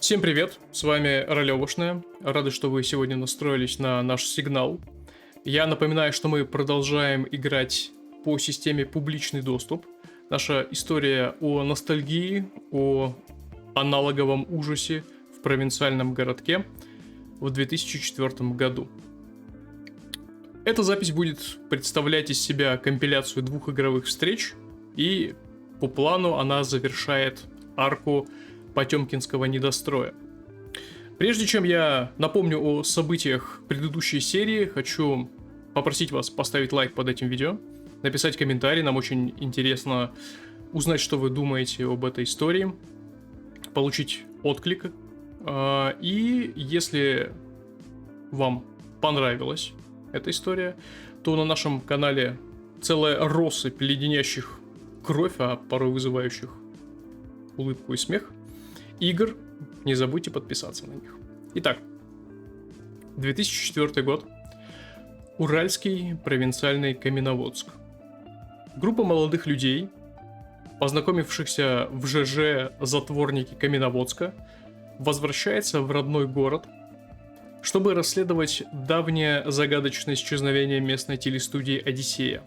Всем привет, с вами Ролевушная. Рады, что вы сегодня настроились на наш сигнал. Я напоминаю, что мы продолжаем играть по системе публичный доступ. Наша история о ностальгии, о аналоговом ужасе в провинциальном городке в 2004 году. Эта запись будет представлять из себя компиляцию двух игровых встреч, и по плану она завершает арку Потемкинского недостроя. Прежде чем я напомню о событиях предыдущей серии, хочу попросить вас поставить лайк под этим видео, написать комментарий, нам очень интересно узнать, что вы думаете об этой истории, получить отклик. И если вам понравилась эта история, то на нашем канале целая россыпь леденящих кровь, а порой вызывающих улыбку и смех игр, не забудьте подписаться на них. Итак, 2004 год. Уральский провинциальный Каменноводск. Группа молодых людей, познакомившихся в ЖЖ затворники Каменноводска, возвращается в родной город, чтобы расследовать давнее загадочное исчезновение местной телестудии «Одиссея».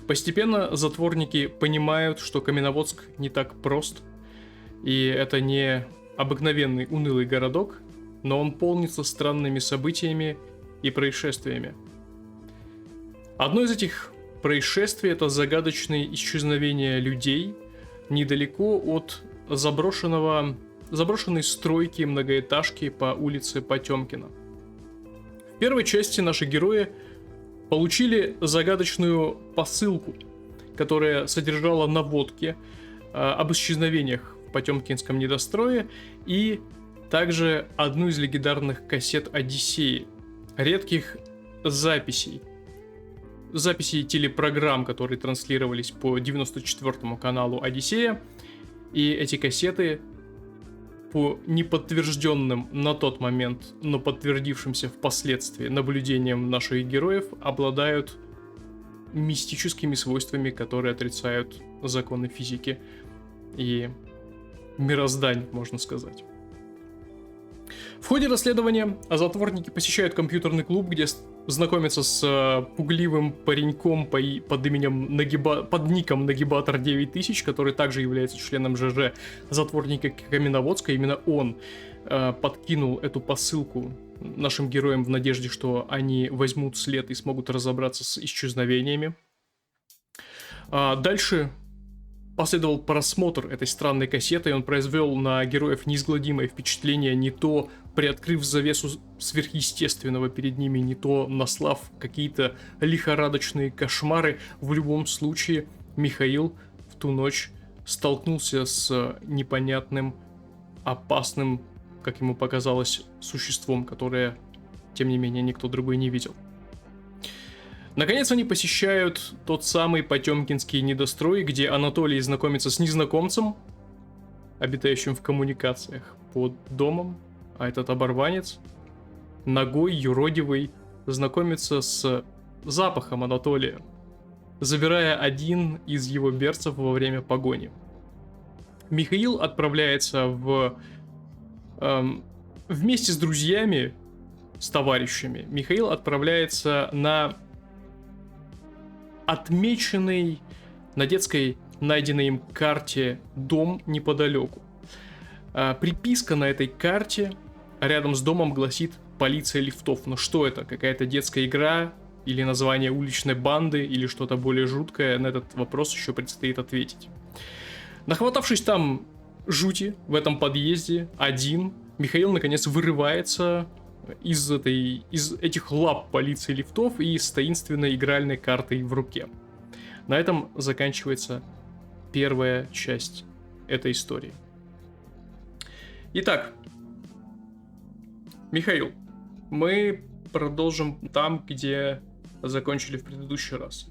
Постепенно затворники понимают, что Каменноводск не так прост, и это не обыкновенный унылый городок, но он полнится странными событиями и происшествиями. Одно из этих происшествий — это загадочное исчезновение людей недалеко от заброшенной стройки многоэтажки по улице Потемкина. В первой части наши герои получили загадочную посылку, которая содержала наводки об исчезновениях в Потемкинском недострое и также одну из легендарных кассет Одиссеи, редких записей телепрограмм, которые транслировались по 94-му каналу Одиссея, и эти кассеты по неподтвержденным на тот момент, но подтвердившимся впоследствии наблюдениям наших героев, обладают мистическими свойствами, которые отрицают законы физики и мироздания, можно сказать. В ходе расследования затворники посещают компьютерный клуб, где знакомятся с пугливым пареньком под ником Нагибатор 9000, который также является членом ЖЖ затворника Каменноводска. Именно он подкинул эту посылку нашим героям в надежде, что они возьмут след и смогут разобраться с исчезновениями. Дальше последовал просмотр этой странной кассеты, и он произвел на героев неизгладимое впечатление, не то приоткрыв завесу сверхъестественного перед ними, не то наслав какие-то лихорадочные кошмары. В любом случае, Михаил в ту ночь столкнулся с непонятным, опасным, как ему показалось, существом, которое, тем не менее, никто другой не видел. Наконец они посещают тот самый Потемкинский недострой, где Анатолий знакомится с незнакомцем, обитающим в коммуникациях под домом, а этот оборванец, нагой, юродивый, знакомится с запахом Анатолия, забирая один из его берцев во время погони. Михаил отправляется вместе с друзьями, с товарищами, Михаил отправляется на отмеченный на детской найденной им карте дом неподалеку. Приписка на этой карте рядом с домом гласит «Полиция лифтов». Но что это? Какая-то детская игра? Или название уличной банды? Или что-то более жуткое? На этот вопрос еще предстоит ответить. Нахватавшись там жути в этом подъезде один, Михаил наконец вырывается из этих лап полиции лифтов и с таинственной игральной картой в руке. На этом заканчивается первая часть этой истории. Итак, Михаил, мы продолжим там, где закончили в предыдущий раз.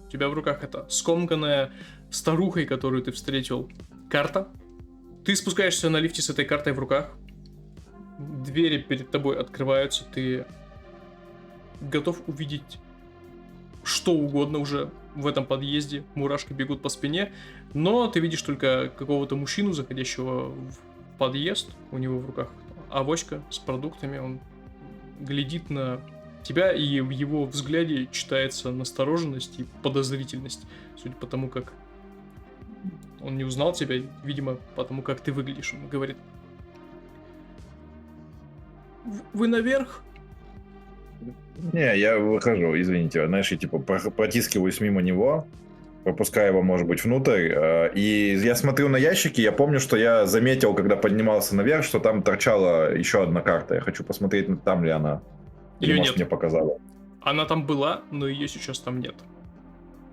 У тебя в руках эта скомканная старухой, которую ты встретил, карта. Ты спускаешься на лифте с этой картой в руках. Двери перед тобой открываются, ты готов увидеть что угодно уже в этом подъезде, мурашки бегут по спине, но ты видишь только какого-то мужчину, заходящего подъезд, у него в руках авоська с продуктами, он глядит на тебя, и в его взгляде читается настороженность и подозрительность, судя по тому, как он не узнал тебя, видимо, потому как ты выглядишь. Он говорит: Вы наверх?» Не, я выхожу, извините. Знаешь, я типа протискиваюсь мимо него, пропускаю его, может быть, внутрь. И я смотрю на ящики, я помню, что я заметил, когда поднимался наверх, что там торчала еще одна карта. Я хочу посмотреть, там ли она. Или, Ее может, нет. мне показала. Она там была, но ее сейчас там нет.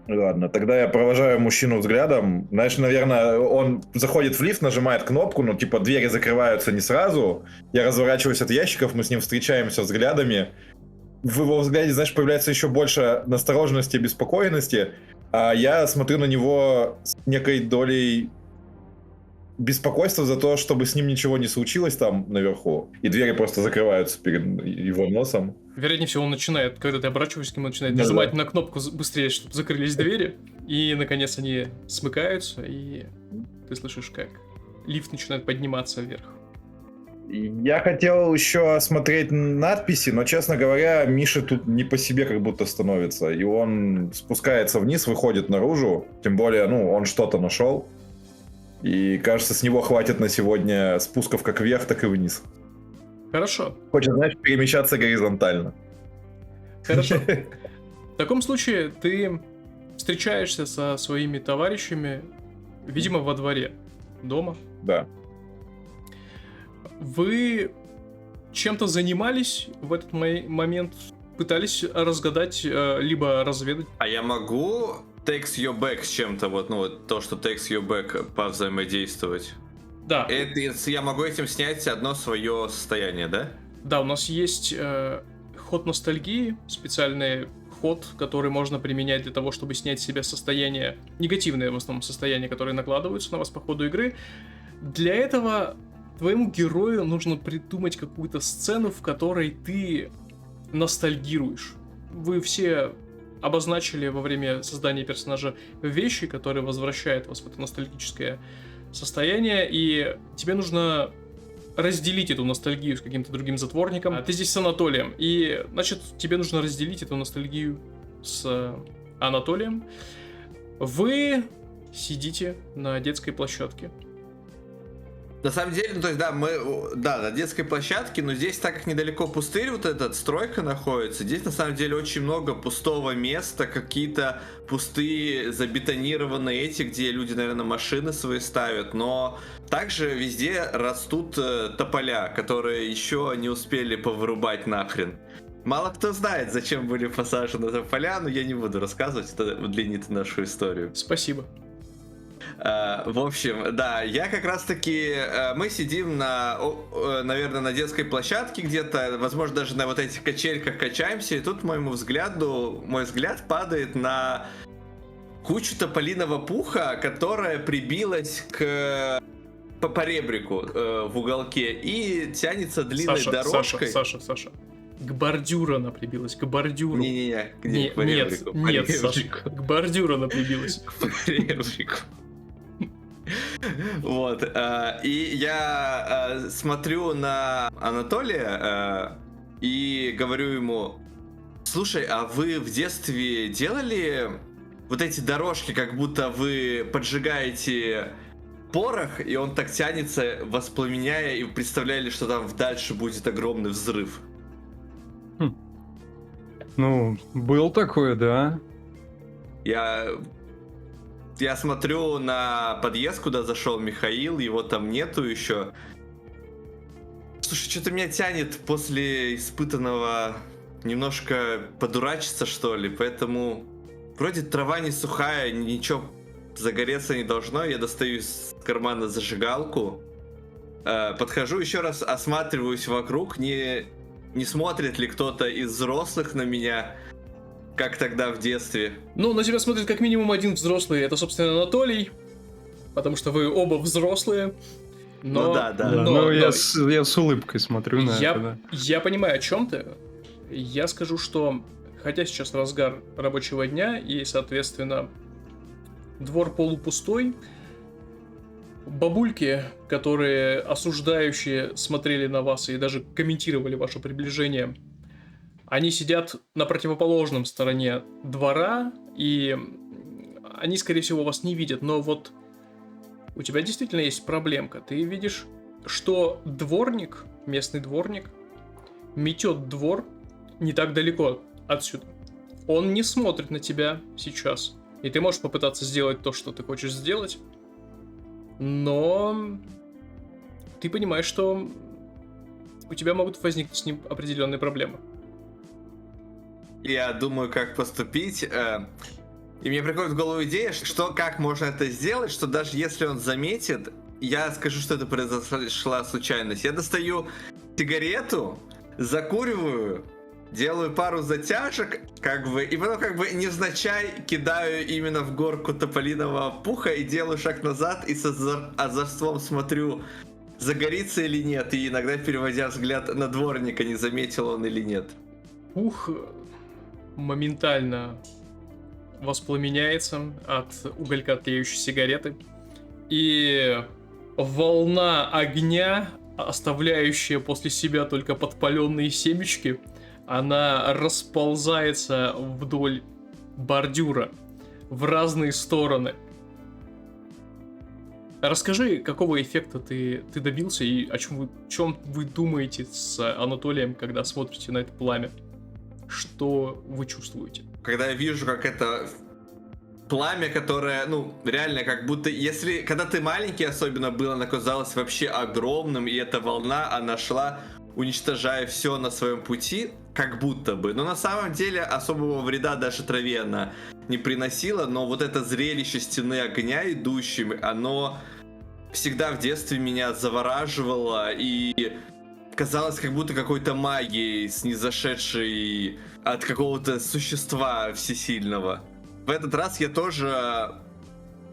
Ладно, тогда я провожаю мужчину взглядом. Знаешь, наверное, он заходит в лифт, нажимает кнопку, но типа двери закрываются не сразу. Я разворачиваюсь от ящиков, мы с ним встречаемся взглядами. В его взгляде, знаешь, появляется еще больше настороженности и беспокойности. А я смотрю на него с некой долей беспокойства за то, чтобы с ним ничего не случилось там наверху. И двери просто закрываются перед его носом. Вероятнее всего, он начинает, когда ты оборачиваешься к нему, начинает Да-да. нажимать на кнопку быстрее, чтобы закрылись двери. И, наконец, они смыкаются, и ты слышишь, как лифт начинает подниматься вверх. Я хотел еще осмотреть надписи, но, честно говоря, Миша тут не по себе как будто становится. И он спускается вниз, выходит наружу. Тем более, он что-то нашел. И, кажется, с него хватит на сегодня спусков как вверх, так и вниз. Хорошо. Хочет, знаешь, перемещаться горизонтально. Хорошо. В таком случае ты встречаешься со своими товарищами, видимо, во дворе дома. Да. Вы чем-то занимались в этот момент? Пытались разгадать, либо разведать? А я могу takes your back с чем-то, то, что takes your back, повзаимодействовать? Да. Я могу этим снять одно свое состояние, да? Да, у нас есть ход ностальгии, специальный ход, который можно применять для того, чтобы снять с себя состояние, негативные в основном состояния, которые накладываются на вас по ходу игры. Для этого твоему герою нужно придумать какую-то сцену, в которой ты ностальгируешь. Вы все обозначили во время создания персонажа вещи, которые возвращают вас в это ностальгическое состояние, и тебе нужно разделить эту ностальгию с каким-то другим затворником. Ты здесь с Анатолием, и, значит, тебе нужно разделить эту ностальгию с Анатолием. Вы сидите на детской площадке. На самом деле, мы на детской площадке, но здесь, так как недалеко пустырь, стройка находится, здесь на самом деле очень много пустого места, какие-то пустые забетонированные где люди, наверное, машины свои ставят, но также везде растут тополя, которые еще не успели повырубать нахрен. Мало кто знает, зачем были посажены тополя, но я не буду рассказывать, это удлинит нашу историю. Спасибо. В общем, да, я как раз таки, мы сидим наверное, на детской площадке где-то, возможно, даже на вот этих качельках качаемся, и тут мой взгляд падает на кучу тополиного пуха, которая прибилась к поребрику в уголке и тянется длинной дорожкой. Саша. К бордюру она прибилась, к бордюру. Нет, Саша, к бордюру она прибилась. К поребрику. Вот, и я смотрю на Анатолия и говорю ему: слушай, а вы в детстве делали вот эти дорожки, как будто вы поджигаете порох, и он так тянется, воспламеняя, и представляли, что там дальше будет огромный взрыв? Был такое, да. Я смотрю на подъезд, куда зашел Михаил, его там нету еще. Слушай, что-то меня тянет после испытанного немножко подурачиться, что ли, поэтому вроде трава не сухая, ничего загореться не должно. Я достаю из кармана зажигалку, подхожу еще раз, осматриваюсь вокруг, не смотрит ли кто-то из взрослых на меня, как тогда в детстве. На тебя смотрит как минимум один взрослый, это, собственно, Анатолий, потому что вы оба взрослые. Я с улыбкой смотрю на это. Я понимаю, о чем ты. Я скажу, что хотя сейчас разгар рабочего дня и, соответственно, двор полупустой, бабульки, которые осуждающие смотрели на вас и даже комментировали ваше приближение, они сидят на противоположном стороне двора, и они, скорее всего, вас не видят, но вот у тебя действительно есть проблемка. Ты видишь, что дворник, местный дворник, метет двор не так далеко отсюда. Он не смотрит на тебя сейчас, и ты можешь попытаться сделать то, что ты хочешь сделать, но ты понимаешь, что у тебя могут возникнуть с ним определенные проблемы. Я думаю, как поступить. И мне приходит в голову идея, что как можно это сделать, что даже если он заметит, я скажу, что это произошла случайность. Я достаю сигарету, закуриваю, делаю пару затяжек, и потом невзначай кидаю именно в горку тополиного пуха и делаю шаг назад и с озорством смотрю, загорится или нет, и иногда переводя взгляд на дворника, не заметил он или нет. Пух моментально воспламеняется от уголька тлеющей сигареты, и волна огня, оставляющая после себя только подпаленные семечки, она расползается вдоль бордюра в разные стороны. Расскажи, какого эффекта ты добился и о чем вы думаете с Анатолием, когда смотрите на это пламя? Что вы чувствуете? Когда я вижу, как это пламя, которое, реально, как будто, когда ты маленький особенно был, оно казалось вообще огромным, и эта волна, она шла, уничтожая все на своем пути, как будто бы. Но на самом деле особого вреда даже траве она не приносила, но вот это зрелище стены огня идущим, оно всегда в детстве меня завораживало и казалось как будто какой-то магией, снизошедшей от какого-то существа всесильного. В этот раз я тоже...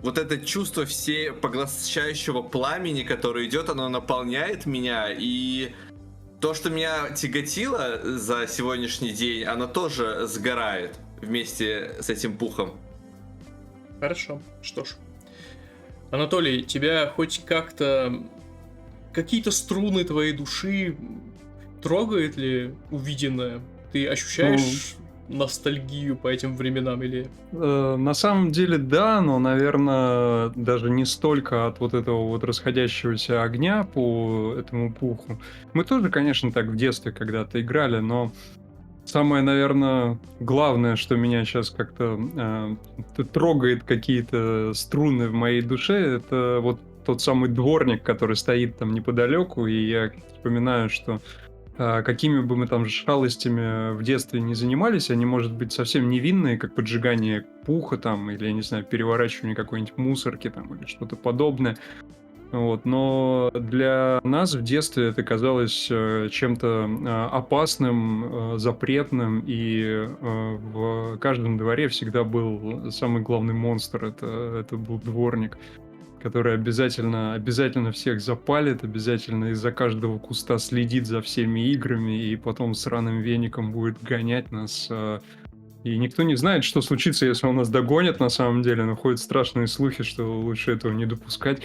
Вот это чувство поглощающего пламени, которое идет, оно наполняет меня, и то, что меня тяготило за сегодняшний день, оно тоже сгорает вместе с этим пухом. Хорошо, что ж. Анатолий, тебя хоть как-то... Какие-то струны твоей души трогает ли увиденное? Ты ощущаешь ностальгию по этим временам или... На самом деле, да, но, наверное, даже не столько от вот этого вот расходящегося огня по этому пуху. Мы тоже, конечно, так в детстве когда-то играли, но самое, наверное, главное, что меня сейчас как-то трогает какие-то струны в моей душе, это вот тот самый дворник, который стоит там неподалеку, и я вспоминаю, что какими бы мы там шалостями в детстве не занимались, они, может быть, совсем невинные, как поджигание пуха там, или, я не знаю, переворачивание какой-нибудь мусорки там, или что-то подобное. Вот. Но для нас в детстве это казалось чем-то опасным, запретным, и в каждом дворе всегда был самый главный монстр, это был дворник, который обязательно всех запалит, обязательно из-за каждого куста следит за всеми играми и потом сраным веником будет гонять нас. И никто не знает, что случится, если он нас догонит на самом деле, но ходят страшные слухи, что лучше этого не допускать.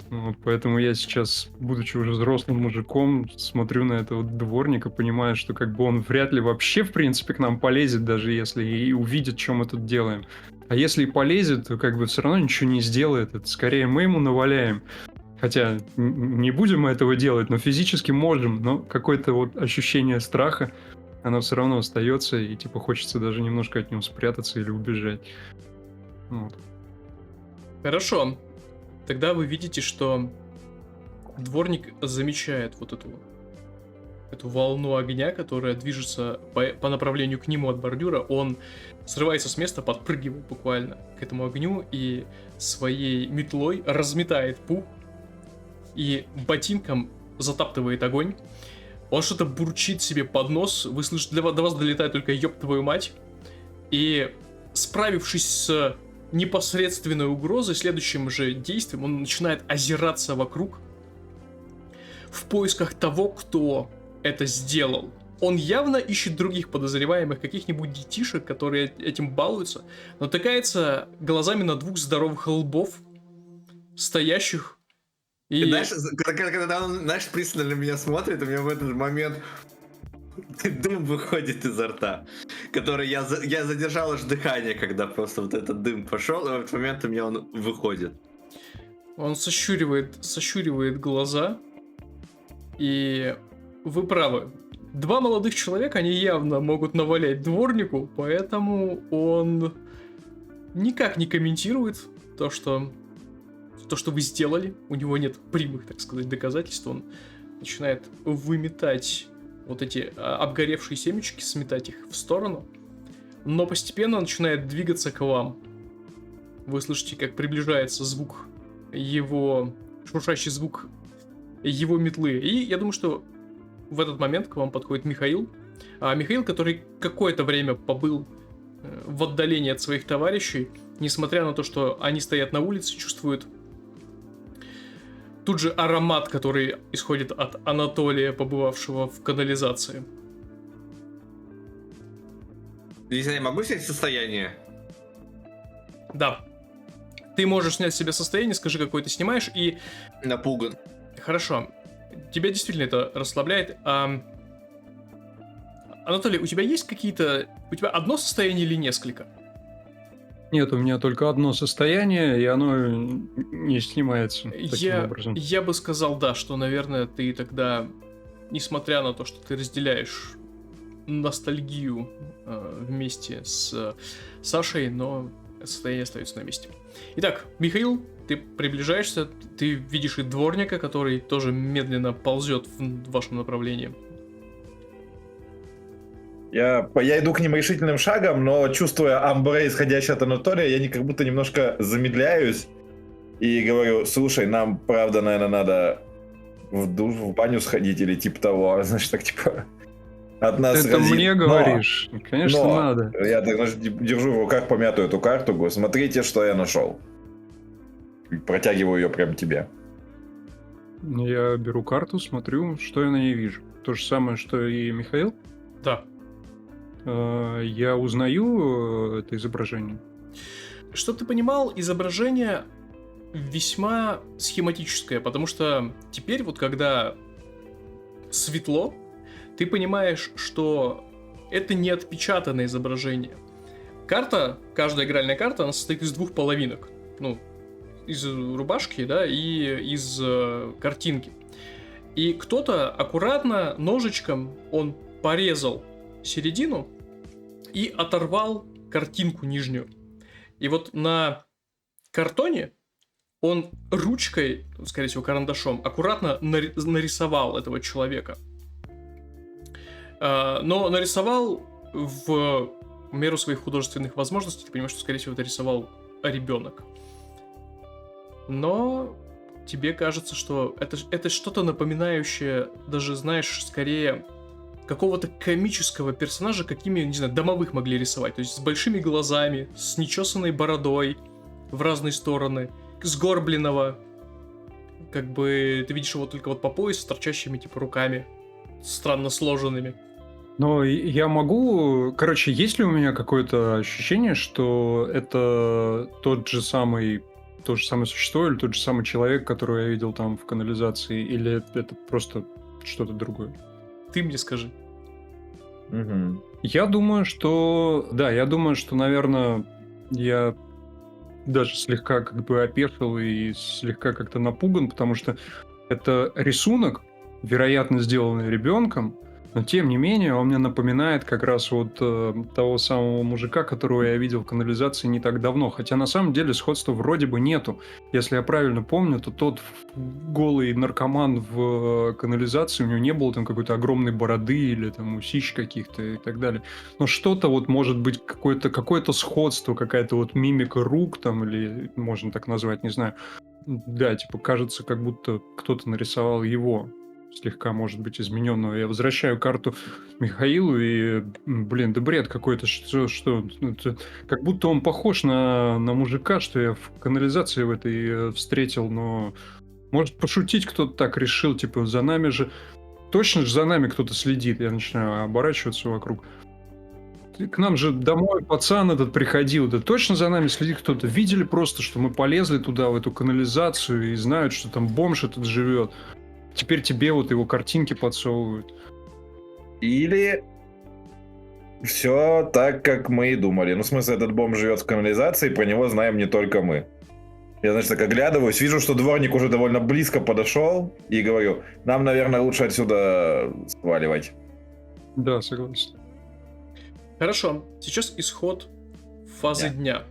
Вот, поэтому я сейчас, будучи уже взрослым мужиком, смотрю на этого дворника, понимаю, что как бы он вряд ли вообще, в принципе, к нам полезет, даже если и увидит, что мы тут делаем. А если и полезет, то как бы все равно ничего не сделает. Это скорее мы ему наваляем. Хотя не будем мы этого делать, но физически можем. Но какое-то вот ощущение страха, оно все равно остается, и типа хочется даже немножко от него спрятаться или убежать. Вот. Хорошо. Тогда вы видите, что дворник замечает вот эту волну огня, которая движется по направлению к нему от бордюра. Он срывается с места, подпрыгивает буквально к этому огню и своей метлой разметает пух и ботинком затаптывает огонь. Он что-то бурчит себе под нос. Вы слышите, до вас долетает только «ёб твою мать». И справившись с непосредственной угрозой, следующим же действием он начинает озираться вокруг в поисках того, кто это сделал. Он явно ищет других подозреваемых, каких-нибудь детишек, которые этим балуются, натыкается глазами на двух здоровых лбов, стоящих И Знаешь, когда он, знаешь, пристально на меня смотрит, у меня в этот момент дым выходит изо рта, который я задержал аж дыхание, когда просто вот этот дым пошел, и в этот момент у меня он выходит. он сощуривает глаза, и вы правы. Два молодых человека, они явно могут навалять дворнику, поэтому он никак не комментирует то, что вы сделали. У него нет прямых, так сказать, доказательств. Он начинает выметать вот эти обгоревшие семечки, сметать их в сторону. Но постепенно он начинает двигаться к вам. Вы слышите, как приближается звук его... шуршащий звук его метлы. И я думаю, что в этот момент к вам подходит Михаил. Михаил, который какое-то время побыл в отдалении от своих товарищей, несмотря на то, что они стоят на улице, чувствует тут же аромат, который исходит от Анатолия, побывавшего в канализации. Если я могу снять состояние? Да. Ты можешь снять с себя состояние, скажи, какое ты снимаешь, и... Напуган. Хорошо. Тебя действительно это расслабляет. Анатолий, у тебя есть какие-то... У тебя одно состояние или несколько? Нет, у меня только одно состояние, и оно не снимается таким образом. Я бы сказал, да, что, наверное, ты тогда, несмотря на то, что ты разделяешь ностальгию вместе с Сашей, но состояние остается на месте. Итак, Михаил, ты приближаешься, ты видишь и дворника, который тоже медленно ползет в вашем направлении. Я иду к ним решительным шагом, но чувствуя амбре, исходящее от Анатолия, я как будто немножко замедляюсь и говорю: слушай, нам, правда, наверное, надо в баню сходить или типа того. Значит, так типа от нас Ты это разит. мне говоришь? Конечно, но надо. Я так, значит, держу в руках помятую эту карту, говорю: смотрите, что я нашел. И протягиваю ее прямо тебе. Я беру карту, смотрю, что я на ней вижу. То же самое, что и Михаил. Да. Я узнаю это изображение. Чтоб ты понимал, изображение весьма схематическое, потому что теперь вот когда светло, ты понимаешь, что это не отпечатанное изображение. Карта, каждая игральная карта, она состоит из двух половинок. Ну, из рубашки, да, и из картинки. И кто-то аккуратно ножичком он порезал середину и оторвал картинку нижнюю. И вот на картоне он ручкой, скорее всего, карандашом, аккуратно нарисовал этого человека. Но нарисовал в меру своих художественных возможностей. Ты понимаешь, что, скорее всего, это рисовал ребенок. Но тебе кажется, что это что-то напоминающее, даже, знаешь, скорее какого-то комического персонажа, какими, не знаю, домовых могли рисовать. То есть с большими глазами, с нечесанной бородой в разные стороны, сгорбленного. Как бы ты видишь его только вот по поясу, с торчащими типа руками, странно сложенными. Но я могу... Короче, есть ли у меня какое-то ощущение, что это то же самое существо или тот же самый человек, которого я видел там в канализации, или это просто что-то другое? Ты мне скажи. Угу. Я думаю, что... Да, я думаю, что, наверное, я даже слегка как бы опешил и слегка как-то напуган, потому что это рисунок, вероятно, сделанный ребенком, но тем не менее он мне напоминает как раз вот того самого мужика, которого я видел в канализации не так давно. Хотя на самом деле сходства вроде бы нету. Если я правильно помню, то тот голый наркоман в канализации, у него не было там какой-то огромной бороды или там усищ каких-то и так далее. Но что-то вот может быть какое-то сходство, какая-то вот мимика рук там, или можно так назвать, не знаю. Да, типа кажется, как будто кто-то нарисовал его. Слегка, может быть, измененного. Я возвращаю карту Михаилу и, блин, да бред какой-то, что это, как будто он похож на мужика, что я в канализации в этой встретил, но может пошутить кто-то так решил, типа, за нами же, точно же за нами кто-то следит. Я начинаю оборачиваться вокруг. к нам же домой пацан этот приходил, да точно за нами следит кто-то. Видели просто, что мы полезли туда, в эту канализацию, и знают, что там бомж этот живет. Теперь тебе вот его картинки подсовывают. Или все так, как мы и думали. Ну, в смысле, этот бомж живет в канализации, про него знаем не только мы. Я, значит, так оглядываюсь, вижу, что дворник уже довольно близко подошел, и говорю, нам, наверное, лучше отсюда сваливать. Да, согласен. Хорошо, сейчас исход фазы Да. дня.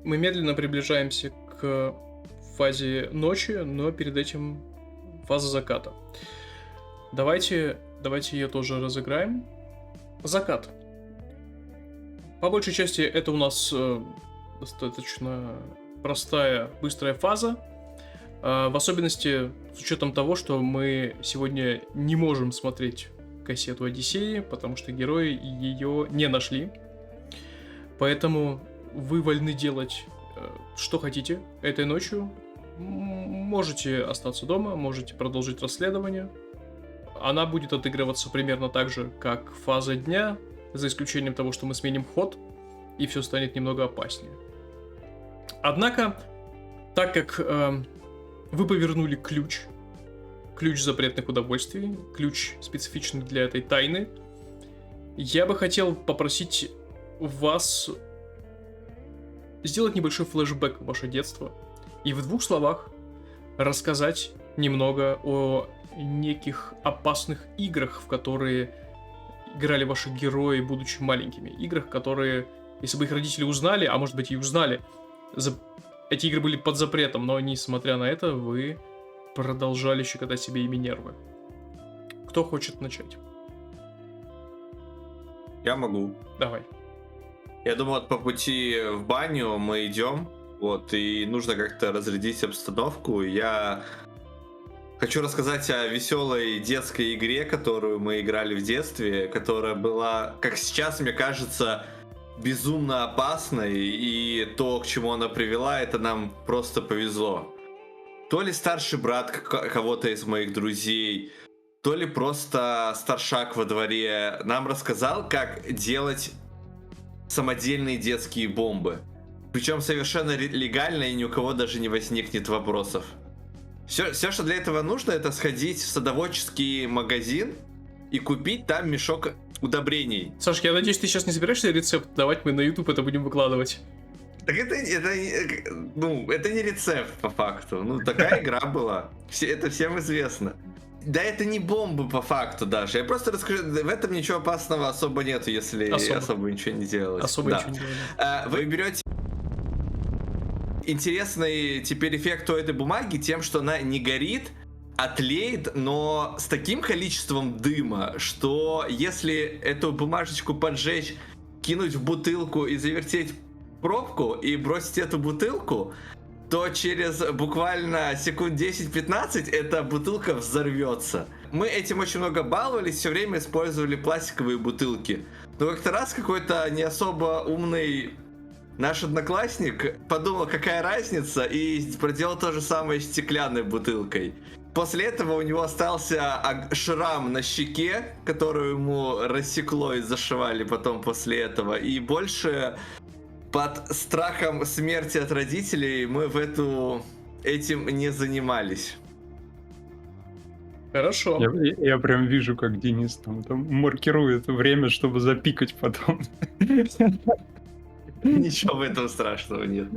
Мы медленно приближаемся к фазе ночи, но перед этим фаза заката. Давайте ее тоже разыграем. Закат. По большей части это у нас достаточно простая, быстрая фаза. В особенности с учетом того, что мы сегодня не можем смотреть кассету Одиссеи, потому что герои ее не нашли. Поэтому вы вольны делать что хотите этой ночью. Можете остаться дома, можете продолжить расследование. Она будет отыгрываться примерно так же, как фаза дня, за исключением того, что мы сменим ход, и все станет немного опаснее. Однако, так как вы повернули ключ запретных удовольствий, ключ специфичный для этой тайны, я бы хотел попросить вас сделать небольшой флешбэк в ваше детство и в 2 словах рассказать немного о неких опасных играх, в которые играли ваши герои, будучи маленькими. Играх, которые, если бы их родители узнали, а может быть и узнали, эти игры были под запретом, но несмотря на это, вы продолжали щекотать себе ими нервы. Кто хочет начать? Я могу. Давай. Я думаю, вот по пути в баню мы идем, вот, и нужно как-то разрядить обстановку. Я хочу рассказать о веселой детской игре, которую мы играли в детстве, которая была, как сейчас мне кажется, безумно опасной, и то, к чему она привела, это нам просто повезло. То ли старший брат кого-то из моих друзей, то ли просто старшак во дворе нам рассказал, как делать самодельные детские бомбы. Причем совершенно легально, и ни у кого даже не возникнет вопросов. Все, что для этого нужно, это сходить в садоводческий магазин и купить там мешок удобрений. Саш, я надеюсь, ты сейчас не собираешься рецепт давать, мы на YouTube это будем выкладывать. Так это не рецепт по факту. Ну, такая игра была. Это всем известно. Да, это не бомбы по факту даже. Я просто расскажу, в этом ничего опасного особо нету, если особо ничего не делать. Особо ничего не делать. Вы берете интересный теперь эффект у этой бумаги тем, что она не горит, а тлеет, но с таким количеством дыма, что если эту бумажечку поджечь, кинуть в бутылку и завертеть пробку и бросить эту бутылку, то через буквально секунд 10-15 эта бутылка взорвется. Мы этим очень много баловались, все время использовали пластиковые бутылки. Но как-то раз какой-то не особо умный наш одноклассник подумал, какая разница, и проделал то же самое с стеклянной бутылкой. После этого у него остался шрам на щеке, которую ему рассекло и зашивали потом после этого. И больше под страхом смерти от родителей мы этим не занимались. Хорошо. Я прям вижу, как Денис там маркирует время, чтобы запикать потом. Ничего в этом страшного нет.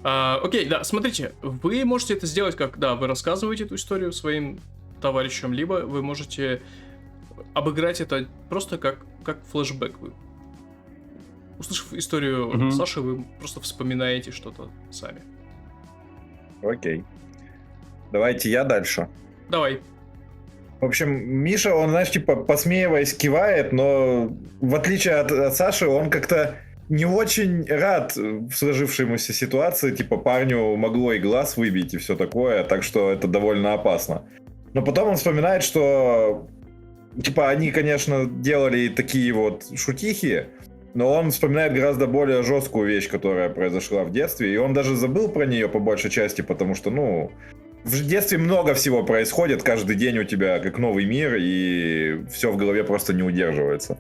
Окей, да, смотрите, вы можете это сделать как, да, вы рассказываете эту историю своим товарищам, либо вы можете обыграть это просто как флешбэк. Вы, услышав историю Саши, вы просто вспоминаете что-то сами. Окей. Давайте я дальше. Давай. В общем, Миша, он, знаешь, типа, посмеиваясь, кивает, но в отличие от Саши, он как-то не очень рад в сложившейся ситуации, типа, парню могло и глаз выбить и все такое, так что это довольно опасно. Но потом он вспоминает, что, типа, они, конечно, делали такие вот шутихи, но он вспоминает гораздо более жесткую вещь, которая произошла в детстве, и он даже забыл про нее по большей части, потому что, ну, в детстве много всего происходит, каждый день у тебя как новый мир, и все в голове просто не удерживается.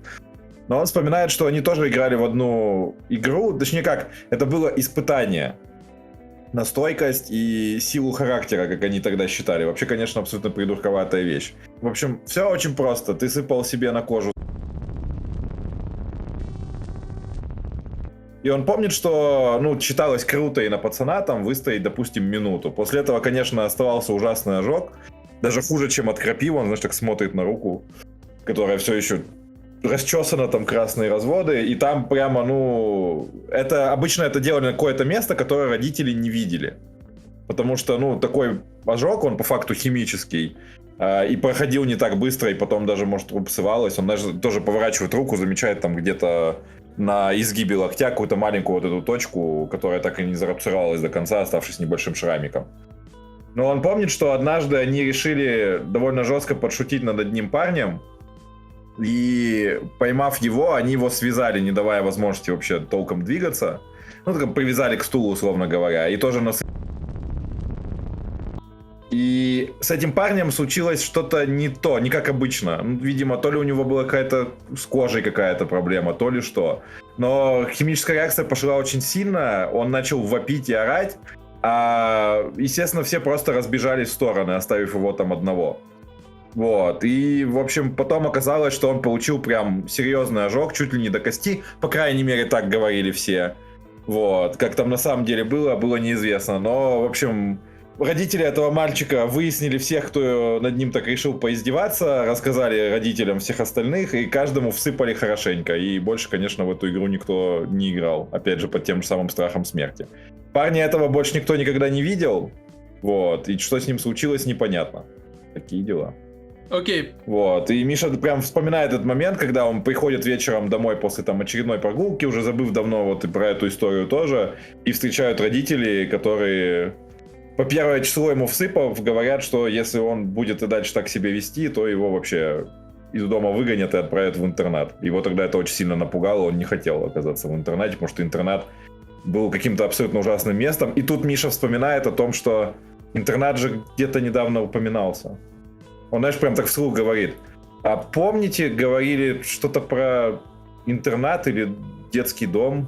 Но он вспоминает, что они тоже играли в одну игру, точнее как, это было испытание на стойкость и силу характера, как они тогда считали. Вообще, конечно, абсолютно придурковатая вещь. В общем, все очень просто. Ты сыпал себе на кожу. И он помнит, что, ну, считалось круто и на пацана там выстоять, допустим, минуту. После этого, конечно, оставался ужасный ожог. Даже хуже, чем от крапивы. Он, знаешь, так смотрит на руку, которая все еще расчесана, там красные разводы. И там прямо, ну... Это обычно это делали на какое-то место, которое родители не видели. Потому что, ну, такой ожог, он по факту химический. И проходил не так быстро, и потом даже, может, обсывалось. Он даже тоже поворачивает руку, замечает там где-то на изгибе локтя какую-то маленькую вот эту точку, которая так и не зарапцировалась до конца, оставшись небольшим шрамиком. Но он помнит, что однажды они решили довольно жестко подшутить над одним парнем, и поймав его, они его связали, не давая возможности вообще толком двигаться. Ну, так привязали к стулу, условно говоря, и тоже И с этим парнем случилось что-то не то, не как обычно. Ну, видимо, то ли у него была какая-то с кожей какая-то проблема, то ли что. Но химическая реакция пошла очень сильно, он начал вопить и орать, а, естественно, все просто разбежались в стороны, оставив его там одного. Вот, и, в общем, потом оказалось, что он получил прям серьезный ожог, чуть ли не до кости, по крайней мере, так говорили все. Вот, как там на самом деле было неизвестно, но, в общем... Родители этого мальчика выяснили всех, кто над ним так решил поиздеваться, рассказали родителям всех остальных, и каждому всыпали хорошенько. И больше, конечно, в эту игру никто не играл. Опять же, под тем же самым страхом смерти. Парня этого больше никто никогда не видел. Вот. И что с ним случилось, непонятно. Такие дела. Окей. Вот. И Миша прям вспоминает этот момент, когда он приходит вечером домой после там очередной прогулки, уже забыв давно вот и про эту историю тоже, и встречают родителей, которые... По первое число ему всыпав, говорят, что если он будет и дальше так себя вести, то его вообще из дома выгонят и отправят в интернат. Его тогда это очень сильно напугало, он не хотел оказаться в интернате, потому что интернат был каким-то абсолютно ужасным местом. И тут Миша вспоминает о том, что интернат же где-то недавно упоминался. Он, знаешь, прям так вслух говорит. А помните, говорили что-то про интернат или детский дом?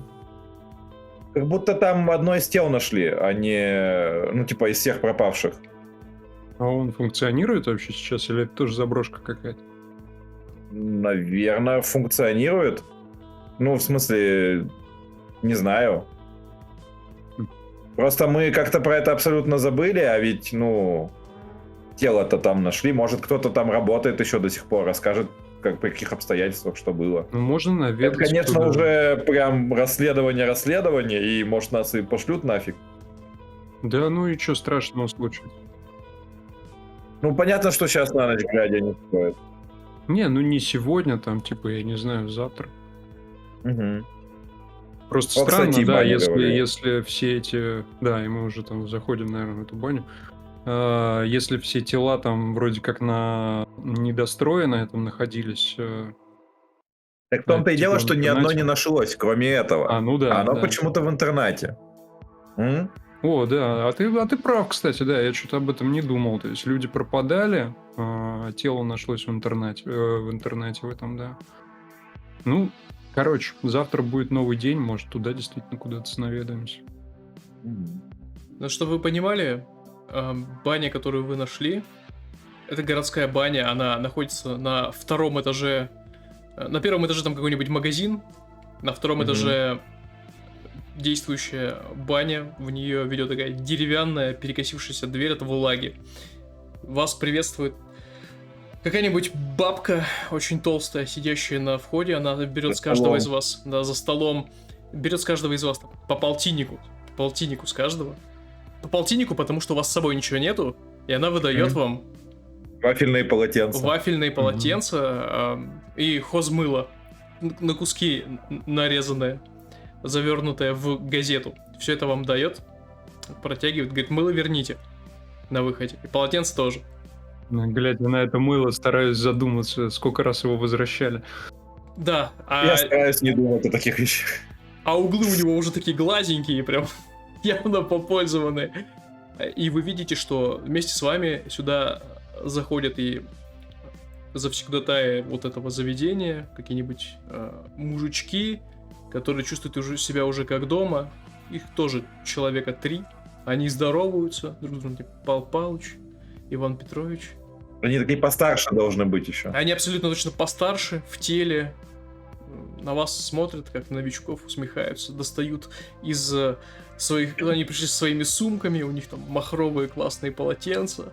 Как будто там одно из тел нашли, а не, ну, типа, из всех пропавших. А он функционирует вообще сейчас, или это тоже заброшка какая-то? Наверное, функционирует. Ну, в смысле, не знаю. Просто мы как-то про это абсолютно забыли, а ведь, ну, тело-то там нашли. Может, кто-то там работает еще до сих пор, расскажет, как, при каких обстоятельствах, что было. Ну, можно наведаться. Это, конечно, туда. уже прям расследование, и, может, нас и пошлют нафиг. Да, ну и что страшного случится? Ну, понятно, что сейчас на ночь глядя не стоит. Не, ну не сегодня, там, типа, я не знаю, завтра. Угу. Просто Вот, странно, кстати, и да, баня если, говорила. если все эти... Да, и мы уже там заходим, наверное, в эту баню. Если все тела там вроде как на недостроено этом находились. Так в том-то и типа дело, в что ни одно интернате. не нашлось, кроме этого. А, ну да, Оно да. почему-то в интернате. М? О, да, а ты прав, кстати, да, я что-то об этом не думал. То есть люди пропадали, а тело нашлось в интернете в этом, да. Ну, короче, завтра будет новый день, может, туда действительно куда-то наведаемся. Ну, чтобы вы понимали, баня, которую вы нашли, это городская баня, она находится на втором этаже. На первом этаже там какой-нибудь магазин, на втором этаже действующая баня, в нее ведет такая деревянная перекосившаяся дверь от влаги. Вас приветствует какая-нибудь бабка, очень толстая, сидящая на входе, она берет с каждого из вас, да, за столом, берет с каждого из вас по полтиннику с каждого. По полтиннику, потому что у вас с собой ничего нету, и она выдает вам Вафельные полотенца. вафельные полотенца и хозмыло на куски нарезанное, завернутое в газету. Все это вам дает, протягивает, говорит, мыло верните на выходе. И полотенце тоже. Глядя на это мыло, стараюсь задуматься, сколько раз его возвращали. Да, Я стараюсь не думать о таких вещах. а углы у него уже такие гладенькие, прям явно попользованные. И вы видите, что вместе с вами сюда заходят и завсегдатаи вот этого заведения, какие-нибудь мужички, которые чувствуют себя уже как дома. Их тоже человека 3. Они здороваются друг с другом, типа Пал Палыч, Иван Петрович. Они такие постарше должны быть еще. Они абсолютно точно постарше, в теле. На вас смотрят, как на новичков, усмехаются, достают из своих... Они пришли со своими сумками, у них там махровые классные полотенца,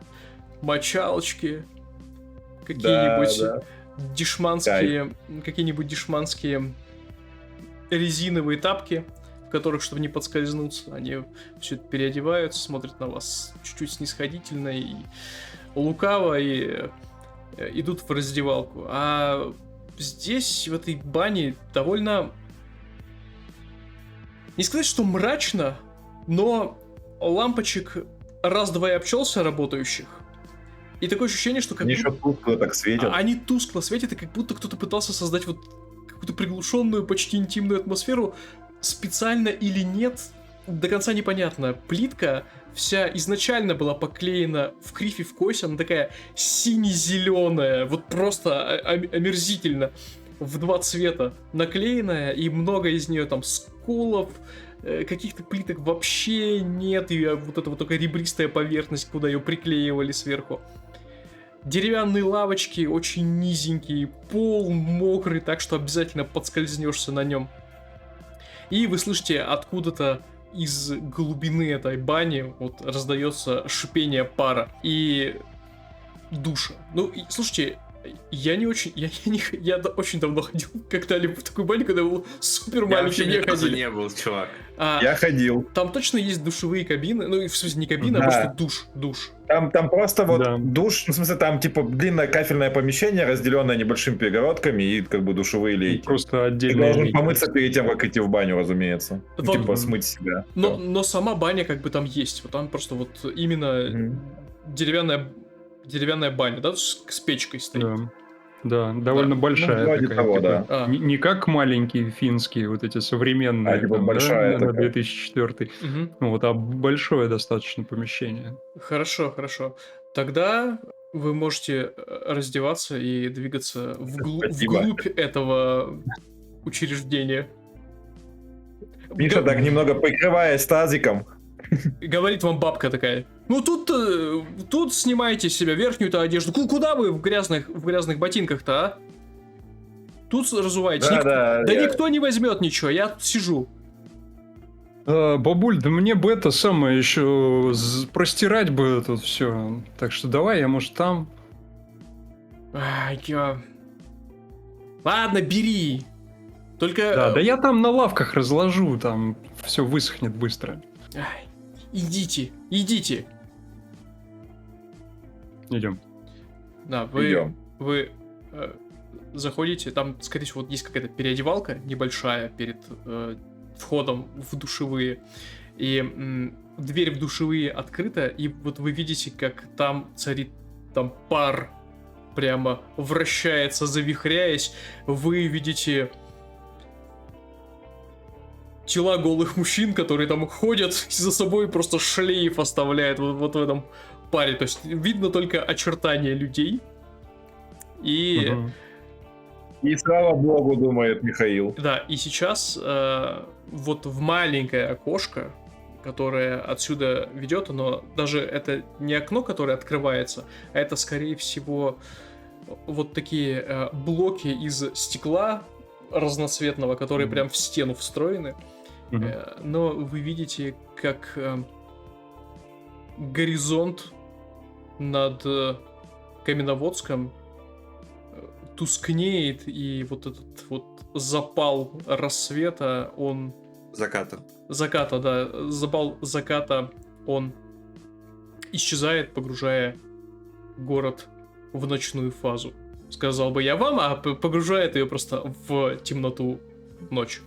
мочалочки, какие-нибудь дешманские резиновые тапки, в которых, чтобы не подскользнуться, они все это переодеваются, смотрят на вас чуть-чуть снисходительно и лукаво, и идут в раздевалку. А здесь, в этой бане, довольно... Не сказать, что мрачно, но лампочек раз-два и обчелся работающих. И такое ощущение, что как Они еще тускло так светят. Они тускло светят, и как будто кто-то пытался создать вот какую-то приглушенную, почти интимную атмосферу, специально или нет, до конца непонятно. Плитка вся изначально была поклеена в кривь и в кость, она такая сине-зеленая, вот просто омерзительно, в 2 цвета наклеенная, и много из нее там сколов, каких-то плиток вообще нет, и вот эта вот только ребристая поверхность, куда ее приклеивали сверху. Деревянные лавочки очень низенькие, пол мокрый, так что обязательно подскользнешься на нем. И вы слышите откуда-то из глубины этой бани вот раздается шипение пара и душа. Ну, слушайте, я очень давно ходил когда-либо в такую баню, когда был супер маленький. Я вообще ни разу не был, чувак. Я ходил. Там точно есть душевые кабины, ну, в смысле, не кабина, Да. а просто душ. Там просто вот Да. душ, ну, в смысле, там типа длинное кафельное помещение, разделенное небольшими перегородками и как бы душевые лейки. Просто Ты отдельно. должен помыться перед тем, как идти в баню, разумеется. Ну, Вот. типа смыть себя. Но сама баня как бы там есть. Вот там просто вот именно Мгм. деревянная баня, да, с печкой стоит. Да, довольно большая. Ну, вроде такая, того, типа, да. Не как маленькие финские, вот эти современные, типа там, большая да, на такая. 2004, Мгм. ну, вот, а большое достаточно помещение. Хорошо. Тогда вы можете раздеваться и двигаться Спасибо. вглубь этого учреждения. Миша так немного прикрываясь тазиком. Говорит вам бабка такая: ну тут снимайте с себя верхнюю-то одежду. Куда вы в грязных ботинках-то, а? Тут разувайтесь. Да, Никто не возьмет ничего, я тут сижу. Бабуль, да мне бы это самое еще простирать бы тут все. Так что давай, я, может, там. Ладно, бери. Только... Да я там на лавках разложу, там все высохнет быстро. Ай, идите. Идем. Да, Идем. вы заходите, там, скорее всего, вот есть какая-то переодевалка небольшая перед входом в душевые. И дверь в душевые открыта, и вот вы видите, как там царит пар, прямо вращается, завихряясь. Вы видите тела голых мужчин, которые там ходят, и за собой просто шлейф оставляют вот в этом паре. То есть видно только очертания людей. И... Мгм. И слава богу, думает Михаил. Да, и сейчас вот в маленькое окошко, которое отсюда ведет, но даже это не окно, которое открывается, а это, скорее всего, вот такие блоки из стекла разноцветного, которые прям в стену встроены. Мгм. Но вы видите, как горизонт над Каменноводском тускнеет, и вот этот вот запал рассвета, он... Заката. Заката, да. Запал заката, он исчезает, погружая город в ночную фазу. Сказал бы я вам, а погружает ее просто в темноту, ночь.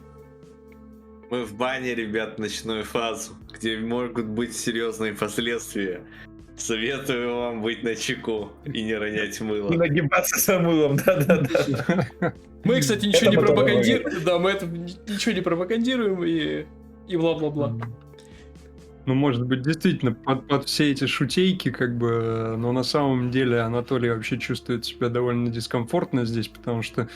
Мы в бане, ребят, ночную фазу, где могут быть серьезные последствия. Советую вам быть начеку и не ронять мыло. И нагибаться за мылом, да. Мы, кстати, ничего Это не потом пропагандируем. Да, мы это ничего не пропагандируем и бла-бла-бла. Ну, может быть, действительно, под все эти шутейки, как бы, но на самом деле Анатолий вообще чувствует себя довольно дискомфортно здесь, потому что,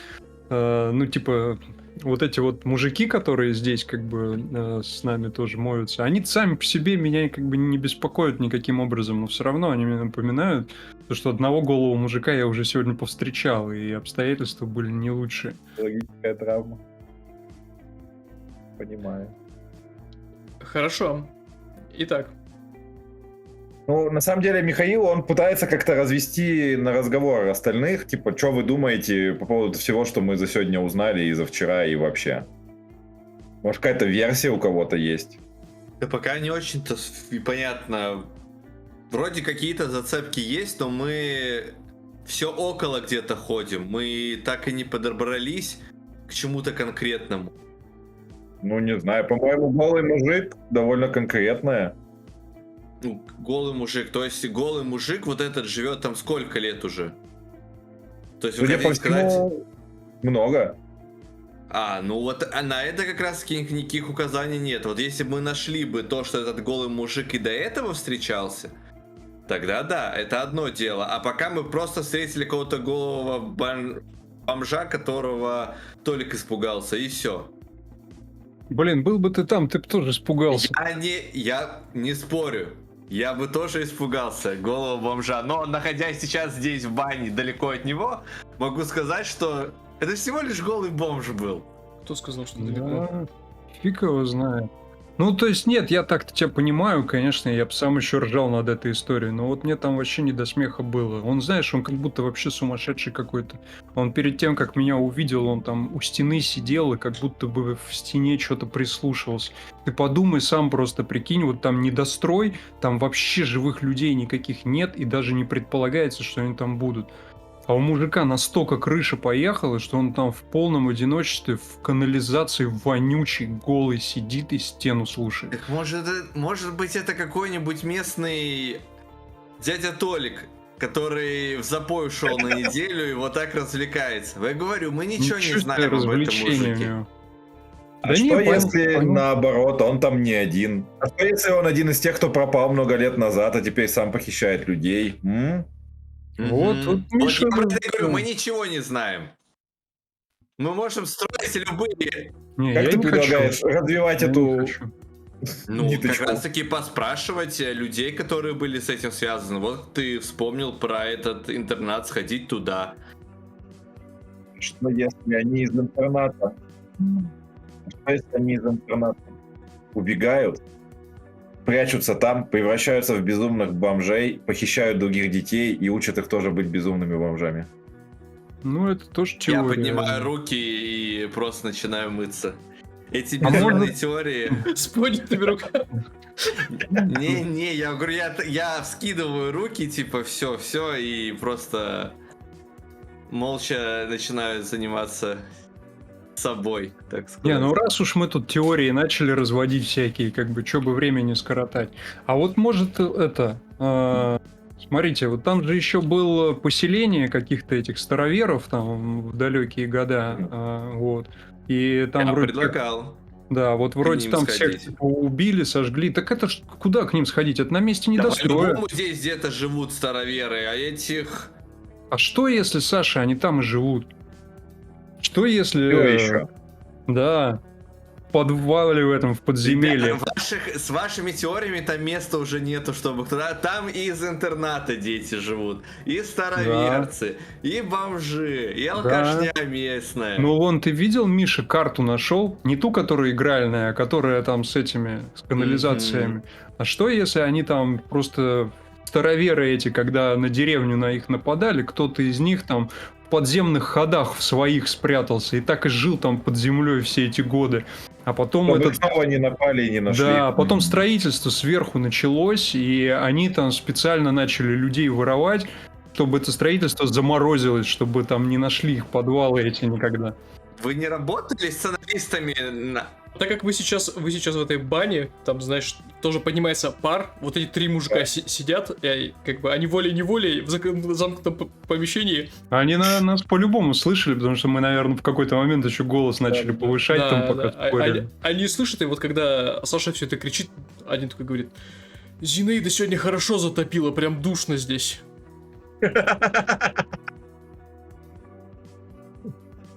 ну, типа, вот эти вот мужики, которые здесь, как бы, с нами тоже моются, они сами по себе меня, как бы, не беспокоят никаким образом, но все равно они мне напоминают, то, что одного голого мужика я уже сегодня повстречал, и обстоятельства были не лучшие. Логическая травма. Понимаю. Хорошо. Итак, Ну, на самом деле, Михаил, он пытается как-то развести на разговор остальных, типа, что вы думаете по поводу всего, что мы за сегодня узнали, и за вчера, и вообще. Может, какая-то версия у кого-то есть? Да пока не очень-то понятно. Вроде какие-то зацепки есть, но мы все около где-то ходим. Мы так и не подобрались к чему-то конкретному. Ну, не знаю, по-моему, голый мужик довольно конкретная. Ну, голый мужик. То есть голый мужик вот этот живет там сколько лет уже? То есть вы Судя по хотите сказать... всему, много. Ну вот на это как раз никаких указаний нет. Вот если бы мы нашли бы то, что этот голый мужик и до этого встречался, тогда да, это одно дело. А пока мы просто встретили какого-то голого бомжа, которого Толик испугался, и все. Блин, был бы ты там, ты бы тоже испугался. Я не спорю. Я бы тоже испугался голого бомжа. Но находясь сейчас здесь в бане, далеко от него, могу сказать, что это всего лишь голый бомж был. кто сказал, что далеко? Да, фиг его знает. Ну, то есть, нет, я так-то тебя понимаю, конечно, я бы сам еще ржал над этой историей, но вот мне там вообще не до смеха было. Он, знаешь, он как будто вообще сумасшедший какой-то. Он перед тем, как меня увидел, он там у стены сидел и как будто бы в стене что-то прислушивался. Ты подумай сам просто, прикинь, вот там недострой, там вообще живых людей никаких нет и даже не предполагается, что они там будут. А у мужика настолько крыша поехала, что он там в полном одиночестве в канализации вонючий, голый сидит и стену слушает. Так может быть это какой-нибудь местный дядя Толик, который в запой ушел на неделю и вот так развлекается. Я говорю, мы ничего не знаем об этом развлечение у мужике. него. А Да что не, если понятно. наоборот, он там не один? А что если он один из тех, кто пропал много лет назад, а теперь сам похищает людей? Вот, вот Вот Миша... я про это говорю, мы ничего не знаем. Мы можем строить любые... Не, Как я ты не предлагаешь хочу. развивать Я не эту хочу. Ну, ниточку? как раз таки поспрашивать людей, которые были с этим связаны. Вот ты вспомнил про этот интернат, сходить туда. Что если они из интерната? Что если они из интерната убегают, прячутся там, превращаются в безумных бомжей, похищают других детей и учат их тоже быть безумными бомжами? Ну, это тоже Я теория. поднимаю руки и просто начинаю мыться. Эти А безумные может- теории... С поднятыми руками. Не, я говорю, я вскидываю руки, типа, все, и просто молча начинаю заниматься собой, так сказать. Не, ну раз уж мы тут теории начали разводить всякие, как бы, что бы времени скоротать. А вот может смотрите, вот там же еще было поселение каких-то этих староверов там в далекие года, вот. И там Я вроде как- предлагал. да, вот вроде ним там всех сходить. типа, убили, сожгли. Так это ж куда к ним сходить? Это на месте Да, недостроя. по-любому здесь где-то живут староверы, а этих... А что если, Саша, они там и живут? Что если... Что еще? Да, в подвале в этом, в подземелье. Ребята, с вашими теориями там места уже нету, чтобы кто-то... Там и из интерната дети живут, и староверцы, и бомжи, и алкашня местная. Ну вон, ты видел, Миша, карту нашел? Не ту, которая игральная, а которая там с этими, с канализациями. А что, если они там просто... Староверы эти, когда на деревню на их нападали, кто-то из них там в подземных ходах в своих спрятался и так и жил там под землей все эти годы. А потом Чтобы этот... снова не напали и не нашли. Да, потом строительство сверху началось, и они там специально начали людей воровать, чтобы это строительство заморозилось, чтобы там не нашли их подвалы эти никогда. Вы не работали сценаристами Так как вы сейчас в этой бане, там, знаешь, тоже поднимается пар, вот эти 3 мужика сидят, и, как бы они волей-неволей в замкнутом помещении. Они нас по-любому слышали, потому что мы, наверное, в какой-то момент еще голос начали повышать, там пока спорили. Они слышат, и вот когда Саша все это кричит, один такой говорит: Зинаида сегодня хорошо затопила, прям душно здесь.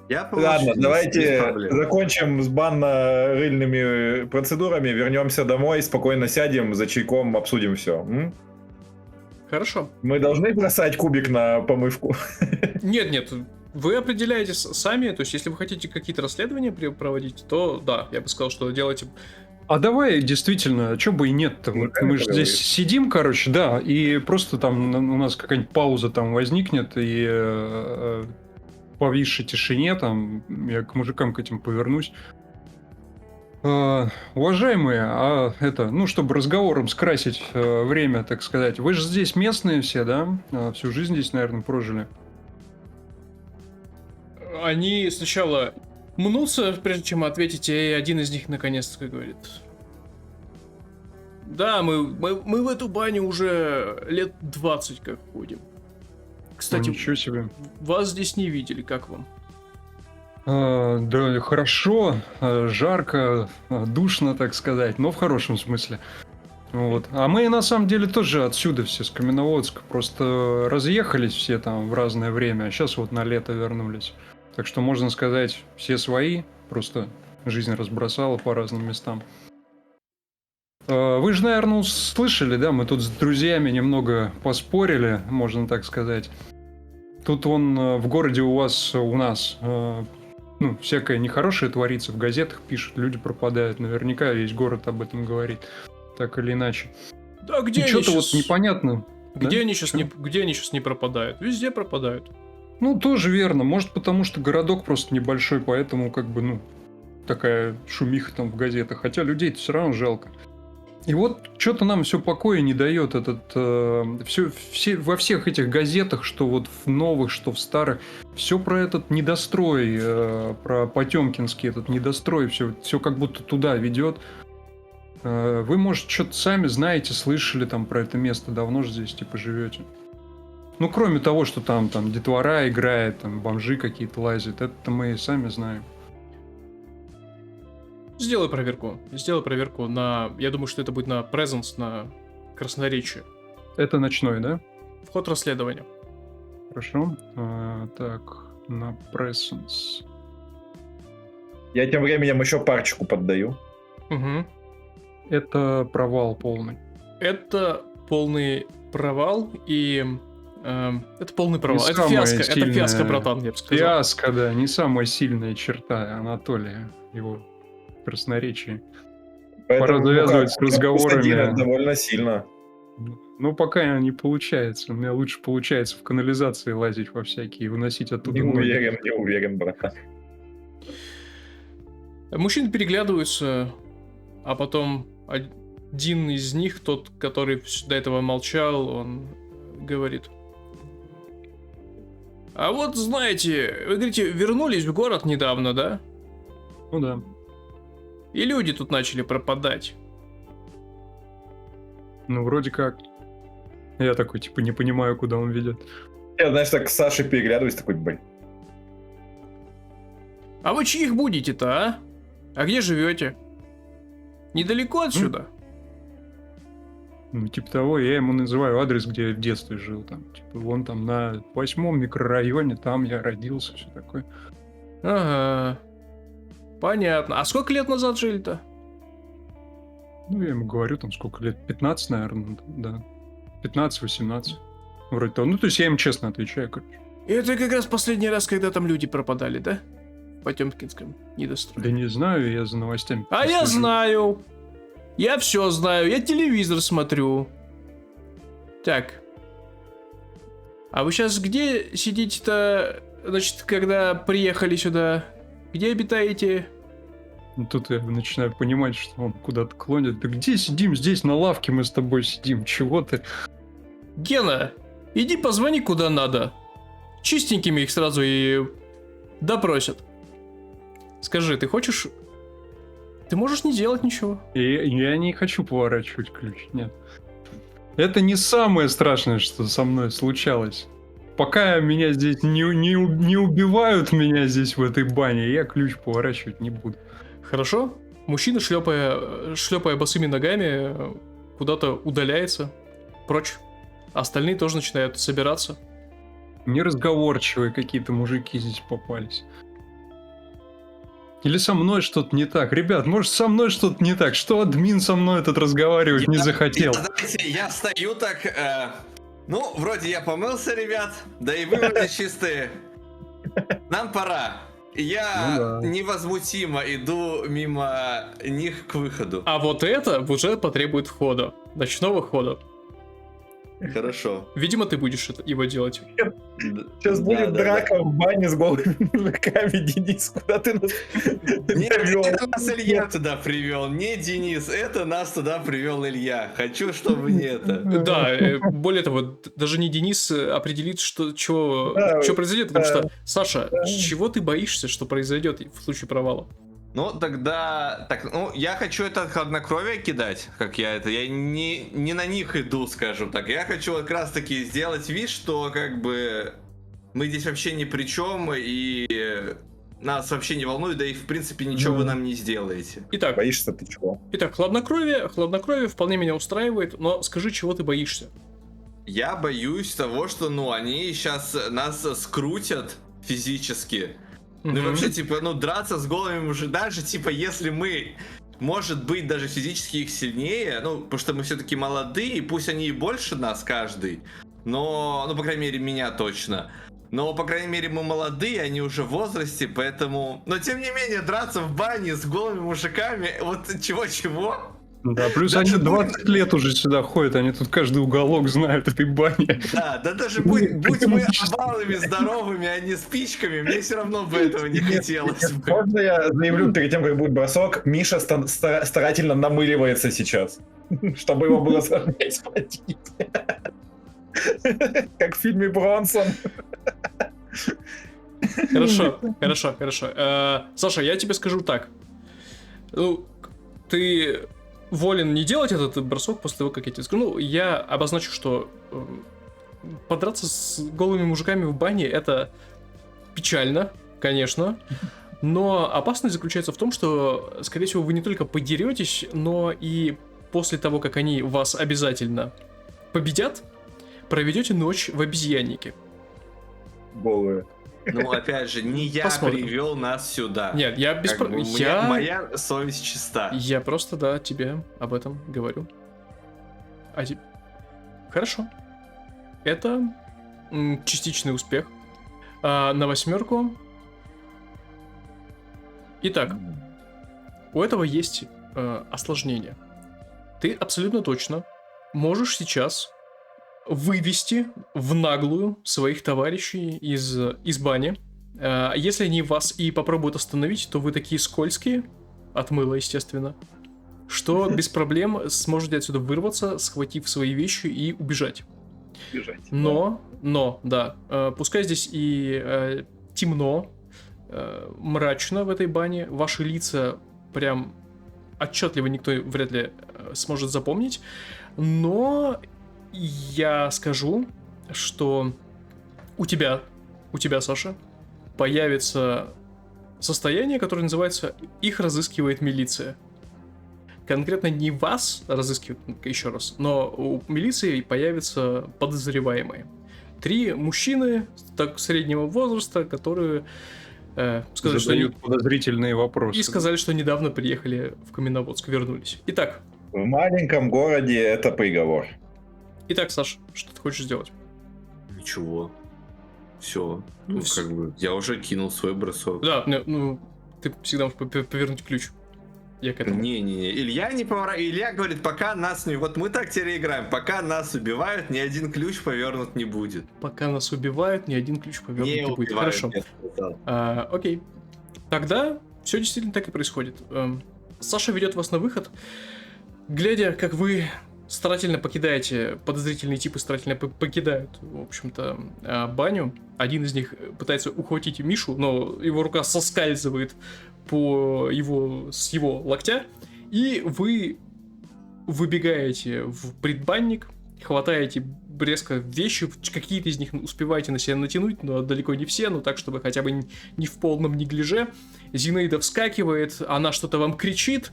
Я Ладно, помолчу, без давайте проблем. закончим с банно-рыльными процедурами, вернемся домой, спокойно сядем, за чайком обсудим все. Хорошо. Мы должны бросать кубик на помывку? Нет, вы определяете сами, то есть если вы хотите какие-то расследования проводить, то да, я бы сказал, что делайте. А давай, действительно, что бы и нет-то. Ну, Вот мы же поговорим. здесь сидим, короче, да, и просто там у нас какая-нибудь пауза там возникнет, и повисшей тишине там я к мужикам к этим повернусь. Уважаемые, чтобы разговором скрасить время, так сказать, вы же здесь местные все, да? Всю жизнь здесь, наверное, прожили. Они сначала мнутся, прежде чем ответить, и один из них наконец-то говорит: да, мы в эту баню уже лет 20 как ходим. Кстати, Ничего себе. вас здесь не видели, как вам? Да, хорошо, жарко, душно, так сказать, но в хорошем смысле. Вот. А мы на самом деле тоже отсюда все, с Каменноводска, просто разъехались все там в разное время, а сейчас вот на лето вернулись. Так что можно сказать, все свои, просто жизнь разбросала по разным местам. Вы же, наверное, слышали, да, мы тут с друзьями немного поспорили, можно так сказать. Тут в городе у нас всякое нехорошее творится, в газетах пишут, люди пропадают, наверняка весь город об этом говорит, так или иначе. Да где они Что-то сейчас... вот непонятно. Где да? они сейчас не пропадают? Везде пропадают. Ну, тоже верно. Может, потому что городок просто небольшой, поэтому такая шумиха там в газетах. Хотя людей-то все равно жалко. И вот что-то нам все покоя не дает во всех этих газетах, что вот в новых, что в старых, все про этот недострой, про Потемкинский этот недострой, все как будто туда ведет. Вы, может, что-то сами знаете, слышали там про это место, давно же здесь типа живете. Ну, кроме того, что там детвора играет, там бомжи какие-то лазят, это мы и сами знаем. Сделай проверку на... Я думаю, что это будет на Presence, на красноречие. Это ночной, да? Вход расследования. Хорошо. Так, на Presence. Я тем временем еще парочку поддаю. Угу. Это провал полный. Это полный провал, и... это полный провал. Не Это самая фиаско, это сильная- фиаско, братан, я бы сказал. Фиаско, да, не самая сильная черта Анатолия, его красноречие. Пора завязывать с разговорами. Это довольно сильно. Ну, пока не получается. У меня лучше получается в канализации лазить во всякие и выносить оттуда ноги. Не уверен, брат. Мужчины переглядываются, а потом один из них, тот, который до этого молчал, он говорит: а вот знаете, вы говорите, вернулись в город недавно, да? Ну да. И люди тут начали пропадать. Ну, вроде как. Я такой, типа, не понимаю, куда он ведет. Я, знаешь, так с Сашей переглядываюсь, такой, блин. А вы чьих будете-то, а? А где живете? Недалеко отсюда? Ну, типа того, я ему называю адрес, где я в детстве жил. Там, типа, вон там на 8-м микрорайоне, там я родился, все такое. Ага. Понятно. А сколько лет назад жили-то? Ну, я ему говорю, там сколько лет, 15, наверное, да. 15-18. Вроде того. Ну, то есть я им честно отвечаю, короче. И это как раз последний раз, когда там люди пропадали, да? В Потемкинском недострое. Да не знаю, я за новостями. А я слежу. знаю. Я все знаю. Я телевизор смотрю. Так. А вы сейчас где сидите-то, значит, когда приехали сюда? Где обитаете? Ну, тут я начинаю понимать, что он куда-то клонит. Да где сидим? Здесь на лавке мы с тобой сидим. Чего ты? Гена, иди позвони куда надо. Чистенькими их сразу и допросят. Скажи, ты хочешь Ты можешь не делать ничего. И я не хочу поворачивать ключ, нет. Это не самое страшное, что со мной случалось. Пока меня здесь не убивают меня здесь в этой бане, я ключ поворачивать не буду. Хорошо. Мужчина, шлепая босыми ногами, куда-то удаляется прочь. Остальные тоже начинают собираться. Неразговорчивые какие-то мужики здесь попались. Или со мной что-то не так. Ребят, может, со мной что-то не так? Что админ со мной этот разговаривать не захотел? Знаете, я стою так... ну, вроде я помылся, ребят, да и вы вроде чистые. Нам пора. Я невозмутимо иду мимо них к выходу. А вот это уже потребует хода. Ночного хода. Хорошо. Видимо, ты будешь его делать. Сейчас будет драка в бане с голыми мужиками, Денис, куда ты нас довел? Это нас Илья туда привел, не Денис, это нас туда привел Илья. Хочу, чтобы не это. Да, более того, даже не Денис определит, что произойдет, потому что, Саша, чего ты боишься, что произойдет в случае провала? Ну, тогда... Так, ну, я хочу это хладнокровие кидать, как я это... Я не на них иду, скажем так. Я хочу как раз-таки сделать вид, что как бы мы здесь вообще ни при чем, и нас вообще не волнует, да и в принципе ничего вы нам не сделаете. Итак, Боишься ты чего? хладнокровие вполне меня устраивает, но скажи, чего ты боишься? Я боюсь того, что, ну, они сейчас нас скрутят физически. Ну и вообще, типа, ну, драться с голыми мужиками, даже, типа, если мы, может быть, даже физически их сильнее, ну, потому что мы все-таки молодые, пусть они и больше нас каждый, но, ну, по крайней мере, меня точно. Но, по крайней мере, мы молодые, они уже в возрасте, поэтому... Но, тем не менее, драться в бане с голыми мужиками, вот чего-чего... Да, плюс даже они 20 лет уже сюда ходят, они тут каждый уголок знают этой бани. Да, да даже будь мы обалами здоровыми, а не спичками, мне все равно бы этого не хотелось бы. Можно я заявлю перед тем, как будет бросок, Миша старательно намыливается сейчас, чтобы его было сложнее схватить. Как в фильме Бронсон. Хорошо. Саша, я тебе скажу так. Ну, ты волен не делать этот бросок после того, как я тебе скажу. Ну, я обозначу, что подраться с голыми мужиками в бане — это печально, конечно. Но опасность заключается в том, что, скорее всего, вы не только подеретесь, но и после того, как они вас обязательно победят, проведете ночь в обезьяннике. Голые. Ну, опять же, не я привел нас сюда. Нет, я без проблем. Моя совесть чиста. Я просто, да, тебе об этом говорю. Хорошо. Это частичный успех. На 8. Итак, у этого есть осложнение. Ты абсолютно точно можешь сейчас вывести в наглую своих товарищей из бани. Если они вас и попробуют остановить, то вы такие скользкие, от мыла, естественно, что без проблем сможете отсюда вырваться, схватив свои вещи и убежать. Но, да, пускай здесь и темно, мрачно в этой бане, ваши лица прям отчетливо никто вряд ли сможет запомнить, но я скажу, что у тебя, Саша, появится состояние, которое называется «Их разыскивает милиция». Конкретно не вас разыскивают, еще раз, но у милиции появятся подозреваемые. 3 мужчины так среднего возраста, которые сказали, задают подозрительные вопросы. И сказали, что недавно приехали в Каменноводск, вернулись. Итак. В маленьком городе это приговор. Итак, Саш, что ты хочешь сделать? Ничего. Все. Ну, как бы, я уже кинул свой бросок. Да, ну, ты всегда можешь повернуть ключ. Я к этому. Не-не-не, Илья не поворачивает. Илья говорит, пока нас не... Вот мы так теперь играем. Пока нас убивают, ни один ключ повернут не будет. Пока нас убивают, ни один ключ повернут не будет. Хорошо. Окей. Тогда все действительно так и происходит. Саша ведет вас на выход. Глядя, как вы старательно покидаете, подозрительные типы старательно покидают, в общем-то, баню. Один из них пытается ухватить Мишу, но его рука соскальзывает с его локтя, и вы выбегаете в предбанник, хватаете резко вещи, какие-то из них успеваете на себя натянуть, но далеко не все, но так, чтобы хотя бы не в полном неглиже. Зинаида вскакивает, она что-то вам кричит,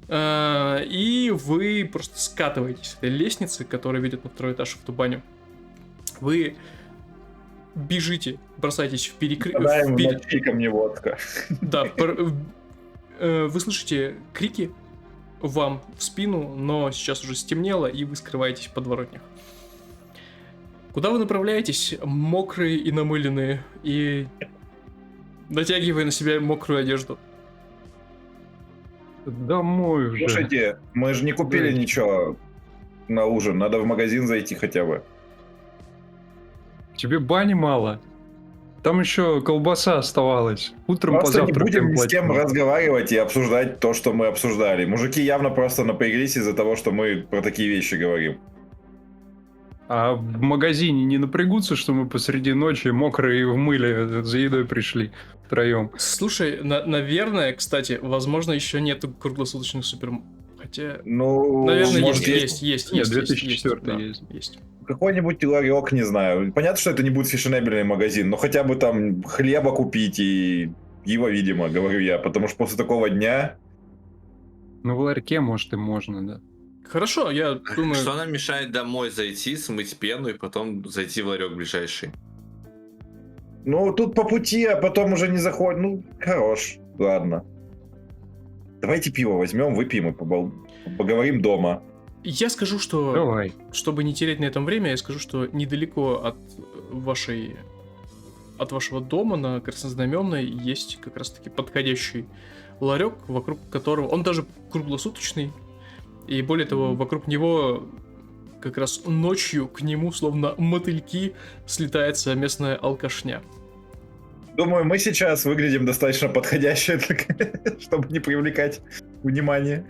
и вы просто скатываетесь с этой лестницы, которая ведет на второй этаж в ту баню. Вы бежите, бросаетесь в Ночи ко мне водка. Да, вы слышите крики вам в спину, но сейчас уже стемнело, и вы скрываетесь в подворотнях. Куда вы направляетесь, мокрые и намыленные, и натягивая на себя мокрую одежду? Домой уже. Слушайте, мы же не купили Да. ничего на ужин, надо в магазин зайти хотя бы. Тебе бани мало? Там еще колбаса оставалась. Утром Просто не позавтракаем. будем ни с кем плотнее. разговаривать и обсуждать то, что мы обсуждали. Мужики явно просто напряглись из-за того, что мы про такие вещи говорим. А в магазине не напрягутся, что мы посреди ночи мокрые и в мыле за едой пришли втроем? Слушай, наверное, кстати, возможно, еще нету круглосуточных Хотя... Ну, Наверное, может, есть. Нет, 2004 да, есть. какой-нибудь ларек, не знаю. Понятно, что это не будет фешенебельный магазин, но хотя бы там хлеба купить и его, видимо, говорю я. Потому что после такого дня... Ну, в ларьке, может, и можно, да. Хорошо, я думаю... Что нам мешает домой зайти, смыть пену и потом зайти в ларек ближайший? Ну, тут по пути, а потом уже не заходит. Ну, хорош. Ладно. Давайте пиво возьмем, выпьем и поговорим дома. Я скажу, что... Давай. Чтобы не терять на этом время, я скажу, что недалеко от вашего дома на Краснознаменной есть как раз-таки подходящий ларек, вокруг которого... Он даже круглосуточный, и более того, вокруг него как раз ночью к нему, словно мотыльки, слетается местная алкашня. Думаю, мы сейчас выглядим достаточно подходяще, чтобы не привлекать внимание.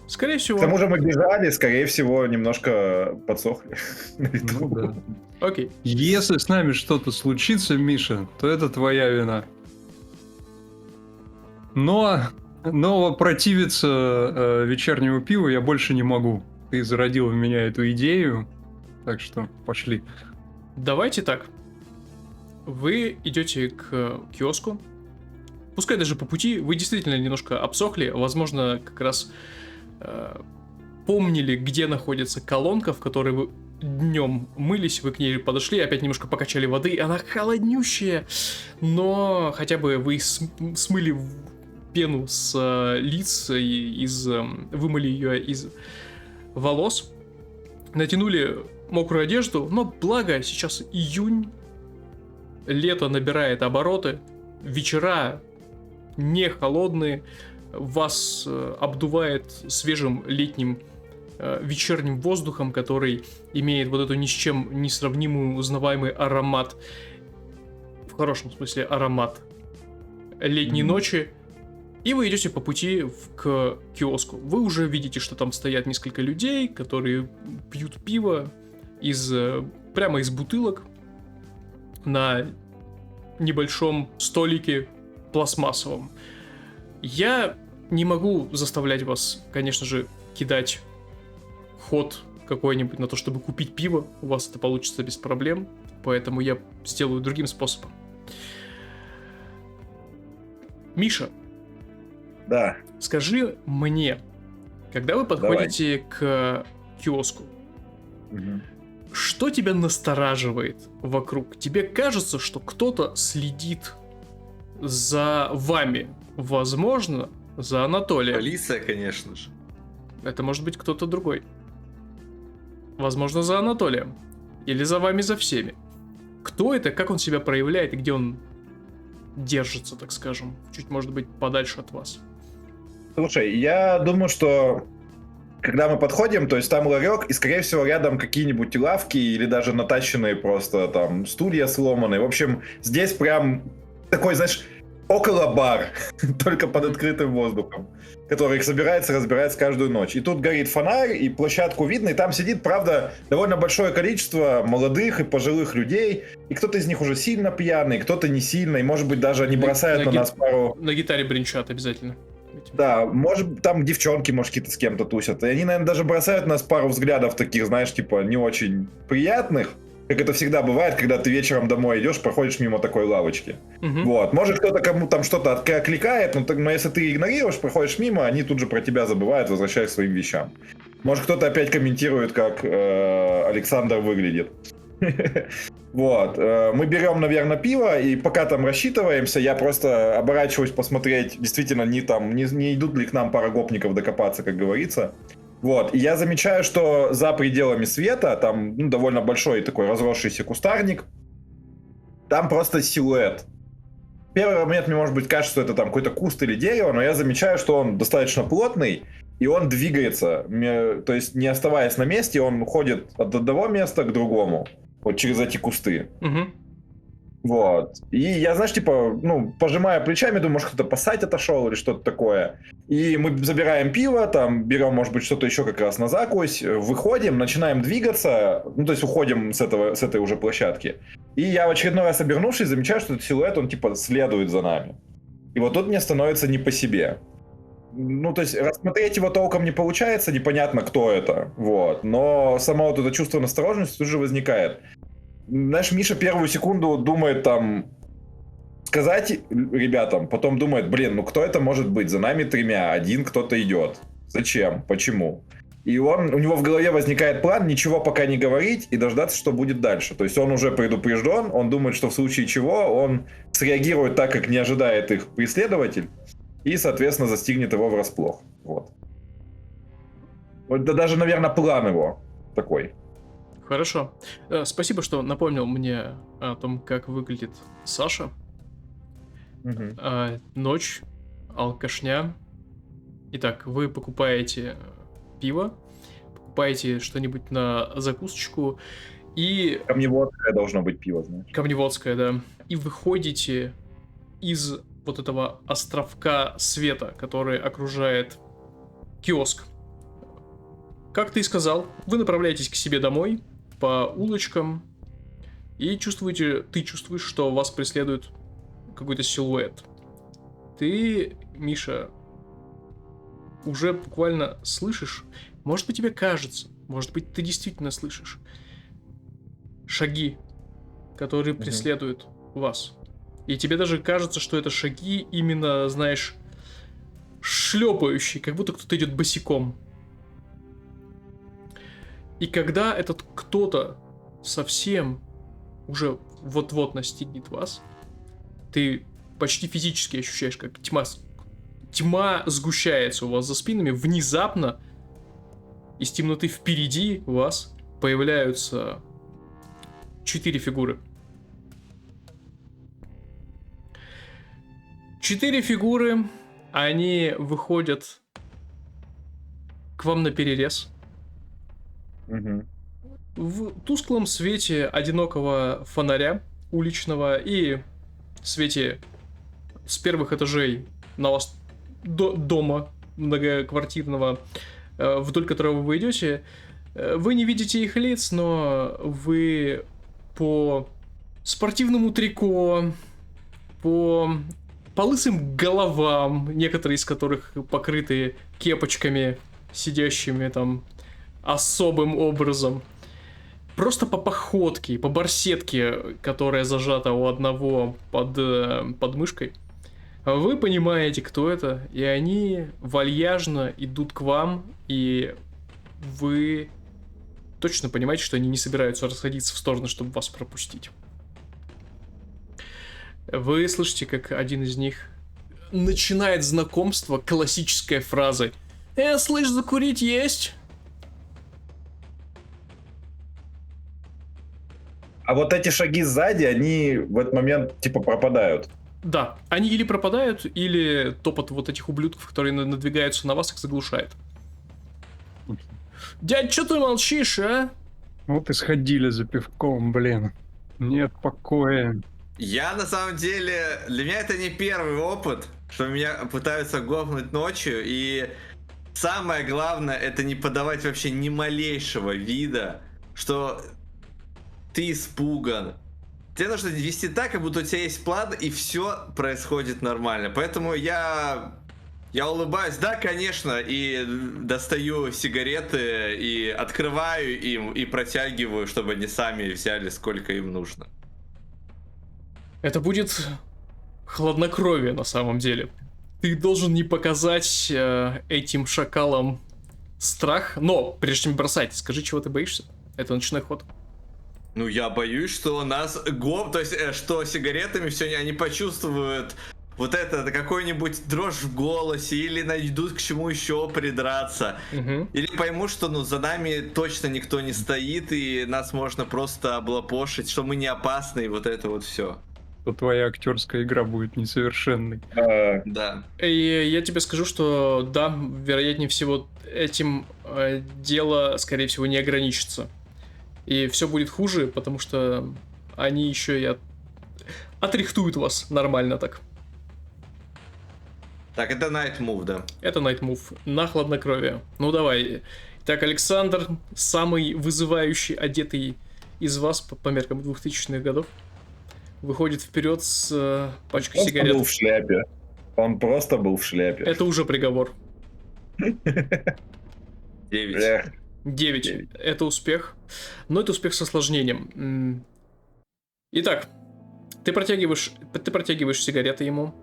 Скорее всего... К тому же мы бежали, скорее всего, немножко подсохли. Ну, да. Окей. Если с нами что-то случится, Миша, то это твоя вина. Но противиться вечернему пиву я больше не могу. Ты зародил в меня эту идею, так что пошли. Давайте так. Вы идете к киоску. Пускай даже по пути вы действительно немножко обсохли. Возможно, как раз помнили, где находится колонка, в которой вы днем мылись, вы к ней подошли, опять немножко покачали воды, она холоднющая, но хотя бы вы смыли пену с лиц, вымыли ее из волос, натянули мокрую одежду, но благо сейчас июнь, лето набирает обороты, вечера не холодные, вас обдувает свежим летним вечерним воздухом, который имеет вот эту ни с чем не сравнимую узнаваемый аромат, в хорошем смысле аромат летней ночи, и вы идете по пути к киоску. Вы уже видите, что там стоят несколько людей, которые пьют пиво прямо из бутылок на небольшом столике пластмассовом. Я не могу заставлять вас, конечно же, кидать ход какой-нибудь на то, чтобы купить пиво. У вас это получится без проблем, поэтому я сделаю другим способом. Миша, Да. скажи мне, когда вы подходите к киоску, что тебя настораживает вокруг? Тебе кажется, что кто-то следит за вами? Возможно, за Анатолием. Полиция, конечно же. Это может быть кто-то другой. Возможно, за Анатолием. Или за вами, за всеми. Кто это, как он себя проявляет и где он держится, так скажем, чуть, может быть, подальше от вас? Слушай, я думаю, что когда мы подходим, то есть там ларек, и, скорее всего, рядом какие-нибудь лавки или даже натащенные просто там стулья сломанные. В общем, здесь прям такой, знаешь, около бар, только под открытым воздухом, который их собирается, разбирается каждую ночь. И тут горит фонарь, и площадку видно, и там сидит, правда, довольно большое количество молодых и пожилых людей, и кто-то из них уже сильно пьяный, кто-то не сильно, и, может быть, даже они бросают на нас пару... На гитаре бренчат обязательно. Да, может, там девчонки, может, какие-то с кем-то тусят. И они, наверное, даже бросают на нас пару взглядов таких, знаешь, типа, не очень приятных, как это всегда бывает, когда ты вечером домой идешь, проходишь мимо такой лавочки. Вот. Может, кто-то кому там что-то окликает, но если ты игнорируешь, проходишь мимо, они тут же про тебя забывают, возвращаясь к своим вещам. Может, кто-то опять комментирует, как Александр выглядит. Вот. Мы берем, наверное, пиво, и пока там рассчитываемся, я просто оборачиваюсь посмотреть, действительно, не идут ли к нам пара гопников докопаться, как говорится. Вот. И я замечаю, что за пределами света, там довольно большой такой разросшийся кустарник, там просто силуэт. В первый момент мне, может быть, кажется, что это там какой-то куст или дерево, но я замечаю, что он достаточно плотный, и он двигается, то есть не оставаясь на месте, он ходит от одного места к другому. Вот через эти кусты. Вот. И я, знаешь, типа, пожимаю плечами, думаю, может, кто-то поссать отошел или что-то такое. И мы забираем пиво, там, берем, может быть, что-то еще как раз на закусь, выходим, начинаем двигаться, то есть уходим с этой уже площадки. И я в очередной раз, обернувшись, замечаю, что этот силуэт, он, типа, следует за нами. И вот тут мне становится не по себе. То есть рассмотреть его толком не получается, непонятно, кто это, вот. Но само вот это чувство настороженности тут же возникает. Знаешь, Миша первую секунду думает там сказать ребятам, потом думает, блин, кто это может быть? За нами 3, один кто-то идет. Зачем? Почему? И у него в голове возникает план ничего пока не говорить и дождаться, что будет дальше. То есть он уже предупрежден, он думает, что в случае чего он среагирует так, как не ожидает их преследователь. И, соответственно, застигнет его врасплох. Вот. Это даже, наверное, план его такой. Хорошо. Спасибо, что напомнил мне о том, как выглядит Саша. Ночь, алкашня. Итак, вы покупаете пиво, покупаете что-нибудь на закусочку и... Камневодское должно быть пиво, знаешь. Камневодское, да. И выходите из вот этого островка света, который окружает киоск. Как ты и сказал, вы направляетесь к себе домой по улочкам и ты чувствуешь, что вас преследует какой-то силуэт. Ты, Миша, уже буквально слышишь, может быть, тебе кажется, может быть, ты действительно слышишь шаги, которые преследуют вас. И тебе даже кажется, что это шаги именно, знаешь, шлепающие, как будто кто-то идет босиком. И когда этот кто-то совсем уже вот-вот настигнет вас, ты почти физически ощущаешь, как тьма сгущается у вас за спинами. Внезапно из темноты впереди вас появляются 4 фигуры. 4 фигуры, они выходят к вам на перерез. В тусклом свете одинокого фонаря уличного и в свете с первых этажей на вас дома многоквартирного, вдоль которого вы идете, вы не видите их лиц, но вы по спортивному трико, по лысым головам, некоторые из которых покрыты кепочками, сидящими там особым образом, просто по походке, по барсетке, которая зажата у одного под мышкой, вы понимаете, кто это, и они вальяжно идут к вам, и вы точно понимаете, что они не собираются расходиться в стороны, чтобы вас пропустить. Вы слышите, как один из них начинает знакомство классической фразой: слышь, закурить есть?» А вот эти шаги сзади, они в этот момент типа пропадают. Да, они или пропадают, или топот вот этих ублюдков, которые надвигаются на вас, их заглушает. Дядь, что ты молчишь, а? Вот и сходили за пивком, блин. Нет покоя. Я на самом деле, для меня это не первый опыт, что меня пытаются гопнуть ночью, и самое главное, это не подавать вообще ни малейшего вида, что ты испуган. Тебе нужно вести так, как будто у тебя есть план, и все происходит нормально. Поэтому я улыбаюсь, да, конечно, и достаю сигареты, и открываю им, и протягиваю, чтобы они сами взяли, сколько им нужно. Это будет хладнокровие на самом деле. Ты должен не показать этим шакалам страх, но прежде чем бросать, скажи, чего ты боишься. Это ночной ход. Ну, я боюсь, что нас то есть, что сигаретами все они почувствуют вот это, какой-нибудь дрожь в голосе, или найдут к чему еще придраться. Мгм. Или поймут, что за нами точно никто не стоит, и нас можно просто облапошить, что мы не опасны, и вот это вот все. То твоя актерская игра будет несовершенной. Да. И я тебе скажу, что да, вероятнее всего этим дело, скорее всего, не ограничится. И все будет хуже, потому что они еще и отрихтуют вас нормально так. Так, это Night Move, да. Это Night Move на хладнокровие. Ну давай. Так, Александр, самый вызывающий одетый из вас по меркам 2000-х годов, выходит вперед с пачкой Он сигарет. был в шляпе. Он просто был в шляпе. Это уже приговор. 9. Эх, 9. Это успех. Но это успех с осложнением. Итак, ты протягиваешь сигареты ему.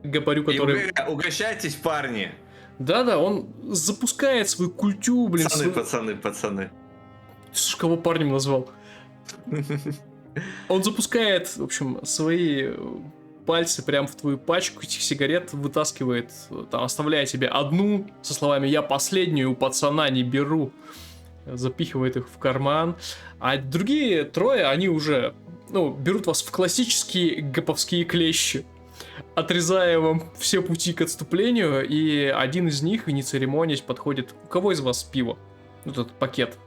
Габарю, который... Угощайтесь, парни. Да-да, он запускает свою культю, блин. Пацаны. Слушай, кого парнем назвал? Он запускает, в общем, свои пальцы прямо в твою пачку этих сигарет, вытаскивает, там, оставляя тебе одну, со словами «я последнюю у пацана не беру», запихивает их в карман, а другие трое, они уже, берут вас в классические гэповские клещи, отрезая вам все пути к отступлению, и один из них, не церемонясь, подходит. У кого из вас пиво? Этот пакет.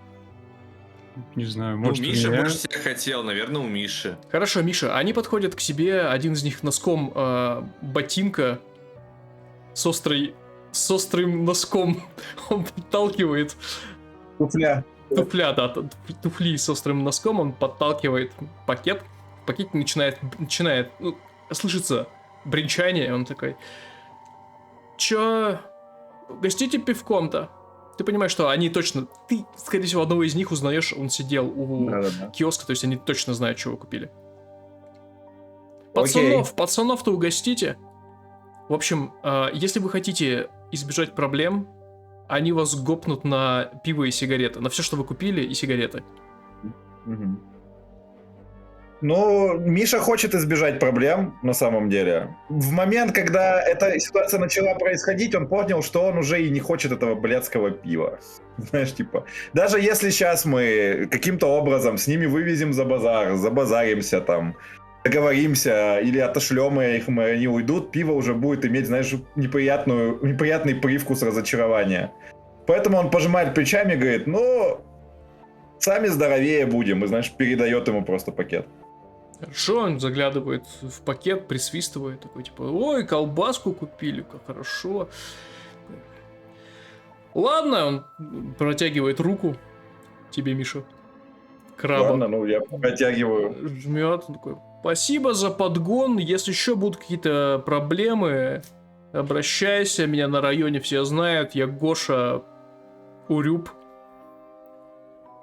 Не знаю, Ну, может, у Миша меня? больше всех хотел, наверное, у Миши. Хорошо, Миша, они подходят к себе, один из них носком ботинка с острым носком, он подталкивает туфля. туфля, да, туфли с острым носком, он подталкивает пакет, в пакете начинает слышится бренчание, он такой: чё, угостите пивком-то? Ты понимаешь, что они точно... Ты, скорее всего, одного из них узнаешь, он сидел у Да-да-да. киоска, то есть они точно знают, что вы купили. Окей. Пацанов-то угостите. В общем, если вы хотите избежать проблем, они вас гопнут на пиво и сигареты, на все, что вы купили, и сигареты. Мгм. Ну, Миша хочет избежать проблем, на самом деле. В момент, когда эта ситуация начала происходить, он понял, что он уже и не хочет этого блядского пива. Знаешь, типа, даже если сейчас мы каким-то образом с ними вывезем за базар, забазаримся там, договоримся или отошлем их, они уйдут, пиво уже будет иметь, знаешь, неприятный привкус разочарования. Поэтому он пожимает плечами и говорит: ну, сами здоровее будем, и, знаешь, передает ему просто пакет. Хорошо, он заглядывает в пакет, присвистывает, такой типа: ой, колбаску купили, как хорошо. Ладно, он протягивает руку тебе, Миша. Краба. Ладно, ну я протягиваю. Жмет, он такой: спасибо за подгон, если еще будут какие-то проблемы, обращайся, меня на районе все знают, я Гоша Урюб.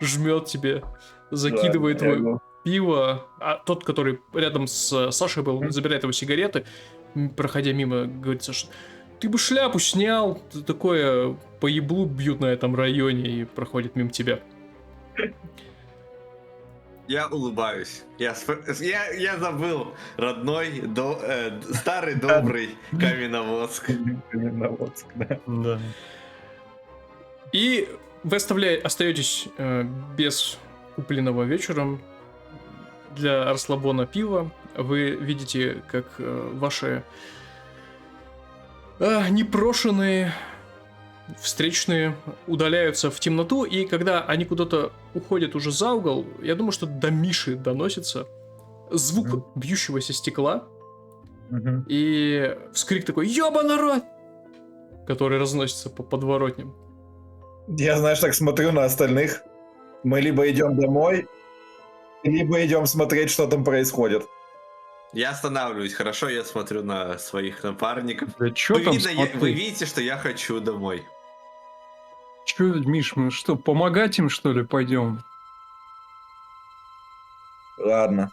Жмет тебе, закидывает Да, я твой его- пиво, а тот, который рядом с Сашей был, забирает его сигареты, проходя мимо, говорит: Саша, ты бы шляпу снял, такое по еблу бьют на этом районе, и проходит мимо тебя. Я улыбаюсь. Я забыл родной, старый добрый Каменноводск. Каменноводск, да. Да. И вы остаетесь без купленного вечером для расслабона пива. Вы видите, как ваши непрошенные встречные удаляются в темноту, и когда они куда-то уходят уже за угол, я думаю, что до Миши доносится звук Мгм. бьющегося стекла Мгм. и вскрик такой «Ёба, народ!», который разносится по подворотням. Я, знаешь, так смотрю на остальных. Мы либо идем домой, либо идем смотреть, что там происходит. Я останавливаюсь, хорошо, я смотрю на своих напарников. Да чё Вы, там видно, вы смотреть? видите, что я хочу домой. Чё, Миш, мы что, помогать им, что ли, пойдем? Ладно.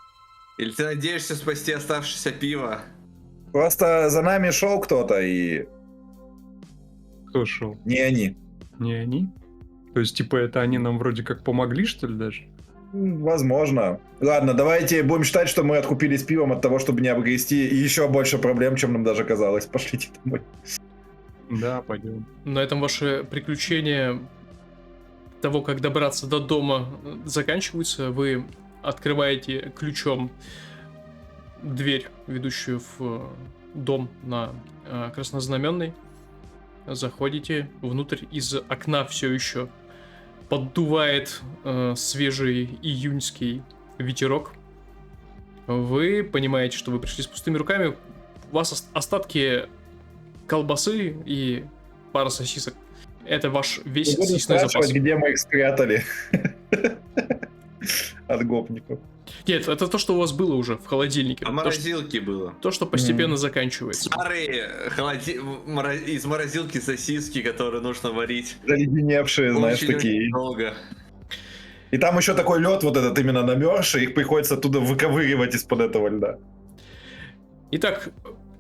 Или ты надеешься спасти оставшееся пиво? Просто за нами шел кто-то, и Кто шел? не они. Не они? То есть, типа, это они нам вроде как помогли, что ли, даже? Возможно. Ладно, давайте будем считать, что мы откупились пивом от того, чтобы не обгрести и еще больше проблем, чем нам даже казалось. Пошлите домой. Да, пойдем. На этом ваше приключение того, как добраться до дома, заканчивается. Вы открываете ключом дверь, ведущую в дом на Краснознаменной. Заходите внутрь, из окна все еще поддувает свежий июньский ветерок. Вы понимаете, что вы пришли с пустыми руками. У вас остатки колбасы и пара сосисок. Это ваш весь Не буду съестной спрашивать, запас. где мы их спрятали. От гопников. Нет, это то, что у вас было уже в холодильнике. А То, что, морозилке было. то, что постепенно заканчивается. Старые из морозилки сосиски, которые нужно варить. Заледеневшие, знаешь, Очень такие. долго. И там еще такой лед вот этот именно намерзший, их приходится оттуда выковыривать из-под этого льда. Итак,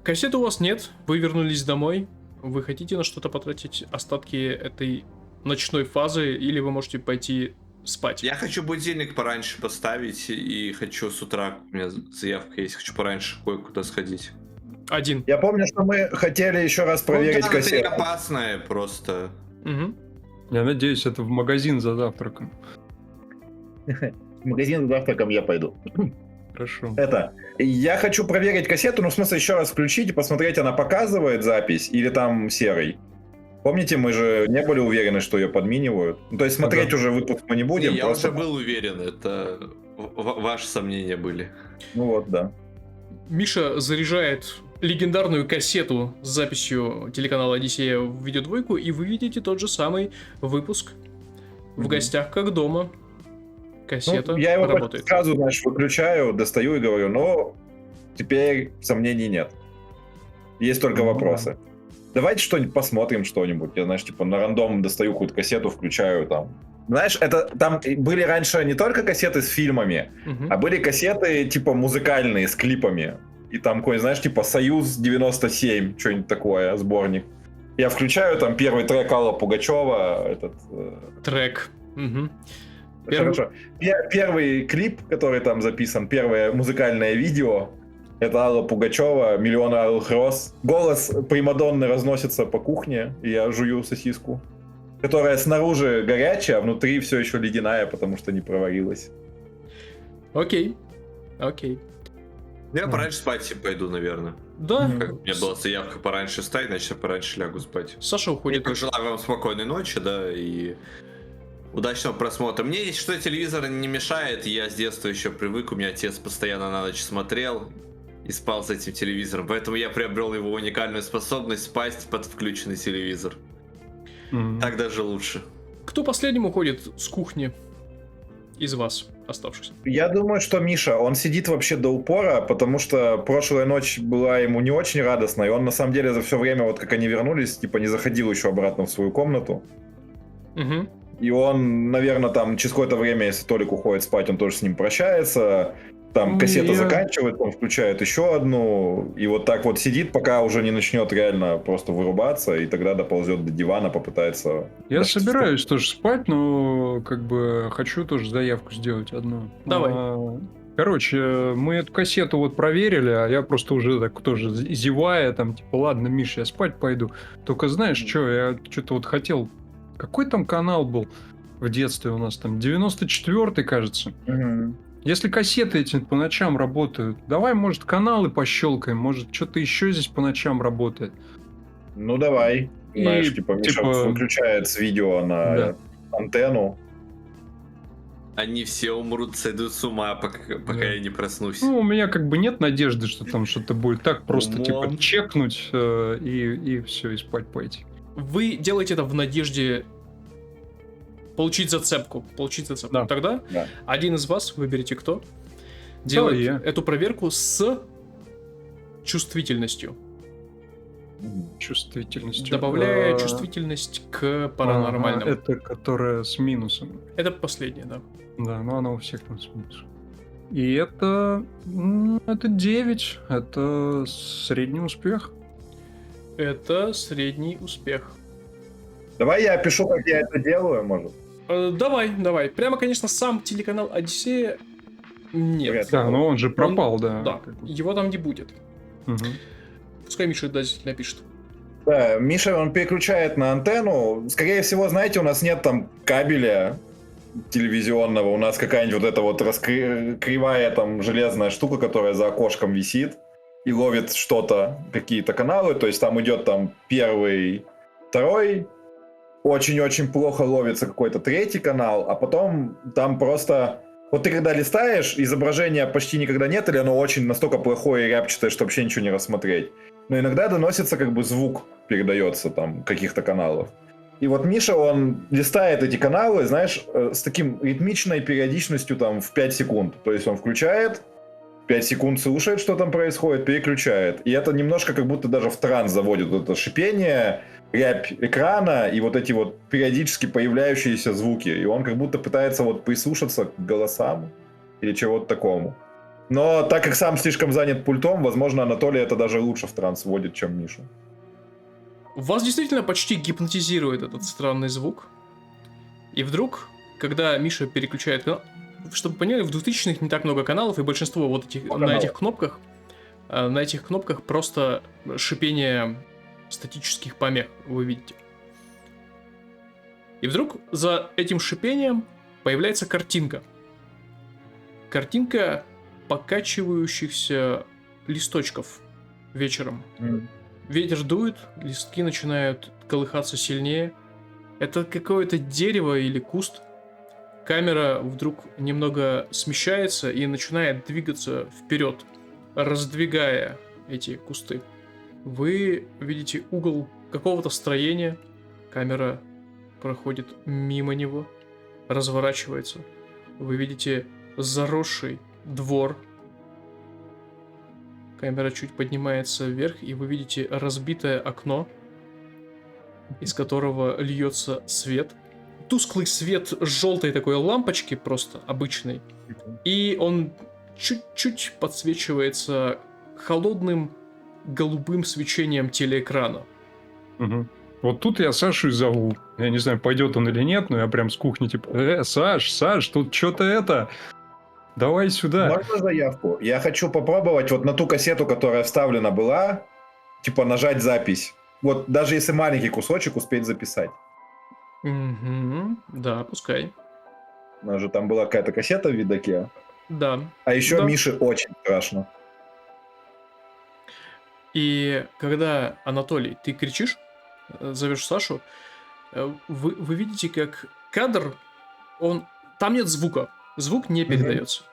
кассеты у вас нет, вы вернулись домой. Вы хотите на что-то потратить остатки этой ночной фазы, или вы можете пойти спать? Я хочу будильник пораньше поставить, и хочу с утра, у меня заявка есть, хочу пораньше кое-куда сходить. Один. Я помню, что мы хотели еще раз проверить Ну да, это не кассету. опасное просто. Мгм. Я надеюсь, это в магазин за завтраком. В магазин за завтраком я пойду. Хорошо. Я хочу проверить кассету, ну, в смысле, еще раз включить и посмотреть, она показывает запись или там серый. Помните, мы же не были уверены, что ее подминивают. Ну, то есть смотреть Ага. уже выпуск мы не будем. Не, я просто... уже был уверен, это ваши сомнения были. Ну вот, да. Миша заряжает легендарную кассету с записью телеканала Одиссея в видеодвойку, и вы видите тот же самый выпуск в Мгм. гостях как дома. Кассета Ну, я его работает. сразу, знаешь, выключаю, достаю и говорю, но теперь сомнений нет. Есть только Ну, вопросы. Давайте что-нибудь посмотрим, что-нибудь. Я, знаешь, типа на рандом достаю какую-то кассету, включаю там. Знаешь, это там были раньше не только кассеты с фильмами, Мгм. а были кассеты типа музыкальные с клипами. И там какой, знаешь, типа Союз 97, что-нибудь такое, сборник. Я включаю там первый трек Алла Пугачева, этот... Трек. Мгм. Первый- Хорошо. Первый клип, который там записан, первое музыкальное видео, это Алла Пугачева, «Миллион алых роз». Голос примадонны разносится по кухне, и я жую сосиску, которая снаружи горячая, а внутри все еще ледяная, потому что не проварилась. Окей. Окей. Я пораньше спать пойду, наверное. Да. Мгм. Как у меня была заявка пораньше встать, значит я пораньше лягу спать. Саша уходит. Я желаю вам спокойной ночи, да, и удачного просмотра. Мне, если что, телевизор не мешает, я с детства еще привык, у меня отец постоянно на ночь смотрел и спал с этим телевизором, поэтому я приобрел его уникальную способность спать под включенный телевизор. Мгм. Так даже лучше. Кто последним уходит с кухни из вас, оставшихся? Я думаю, что Миша, он сидит вообще до упора, потому что прошлая ночь была ему не очень радостной, и он на самом деле за все время, вот как они вернулись, типа не заходил еще обратно в свою комнату. Угу. И он, наверное, там через какое-то время, если Толик уходит спать, он тоже с ним прощается. Там кассета Я- заканчивается, он включает еще одну. И вот так вот сидит, пока уже не начнет реально просто вырубаться. И тогда доползет до дивана, попытается... Я даже собираюсь тоже спать, но как бы хочу тоже заявку сделать одну. Давай. Короче, мы эту кассету вот проверили, а я просто уже так тоже зевая, там, типа, ладно, Миш, я спать пойду. Только знаешь, что, я что-то вот хотел... Какой там канал был в детстве у нас там? 94-й, кажется. Мгм. Если кассеты эти по ночам работают, давай, может, каналы пощелкаем, может, что-то еще здесь по ночам работает. Ну давай. И, Знаешь, типа Миша типа, выключает с видео на да. антенну. Они все умрут, сойдут с ума, пока Да. я не проснусь. Ну, у меня как бы нет надежды, что там что-то будет так просто, типа, Умом. чекнуть и все, и спать пойти. Вы делаете это в надежде получить зацепку. Да. Тогда Да. один из вас, выберите кто, делает я. эту проверку с чувствительностью. Чувствительностью. Добавляя А, чувствительность к паранормальному. ага, это которая с минусом. Это последнее, да. Да, но она у всех там с минусом. И это 9. Это средний успех. Это средний успех. Давай я опишу, как я это делаю, может. Давай. Прямо, конечно, сам телеканал Одиссея нет. Вряд ли. Да, но он же пропал, да. Да, как бы. его там не будет. Мгм. Пускай Миша действительно пишет. Да, Миша, он переключает на антенну. Скорее всего, знаете, у нас нет там кабеля телевизионного. У нас какая-нибудь вот эта вот кривая там железная штука, которая за окошком висит и ловит что-то, какие-то каналы. То есть там идет там первый, второй. Очень-очень плохо ловится какой-то третий канал, а потом там просто... Вот ты когда листаешь, изображения почти никогда нет, или оно очень настолько плохое и рябчатое, что вообще ничего не рассмотреть. Но иногда доносится как бы звук, передается там каких-то каналов. И вот Миша, он листает эти каналы, знаешь, с таким ритмичной периодичностью там в 5 секунд. То есть он включает, 5 секунд слушает, что там происходит, переключает. И это немножко как будто даже в транс заводит вот это шипение, рябь экрана и вот эти вот периодически появляющиеся звуки. И он как будто пытается вот прислушаться к голосам или чего-то такому. Но так как сам слишком занят пультом, возможно, Анатолий это даже лучше в транс вводит, чем Миша. Вас действительно почти гипнотизирует этот странный звук. И вдруг, когда Миша переключает канал... Чтобы вы поняли, в 2000-х не так много каналов, и большинство вот этих, на этих кнопках просто шипение статических помех вы видите. И вдруг за этим шипением появляется картинка. Картинка покачивающихся листочков вечером. Ветер дует, листки начинают колыхаться сильнее. Это какое-то дерево или куст. Камера вдруг немного смещается и начинает двигаться вперед, раздвигая эти кусты. Вы видите угол какого-то строения. Камера проходит мимо него, разворачивается. Вы видите заросший двор. Камера чуть поднимается вверх, и вы видите разбитое окно, из которого льется свет. Тусклый свет желтой такой лампочки, просто обычной. И он чуть-чуть подсвечивается холодным голубым свечением телеэкрана. Мгм. Вот тут я Сашу и зову. Я не знаю, пойдет он или нет, но я прям с кухни типа, Саш, тут что-то это... Давай сюда. Можно заявку? Я хочу попробовать вот на ту кассету, которая вставлена была, типа нажать запись. Вот даже если маленький кусочек, успеть записать. Да, пускай. У нас же там была какая-то кассета в видаке. Да. А еще Да. Мише очень страшно. И когда, Анатолий, ты кричишь, зовешь Сашу, вы видите, как кадр, там нет звука, звук не передается.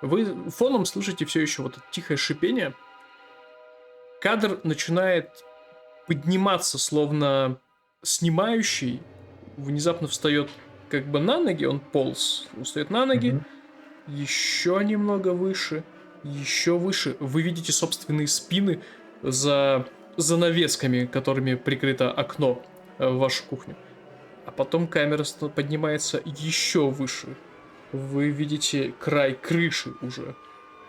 Вы фоном слышите все еще вот это тихое шипение. Кадр начинает подниматься, словно снимающий внезапно встает как бы на ноги, он полз, встает на ноги, еще немного выше, еще выше. Вы видите собственные спины за занавесками, которыми прикрыто окно в вашу кухню. А потом камера поднимается еще выше. Вы видите край крыши уже.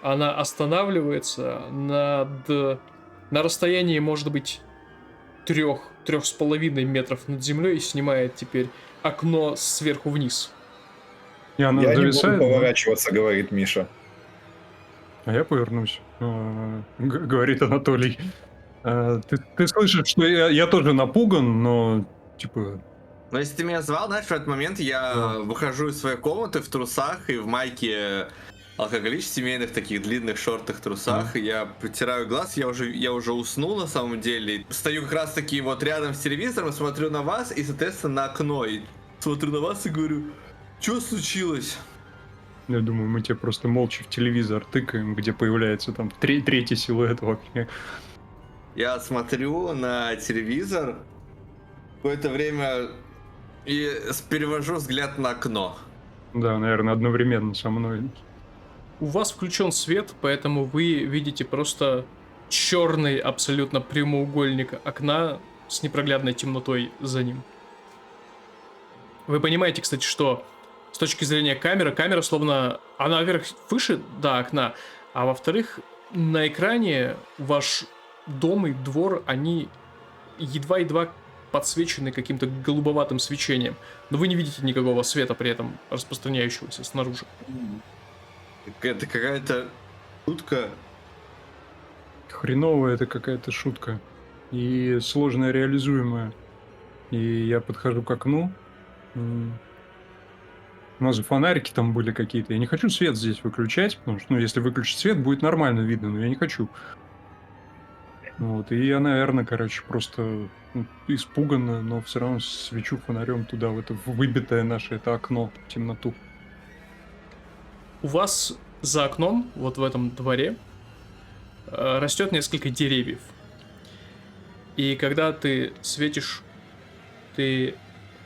Она останавливается на расстоянии, может быть, 3-3,5 метров над землей и снимает теперь окно сверху вниз. И она Я не буду зависает, да? поворачиваться, говорит Миша. А я повернусь, говорит Анатолий. Ты слышишь, что я тоже напуган, но типа... Но если ты меня звал, знаешь, в этот момент я выхожу из своей комнаты в трусах и в майке алкоголич, семейных таких длинных шортах трусах, и я протираю глаз, я уже уснул на самом деле. Стою как раз таки вот рядом с телевизором, смотрю на вас и, соответственно, на окно. И смотрю на вас и говорю, что случилось? Я думаю, мы тебе просто молча в телевизор тыкаем, где появляется там третий силуэт в окне. Я смотрю на телевизор какое-то время и перевожу взгляд на окно. Да, наверное, одновременно со мной. У вас включен свет, поэтому вы видите просто черный абсолютно прямоугольник окна с непроглядной темнотой за ним. Вы понимаете, кстати, что с точки зрения камеры, камера словно... Она, во-первых, выше до окна, а во-вторых, на экране ваш дом и двор, они едва-едва подсвечены каким-то голубоватым свечением. Но вы не видите никакого света при этом распространяющегося снаружи. Это какая-то шутка. Хреновая это какая-то шутка. И сложно реализуемая. И я подхожу к окну. У нас же фонарики там были какие-то. Я не хочу свет здесь выключать, потому что, если выключить свет, будет нормально видно, но я не хочу. Вот, и я, наверное, просто испуганно, но все равно свечу фонарем туда, в это выбитое наше это окно, в темноту. У вас за окном, вот в этом дворе, растет несколько деревьев. И когда ты светишь, ты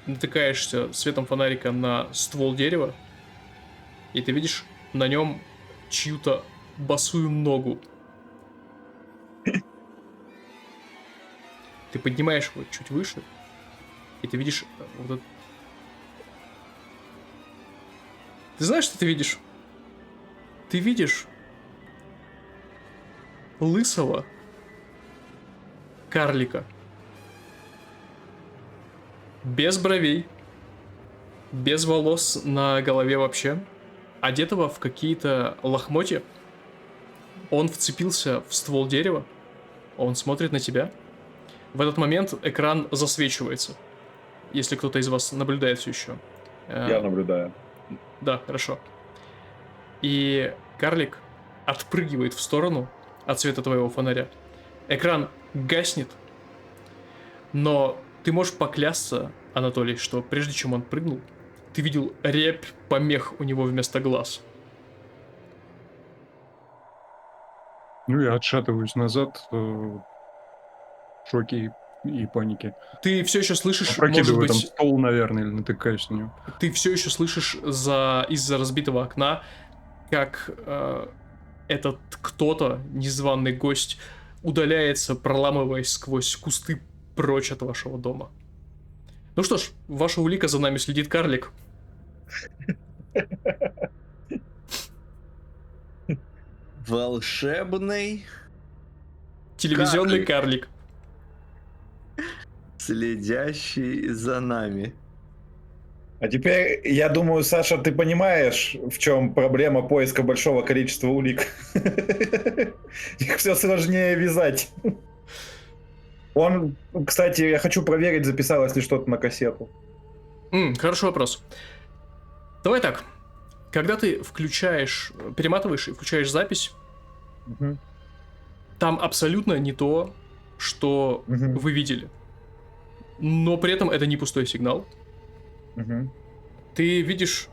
натыкаешься светом фонарика на ствол дерева, и ты видишь на нем чью-то босую ногу. Ты поднимаешь его чуть выше, и ты видишь вот это... Ты знаешь, что ты видишь? Ты видишь лысого карлика. Без бровей, без волос на голове вообще, одетого в какие-то лохмотья. Он вцепился в ствол дерева, он смотрит на тебя. В этот момент экран засвечивается, если кто-то из вас наблюдает все еще. Я наблюдаю. Да, хорошо. И карлик отпрыгивает в сторону от света твоего фонаря. Экран гаснет, но ты можешь поклясться, Анатолий, что прежде чем он прыгнул, ты видел рябь помех у него вместо глаз. Я отшатываюсь назад в шоке и панике. Ты все еще слышишь, может Опрокидываю там быть, стол, наверное, или натыкаюсь на него. ты все еще слышишь из-за разбитого окна, как этот кто-то, незваный гость, удаляется, проламываясь сквозь кусты прочь от вашего дома. Ну что ж, ваша улика, за нами следит карлик. Волшебный Телевизионный карлик. следящий за нами. А теперь, я думаю, Саша, ты понимаешь, в чем проблема поиска большого количества улик? Их все сложнее вязать. Он, кстати, я хочу проверить, записалось ли что-то на кассету. Хороший вопрос. Давай так. Когда ты включаешь, перематываешь и включаешь запись, там абсолютно не то, что вы видели. Но при этом это не пустой сигнал. Ты видишь...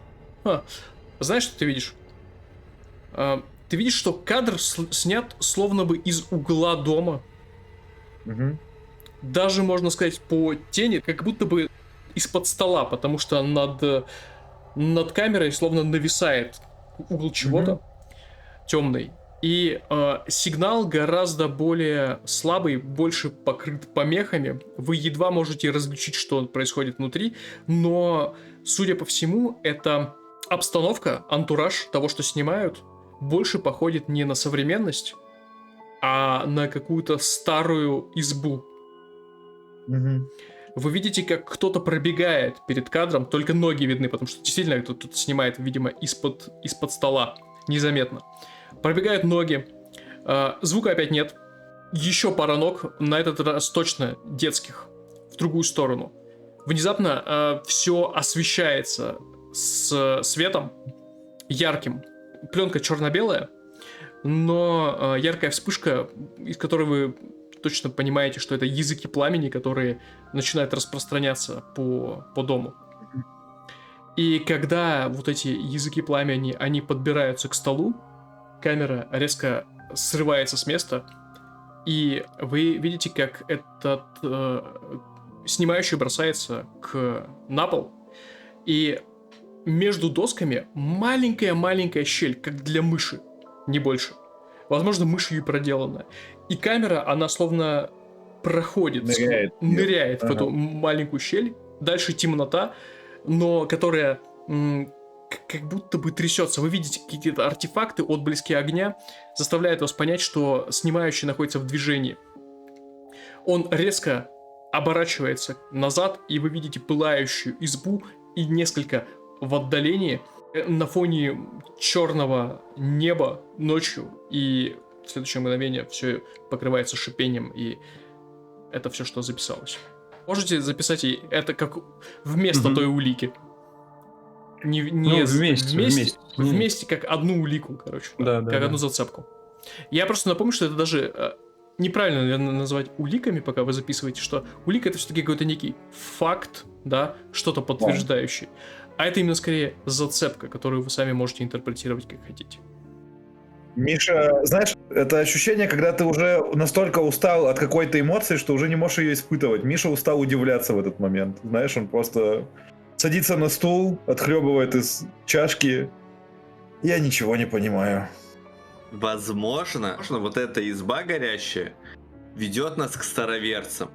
знаешь, что ты видишь? Ты видишь, что кадр снят словно бы из угла дома. Даже, можно сказать, по тени, как будто бы из-под стола, потому что над камерой словно нависает угол чего-то темный. И сигнал гораздо более слабый, больше покрыт помехами. Вы едва можете различить, что происходит внутри, но, судя по всему, эта обстановка, антураж того, что снимают, больше походит не на современность, а на какую-то старую избу. Вы видите, как кто-то пробегает перед кадром, только ноги видны, потому что действительно кто-то снимает, видимо, из-под стола, незаметно. Пробегают ноги, звука опять нет, еще пара ног, на этот раз точно детских, в другую сторону. Внезапно все освещается с светом ярким, пленка черно-белая, но яркая вспышка, из которой вы точно понимаете, что это языки пламени, которые начинают распространяться по дому. И когда вот эти языки пламени, они подбираются к столу, камера резко срывается с места, и вы видите, как этот снимающий бросается на пол, и между досками маленькая-маленькая щель, как для мыши, не больше. Возможно, мышью и проделана. И камера, она словно проходит, ныряет в эту маленькую щель. Дальше темнота, но которая как будто бы трясется. Вы видите какие-то артефакты, отблески огня, заставляют вас понять, что снимающий находится в движении. Он резко оборачивается назад, и вы видите пылающую избу и несколько в отдалении на фоне черного неба ночью, и в следующее мгновение все покрывается шипением, и это все, что записалось. Можете записать и это как вместо той улики. Вместе, как одну улику, короче. Как одну зацепку. Я просто напомню, что это даже неправильно, наверное, назвать уликами, пока вы записываете, что улика — это все-таки какой-то некий факт, да, что-то подтверждающий. А это именно скорее зацепка, которую вы сами можете интерпретировать как хотите. Миша, знаешь, это ощущение, когда ты уже настолько устал от какой-то эмоции, что уже не можешь ее испытывать. Миша устал удивляться в этот момент. Знаешь, он просто садится на стул, отхлебывает из чашки. Я ничего не понимаю. Возможно, вот эта изба горящая ведет нас к староверцам.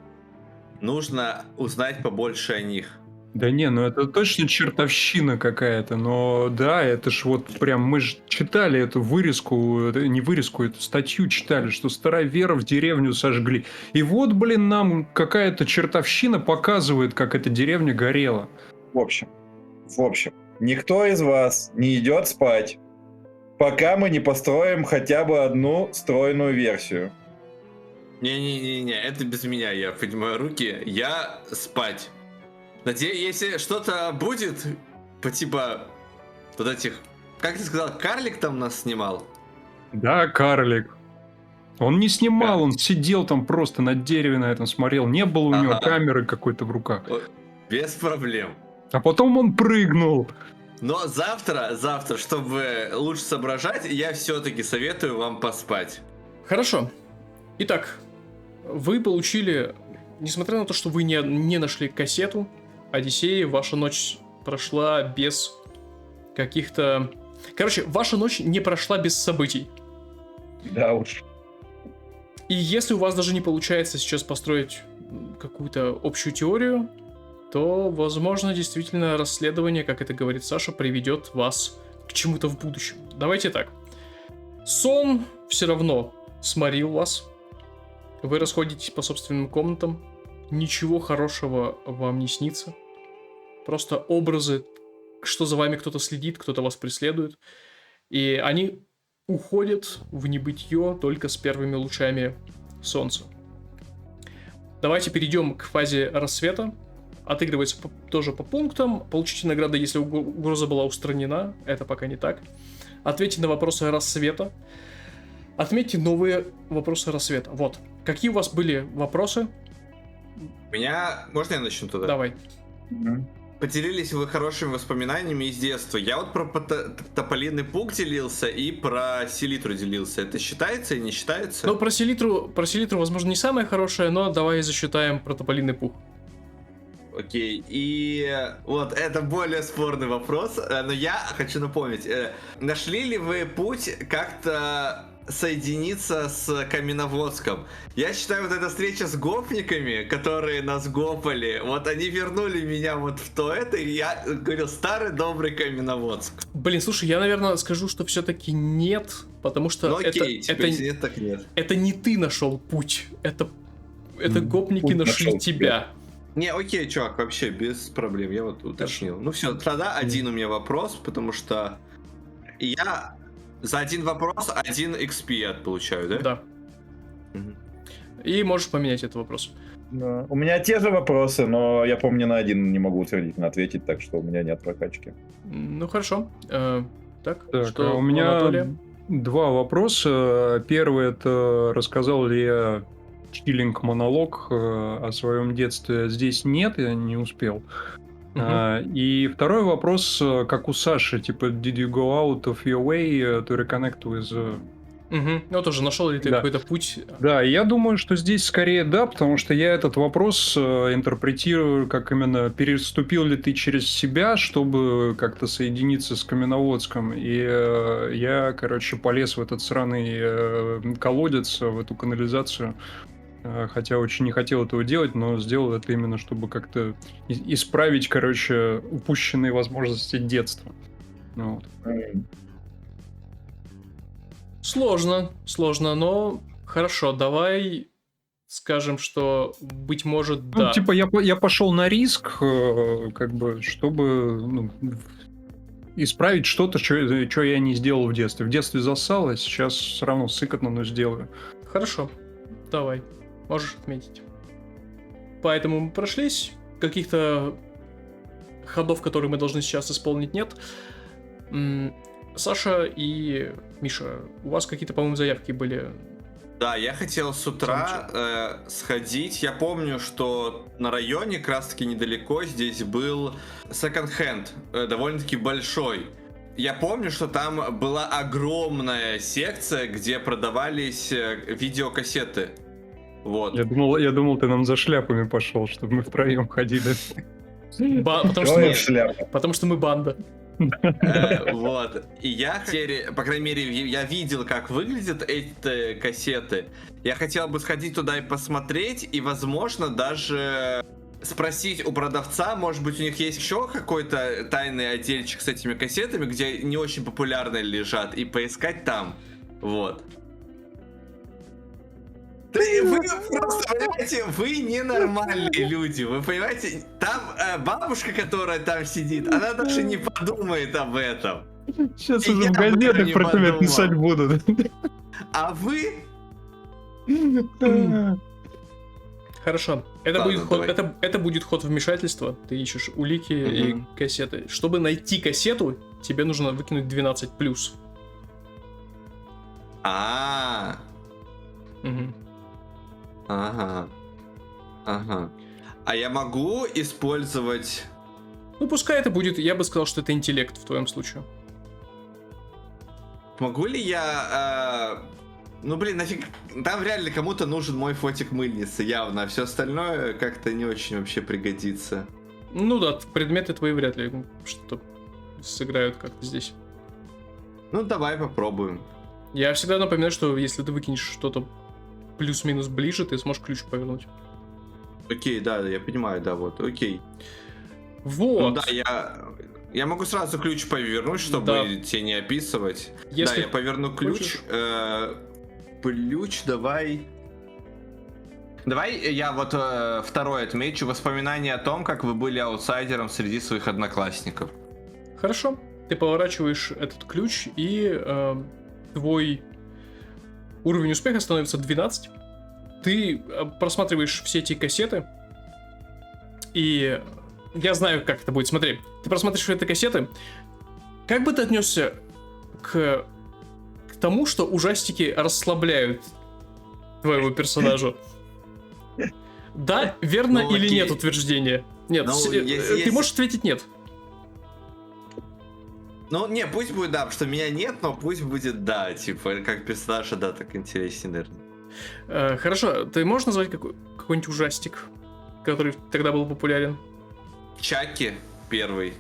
Нужно узнать побольше о них. Да не, ну это точно чертовщина какая-то, но да, это ж вот прям, мы же читали эту вырезку, не вырезку, эту статью читали, что староверов деревню сожгли. И вот, блин, нам какая-то чертовщина показывает, как эта деревня горела. В общем, никто из вас не идет спать, пока мы не построим хотя бы одну стройную версию. Не-не-не, это без меня, я поднимаю руки, я спать. Надеюсь, если что-то будет, по типа вот этих... Как ты сказал, карлик там нас снимал? Да, карлик. Он не снимал, он сидел там просто на дереве на этом смотрел. Не было у него камеры какой-то в руках. Без проблем. А потом он прыгнул. Но завтра, чтобы лучше соображать, я все-таки советую вам поспать. Хорошо. Итак, вы получили, несмотря на то, что вы не нашли кассету Одиссеи, ваша ночь прошла без каких-то... Короче, ваша ночь не прошла без событий. Да уж. И если у вас даже не получается сейчас построить какую-то общую теорию, то, возможно, действительно расследование, как это говорит Саша, приведет вас к чему-то в будущем. Давайте так. Сон все равно сморил вас. Вы расходитесь по собственным комнатам. Ничего хорошего вам не снится. Просто образы, что за вами кто-то следит, кто-то вас преследует. И они уходят в небытие только с первыми лучами солнца. Давайте перейдем к фазе рассвета. Отыгрывается тоже по пунктам. Получите награды, если угроза была устранена. Это пока не так. Ответьте на вопросы рассвета. Отметьте новые вопросы рассвета. Вот. Какие у вас были вопросы? У меня... Можно я начну тогда? Давай. Поделились вы хорошими воспоминаниями из детства. Я вот про Тополиный пук делился и про селитру делился. Это считается и не считается? Ну, про селитру, возможно, не самое хорошее, но давай засчитаем про Тополиный пух. Окей, и вот это более спорный вопрос, но я хочу напомнить, нашли ли вы путь как-то соединиться с Каменноводском? Я считаю, вот эта встреча с гопниками, которые нас гопали, вот они вернули меня вот в то это, и я говорил, старый добрый Каменноводск. Блин, слушай, я, наверное, скажу, что все-таки нет, потому что ну, окей, это нет, так нет. Это не ты нашел путь, это гопники путь нашли тебя. Не, окей, чувак, вообще без проблем, я вот уточнил. Ну все, тогда один у меня вопрос, потому что я за один вопрос 1 XP получаю, да? Да. И можешь поменять этот вопрос. Да. У меня те же вопросы, но я, помню, на один не могу утвердительно ответить, так что у меня нет прокачки. Ну хорошо. Так, что у меня два вопроса. Первый — это рассказал ли я чиллинг-монолог о своем детстве. Здесь нет, я не успел. И второй вопрос, как у Саши, типа, did you go out of your way to reconnect with... Ну, тоже нашел ли ты Да. какой-то путь? Да, я думаю, что здесь скорее да, потому что я этот вопрос интерпретирую как именно переступил ли ты через себя, чтобы как-то соединиться с Каменноводском. И я, короче, полез в этот сраный колодец, в эту канализацию. Хотя очень не хотел этого делать, но сделал это именно, чтобы как-то исправить, короче, упущенные возможности детства. Ну вот. Сложно, но хорошо, давай скажем, что, быть может, да. Ну, типа, я пошел на риск, как бы, чтобы исправить что-то, что я не сделал в детстве. В детстве зассал, а сейчас все равно сыкотно, но сделаю. Хорошо, давай, можешь отметить. Поэтому мы прошлись, каких-то ходов, которые мы должны сейчас исполнить, нет. Саша и Миша, у вас какие-то, по-моему, заявки были. Да, я хотел с утра сходить. Я помню, что на районе, как раз таки недалеко, здесь был секонд-хенд, довольно-таки большой. Я помню, что там была огромная секция, где продавались видеокассеты. Вот. Я думал, ты нам за шляпами пошел, чтобы мы втроем ходили. Потому что мы банда. Вот. И я, по крайней мере, я видел, как выглядят эти кассеты. Я хотел бы сходить туда и посмотреть, и, возможно, даже спросить у продавца, может быть, у них есть еще какой-то тайный отдельчик с этими кассетами, где не очень популярные лежат, и поискать там. Вот. Вы просто понимаете, вы ненормальные люди, вы понимаете? Там бабушка, которая там сидит, она даже не подумает об этом. Сейчас И уже я в об этом газетах не про тебя подумал. писать будут. А вы? Хорошо. Это будет ход вмешательства. Ты ищешь улики и кассеты. Чтобы найти кассету, тебе нужно выкинуть 12+. Ага. А я могу использовать... Ну, пускай это будет, я бы сказал, что это интеллект в твоем случае. Могу ли я... Ну, блин, нафиг... Там реально кому-то нужен мой фотик мыльницы, явно. А все остальное как-то не очень вообще пригодится. Ну да, предметы твои вряд ли что-то сыграют как-то здесь. Ну, давай попробуем. Я всегда напоминаю, что если ты выкинешь что-то плюс-минус ближе, ты сможешь ключ повернуть. Окей, да, я понимаю, да, вот, окей. Вот. Ну да, я могу сразу ключ повернуть, чтобы тебе не описывать. Если да, я поверну ключ. Ключ, давай. Давай я вот второй отмечу. Воспоминания о том, как вы были аутсайдером среди своих одноклассников. Хорошо. Ты поворачиваешь этот ключ, и твой уровень успеха становится 12. Ты просматриваешь все эти кассеты, и я знаю, как это будет. Смотри, ты просматриваешь эти кассеты. Как бы ты отнесся к тому, что ужастики расслабляют твоего персонажа? Да, верно или нет утверждение? Нет, ты можешь ответить нет. Ну, не, пусть будет да, потому что меня нет, но пусть будет да, типа, как персонажа, да, так интереснее, наверное. Хорошо, ты можешь назвать какой-нибудь ужастик, который тогда был популярен? Чаки первый.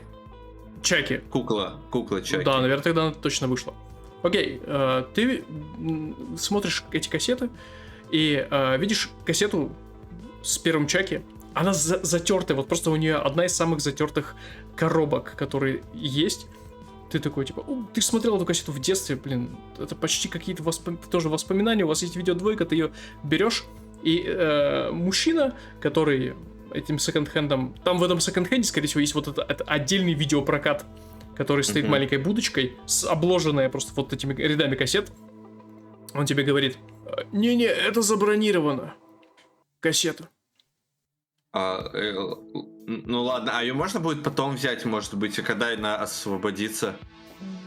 Чаки. Кукла Чаки. Да, наверное, тогда она точно вышла. Окей, ты смотришь эти кассеты и видишь кассету с первым Чаки. Она затертая, вот просто у нее одна из самых затертых коробок, которые есть. Ты такой, типа, ты смотрел эту кассету в детстве, блин, это почти какие-то тоже воспоминания, у вас есть видеодвойка, ты ее берешь, и мужчина, который этим секонд-хендом, там в этом секонд-хенде, скорее всего, есть вот это отдельный видеопрокат, который стоит маленькой будочкой, обложенная просто вот этими рядами кассет. Он тебе говорит, не-не, это забронировано, кассета. Ну ладно, а ее можно будет потом взять, может быть, когда она освободится?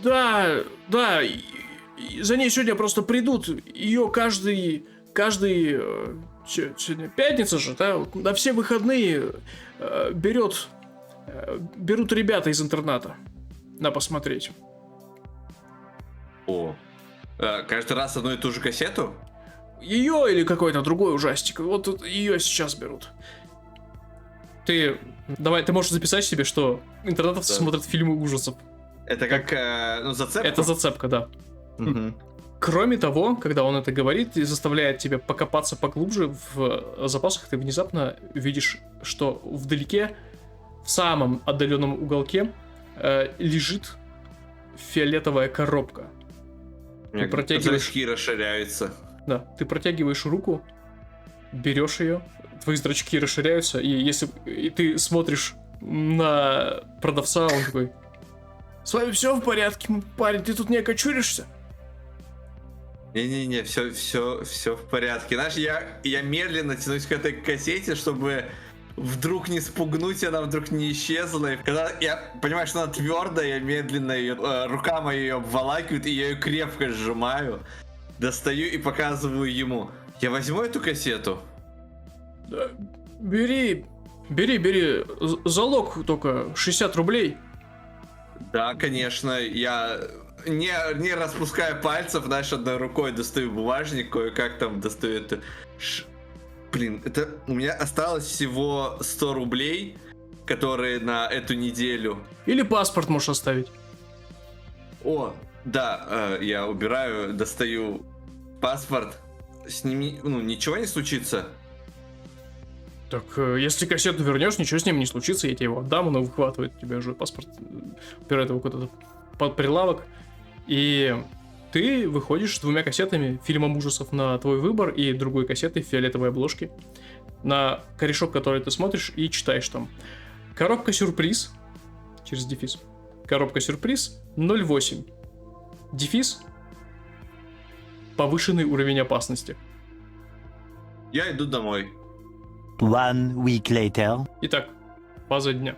Да, за ней сегодня просто придут, ее каждый сегодня пятница же, да, на все выходные берет Берут ребята из интерната. На посмотреть. О. Каждый раз одну и ту же кассету? Ее или какой-то другой ужастик. Вот ее сейчас берут. Давай, ты можешь записать себе, что интернетовцы Да. смотрят фильмы ужасов. Это как, зацепка? Это зацепка, да. Мгм. Кроме того, когда он это говорит и заставляет тебя покопаться поглубже в запасах, ты внезапно видишь, что вдалеке, в самом отдаленном уголке, лежит фиолетовая коробка. У меня протягиваешь- зрачки расширяются. Да, ты протягиваешь руку, берешь ее, твои зрачки расширяются, и ты смотришь на продавца, он такой: «С вами все в порядке, парень, ты тут не окочуришься?» Не-не-не, все в порядке. Знаешь, я медленно тянусь к этой кассете, чтобы вдруг не спугнуть, она вдруг не исчезла. И когда я понимаю, что она твердая, я медленно ее, рука моя ее обволакивает, и я ее крепко сжимаю, достаю и показываю ему. Я возьму эту кассету? Да, бери. Залог только 60 рублей. Да, конечно, я не распуская пальцев, знаешь, одной рукой достаю бумажник, кое-как там достаю это. Блин, это у меня осталось всего 100 рублей, которые на эту неделю. Или паспорт можешь оставить. О, да, я убираю, достаю паспорт. С ними, ничего не случится. Так, если кассету вернешь, ничего с ним не случится, я тебе его отдам, он выхватывает у тебя же паспорт, упирает его куда-то под прилавок, и ты выходишь с 2 кассетами фильмом ужасов на твой выбор и другой кассетой в фиолетовой обложке на корешок, который ты смотришь, и читаешь там: коробка сюрприз, через дефис, коробка сюрприз 08, дефис, повышенный уровень опасности. Я иду домой. 1 week later. Итак, фаза дня.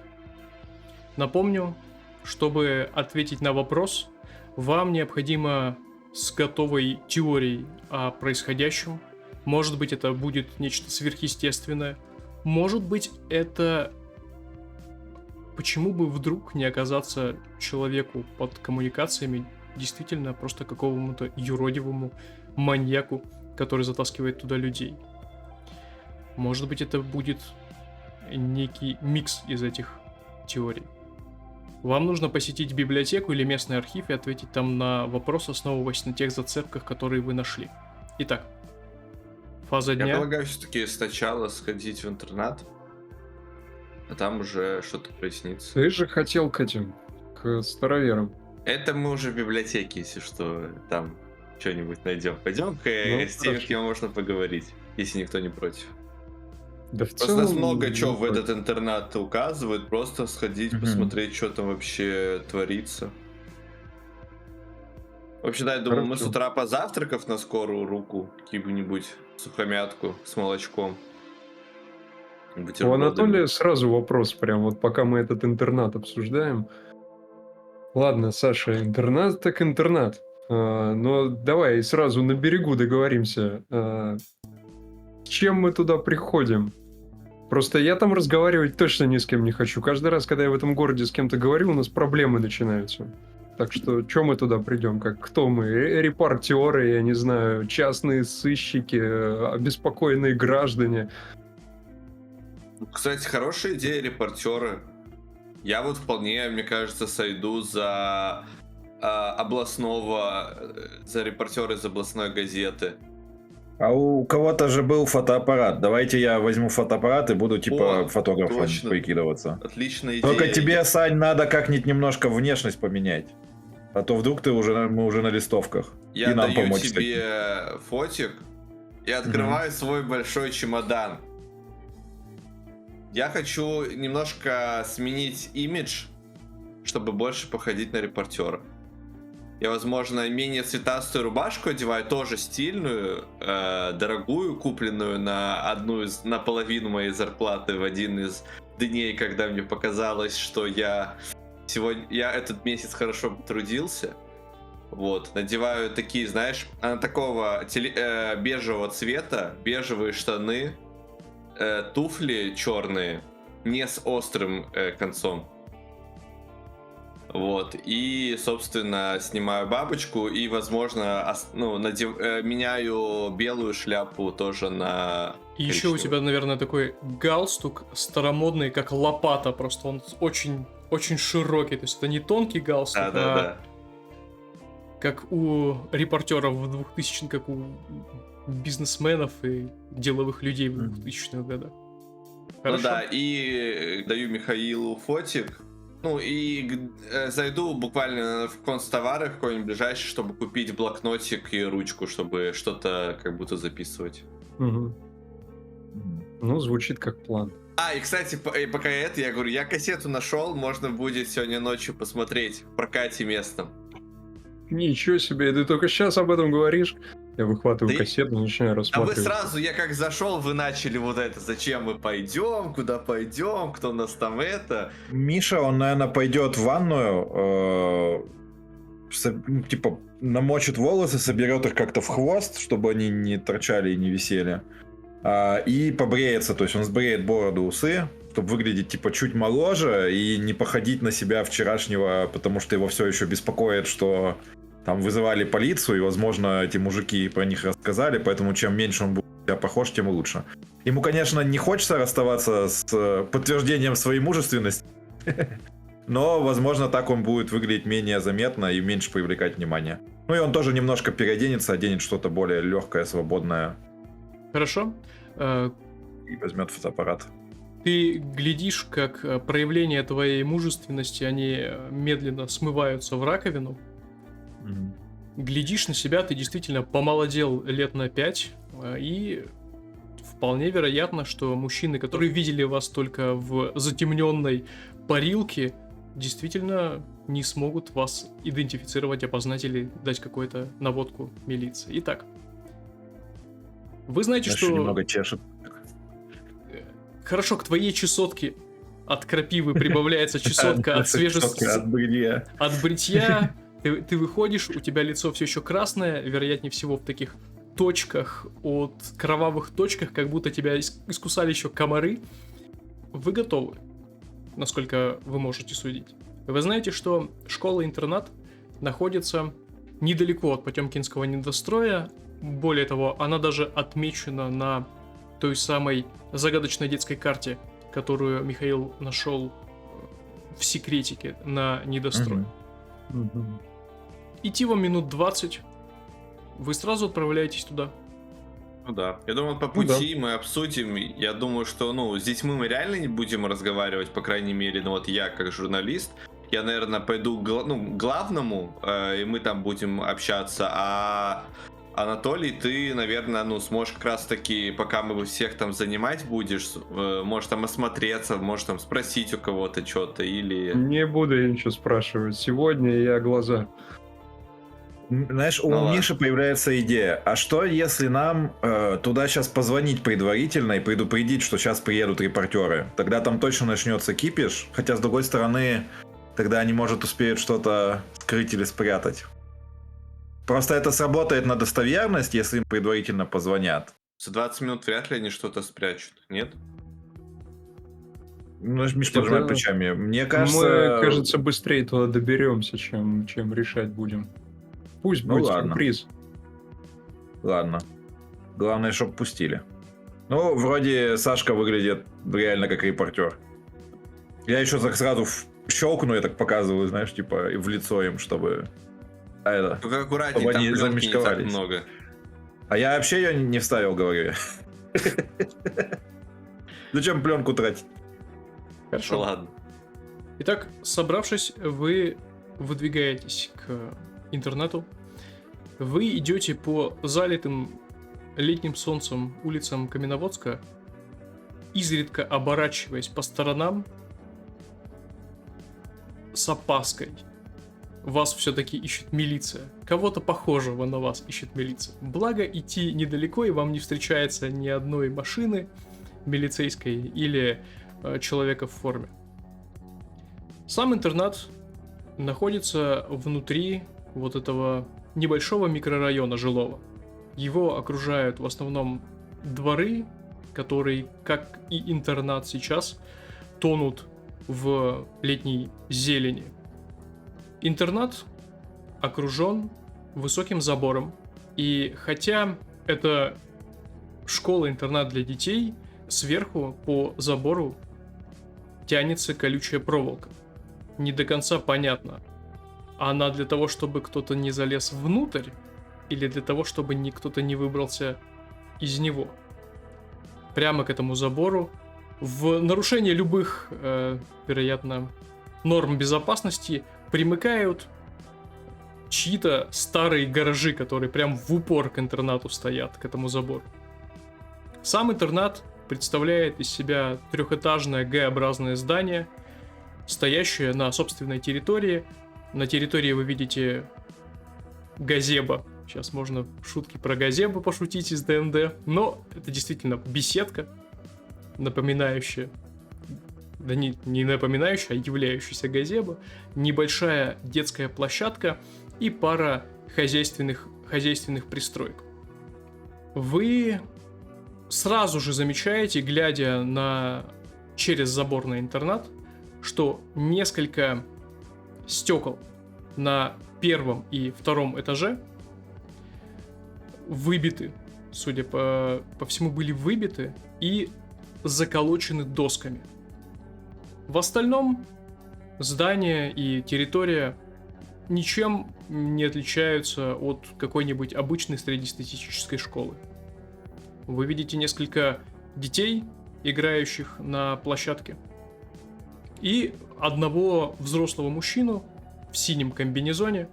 Напомню, чтобы ответить на вопрос, вам необходимо с готовой теорией о происходящем. Может быть, это будет нечто сверхъестественное. Может быть, это... Почему бы вдруг не оказаться человеку под коммуникациями действительно просто какому-то юродивому маньяку, который затаскивает туда людей? Может быть, это будет некий микс из этих теорий. Вам нужно посетить библиотеку или местный архив и ответить там на вопрос, основываясь на тех зацепках, которые вы нашли. Итак, фаза Я дня. предлагаю все-таки сначала сходить в интернат, а там уже что-то прояснится. Ты же хотел к этим, к староверам. Это мы уже в библиотеке, если что, там что-нибудь найдем. Пойдем-ка Ну, с теми, хорошо. с кем можно поговорить, если никто не против. Да в Просто нас целом, много ну, чего в этот интернат указывают, просто сходить, Мгм. посмотреть, что там вообще творится. Вообще, да, я думаю, мы с Хорошо. утра позавтракав на скорую руку, какую-нибудь сухомятку с молочком. У бутербродами. Анатолия сразу вопрос, прям вот пока мы этот интернат обсуждаем. Ладно, Саша, интернат так интернат. Но давай сразу на берегу договоримся. С чем мы туда приходим? Просто я там разговаривать точно ни с кем не хочу. Каждый раз, когда я в этом городе с кем-то говорю, у нас проблемы начинаются. Так что, что мы туда придем? Кто мы? Репортеры, я не знаю, частные сыщики, обеспокоенные граждане. Кстати, хорошая идея, репортеры. Я вот вполне, мне кажется, сойду за за репортера из областной газеты. А у кого-то же был фотоаппарат. Давайте я возьму фотоаппарат и буду типа О, фотографом точно. прикидываться. Отличная идея. Только тебе, Сань, надо как-нибудь немножко внешность поменять. А то вдруг мы уже на листовках. Я и нам даю помочь тебе фотик и открываю свой большой чемодан. Я хочу немножко сменить имидж, чтобы больше походить на репортера. Я, возможно, менее цветастую рубашку одеваю, тоже стильную, дорогую, купленную на половину моей зарплаты в один из дней, когда мне показалось, что я этот месяц хорошо трудился. Вот, надеваю такие, знаешь, такого бежевого цвета, бежевые штаны, туфли черные не с острым концом. Вот, и, собственно, снимаю бабочку и, возможно, меняю белую шляпу тоже на И еще у коричневую. тебя, наверное, такой галстук старомодный, как лопата, просто он очень, очень широкий, то есть это не тонкий галстук, а Да-да-да. как у репортеров в 2000-х, как у бизнесменов и деловых людей в 2000-х годах. Ну Хорошо? да, и даю Михаилу фотик. Ну и зайду буквально в констовары какой-нибудь ближайший, чтобы купить блокнотик и ручку, чтобы что-то как будто записывать. Мгм. Ну, звучит как план. И, кстати, пока я говорю, я кассету нашел, можно будет сегодня ночью посмотреть в прокате местном. Ничего себе, ты только сейчас об этом говоришь. Я выхватываю Да кассету, начинаю А вы рассматривать. сразу, я как зашел, вы начали вот это, зачем мы пойдем, куда пойдем, кто нас там это. Миша, он, наверное, пойдет в ванную, типа, намочит волосы, соберет их как-то в хвост, чтобы они не торчали и не висели. И побреется, то есть он сбреет бороду, усы, чтобы выглядеть, типа, чуть моложе и не походить на себя вчерашнего, потому что его все еще беспокоит, что там вызывали полицию, и, возможно, эти мужики про них рассказали, поэтому чем меньше он будет на себя похож, тем лучше. Ему, конечно, не хочется расставаться с подтверждением своей мужественности, но, возможно, так он будет выглядеть менее заметно и меньше привлекать внимание. Ну и он тоже немножко переоденется, оденет что-то более легкое, свободное Хорошо. и возьмет фотоаппарат. Ты глядишь, как проявления твоей мужественности, они медленно смываются в раковину. Глядишь на себя, ты действительно помолодел лет на 5, и вполне вероятно, что мужчины, которые видели вас только в затемненной парилке, действительно не смогут вас идентифицировать, опознать или дать какую-то наводку милиции. Итак, вы знаете, Знаешь, что... немного чешет. Хорошо, к твоей чесотке от крапивы прибавляется чесотка от свежести, От бритья. от бритья. Ты выходишь, у тебя лицо все еще красное, вероятнее всего в таких точках, от кровавых точках, как будто тебя искусали еще комары. Вы готовы, насколько вы можете судить. Вы знаете, что школа-интернат находится недалеко от Потемкинского недостроя. Более того, она даже отмечена на той самой загадочной детской карте, которую Михаил нашел в секретике на недострое. Мгм. Идти вам минут 20. Вы сразу отправляетесь туда. Ну да. Я думаю, по пути мы обсудим. Я думаю, что, с детьми мы реально не будем разговаривать, по крайней мере, вот я как журналист. Я, наверное, пойду к главному, и мы там будем общаться, а Анатолий, ты, наверное, сможешь как раз таки, пока мы всех там занимать будешь, можешь там осмотреться, можешь там спросить у кого-то что-то или... Не буду я ничего спрашивать. Сегодня я глаза. Знаешь, у Ну ладно. Миши появляется идея. А что, если нам туда сейчас позвонить предварительно и предупредить, что сейчас приедут репортеры? Тогда там точно начнется кипиш. Хотя, с другой стороны, тогда они, может, успеют что-то скрыть или спрятать. Просто это сработает на достоверность, если им предварительно позвонят. За 20 минут вряд ли они что-то спрячут, нет? Ну, Миш Это- пожимает плечами. Мне Мы, кажется... кажется, быстрее туда доберемся, чем решать будем. Пусть Ну будет ладно. сюрприз. Ладно. Главное, чтоб пустили. Ну, вроде Сашка выглядит реально как репортер. Я еще так сразу щелкну, я так показываю, знаешь, типа в лицо им, чтобы... Только аккуратнее, Чтобы там они пленки не так замешковались. много. А я вообще ее не вставил, говорю я. Зачем пленку тратить? Хорошо. Ну ладно. Итак, собравшись, вы выдвигаетесь к интернату. Вы идете по залитым летним солнцем улицам Каменноводска, изредка оборачиваясь по сторонам с опаской. Вас все-таки ищет милиция. Кого-то похожего на вас ищет милиция. Благо, идти недалеко, и вам не встречается ни одной машины милицейской или человека в форме. Сам интернат находится внутри вот этого небольшого микрорайона жилого. Его окружают в основном дворы, которые, как и интернат сейчас, тонут в летней зелени. Интернат окружен высоким забором, и хотя это школа-интернат для детей, сверху по забору тянется колючая проволока. Не до конца понятно, она для того, чтобы кто-то не залез внутрь, или для того, чтобы кто-то не выбрался из него. Прямо к этому забору, в нарушение любых, вероятно, норм безопасности, примыкают чьи-то старые гаражи, которые прям в упор к интернату стоят, к этому забору. Сам интернат представляет из себя трехэтажное Г-образное здание, стоящее на собственной территории. На территории вы видите газеба. Сейчас можно шутки про газебу пошутить из ДНД, но это действительно беседка, напоминающая, да не напоминающая, а являющаяся газеба, небольшая детская площадка и пара хозяйственных пристроек. Вы сразу же замечаете, глядя через забор на интернат, что несколько стекол на первом и втором этаже выбиты, судя по всему, были выбиты и заколочены досками. В остальном здание и территория ничем не отличаются от какой-нибудь обычной среднестатистической школы. Вы видите несколько детей, играющих на площадке, и одного взрослого мужчину в синем комбинезоне,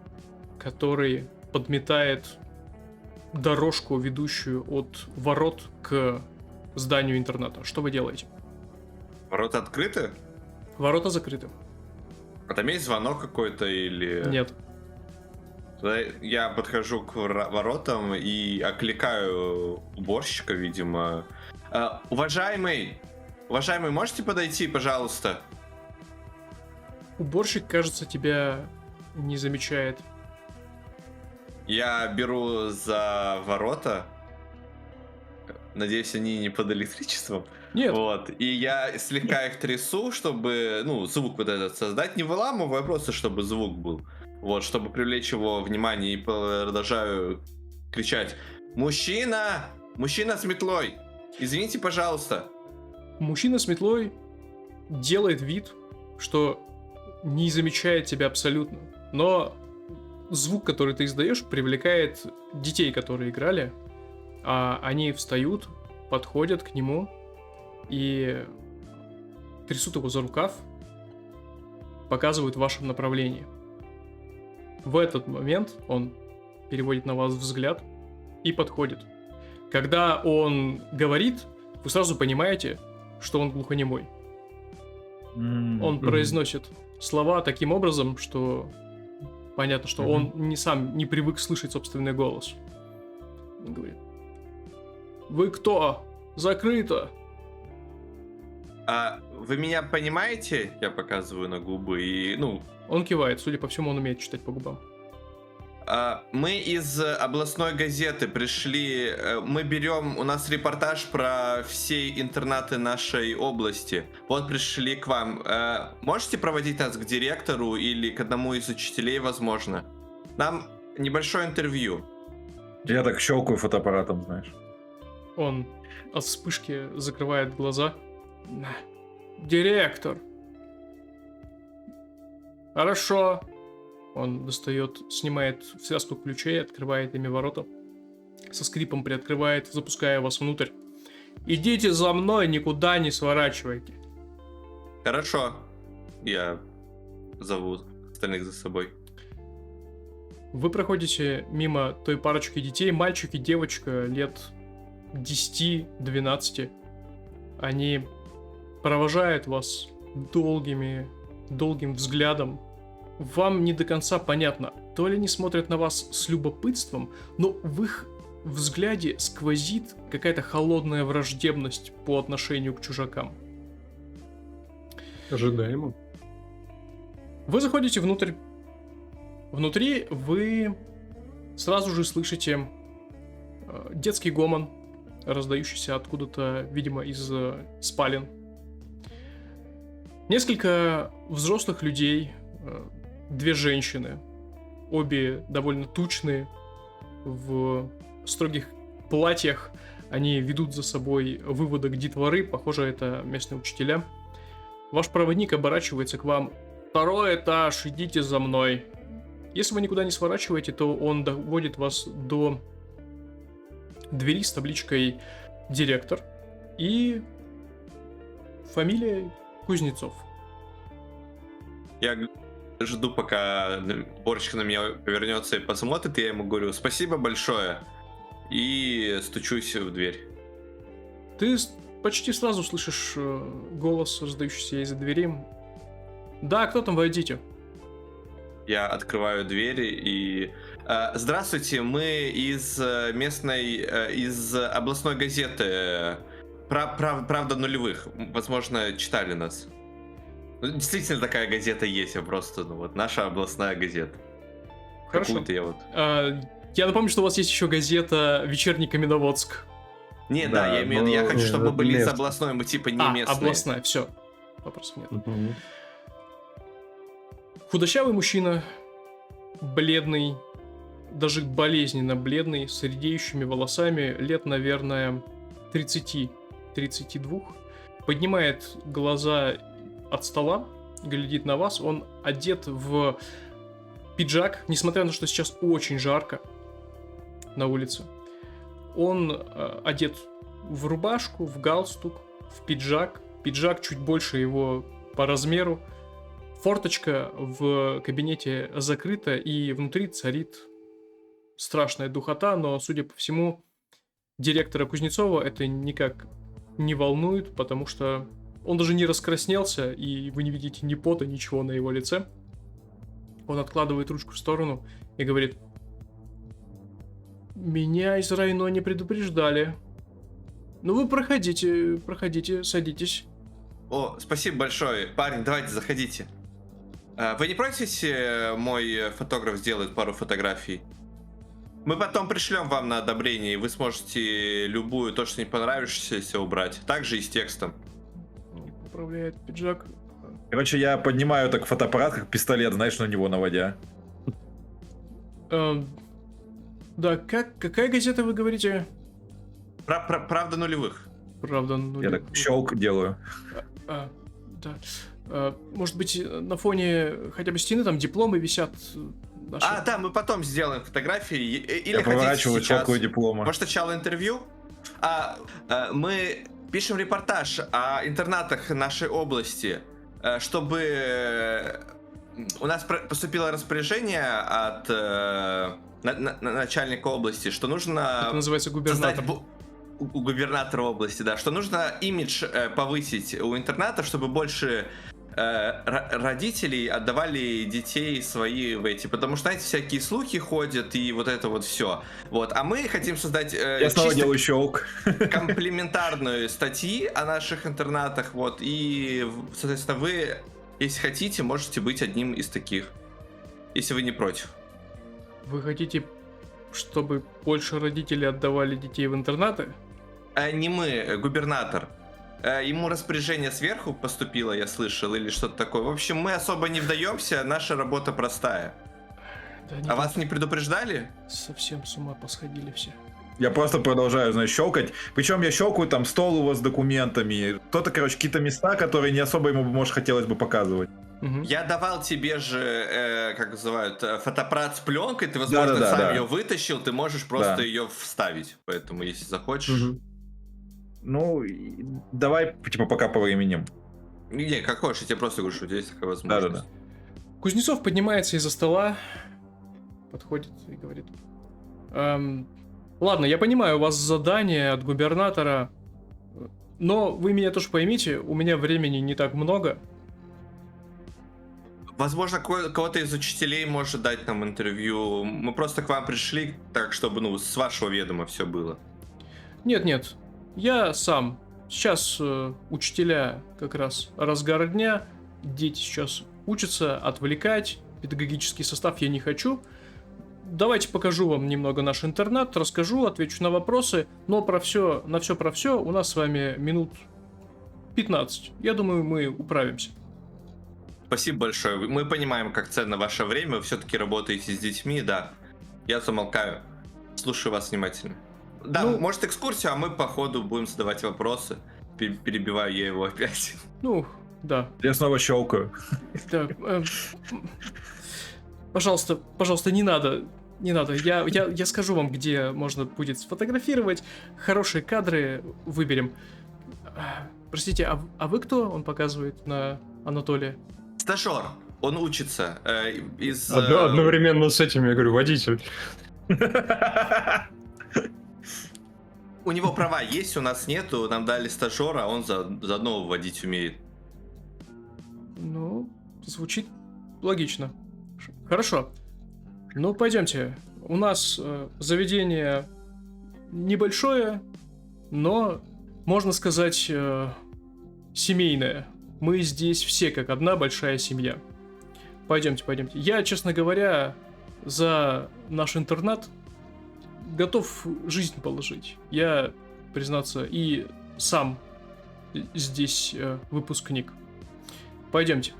который подметает дорожку, ведущую от ворот к зданию интерната. Что вы делаете? Ворота открыты? Ворота закрыты. А там есть звонок какой-то или... Нет. Тогда я подхожу к воротам и окликаю уборщика, видимо. Уважаемый, можете подойти, пожалуйста? Уборщик, кажется, тебя не замечает. Я беру за ворота. Надеюсь, они не под электричеством. Нет. Вот. И я слегка их трясу, чтобы, звук вот этот создать. Не выламываю, а просто чтобы звук был. Вот, чтобы привлечь его внимание, и продолжаю кричать: «Мужчина! Мужчина с метлой! Извините, пожалуйста!» Мужчина с метлой делает вид, что не замечает тебя абсолютно. Но звук, который ты издаешь, привлекает детей, которые играли. А они встают, подходят к нему и трясут его за рукав, показывают в вашем направлении. В этот момент он переводит на вас взгляд и подходит. Когда он говорит, вы сразу понимаете, что он глухонемой. Он произносит слова таким образом, что понятно, что он сам не привык слышать собственный голос. Он говорит: «Вы кто? Закрыто!» А вы меня понимаете? Я показываю на губы и, Он кивает, судя по всему, он умеет читать по губам. Мы из областной газеты пришли, у нас репортаж про все интернаты нашей области. Вот пришли к вам. Можете проводить нас к директору или к одному из учителей, возможно? Нам небольшое интервью. Я так щелкаю фотоаппаратом, знаешь. Он от вспышки закрывает глаза. «Директор!» «Хорошо!» Он снимает связку ключей, открывает ими ворота. Со скрипом приоткрывает, запуская вас внутрь. «Идите за мной, никуда не сворачивайте!» Хорошо. Я зову остальных за собой. Вы проходите мимо той парочки детей, мальчик и девочка лет 10-12. Они провожают вас долгим взглядом. Вам не до конца понятно, то ли они смотрят на вас с любопытством, но в их взгляде сквозит какая-то холодная враждебность по отношению к чужакам. Ожидаемо. Вы заходите внутрь. Внутри вы сразу же слышите детский гомон, раздающийся откуда-то, видимо, из спален. Несколько взрослых людей, две женщины, обе довольно тучные, в строгих платьях, они ведут за собой выводок детворы, похоже, это местные учителя. Ваш проводник оборачивается к вам. 2-й этаж, идите за мной. Если вы никуда не сворачиваете, то он доводит вас до двери с табличкой «Директор» и фамилия Кузнецов. Я жду, пока уборщик на меня повернется и посмотрит, и я ему говорю спасибо большое и стучусь в дверь. Ты почти сразу слышишь голос, раздающийся из-за двери. Да, кто там, войдите. Я открываю двери и... Здравствуйте, мы из местной, из областной газеты «Правда нулевых». Возможно, читали нас. Действительно, такая газета есть, наша областная газета. Хорошо. Какую-то я вот... Я напомню, что у вас есть еще газета «Вечерний Каменноводск». Не, да, я имею в виду, я хочу, чтобы мы были из областной, мы типа не местные. Областная, все. Вопросов нет. Худощавый мужчина, бледный, даже болезненно бледный, с редеющими волосами, лет, наверное, 30-32, поднимает глаза от стола, глядит на вас, он одет в пиджак, несмотря на то, что сейчас очень жарко на улице. Он одет в рубашку, в галстук, в пиджак, пиджак чуть больше его по размеру. Форточка в кабинете закрыта, и внутри царит страшная духота, но, судя по всему, директора Кузнецова это никак не волнует, потому что он даже не раскраснелся, и вы не видите ни пота, ничего на его лице. Он откладывает ручку в сторону и говорит: «Меня из района не предупреждали. Ну вы проходите, садитесь». О, спасибо большое. Парень, давайте, заходите. Вы не против, если мой фотограф сделает пару фотографий? Мы потом пришлем вам на одобрение, и вы сможете любую, то, что не понравившееся, убрать. Также и с текстом. Поправляет пиджак. Короче, я поднимаю так фотоаппарат, как пистолет, знаешь, на него наводя. Да, какая газета вы говорите? Правда нулевых. Правда нулевых. Я так щелк делаю. Да. Может быть, на фоне хотя бы стены там дипломы висят? Наши? Да, мы потом сделаем фотографии. Или Я поворачиваю сейчас. щелкаю диплома. Может, сначала интервью? Мы пишем репортаж о интернатах нашей области, чтобы... У нас поступило распоряжение от начальника области, что нужно... Это называется губернатор. У губернатора области, да, что нужно имидж повысить у интернатов, чтобы больше родителей отдавали детей свои в эти, потому что, знаете, всякие слухи ходят и вот это вот все. Вот, а мы хотим создать Я снова делаю щелк. комплементарные статьи о наших интернатах, вот, и, соответственно, вы, если хотите, можете быть одним из таких, если вы не против. Вы хотите, чтобы больше родителей отдавали детей в интернаты? Не мы, губернатор. Ему распоряжение сверху поступило, я слышал, или что-то такое. В общем, мы особо не вдаемся, наша работа простая. Да, вас не предупреждали? Совсем с ума посходили все. Я просто продолжаю, знаешь, щелкать. Причем я щелкаю, там стол у вас с документами. Кто-то, короче, какие-то места, которые не особо ему, может, хотелось бы показывать. Угу. Я давал тебе же, как называют, фотоаппарат с пленкой, ты, возможно, сам ее вытащил, ты можешь просто ее вставить. Поэтому, если захочешь... Угу. Ну, давай, типа, пока по временем. Не, как хочешь, я тебе просто говорю, что у тебя есть такая возможность. Да. Кузнецов поднимается из-за стола, подходит и говорит: ладно, я понимаю, у вас задание от губернатора, но вы меня тоже поймите, у меня времени не так много. Возможно, кого-то из учителей может дать нам интервью. Мы просто к вам пришли, так чтобы, с вашего ведома все было. Нет, я сам. Сейчас учителя как раз разгар дня, дети сейчас учатся, отвлекать, педагогический состав я не хочу. Давайте покажу вам немного наш интернат, расскажу, отвечу на вопросы, но про все у нас с вами минут 15. Я думаю, мы управимся. Спасибо большое. Мы понимаем, как ценно ваше время. Вы все-таки работаете с детьми, да. Я замолкаю. Слушаю вас внимательно. Да, Ну- может экскурсию, а мы по ходу будем задавать вопросы. Перебиваю я его опять. Ну, да. Я снова щелкаю. Да, пожалуйста, не надо. Не надо. Я скажу вам, где можно будет сфотографировать. Хорошие кадры выберем. Простите, а вы кто? Он показывает на Анатолия. Стажер. Он учится из... Одновременно с этим я говорю, водитель. У него права есть, у нас нету. Нам дали стажера, а он заодно водить умеет. Ну, звучит логично. Хорошо. Ну, пойдемте. У нас заведение небольшое, но, можно сказать, семейное. Мы здесь все как одна большая семья. Пойдемте. Я, честно говоря, за наш интернат готов жизнь положить. Я, признаться, и сам здесь выпускник. Пойдемте.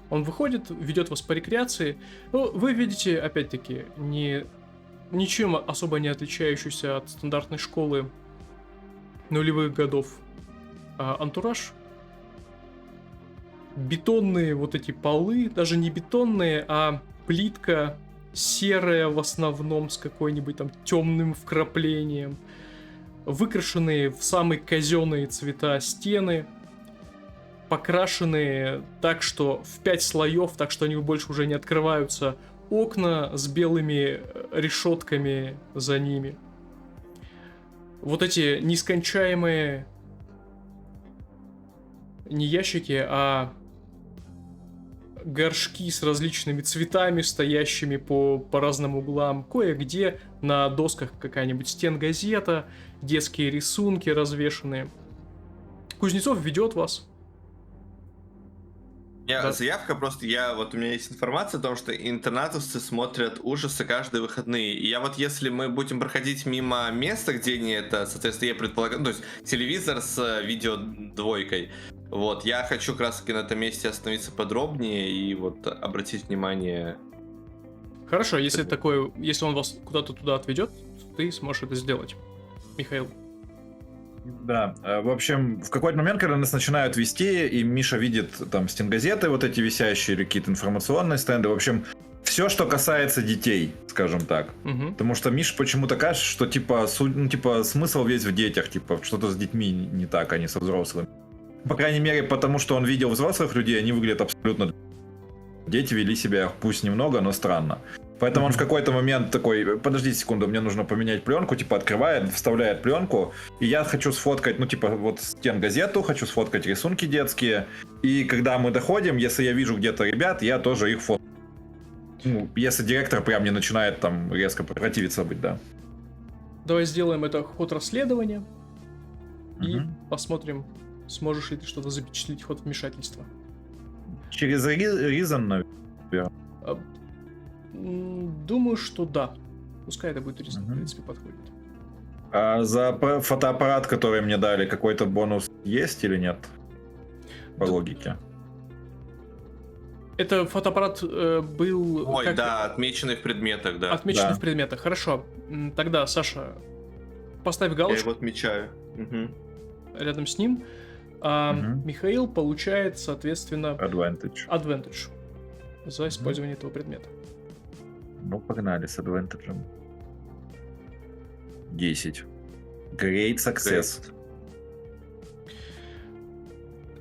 Он выходит, ведет вас по рекреации. Ну, вы видите, опять-таки, ничем особо не отличающийся от стандартной школы нулевых годов антураж. Бетонные вот эти полы, даже не бетонные, а плитка серая в основном с какой-нибудь там темным вкраплением. Выкрашенные в самые казенные цвета стены. Покрашенные так, что в 5 слоев, так что они больше уже не открываются. Окна с белыми решетками за ними. Вот эти нескончаемые не ящики, а горшки с различными цветами, стоящими по разным углам. Кое-где на досках какая-нибудь стенгазета, детские рисунки развешанные. Кузнецов ведет вас. Да. Заявка просто, у меня есть информация о том, что интернатовцы смотрят ужасы каждые выходные. И если мы будем проходить мимо места, где они это, соответственно, я предполагаю, то есть телевизор с видеодвойкой, я хочу как раз таки на этом месте остановиться подробнее и обратить внимание. Хорошо, если он вас куда-то туда отведет, ты сможешь это сделать, Михаил. Да, в общем, в какой-то момент, когда нас начинают вести, и Миша видит там стенгазеты вот эти висящие, или какие-то информационные стенды, в общем, все, что касается детей, скажем так. Угу. Потому что Миша почему-то кажется, что смысл весь в детях, что-то с детьми не так, а не со взрослыми. По крайней мере, потому что он видел взрослых людей, они выглядят абсолютно... Дети вели себя, пусть немного, но странно. Поэтому он в какой-то момент такой: подождите секунду, мне нужно поменять пленку, открывает, вставляет пленку, и я хочу сфоткать, стенгазету, хочу сфоткать рисунки детские, и когда мы доходим, если я вижу где-то ребят, я тоже их фоткаю. Если директор прям не начинает там резко противиться быть, да. Давай сделаем это ход расследования и Мгм. посмотрим, сможешь ли ты что-то запечатлеть ход вмешательства. Через Reason, наверное. Думаю, что да. Пускай это будет резон, в Мгм. принципе, подходит. А за фотоаппарат, который мне дали, какой-то бонус есть или нет? По Да. логике. Это фотоаппарат был Ой, как да, отмеченный в предметах, да. отмеченный Да. в предметах. Хорошо. Тогда, Саша, поставь Я галочку его отмечаю. Мгм. рядом с ним. А Мгм. Михаил получает, соответственно, Advantage. advantage за использование этого предмета. Ну, погнали с адвентаджем. 10. Great success.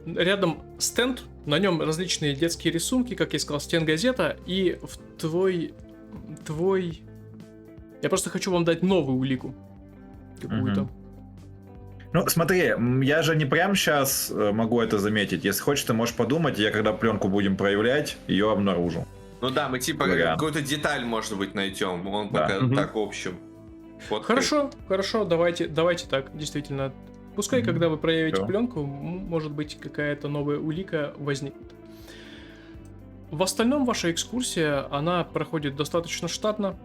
Рядом стенд, на нем различные детские рисунки, как я сказал, стенгазета, и в твой... Я просто хочу вам дать новую улику. Какую-то. Мгм. Ну, смотри, я же не прям сейчас могу это заметить. Если хочешь, ты можешь подумать, я когда пленку будем проявлять, ее обнаружу. Ну да, мы Вариант. какую-то деталь, может быть, найдем. Он Да. пока Мгм. так в общем. Фоткай. Хорошо, давайте так, действительно. Пускай, Мгм. когда вы проявите Всё. пленку, может быть, какая-то новая улика возникнет. В остальном ваша экскурсия, она проходит достаточно штатно.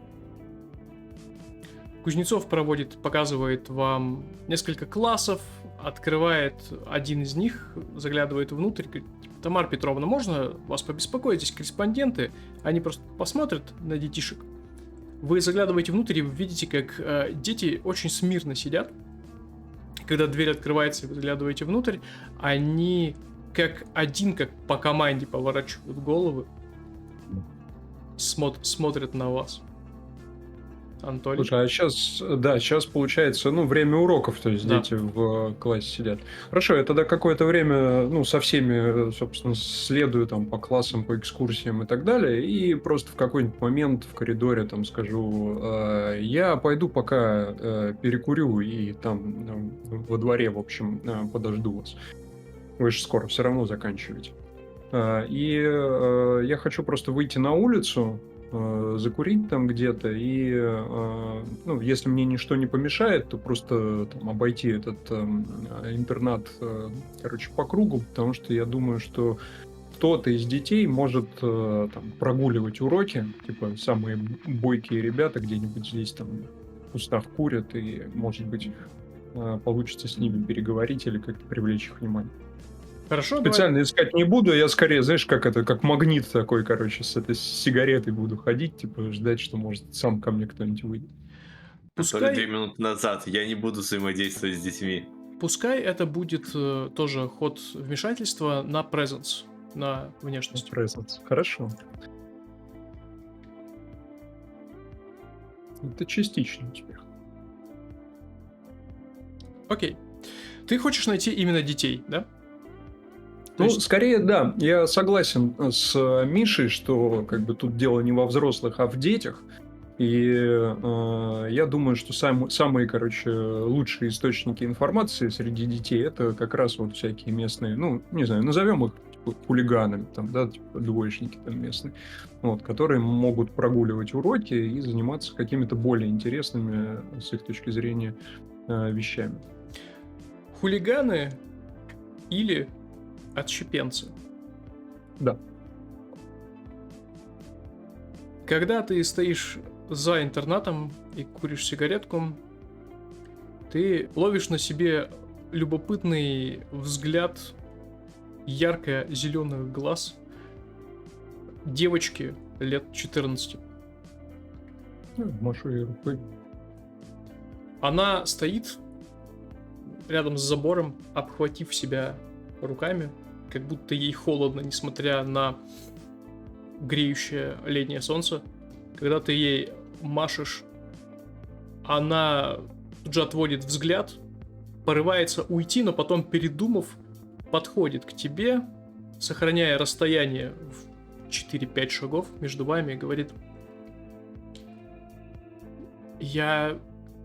Кузнецов показывает вам несколько классов, открывает один из них, заглядывает внутрь, говорит: Тамара Петровна, можно вас побеспокоить? Здесь корреспонденты, они просто посмотрят на детишек. Вы заглядываете внутрь и вы видите, как дети очень смирно сидят. Когда дверь открывается и вы заглядываете внутрь, они как по команде поворачивают головы, смотрят на вас. Анатолий? Слушай, а сейчас получается, время уроков, то есть Да. дети в классе сидят. Хорошо, я тогда какое-то время, со всеми, собственно, следую там по классам, по экскурсиям и так далее, и просто в какой-нибудь момент в коридоре там скажу, я пойду пока перекурю и там во дворе, в общем, подожду вас. Вы же скоро все равно заканчиваете. Я хочу просто выйти на улицу, закурить там где-то, и если мне ничто не помешает, то просто там обойти этот интернат, по кругу, потому что я думаю, что кто-то из детей может там прогуливать уроки, типа самые бойкие ребята где-нибудь здесь там в кустах курят, и, может быть, получится с ними переговорить или как-то привлечь их внимание. Хорошо, Специально искать не буду, я скорее, знаешь, как магнит такой, с этой сигаретой буду ходить, типа ждать, что, может, сам ко мне кто-нибудь выйдет. Анатолий, 2 Пускай, минуты назад. Я не буду взаимодействовать с детьми. пускай это будет тоже ход вмешательства на presence, на внешность. Presence. Хорошо. Это частичный успех. Окей. Ты хочешь найти именно детей, да? То есть- Скорее, да. Я согласен с Мишей, что тут дело не во взрослых, а в детях. И я думаю, что самые, лучшие источники информации среди детей это как раз вот всякие местные, не знаю, назовем их типа хулиганами, там, да, типа двоечники там местные, которые могут прогуливать уроки и заниматься какими-то более интересными с их точки зрения вещами. Хулиганы или отщепенцы. Да. Когда ты стоишь за интернатом и куришь сигаретку, ты ловишь на себе любопытный взгляд ярко-зеленых глаз девочки лет 14. Машу ей рукой. Она стоит рядом с забором, обхватив себя руками, как будто ей холодно, несмотря на греющее летнее солнце. Когда ты ей машешь, она тут же отводит взгляд, порывается уйти, но потом, передумав, подходит к тебе, сохраняя расстояние в 4-5 шагов между вами, и говорит: Я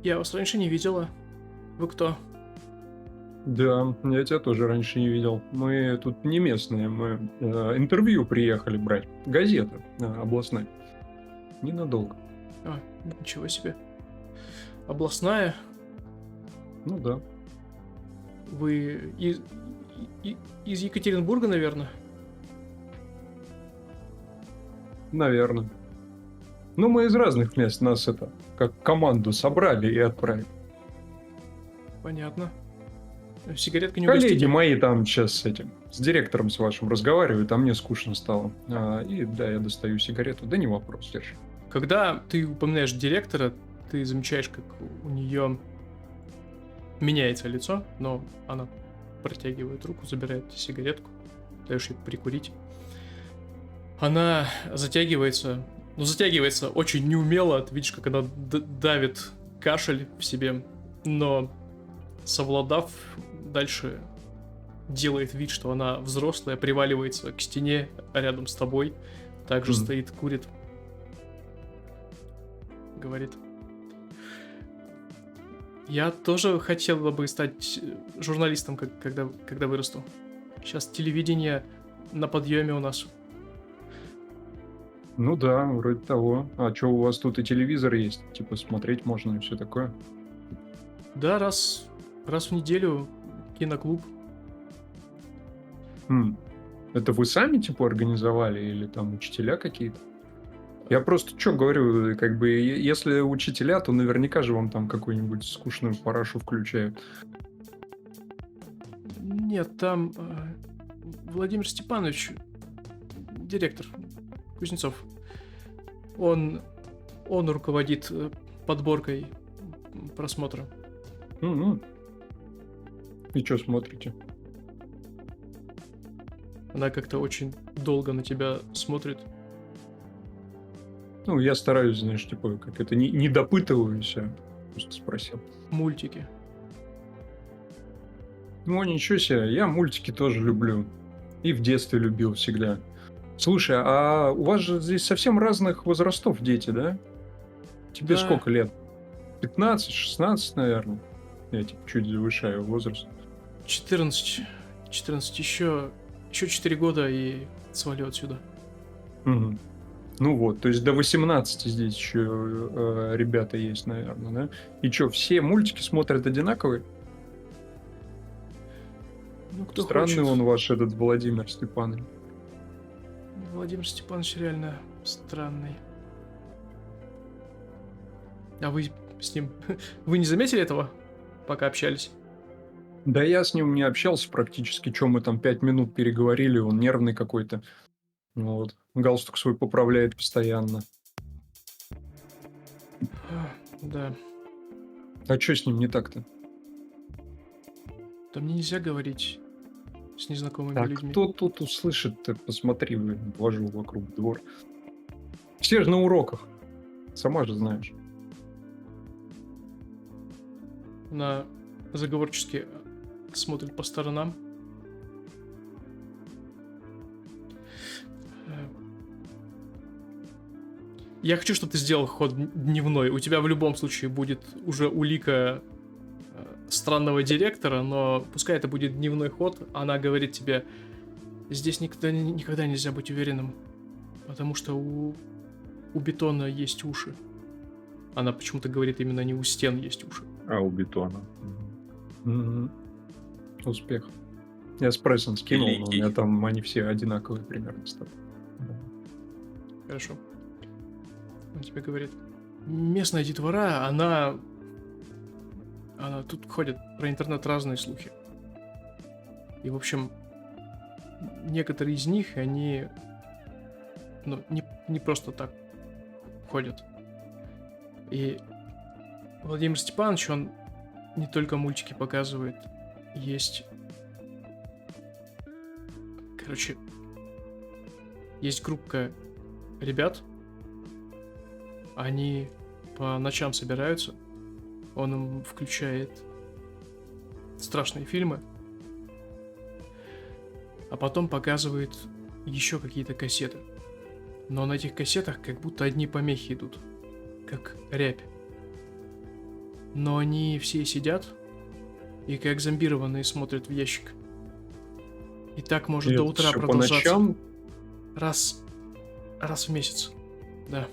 вас раньше не видела. Вы кто? Да, я тебя тоже раньше не видел. Мы тут не местные, мы интервью приехали брать. Газета областная. Ненадолго. А, ничего себе. Областная? Ну да. Вы из Екатеринбурга, наверное? Наверное. Мы из разных мест, нас это, как команду собрали и отправили. Понятно. Сигаретка не Коллеги угостите? мои там сейчас с директором с вашим разговаривают, а мне скучно стало. И да, я достаю сигарету. Да не вопрос, держи. Когда ты упоминаешь директора, ты замечаешь, как у нее меняется лицо, но она протягивает руку, забирает сигаретку, даешь ей прикурить. Она затягивается очень неумело, ты видишь, как она давит кашель в себе, но совладав, дальше делает вид, что она взрослая, приваливается к стене рядом с тобой, также стоит, курит. Говорит: я тоже хотел бы стать журналистом, когда вырасту. Сейчас телевидение на подъеме у нас. Ну да, вроде того. А что, у вас тут и телевизор есть? Типа смотреть можно и все такое? Да, раз в неделю киноклуб. Это вы сами, типа, организовали или там учителя какие-то? Я просто что говорю, если учителя, то наверняка же вам там какую-нибудь скучную парашу включают. Нет, там Владимир Степанович, директор Кузнецов, он руководит подборкой просмотра. Мгм. И что смотрите? Она как-то очень долго на тебя смотрит. Ну, я стараюсь, знаешь, типа, как это, не допытываюсь, а просто спросил. Мультики. Ну, ничего себе, я мультики тоже люблю. И в детстве любил всегда. Слушай, а у вас же здесь совсем разных возрастов дети, да? Тебе Да. сколько лет? 15, 16, наверное. Я типа чуть завышаю возраст. 14. Еще 4 года и свалю отсюда. Мгм. Ну вот, то есть до 18 здесь еще ребята есть, наверное, да? И что, все мультики смотрят одинаковые? Ну, кто Странный хочет. он ваш, этот Владимир Степанович. Владимир Степанович реально странный. А вы с ним... Вы не заметили этого, пока общались? Да я с ним не общался практически, что мы там 5 минут переговорили, он нервный какой-то. Ну вот, галстук свой поправляет постоянно. Да. А что с ним не так-то? Да мне нельзя говорить с незнакомыми А людьми. кто тут услышит-то? Посмотри, блин, вожу вокруг двор. Все же на уроках. Сама же знаешь. Она заговорчески смотрит по сторонам. Я хочу, чтобы ты сделал ход дневной. У тебя в любом случае будет уже улика странного директора, но пускай это будет дневной ход. Она говорит тебе, здесь никогда нельзя быть уверенным, потому что у бетона есть уши. Она почему-то говорит именно не у стен есть уши. А у бетона. Мгм. Успех. Я с прессом скинул, но у Великий. меня там они все одинаковые примерно стали. Хорошо. Он тебе говорит. Местная детвора, она тут ходят про интернет разные слухи. И, в общем, некоторые из них, они, ну, не просто так ходят. И Владимир Степанович, он не только мультики показывает, есть... Короче, есть группка ребят, они по ночам собираются, он им включает страшные фильмы, а потом показывает еще какие-то кассеты. Но на этих кассетах как будто одни помехи идут, как рябь. Но они все сидят и как зомбированные смотрят в ящик. И так может И до это утра всё по продолжаться. ночам? Раз в месяц. Да.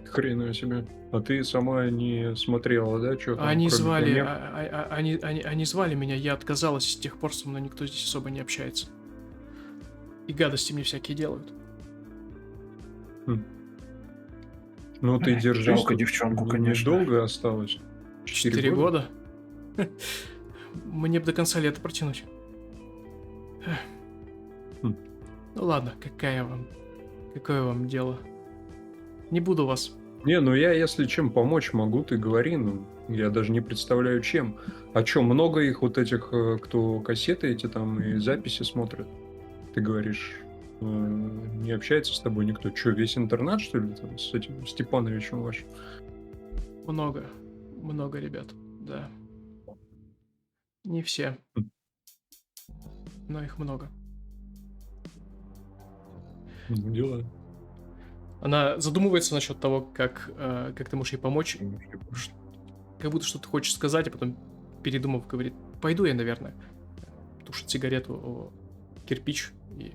Хрена себе. А ты сама не смотрела, да, что там, Они кроме звали, помех? они звали меня, я отказалась, с тех пор со мной никто здесь особо не общается. И гадости мне всякие делают. Ну, ты держись. жалко девчонку, конечно. Недолго осталось. 4 года? Мне бы до конца лета протянуть. Хм. Ну ладно, какое вам дело? Не буду вас. Не, ну я, если чем помочь могу, ты говори, ну, я даже не представляю, чем. А что, много их вот этих, кто кассеты эти там и записи смотрят? Ты говоришь, не общается с тобой никто? Что, весь интернат, что ли, там, с этим Степановичем вашим? Много ребят, да. Не все, Хм. но их много. Ну, дела. Она задумывается насчет того, как ты можешь ей помочь, как будто что-то хочешь сказать, а потом, передумав, говорит, пойду я, наверное. Тушит сигарету о кирпич и...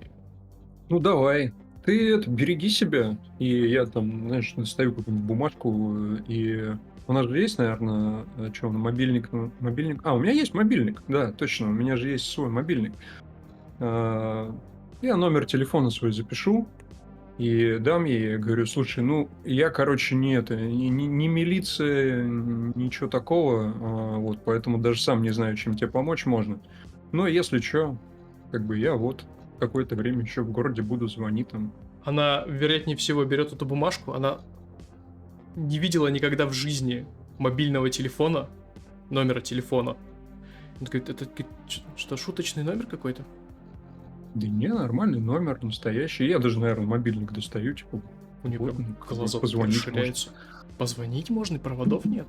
Ну, давай. Ты это, береги себя. И я там, знаешь, достаю какую-нибудь бумажку. И у нас же есть, наверное, что, мобильник? Мобильник? А, у меня есть мобильник. Да, точно. У меня же есть свой мобильник. Я номер телефона свой запишу. И дам ей, говорю, слушай, ну, я, короче, не милиция, ничего такого, вот, поэтому даже сам не знаю, чем тебе помочь можно. Ну, если что, как бы я вот какое-то время еще в городе буду звонить там. Она, вероятнее всего, берет эту бумажку. Она не видела никогда в жизни мобильного телефона, номера телефона. Он говорит, это что, шуточный номер какой-то? Да не, нормальный номер, настоящий. Я даже, наверное, мобильник достаю, типа, У нее вот, прям ну, как бы глаза позвонить расширяются. Позвонить можно, и проводов нет.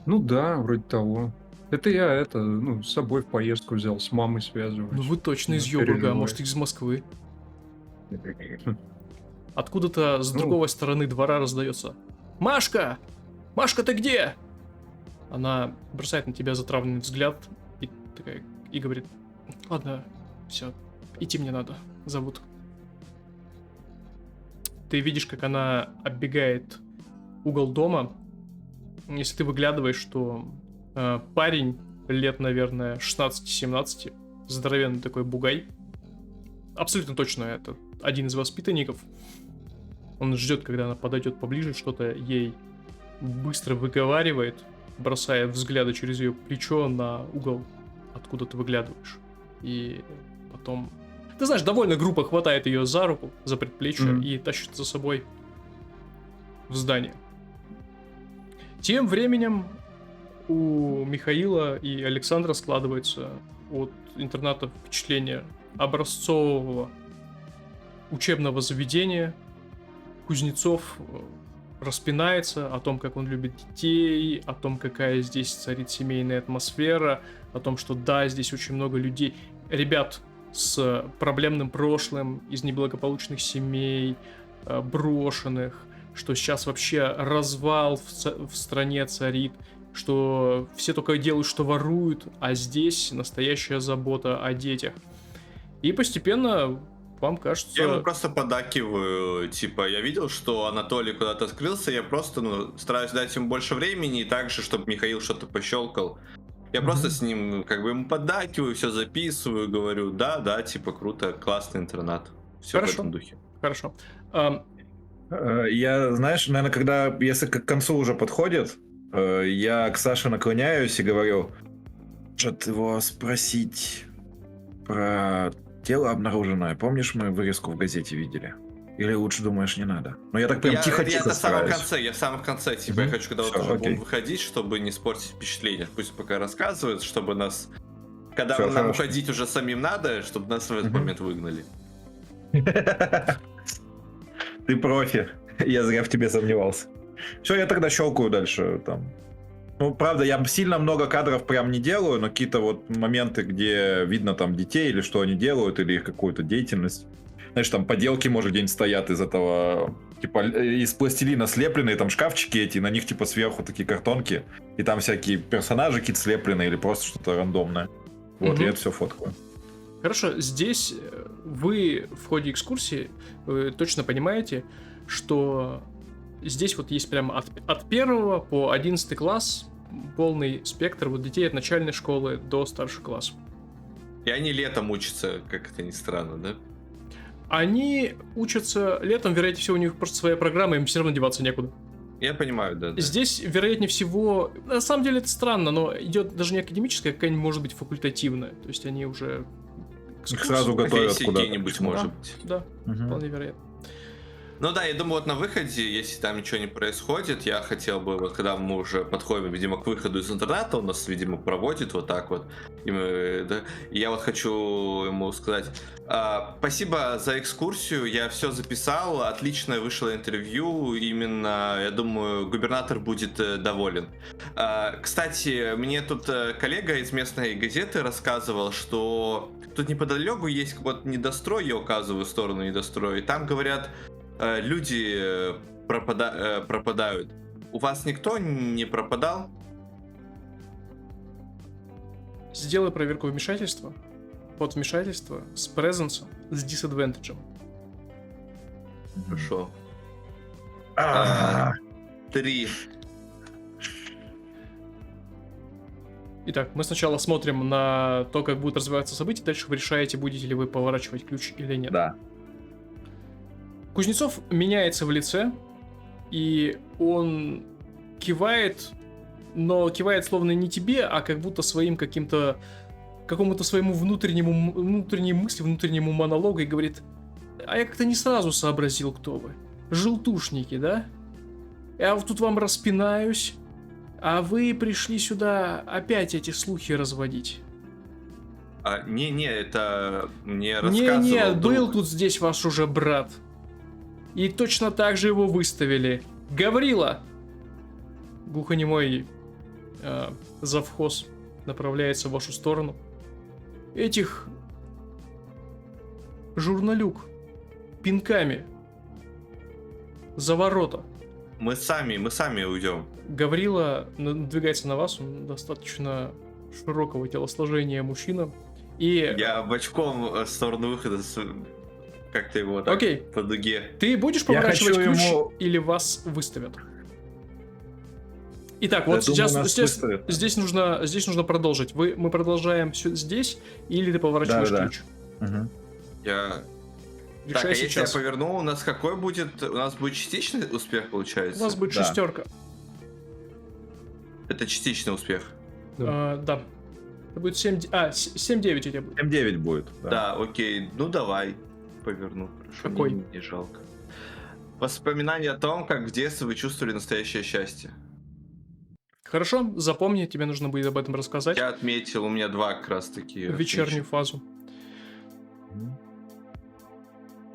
Ну да, вроде того. Это я ну, с собой в поездку взял, с мамой связываюсь. Ну вы точно из Не Йобурга, а переживай. может из Москвы. Хм. Откуда-то с Ну. другой стороны двора раздается. Машка! Машка, ты где? Она бросает на тебя затравленный взгляд и такая, и говорит, ладно, все, идти мне надо, зовут. Ты видишь, как она оббегает угол дома. Если ты выглядываешь, то парень лет, наверное, 16-17, здоровенный такой бугай. Абсолютно точно это один из воспитанников. Он ждет, когда она подойдет поближе, что-то ей быстро выговаривает, бросая взгляды через ее плечо на угол, откуда ты выглядываешь. И потом... Ты знаешь, довольно грубо хватает ее за руку, за предплечье и тащит за собой в здание. Тем временем у Михаила и Александра складывается от интерната впечатление образцового учебного заведения. Кузнецов распинается о том, как он любит детей, о том, какая здесь царит семейная атмосфера, о том, что да, здесь очень много людей, ребят с проблемным прошлым, из неблагополучных семей, брошенных, что сейчас вообще развал в стране царит, что все только делают, что воруют, а здесь настоящая забота о детях. И постепенно вам кажется... Я ему просто подакиваю, типа, я видел, что Анатолий куда-то скрылся, я просто, стараюсь дать ему больше времени, и так же, чтобы Михаил что-то пощелкал. Я просто с ним, как бы, ему подакиваю, все записываю, говорю, да, типа, круто, классный интернат. Все в Хорошо. этом духе. Хорошо. Я, знаешь, наверное, когда, если к концу уже подходит, я к Саше наклоняюсь и говорю, может его спросить про тело обнаруженное. Помнишь, мы вырезку в газете видели? Или лучше думаешь, не надо? Ну, я так прям Я тихо-тихо на самом стараюсь. конце, я в самом конце, типа, я хочу, когда Всё, вот уже окей. будем выходить, чтобы не испортить впечатление. Пусть пока рассказывает, чтобы нас... Когда Всё, нам хорошо. уходить уже самим надо, чтобы нас в этот момент выгнали. Ты профи. Я зря в тебе сомневался. Все, я тогда щелкаю дальше там. Ну, правда, я сильно много кадров прям не делаю, но какие-то вот моменты, где видно там детей, или что они делают, или их какую-то деятельность. Знаешь, там поделки, может, где-нибудь стоят из этого, типа, из пластилина слепленные, там шкафчики эти, на них, типа, сверху такие картонки, и там всякие персонажи какие-то слепленные, или просто что-то рандомное. Вот, я это все фоткаю. Хорошо, здесь вы в ходе экскурсии точно понимаете, что здесь вот есть прям от 1 по 11 класс полный спектр вот детей от начальной школы до старших классов. И они летом учатся, как это ни странно, да? Они учатся летом, вероятнее всего, у них просто своя программа, им все равно деваться некуда. Я понимаю, да. Здесь, вероятнее всего, на самом деле это странно, но идет даже не академическая, какая-нибудь может быть факультативная. То есть они уже... Их сразу готовят Профессии куда-то. какие-нибудь, может быть. Да, вполне вероятно. Ну да, я думаю, вот на выходе, если там ничего не происходит, я хотел бы, вот когда мы уже подходим, видимо, к выходу из интерната, он нас, видимо, проводит вот так вот, и, и я вот хочу ему сказать, спасибо за экскурсию, я все записал, отлично вышло интервью, именно, я думаю, губернатор будет доволен. Кстати, мне тут коллега из местной газеты рассказывал, что тут неподалеку есть вот недострой, я указываю в сторону недостроя, и там, говорят, люди пропадают. У вас никто не пропадал? Сделай проверку вмешательства. Под вмешательство с презенсом, с дисадвентеджем. Хорошо. А, 3. Итак, мы сначала смотрим на то, как будут развиваться события, дальше вы решаете, будете ли вы поворачивать ключ или нет. Да. Кузнецов меняется в лице, и он кивает, но кивает словно не тебе, а как будто своим каким-то какому-то своему внутренней мысли, внутреннему монологу и говорит: а я как-то не сразу сообразил, кто вы. Желтушники, да? Я вот тут вам распинаюсь, а вы пришли сюда опять эти слухи разводить. Не, это мне рассказывал Не, друг. был тут здесь ваш уже брат. И точно так же его выставили. Гаврила! Глухонемой завхоз направляется в вашу сторону. Этих журналюк пинками за ворота. Мы сами уйдем. Гаврила надвигается на вас, он достаточно широкого телосложения мужчина. И... Я бочком в сторону выхода как-то его так Окей. по дуге. Ты будешь Я поворачивать хочу ключ ему- или вас выставят? Итак, Я вот думаю, сейчас нас выставят. здесь нужно продолжить. Мы продолжаем здесь, или ты поворачиваешь Да-да-да. ключ? Мгм. Так, Решай а если я сейчас. поверну, у нас какой будет? У нас будет частичный успех, получается? У нас будет Да. шестерка. Это частичный успех. Да. Это будет 7-9 у тебя будет. 7-9 будет. Да, окей. Ну давай. Поверну. Хорошо. Какой? Мне не жалко. Воспоминания о том, как в детстве вы чувствовали настоящее счастье. Хорошо, запомни, тебе нужно будет об этом рассказать. Я отметил, у меня 2 как раз таки. В вечернюю фазу.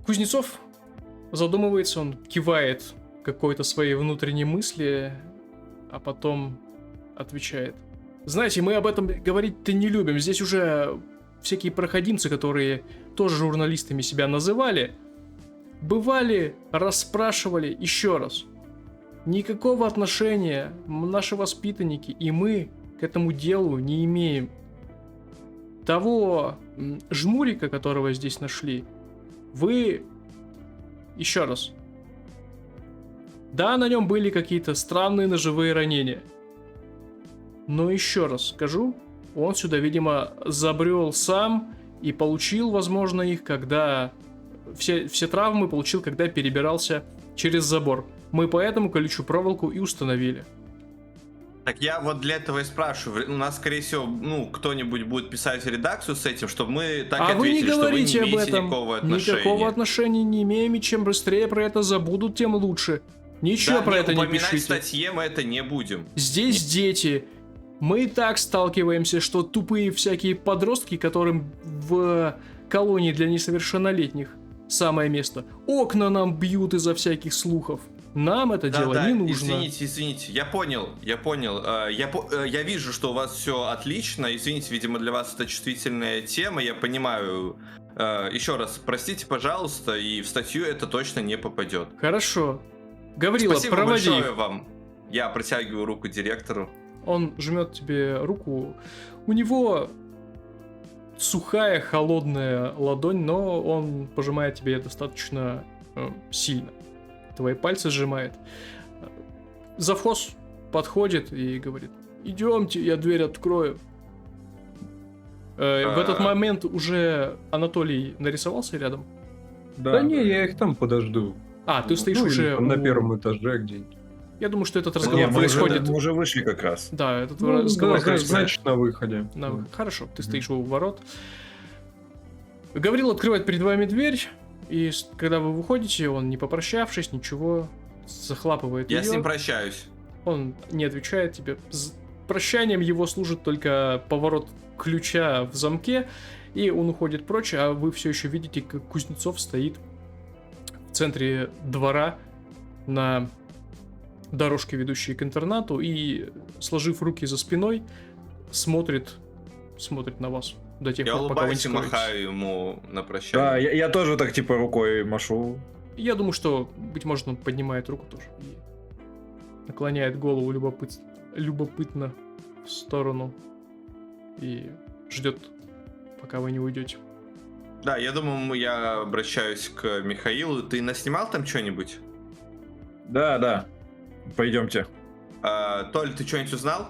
Кузнецов задумывается, он кивает какой-то своей внутренней мысли, а потом отвечает: знаете, мы об этом говорить-то не любим. Здесь уже всякие проходимцы, которые тоже журналистами себя называли, бывали, расспрашивали еще раз. Никакого отношения наши воспитанники и мы к этому делу не имеем. Того жмурика, которого здесь нашли, вы... Еще раз. Да, на нем были какие-то странные ножевые ранения. Но еще раз скажу, он сюда, видимо, забрел сам и получил, возможно, их, когда... Все травмы получил, когда перебирался через забор. Мы поэтому колючую проволоку и установили. Так я вот для этого и спрашиваю. У нас, скорее всего, кто-нибудь будет писать редакцию с этим, чтобы мы так и А вы не ответили, что вы не говорите об имеете этом. никакого отношения. Никакого отношения не имеем, и чем быстрее про это забудут, тем лучше. Ничего Да, про это не упоминать в пишите. статье мы это не будем. Здесь дети. Мы и так сталкиваемся, что тупые всякие подростки, которым в колонии для несовершеннолетних самое место, окна нам бьют из-за всяких слухов. Нам это дело не нужно. Извините, я понял. Я вижу, что у вас все отлично. Извините, видимо, для вас это чувствительная тема, я понимаю. Еще раз, простите, пожалуйста, и в статью это точно не попадет. Хорошо. Гаврила, Спасибо проводи большое их. вам. Я протягиваю руку директору. Он жмет тебе руку. У него сухая, холодная ладонь, но он пожимает тебе достаточно сильно. Твои пальцы сжимает. Завхоз подходит и говорит: идемте, я дверь открою. В этот момент уже Анатолий нарисовался рядом. Да не, я их там подожду. Ты стоишь Ну, или уже там на у- первом этаже где-нибудь. Я думаю, что этот Не, разговор мы происходит. уже вышли как раз. Да, этот Ну, разговор да, происходит. значит, на выходе. Хорошо, ты стоишь у ворот. Гаврил открывает перед вами дверь, и когда вы выходите, он, не попрощавшись, ничего, захлапывает Я ее. с ним прощаюсь. Он не отвечает тебе. Прощанием его служит только поворот ключа в замке, и он уходит прочь, а вы все еще видите, как Кузнецов стоит в центре двора на дорожке, ведущей к интернату, и, сложив руки за спиной, смотрит на вас до тех Я пор, пока вы не улыбаюсь и скроетесь. махаю ему на Да, прощание. я тоже так типа рукой машу. Я думаю, что, быть может, он поднимает руку тоже и наклоняет голову любопытно в сторону и ждет, пока вы не уйдете. Да, я думаю, я обращаюсь к Михаилу. Ты наснимал там что-нибудь? Да. Пойдемте. Толь, ты что-нибудь узнал?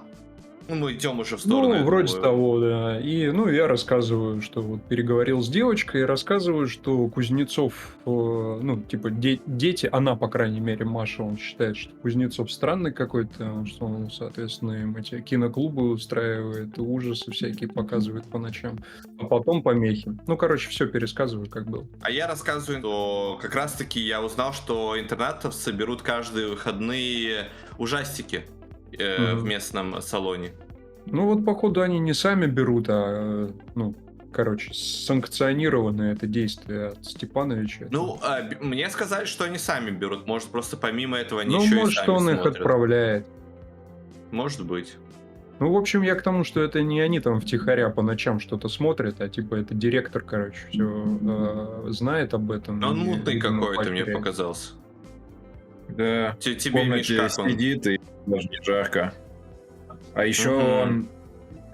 Ну, мы идем уже в сторону. Ну, я вроде думаю. того, да. И, ну, я рассказываю, что вот переговорил с девочкой, и рассказываю, что Кузнецов, ну, типа, дети, она, по крайней мере, Маша, он считает, что Кузнецов странный какой-то, что он, соответственно, им эти киноклубы устраивает, ужасы всякие показывает по ночам, а потом помехи. Ну, короче, все пересказываю, как было. А я рассказываю, что как раз-таки я узнал, что интернетовцы берут каждые выходные ужастики в Мгм. местном салоне. Ну, вот, походу, они не сами берут, а, ну, короче, санкционированное это действие от Степановича. Ну, мне сказали, что они сами берут. Может, просто помимо этого они Ну, еще может, и сами он их смотрят. отправляет. Может быть. Ну, в общем, я к тому, что это не они там втихаря по ночам что-то смотрят, а типа это директор, короче, все знает об этом. Он и, мутный видимо, какой-то, мне поощряет. показался. Да. В Тебе, Миш, комнате как он? сидит и даже не жарко. А еще Мгм. он,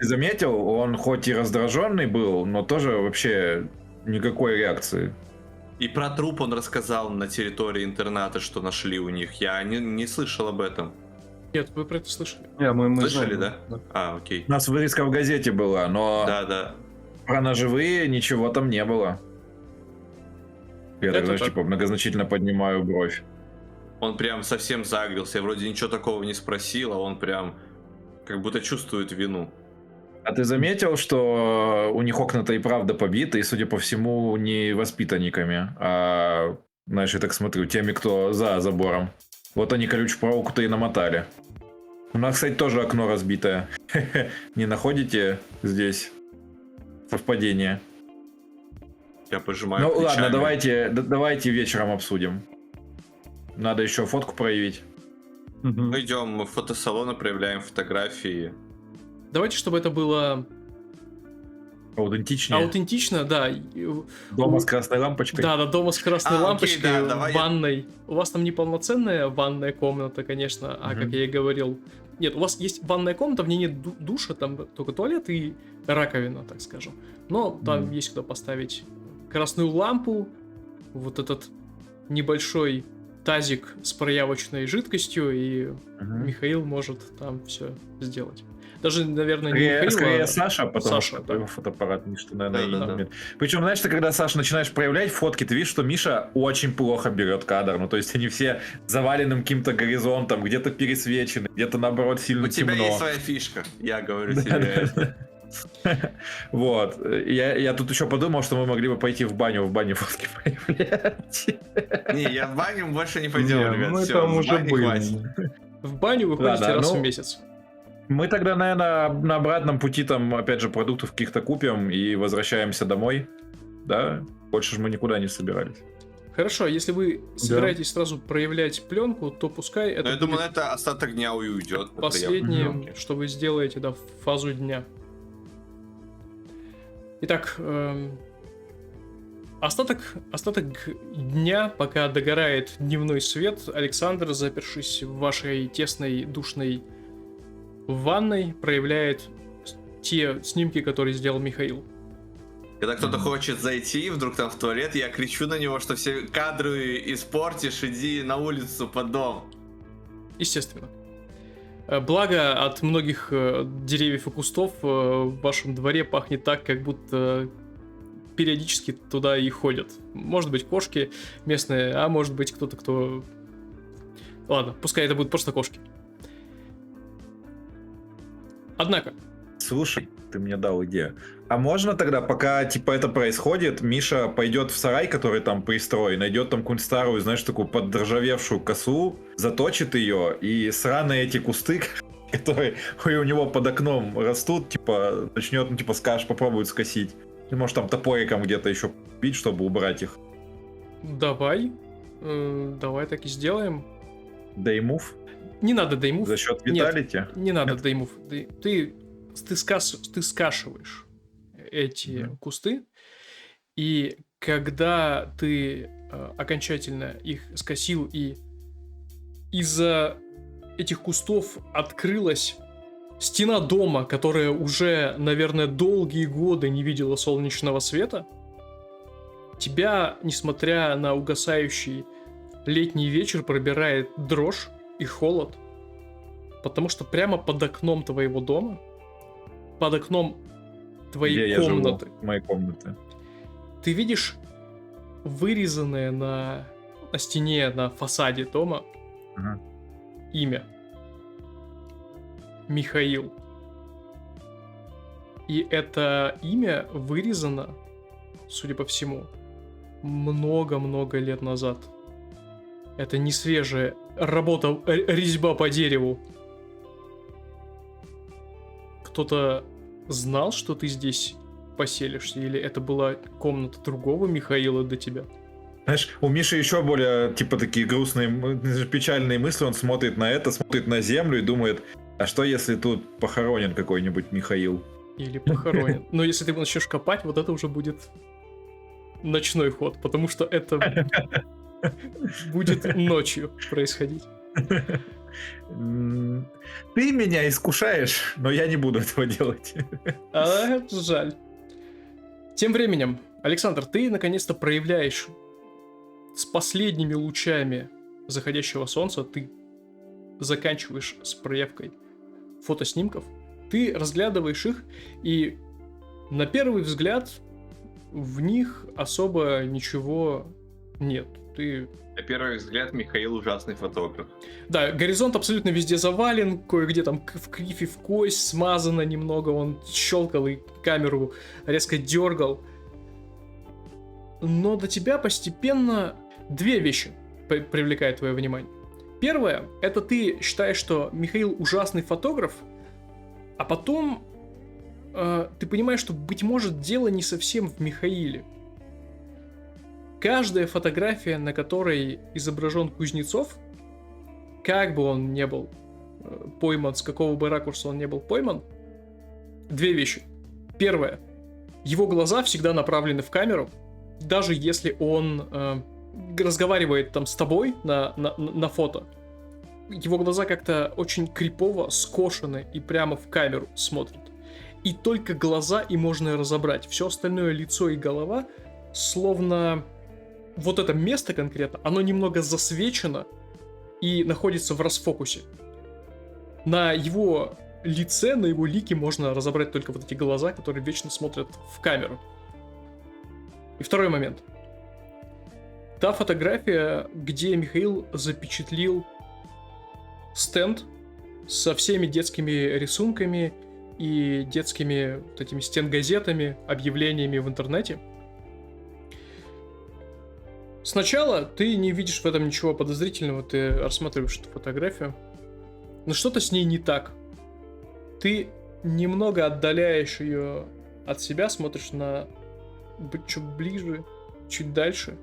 ты заметил, он хоть и раздраженный был, но тоже вообще никакой реакции. И про труп он рассказал на территории интерната, что нашли у них. Я не слышал об этом. Нет, вы про это слышали? Не, мы Слышали, знаем, да? А, окей. У нас вырезка в газете была, но Да. про ножевые ничего там не было. Я так, Это знаешь, так. типа многозначительно поднимаю бровь. Он прям совсем загрелся. Я вроде ничего такого не спросил, а он прям как будто чувствует вину. А ты заметил, что у них окна-то и правда побиты, и, судя по всему, не воспитанниками, а, знаешь, я так смотрю, теми, кто за забором. Вот они колючую проволоку-то и намотали. У нас, кстати, тоже окно разбитое. Не находите здесь совпадение? Я пожимаю Ну плечами. ладно, давайте вечером обсудим. Надо еще фотку проявить. Мгм. Мы идем в фотосалон и проявляем фотографии. Давайте, чтобы это было Аутентичнее. аутентично, да. Дома с красной лампочкой. Да, дома с красной окей, лампочкой, да, давай в я- ванной. У вас там не полноценная ванная комната, конечно, а как Мгм. я и говорил. Нет, у вас есть ванная комната, в ней нет душа, там только туалет и раковина, так скажем. Но там Мгм. есть куда поставить красную лампу, вот этот небольшой тазик с проявочной жидкостью, и Мгм. Михаил может там все сделать. Даже, наверное, не Скорее, Михаил, скорее а Саша, потому Саша, что да. его фотоаппарат Миша, наверное, и Да. не умеет. Причем, знаешь, ты когда, Саша, начинаешь проявлять фотки, ты видишь, что Миша очень плохо берет кадр. Ну, то есть они все заваленным каким-то горизонтом, где-то пересвечены, где-то, наоборот, сильно У тебя темно. есть своя фишка, я говорю Да, тебе. да, это. да. Вот. Я тут еще подумал, что мы могли бы пойти в баню фотки проявлять. Не, я в баню больше не пойдем, Не, ребят. мы Всё, там с уже бани были. хватит. В баню вы ходите Ладно, раз ну, в месяц. Мы тогда, наверное, на обратном пути там, опять же, продуктов каких-то купим и возвращаемся домой. Да? Больше же мы никуда не собирались. Хорошо, если вы собираетесь сразу проявлять пленку, то пускай Но это я будет думаю, на это остаток дня уйдет. на последнее, прием пленки. что вы сделаете, да, в фазу дня. Итак, остаток дня, пока догорает дневной свет, Александр, запершись в вашей тесной душной ванной, проявляет те снимки, которые сделал Михаил. Когда кто-то хочет зайти, вдруг там в туалет, я кричу на него, что все кадры испортишь, иди на улицу под дом. Естественно. Благо, от многих деревьев и кустов в вашем дворе пахнет так, как будто периодически туда и ходят. Может быть, кошки местные, а может быть, кто-то, кто... Ладно, пускай это будут просто кошки. Однако, Слушай, ты мне дал идею. А можно тогда, пока типа это происходит, Миша пойдет в сарай, который там пристрой, найдет там какую-нибудь старую, знаешь, такую подржавевшую косу, заточит ее, и сраные эти кусты, которые у него под окном растут, типа, начнет, ну, типа, скажешь, попробует скосить. Ты можешь там топориком где-то еще бить, чтобы убрать их. давай так и сделаем. Деймув Не надо деймув. за счет Нет. виталити. Не надо Нет? деймув. Ты скашиваешь эти Мгм. кусты, и когда ты окончательно их скосил, и из-за этих кустов открылась стена дома, которая уже, наверное, долгие годы не видела солнечного света, тебя, несмотря на угасающий летний вечер, пробирает дрожь и холод, потому что прямо под окном твоего дома под окном Где твоей я живу? комнаты. Моей комнаты. Ты видишь вырезанное на стене, на фасаде дома Ага. имя. Михаил. И это имя вырезано, судя по всему, много-много лет назад. Это не свежая работа, резьба по дереву. Кто-то знал, что ты здесь поселишься? Или это была комната другого Михаила до тебя? Знаешь, у Миши еще более, типа, такие грустные, печальные мысли. Он смотрит на это, смотрит на землю и думает, а что если тут похоронен какой-нибудь Михаил? Или похоронен? Но если ты начнешь копать, вот это уже будет ночной ход, потому что это будет ночью происходить. Ты меня искушаешь, но я не буду этого делать. А, жаль. Тем временем, Александр, ты наконец-то проявляешь с последними лучами заходящего солнца, ты заканчиваешь с проявкой фотоснимков, ты разглядываешь их, и на первый взгляд в них особо ничего нет. Ты... На первый взгляд, Михаил ужасный фотограф. Да, горизонт абсолютно везде завален, кое-где там в кривь и в кость, смазано немного, он щелкал и камеру резко дергал. Но до тебя постепенно две вещи привлекают твое внимание. Первое, это ты считаешь, что Михаил ужасный фотограф, а потом ты понимаешь, что, быть может, дело не совсем в Михаиле. Каждая фотография, на которой изображен Кузнецов, как бы он не был пойман, с какого бы ракурса он не был пойман, две вещи. Первое, его глаза всегда направлены в камеру, даже если он разговаривает там с тобой на фото. Его глаза как-то очень крипово скошены и прямо в камеру смотрят. И только глаза и можно разобрать. Все остальное лицо и голова словно... Вот это место конкретно, оно немного засвечено и находится в расфокусе. На его лице, на его лике можно разобрать только вот эти глаза, которые вечно смотрят в камеру. И второй момент. Та фотография, где Михаил запечатлил стенд со всеми детскими рисунками и детскими вот этими стенгазетами, объявлениями в интернете. Сначала ты не видишь в этом ничего подозрительного, ты рассматриваешь эту фотографию, но что-то с ней не так. Ты немного отдаляешь ее от себя, смотришь на чуть ближе, чуть дальше.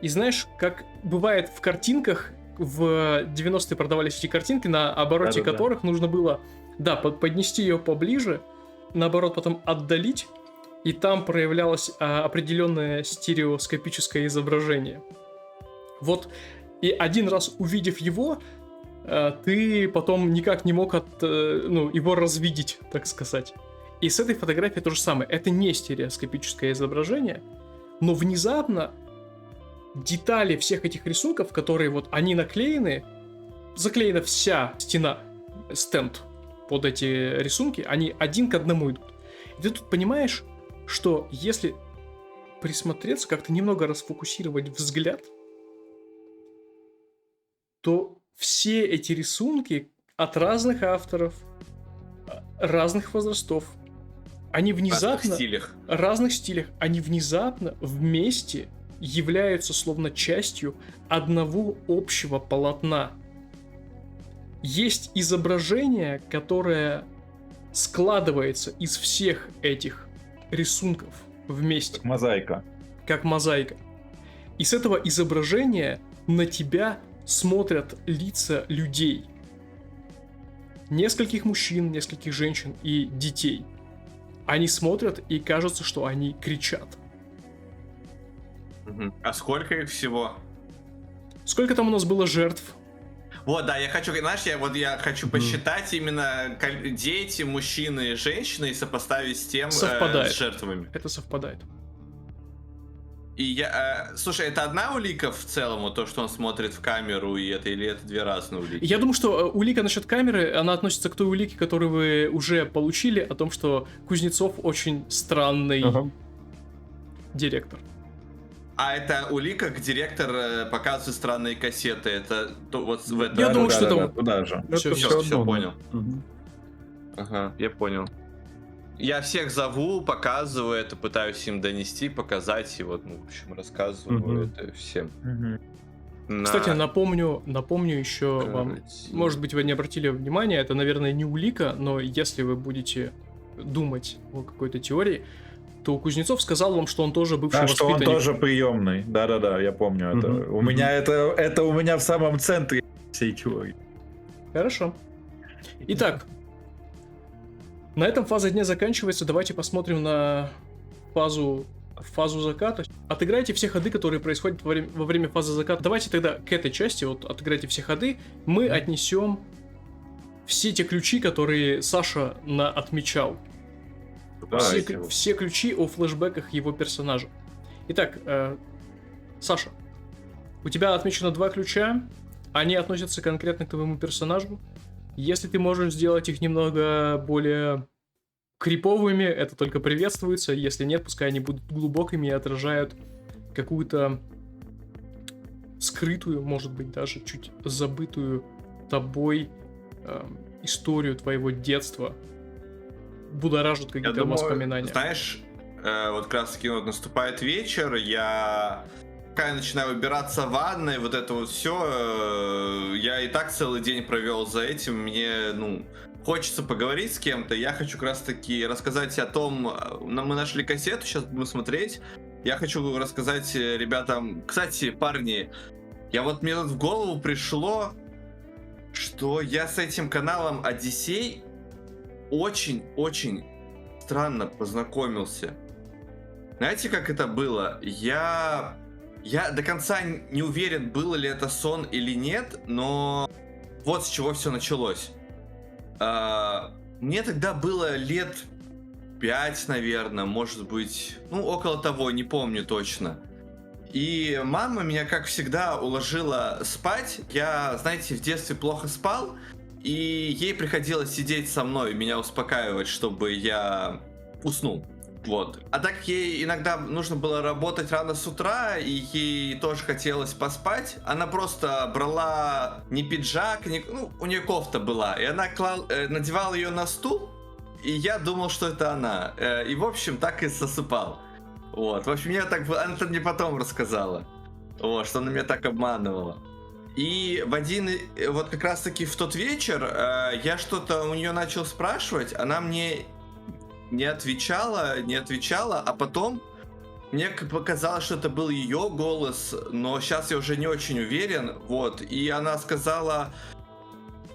И знаешь, как бывает в картинках, в 90-е продавались эти картинки, на обороте которых нужно было, поднести ее поближе, наоборот, потом отдалить, и там проявлялось определенное стереоскопическое изображение. Вот, и один раз увидев его, ты потом никак не мог его развидеть, так сказать. И с этой фотографией то же самое. Это не стереоскопическое изображение, но внезапно детали всех этих рисунков, которые вот они наклеены, заклеена вся стена, стенд под эти рисунки, они один к одному идут. И ты тут понимаешь, что если присмотреться, как-то немного расфокусировать взгляд, то все эти рисунки от разных авторов, разных возрастов, они внезапно... Разных стилях. Они внезапно вместе являются словно частью одного общего полотна. Есть изображение, которое складывается из всех этих рисунков вместе. Как мозаика. Как мозаика. И с этого изображения на тебя смотрят лица людей. Нескольких мужчин, нескольких женщин и детей. Они смотрят, и кажется, что они кричат. А сколько их всего? Сколько там у нас было жертв? Вот, да, я хочу, знаешь, я хочу посчитать именно дети, мужчины и женщины и сопоставить с тем, с жертвами. Это совпадает. И я... слушай, это одна улика в целом, вот то, что он смотрит в камеру, и это, или это две разные улики? Я думаю, что улика насчет камеры, она относится к той улике, которую вы уже получили, о том, что Кузнецов очень странный директор. А это улика, где директор показывает странные кассеты. Это вот в этом. Я думаю, что это да, вот- туда же. Всё, Все, всё все одно, да. понял. Мгм. Ага, я понял. Я всех зову, показываю это, пытаюсь им донести, показать, и вот, ну, в общем, рассказываю Мгм. это всем. Кстати, напомню еще вам, Карантин. может быть, вы не обратили внимания, это, наверное, не улика, но если вы будете думать о какой-то теории, то Кузнецов сказал вам, что он тоже бывший Да, что он воспитанник. тоже приемный. Да-да-да, я помню это. Мгм, У меня это у меня в самом центре всей теории. Хорошо. Итак, на этом фаза дня заканчивается. Давайте посмотрим на фазу заката. Отыграйте все ходы, которые происходят во время фазы заката. Давайте тогда к этой части, вот отыграйте все ходы, мы отнесем все те ключи, которые Саша отмечал. Давайте. Все ключи о флешбеках его персонажа. Итак, Саша, у тебя отмечено 2 ключа, они относятся конкретно к твоему персонажу. Если ты можешь сделать их немного более криповыми, это только приветствуется. Если нет, пускай они будут глубокими и отражают какую-то скрытую, может быть, даже чуть забытую тобой историю твоего детства. Будоражат Я какие-то думаю, воспоминания. знаешь, вот как раз таки вот наступает вечер, я пока я начинаю убираться в ванной, вот это вот все, я и так целый день провел за этим, мне, ну, хочется поговорить с кем-то, я хочу как раз таки рассказать о том, мы нашли кассету, сейчас будем смотреть, я хочу рассказать ребятам, кстати, парни, мне тут в голову пришло, что я с этим каналом Одиссей очень-очень странно познакомился. Знаете, как это было? Я до конца не уверен, было ли это сон или нет, но вот с чего все началось. Мне тогда было лет 5, наверное, может быть, ну, около того, не помню точно. И мама меня, как всегда, уложила спать. Я, знаете, в детстве плохо спал, и ей приходилось сидеть со мной, меня успокаивать, чтобы я уснул. Вот. А так ей иногда нужно было работать рано с утра, и ей тоже хотелось поспать. Она просто брала не пиджак, ну, у нее кофта была, и она надевала ее на стул, и я думал, что это она. И, в общем, так и засыпал. Вот. В общем, она это мне потом рассказала. Вот, что она меня так обманывала. И вот как раз таки в тот вечер я что-то у нее начал спрашивать, она мне не отвечала, а потом мне показалось, что это был ее голос, но сейчас я уже не очень уверен, вот, и она сказала: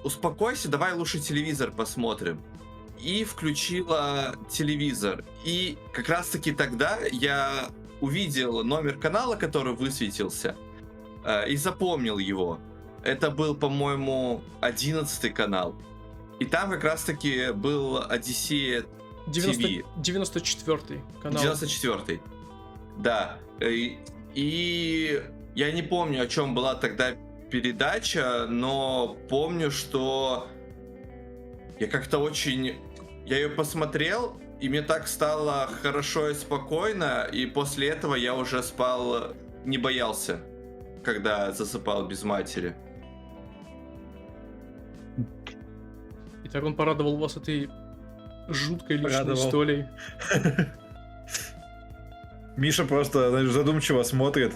успокойся, давай лучше телевизор посмотрим. И включила телевизор, и как раз таки тогда я увидел номер канала, который высветился, и запомнил его. Это был, по-моему, 11-й канал. И там как раз-таки был Одиссея ТВ. 94-й канал. 94-й. Да. И я не помню, о чем была тогда передача, но помню, что я как-то очень... Я ее посмотрел, и мне так стало хорошо и спокойно, и после этого я уже спал, не боялся, когда засыпал без матери. Итак, он порадовал вас этой жуткой личной Порадовал. историей. Миша просто, знаешь, задумчиво смотрит.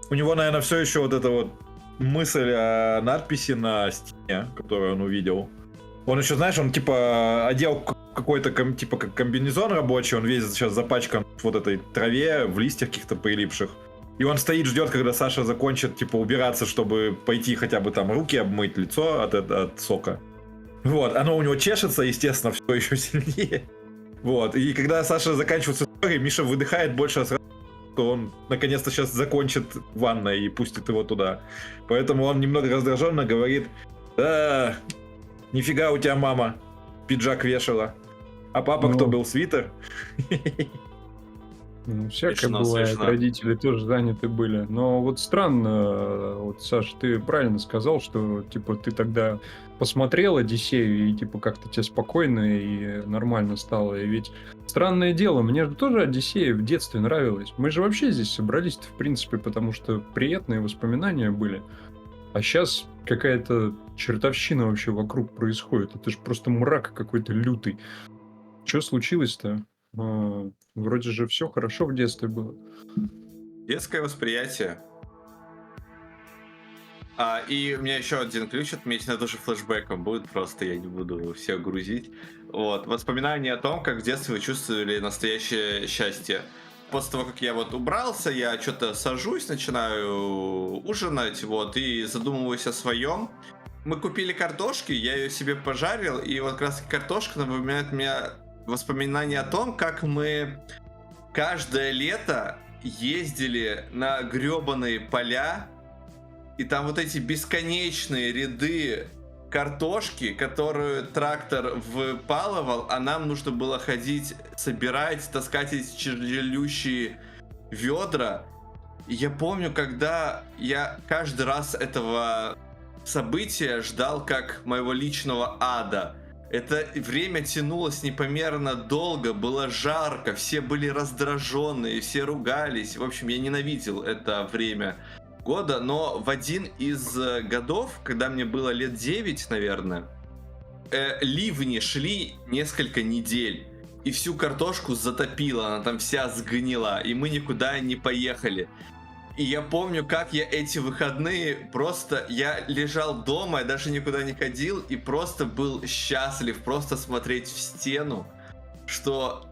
У него, наверное, все еще вот эта вот мысль о надписи на стене, которую он увидел. Он еще, знаешь, он типа одел какой-то типа как комбинезон рабочий, он весь сейчас запачкан в вот этой траве, в листьях каких-то прилипших. И он стоит, ждет, когда Саша закончит, типа, убираться, чтобы пойти хотя бы там руки обмыть, лицо от сока. Вот, оно у него чешется, естественно, все еще сильнее. Вот, и когда Саша заканчивает с историей, Миша выдыхает больше сразу, что он наконец-то сейчас закончит в ванной и пустит его туда. Поэтому он немного раздраженно говорит: да, нифига у тебя мама пиджак вешала. А папа кто был, свитер? Ну, всякое Смешно, бывает, смешно. родители тоже заняты были. Но вот странно, вот, Саш, ты правильно сказал, что, типа, ты тогда посмотрел «Одиссею», и, типа, как-то тебе спокойно и нормально стало. И ведь странное дело, мне же тоже «Одиссея» в детстве нравилась. Мы же вообще здесь собрались в принципе, потому что приятные воспоминания были. А сейчас какая-то чертовщина вообще вокруг происходит. Это же просто мрак какой-то лютый. Что случилось-то? Вроде же все хорошо в детстве было. Детское восприятие. И у меня еще один ключ отметить, это тоже флешбеком будет, просто я не буду всех грузить. Вот. Воспоминания о том, как в детстве вы чувствовали настоящее счастье. После того, как я вот убрался, я что-то сажусь, начинаю ужинать, вот, и задумываюсь о своем. Мы купили картошки, я ее себе пожарил, и вот как раз картошка напоминает мне воспоминания о том, как мы каждое лето ездили на гребаные поля, и там вот эти бесконечные ряды картошки, которую трактор выпалывал, а нам нужно было ходить, собирать, таскать эти тяжелющие ведра. И я помню, когда я каждый раз этого события ждал как моего личного ада. Это время тянулось непомерно долго, было жарко, все были раздраженные, все ругались. В общем, я ненавидел это время года, но в один из годов, когда мне было лет 9, наверное, ливни шли несколько недель, и всю картошку затопило, она там вся сгнила, и мы никуда не поехали. И я помню, как я эти выходные я лежал дома, я даже никуда не ходил, и просто был счастлив просто смотреть в стену, что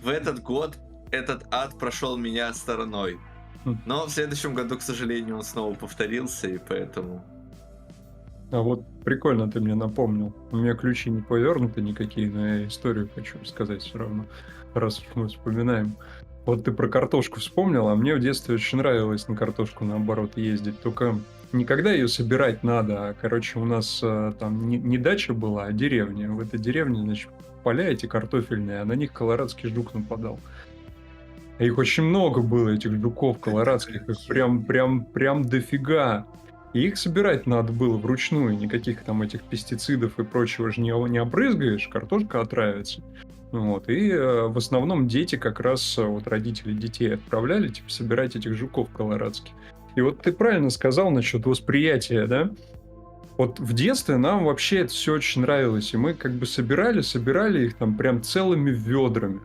в этот год этот ад прошел меня стороной. Но в следующем году, к сожалению, он снова повторился, и поэтому... А вот прикольно ты мне напомнил. У меня ключи не повернуты никакие, но я историю хочу рассказать все равно, раз уж мы вспоминаем. Вот ты про картошку вспомнил, а мне в детстве очень нравилось на картошку наоборот ездить. Только не когда ее собирать надо, а, короче, у нас там не дача была, а деревня. В этой деревне, значит, поля эти картофельные, а на них колорадский жук нападал. А их очень много было, этих жуков колорадских, их прям дофига. И их собирать надо было вручную, никаких там этих пестицидов и прочего же не обрызгаешь, картошка отравится. Вот, и в основном дети как раз, вот родители детей отправляли, типа, собирать этих жуков колорадских. И вот ты правильно сказал насчет восприятия, да? Вот в детстве нам вообще это все очень нравилось, и мы как бы собирали их там прям целыми ведрами.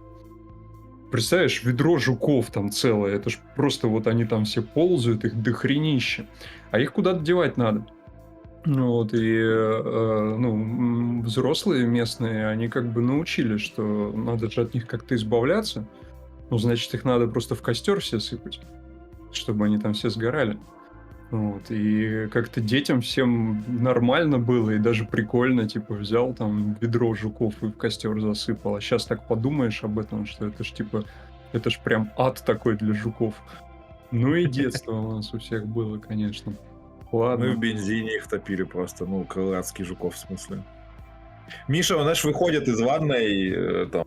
Представляешь, ведро жуков там целое, это ж просто вот они там все ползают, их дохренище. А их куда-то девать надо. Вот, и взрослые местные, они как бы научили, что надо же от них как-то избавляться. Ну, значит, их надо просто в костер все сыпать, чтобы они там все сгорали. Вот, и как-то детям всем нормально было, и даже прикольно, типа, взял там ведро жуков и в костер засыпал. А сейчас так подумаешь об этом, что это ж типа, это ж прям ад такой для жуков. Ну и детство у нас у всех было, конечно. Ладно. Мы в бензине их топили просто, ну, колорадских жуков в смысле. Миша, он, знаешь, выходит из ванной, там,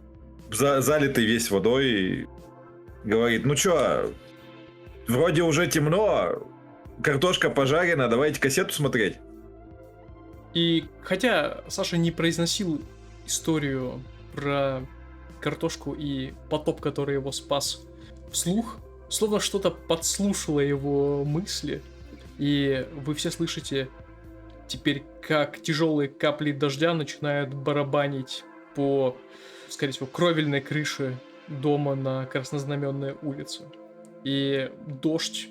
залитый весь водой, и говорит, ну чё, вроде уже темно, картошка пожарена, давайте кассету смотреть. И хотя Саша не произносил историю про картошку и потоп, который его спас вслух, словно что-то подслушало его мысли, и вы все слышите теперь, как тяжелые капли дождя начинают барабанить по, скорее всего, кровельной крыше дома на Краснознаменной улице. И дождь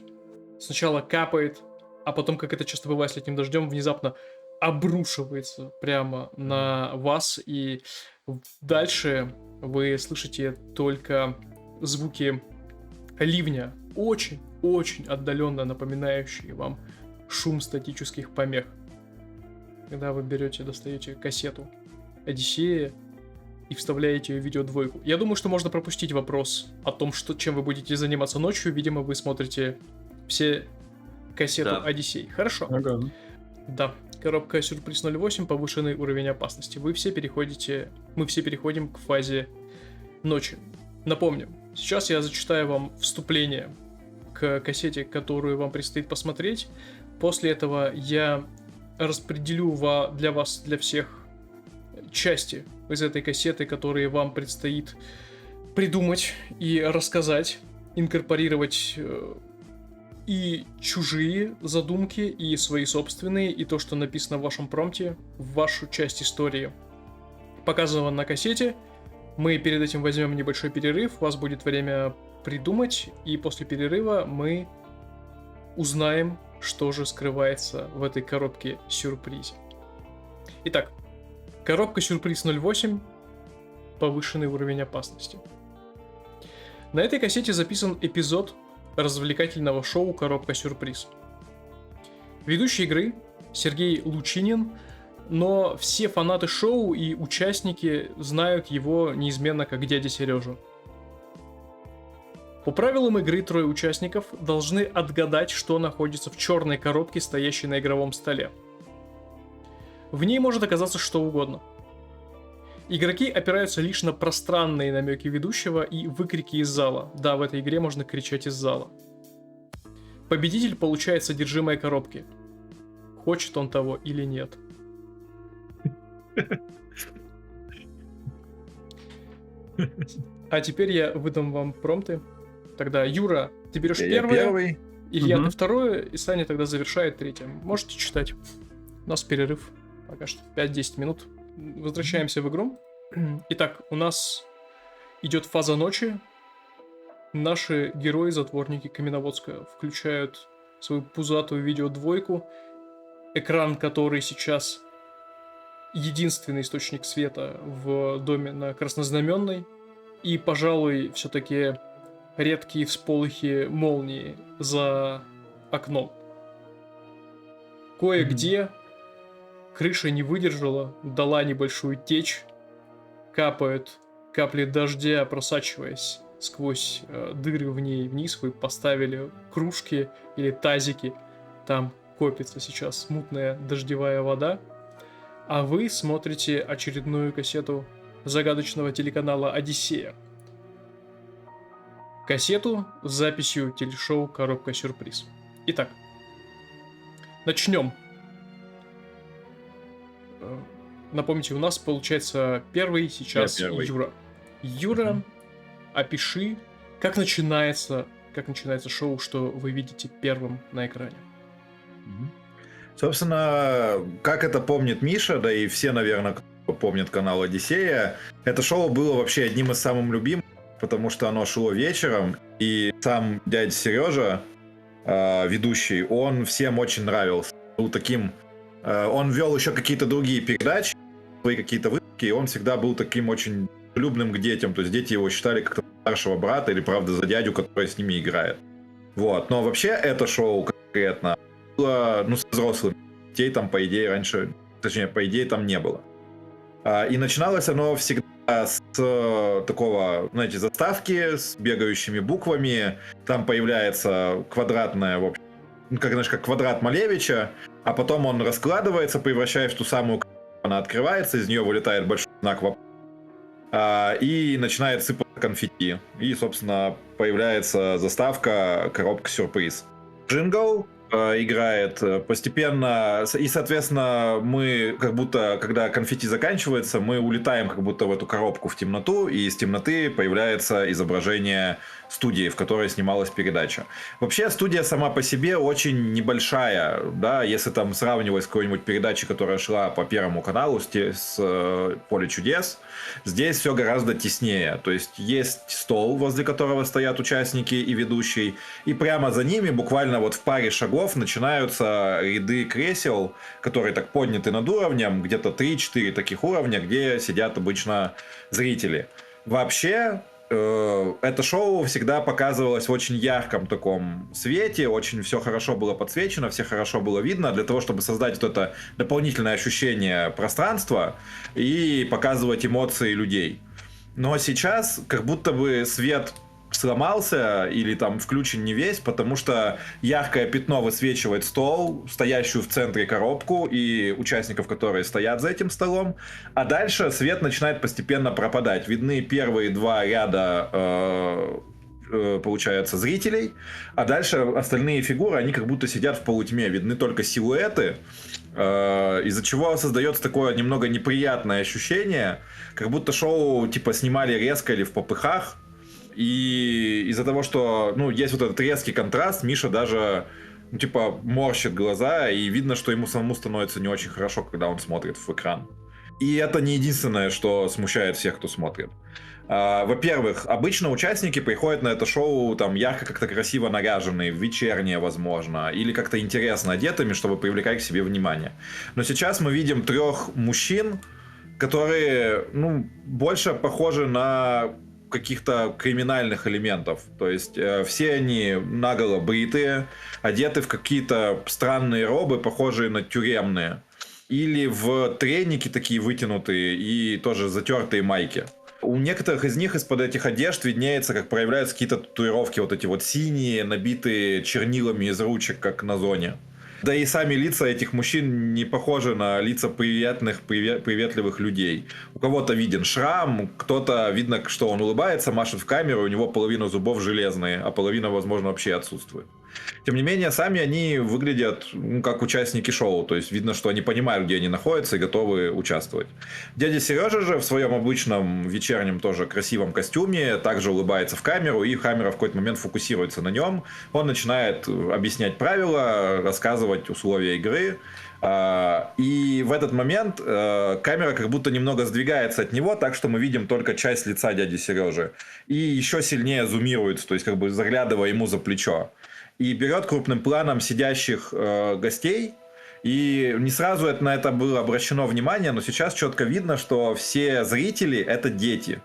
сначала капает, а потом, как это часто бывает с летним дождем, внезапно обрушивается прямо на вас, и дальше вы слышите только звуки ливня, очень отдаленно напоминающие вам шум статических помех. Когда вы достаете кассету Одиссея и вставляете ее в видеодвойку. Я думаю, что можно пропустить вопрос о том, чем вы будете заниматься ночью. Видимо, вы смотрите все кассету Одиссей. Хорошо. Ага. Да. Коробка сюрприз 08, повышенный уровень опасности. Мы все переходим к фазе ночи. Напомню, Сейчас я зачитаю вам вступление к кассете, которую вам предстоит посмотреть. После этого я распределю для вас, для всех, части из этой кассеты, которые вам предстоит придумать и рассказать, инкорпорировать и чужие задумки, и свои собственные, и то, что написано в вашем промпте, в вашу часть истории. Показано на кассете. Мы перед этим возьмем небольшой перерыв, у вас будет время придумать, и после перерыва мы узнаем, что же скрывается в этой коробке-сюрпризе. Итак, коробка-сюрприз 08. Повышенный уровень опасности. На этой кассете записан эпизод развлекательного шоу «Коробка-сюрприз». Ведущий игры Сергей Лучинин, но все фанаты шоу и участники знают его неизменно как дядя Сережу. По правилам игры трое участников должны отгадать, что находится в черной коробке, стоящей на игровом столе. В ней может оказаться что угодно. Игроки опираются лишь на пространные намеки ведущего и выкрики из зала. Да, в этой игре можно кричать из зала. Победитель получает содержимое коробки. Хочет он того или нет. А теперь я выдам вам промпты. Тогда, Юра, ты берешь первое, Илья, ты второе, и Саня тогда завершает третье. Можете читать. У нас перерыв пока что 5-10 минут. Возвращаемся в игру. Итак, у нас идет фаза ночи. Наши герои-затворники Каменноводска включают свою пузатую видеодвойку, экран которой сейчас единственный источник света в доме на Краснознаменной. И, пожалуй, все-таки редкие всполохи молнии за окном. Кое-где крыша не выдержала, дала небольшую течь, капают капли дождя, просачиваясь сквозь дыры в ней вниз. Вы поставили кружки или тазики, там копится сейчас мутная дождевая вода, а вы смотрите очередную кассету загадочного телеканала «Одиссея». Кассету с записью телешоу «Коробка-сюрприз». Итак, начнем. Напомните, у нас получается первый сейчас Юра. Юра, опиши, как начинается шоу, что вы видите первым на экране. Собственно, как это помнит Миша, да и все, наверное, кто помнит канал «Одиссея», это шоу было вообще одним из самых любимых, потому что оно шло вечером, и сам дядя Сережа, ведущий, он всем очень нравился. Был таким... Он вел еще какие-то другие передачи, свои какие-то выпуски, и он всегда был таким очень любным к детям. То есть дети его считали как-то старшего брата или, правда, за дядю, который с ними играет. Вот. Но вообще это шоу конкретно было, с взрослыми. Детей там, по идее, раньше... Точнее, по идее, там не было. И начиналось оно всегда с такого, знаете, заставки с бегающими буквами. Там появляется квадратная, в общем, как квадрат Малевича, а потом он раскладывается, превращаясь в ту самую, она открывается, из нее вылетает большой знак вопроса, и начинает сыпаться конфетти. И, собственно, появляется заставка «Коробка-сюрприз». Джингл играет постепенно, и, соответственно, мы как будто, когда конфетти заканчивается, мы улетаем как будто в эту коробку в темноту, и из темноты появляется изображение студии, в которой снималась передача. Вообще, студия сама по себе очень небольшая, да, если там сравнивать с какой-нибудь передачей, которая шла по Первому каналу с «Поле чудес», здесь все гораздо теснее. То есть стол, возле которого стоят участники и ведущий, и прямо за ними, буквально вот в паре шагов, начинаются ряды кресел, которые так подняты над уровнем, где-то 3-4 таких уровня, где сидят обычно зрители. Вообще, это шоу всегда показывалось в очень ярком таком свете, очень все хорошо было подсвечено, все хорошо было видно, для того, чтобы создать вот это дополнительное ощущение пространства и показывать эмоции людей. Но сейчас как будто бы свет сломался или там включен не весь, потому что яркое пятно высвечивает стол, стоящую в центре коробку и участников, которые стоят за этим столом, а дальше свет начинает постепенно пропадать. Видны первые два ряда получается, зрителей, а дальше остальные фигуры, они как будто сидят в полутьме, видны только силуэты, из-за чего создается такое немного неприятное ощущение, как будто шоу типа снимали резко или в попыхах, и из-за того, что, ну, есть вот этот резкий контраст, Миша даже, ну, типа, морщит глаза, и видно, что ему самому становится не очень хорошо, когда он смотрит в экран. И это не единственное, что смущает всех, кто смотрит. Во-первых, обычно участники приходят на это шоу там ярко как-то красиво наряженные, вечернее, возможно, или как-то интересно одетыми, чтобы привлекать к себе внимание. Но сейчас мы видим 3 мужчин, которые, ну, больше похожи на каких-то криминальных элементов. То есть все они наголо бритые, одеты в какие-то странные робы, похожие на тюремные. Или в треники такие вытянутые и тоже затертые майки. У некоторых из них из-под этих одежд виднеется, как проявляются какие-то татуировки, вот эти вот синие, набитые чернилами из ручек, как на зоне. Да и сами лица этих мужчин не похожи на лица приветливых людей. У кого-то виден шрам, кто-то видно, что он улыбается, машет в камеру, у него половина зубов железные, а половина, возможно, вообще отсутствует. Тем не менее, сами они выглядят, ну, как участники шоу, то есть видно, что они понимают, где они находятся и готовы участвовать. Дядя Сережа же в своем обычном вечернем тоже красивом костюме также улыбается в камеру, и камера в какой-то момент фокусируется на нем. Он начинает объяснять правила, рассказывать условия игры. И в этот момент камера как будто немного сдвигается от него, так что мы видим только часть лица дяди Сережи. И еще сильнее зумируется, то есть как бы заглядывая ему за плечо. И берет крупным планом сидящих гостей. И не сразу на это было обращено внимание, но сейчас четко видно, что все зрители — это дети.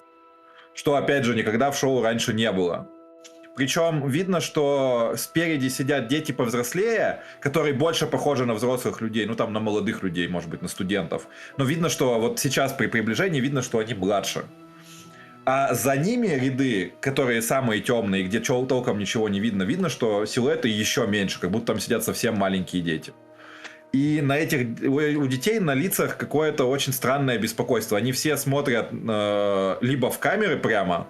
Что, опять же, никогда в шоу раньше не было. Причем видно, что спереди сидят дети повзрослее, которые больше похожи на взрослых людей, ну там на молодых людей, может быть, на студентов. Но видно, что вот сейчас при приближении видно, что они младше. А за ними ряды, которые самые темные, где толком ничего не видно, видно, что силуэты еще меньше, как будто там сидят совсем маленькие дети. И на этих, у детей на лицах какое-то очень странное беспокойство. Они все смотрят либо в камеры прямо,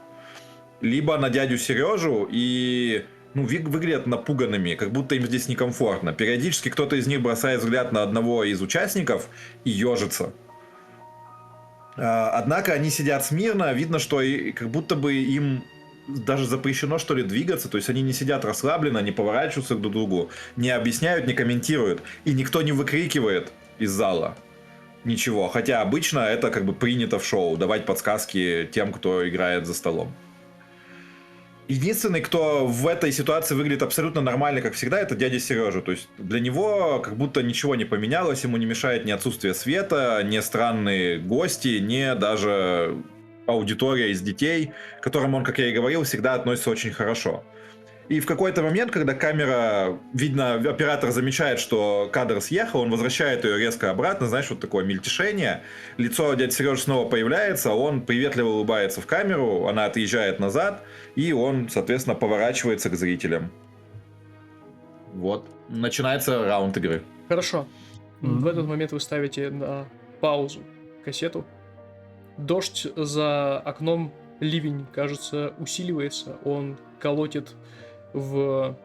либо на дядю Сережу и, ну, выглядят напуганными, как будто им здесь некомфортно. Периодически кто-то из них бросает взгляд на одного из участников и ежится. Однако они сидят смирно, видно, что как будто бы им даже запрещено, что ли, двигаться, то есть они не сидят расслабленно, не поворачиваются друг к другу, не объясняют, не комментируют, и никто не выкрикивает из зала ничего, хотя обычно это как бы принято в шоу, давать подсказки тем, кто играет за столом. Единственный, кто в этой ситуации выглядит абсолютно нормально, как всегда, это дядя Сережа. То есть для него как будто ничего не поменялось, ему не мешает ни отсутствие света, ни странные гости, ни даже аудитория из детей, к которым он, как я и говорил, всегда относится очень хорошо. И в какой-то момент, когда камера, видно, оператор замечает, что кадр съехал, он возвращает ее резко обратно, знаешь, вот такое мельтешение. Лицо дяди Сережи снова появляется, он приветливо улыбается в камеру, она отъезжает назад, и он, соответственно, поворачивается к зрителям. Вот. Начинается раунд игры. Хорошо. В этот момент вы ставите на паузу кассету. Дождь за окном, ливень, кажется, усиливается. Он колотит в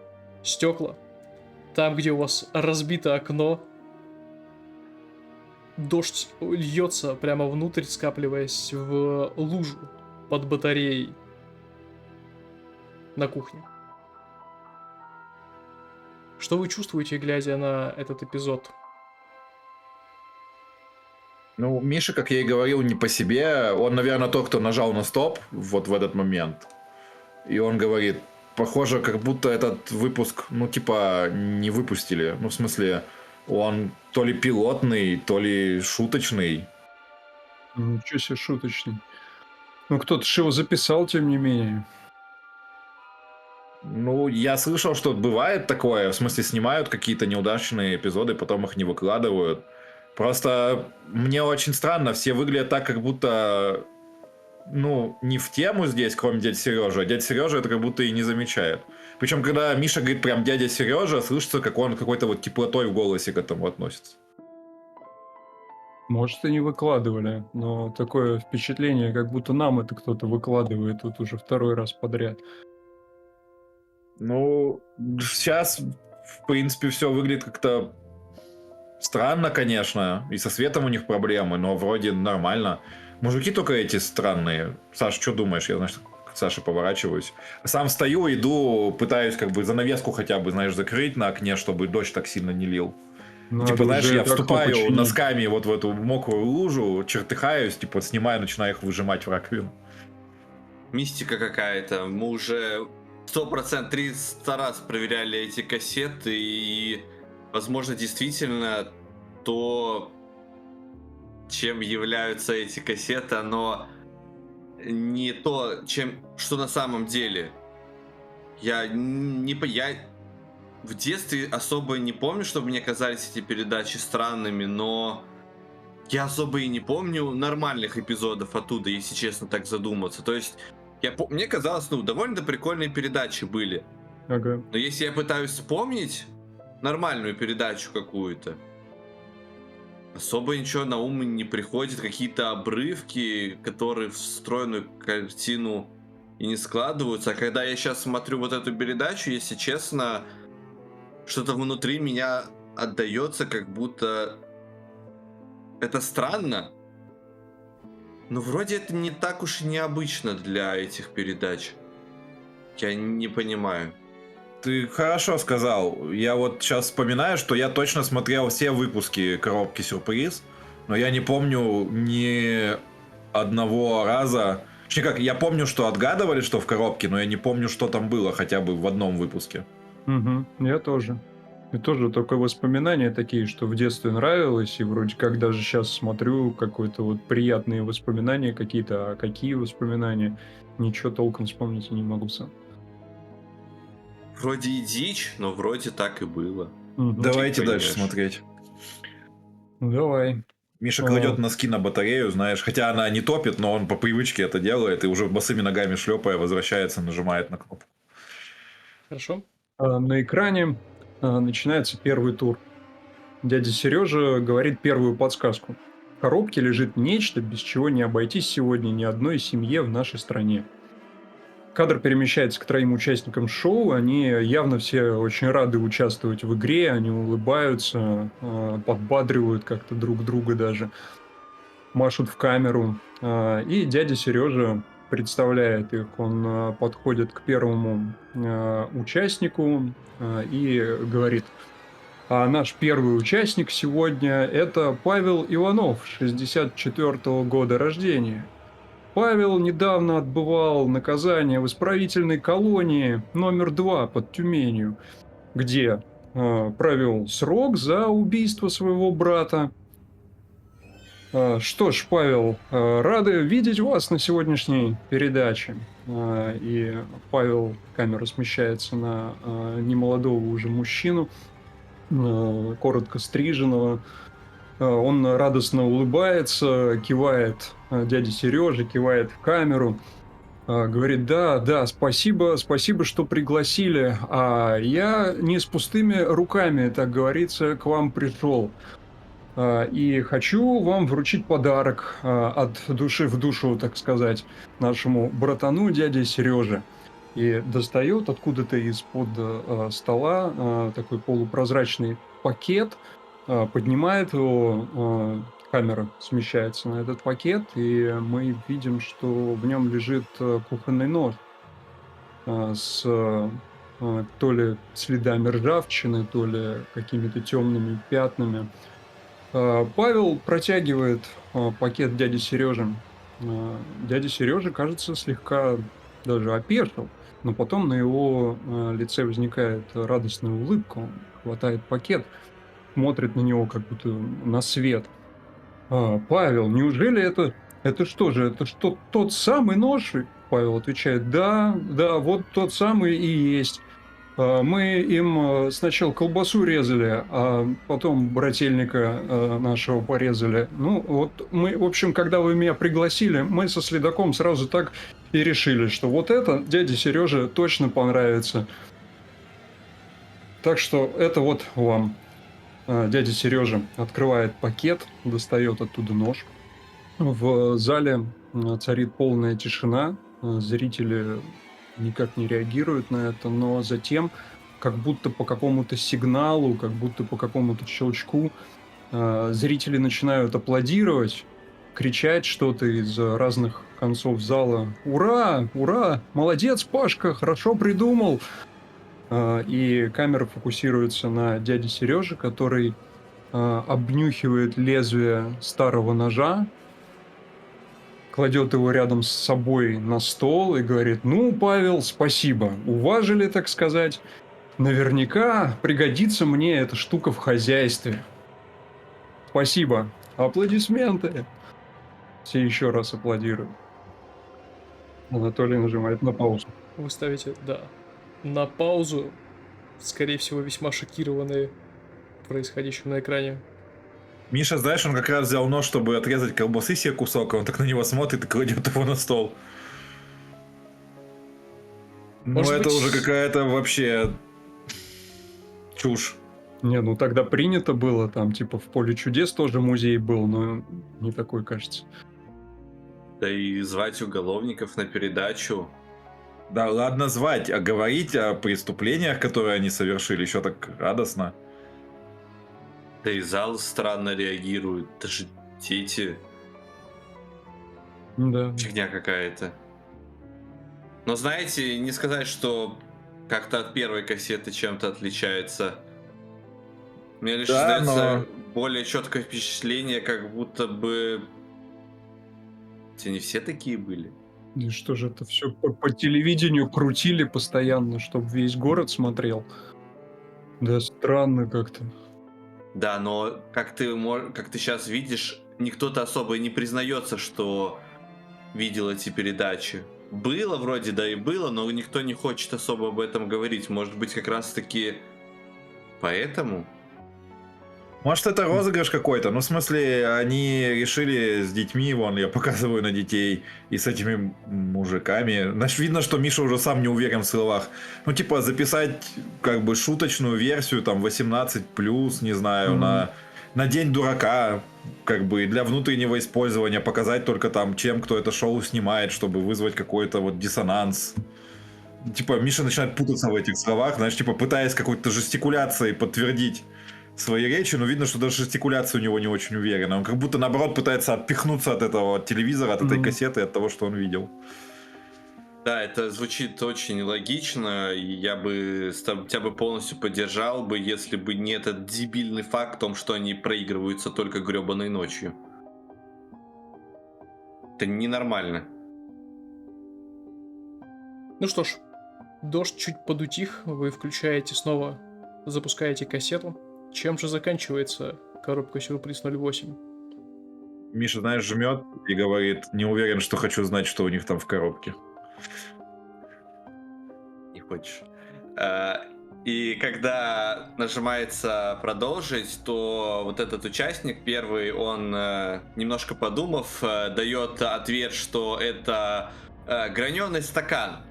стекла. Там, где у вас разбито окно, дождь льется прямо внутрь, скапливаясь в лужу под батареей на кухне. Что вы чувствуете, глядя на этот эпизод? Ну, Миша, как я и говорил, не по себе. Он, наверное, тот, кто нажал на стоп вот в этот момент. И он говорит, похоже, как будто этот выпуск, ну, типа, не выпустили. Ну, в смысле, он то ли пилотный, то ли шуточный. Ничего себе шуточный. Ну, кто-то же его записал, тем не менее. Ну, я слышал, что бывает такое. В смысле, снимают какие-то неудачные эпизоды, потом их не выкладывают. Просто мне очень странно. Все выглядят так, как будто ну, не в тему здесь, кроме дяди Сережи, а дядя Сережа это как будто и не замечает. Причем, когда Миша говорит прям дядя Сережа, слышится, как он какой-то вот теплотой в голосе к этому относится. Может, и не выкладывали, но такое впечатление, как будто нам это кто-то выкладывает тут уже второй раз подряд. Ну, сейчас, в принципе, все выглядит как-то странно, конечно. И со светом у них проблемы, но вроде нормально. Мужики только эти странные. Саш, что думаешь? Я, значит, к Саше поворачиваюсь. Сам стою, иду, пытаюсь как бы занавеску хотя бы, знаешь, закрыть на окне, чтобы дождь так сильно не лил. Надо Типа, знаешь, уже я это окно вступаю починить. носками вот в эту мокрую лужу, чертыхаюсь, типа, снимаю, начинаю их выжимать в раковину. Мистика какая-то. Мы уже 100%, 300 раз проверяли эти кассеты, и, возможно, действительно то, чем являются эти кассеты, оно не то, что на самом деле. Я в детстве особо не помню, чтобы мне казались эти передачи странными, но я особо и не помню нормальных эпизодов оттуда, если честно так задуматься. То есть, мне казалось, ну, довольно прикольные передачи были. Ага. Но если я пытаюсь вспомнить нормальную передачу какую-то, особо ничего на ум не приходит, какие-то обрывки, которые в встроенную картину и не складываются. А когда я сейчас смотрю вот эту передачу, если честно, что-то внутри меня отдается, как будто это странно. Но вроде это не так уж и необычно для этих передач. Я не понимаю. Ты хорошо сказал. Я вот сейчас вспоминаю, что я точно смотрел все выпуски «Коробки сюрприз», но я не помню ни одного раза. Точнее как, я помню, что отгадывали, что в коробке, но я не помню, что там было хотя бы в одном выпуске. Угу, я тоже. И тоже только воспоминания такие, что в детстве нравилось, и вроде как даже сейчас смотрю, какие-то вот приятные воспоминания какие-то, а какие воспоминания, ничего толком вспомнить не могу сам. Вроде и дичь, но вроде так и было. Мгм. Давайте Типа, дальше понимаешь. смотреть. Давай. Миша А. кладет носки на батарею, знаешь, хотя она не топит, но он по привычке это делает, и уже босыми ногами шлепая возвращается, нажимает на кнопку. Хорошо. На экране начинается первый тур. Дядя Сережа говорит первую подсказку. В коробке лежит нечто, без чего не обойтись сегодня ни одной семье в нашей стране. Кадр перемещается к троим участникам шоу. Они явно все очень рады участвовать в игре. Они улыбаются, подбадривают как-то друг друга даже. Машут в камеру. И дядя Сережа представляет их. Он подходит к первому участнику и говорит: а наш первый участник сегодня – это Павел Иванов, 64-го года рождения. Павел недавно отбывал наказание в исправительной колонии номер 2 под Тюменью, где провел срок за убийство своего брата. Что ж, Павел, рады видеть вас на сегодняшней передаче. И Павел, камера смещается на немолодого уже мужчину, коротко стриженного. Он радостно улыбается, кивает дяде Сереже, кивает в камеру, говорит: да, спасибо, что пригласили, а я не с пустыми руками, так говорится, к вам пришел. И хочу вам вручить подарок от души в душу, так сказать, нашему братану дяде Сереже. И достает откуда-то из-под стола такой полупрозрачный пакет, поднимает его, камера смещается на этот пакет, и мы видим, что в нем лежит кухонный нож с то ли следами ржавчины, то ли какими-то темными пятнами. Павел протягивает пакет дяде Сереже. Дядя Сережа, кажется, слегка даже опешил, но потом на его лице возникает радостная улыбка. Он хватает пакет, смотрит на него как будто на свет. Павел, неужели это что же, это что, тот самый нож? И Павел отвечает: да, вот тот самый и есть. Мы им сначала колбасу резали, а потом брательника нашего порезали. Ну, вот мы, в общем, когда вы меня пригласили, мы со следаком сразу так и решили, что вот это дяде Сереже точно понравится. Так что это вот вам. Дядя Сережа открывает пакет, достает оттуда нож. В зале царит полная тишина, зрители никак не реагируют на это, но затем, как будто по какому-то сигналу, как будто по какому-то щелчку, зрители начинают аплодировать, кричать что-то из разных концов зала. «Ура! Ура! Молодец, Пашка! Хорошо придумал!» И камера фокусируется на дяде Сереже, который обнюхивает лезвие старого ножа, кладет его рядом с собой на стол и говорит: «Ну, Павел, спасибо, уважили, так сказать. Наверняка пригодится мне эта штука в хозяйстве. Спасибо». Аплодисменты. Все еще раз аплодируют. Анатолий нажимает на паузу. Вы ставите, да, на паузу, скорее всего, весьма шокированные происходящим на экране. Миша, знаешь, он как раз взял нож, чтобы отрезать колбасы себе кусок, а он так на него смотрит и кладет его на стол. Ну, Может это быть... уже какая-то вообще чушь. Не, ну тогда принято было, там, типа, в Поле чудес тоже музей был, но не такой, кажется. Да и звать уголовников на передачу. Да ладно звать, а говорить о преступлениях, которые они совершили, еще так радостно. Да и зал странно реагирует. Даже дети. Да. Фигня какая-то. Но знаете, не сказать, что как-то от первой кассеты чем-то отличается. Мне лишь Да, остается более четкое впечатление, как будто бы... Те не все такие были. И что же это все по телевидению крутили постоянно, чтобы весь город смотрел? Да странно как-то. Да, но как ты сейчас видишь, никто-то особо и не признается, что видел эти передачи. Было вроде, да и было, но никто не хочет особо об этом говорить. Может быть, как раз-таки поэтому? Может, это розыгрыш какой-то? Ну, в смысле, они решили с детьми, вон, я показываю на детей, и с этими мужиками. Значит, видно, что Миша уже сам не уверен в словах. Ну, типа, записать, как бы, шуточную версию, там, 18+, не знаю, на День дурака, как бы, для внутреннего использования, показать только там, чем кто это шоу снимает, чтобы вызвать какой-то вот диссонанс. Типа, Миша начинает путаться в этих словах, знаешь, типа, пытаясь какой-то жестикуляцией подтвердить свои речи, но видно, что даже жестикуляция у него не очень уверена. Он как будто, наоборот, пытается отпихнуться от этого телевизора, от этой кассеты, от того, что он видел. Да, это звучит очень логично, и я бы тебя бы полностью поддержал бы, если бы не этот дебильный факт в том, что они проигрываются только гребаной ночью. Это ненормально. Ну что ж, дождь чуть подутих, вы включаете снова, запускаете кассету. Чем же заканчивается коробка сюрприз 08? Миша, знаешь, жмет и говорит: не уверен, что хочу знать, что у них там в коробке. Не хочешь. И когда нажимается продолжить, то вот этот участник первый, он, немножко подумав, дает ответ, что это граненый стакан.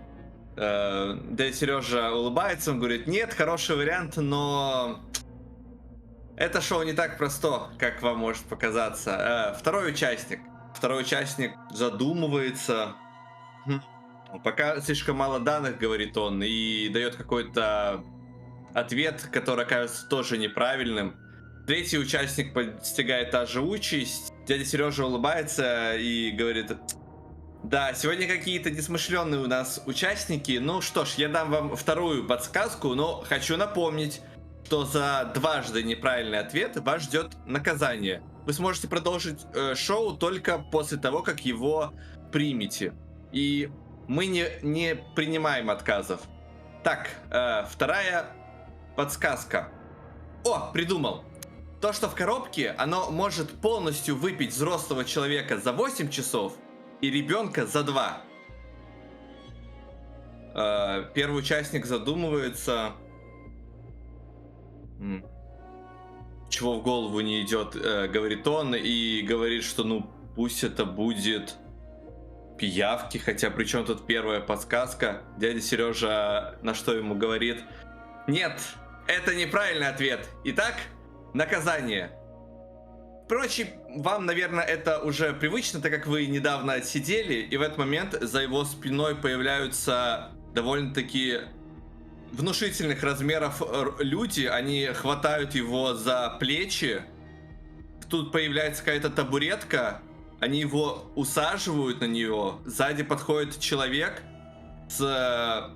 Да, Сережа улыбается, он говорит: нет, хороший вариант, но это шоу не так просто, как вам может показаться. Второй участник задумывается. Пока слишком мало данных, говорит он, и дает какой-то ответ, который окажется тоже неправильным. Третий участник постигает та же участь. Дядя Сережа улыбается и говорит: да, сегодня какие-то несмышленные у нас участники. Ну что ж, я дам вам вторую подсказку, но хочу напомнить, что за дважды неправильный ответ вас ждет наказание. Вы сможете продолжить шоу только после того, как его примете. И мы не принимаем отказов. Так, вторая подсказка. О, придумал. То, что в коробке, оно может полностью выпить взрослого человека за 8 часов и ребенка за 2. Первый участник задумывается, чего в голову не идет, говорит он, и говорит, что ну пусть это будет пиявки, хотя причем тут первая подсказка. Дядя Сережа на что ему говорит: нет, это неправильный ответ. Итак, наказание. Впрочем, вам, наверное, это уже привычно, так как вы недавно отсидели, и в этот момент за его спиной появляются довольно-таки внушительных размеров люди. Они хватают его за плечи. Тут появляется какая-то табуретка. Они его усаживают на нее. Сзади подходит человек с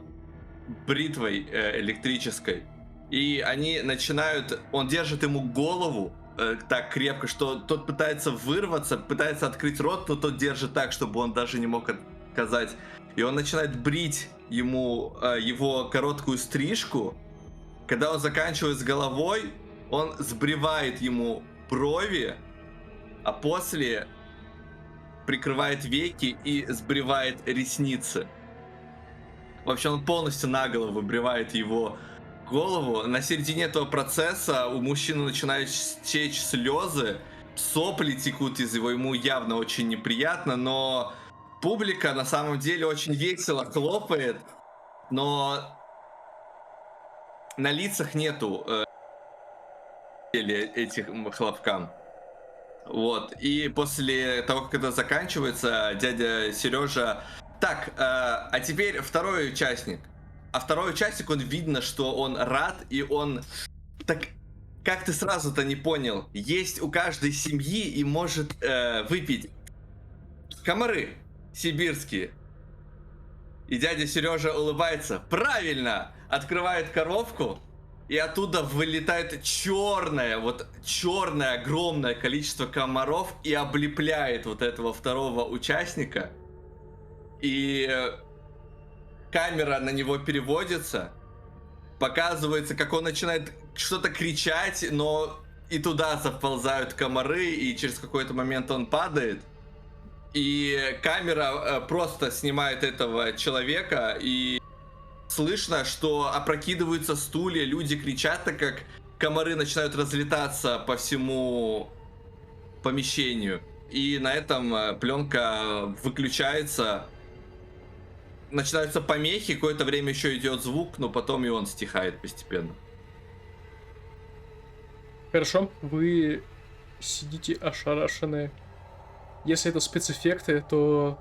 бритвой электрической. И они начинают... Он держит ему голову так крепко, что тот пытается вырваться, пытается открыть рот, но тот держит так, чтобы он даже не мог отказать. И он начинает брить ему его короткую стрижку. Когда он заканчивает с головой, он сбривает ему брови, а после прикрывает веки и сбривает ресницы. В общем, он полностью наголо выбривает его голову. На середине этого процесса у мужчины начинают течь слезы, сопли текут из его, ему явно очень неприятно, но публика на самом деле очень весело хлопает, но на лицах нету этих хлопкам. Вот, и после того, как это заканчивается, дядя Сережа... Так, а теперь второй участник. А второй участник, он видно, что он рад, и он... Так, как ты сразу-то не понял? Есть у каждой семьи и может выпить комары сибирские. И дядя Сережа улыбается. Правильно! Открывает коробку, и оттуда вылетает черное огромное количество комаров и облепляет вот этого второго участника. И камера на него переводится, показывается, как он начинает что-то кричать, но и туда заползают комары, и через какой-то момент он падает. И камера просто снимает этого человека, и слышно, что опрокидываются стулья, люди кричат, так как комары начинают разлетаться по всему помещению. И на этом пленка выключается. Начинаются помехи, какое-то время еще идет звук, но потом и он стихает постепенно. Хорошо, вы сидите ошарашенные. Если это спецэффекты, то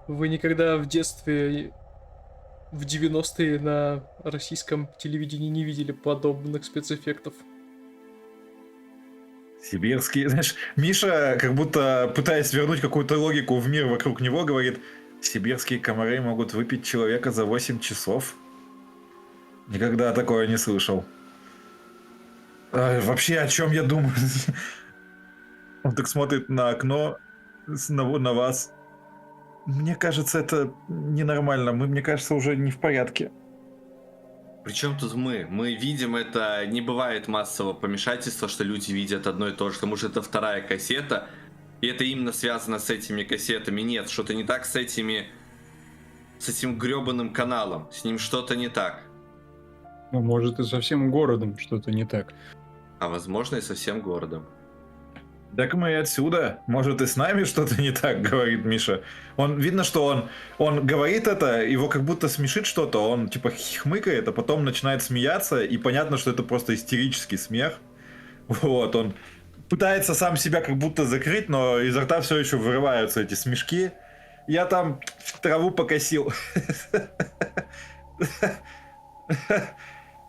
вы никогда в детстве, в 90-е на российском телевидении не видели подобных спецэффектов. Сибирские, знаешь, Миша, как будто пытаясь вернуть какую-то логику в мир вокруг него, говорит: сибирские комары могут выпить человека за 8 часов. Никогда такое не слышал. Вообще, о чем я думаю? Он так смотрит на окно, на вас. Мне кажется, это ненормально. Мне кажется, уже не в порядке. Причем тут мы? Мы видим это, не бывает массового помешательства, что люди видят одно и то же, потому что это вторая кассета, и это именно связано с этими кассетами. Нет, что-то не так с этим гребаным каналом, с ним что-то не так. Ну, может, и со всем городом что-то не так. А возможно и со всем городом. Так мы и отсюда. Может, и с нами что-то не так, говорит Миша. Видно, что он говорит это, его как будто смешит что-то, он типа хмыкает, а потом начинает смеяться, и понятно, что это просто истерический смех. Вот, он пытается сам себя как будто закрыть, но изо рта все еще вырываются эти смешки. Я там траву покосил.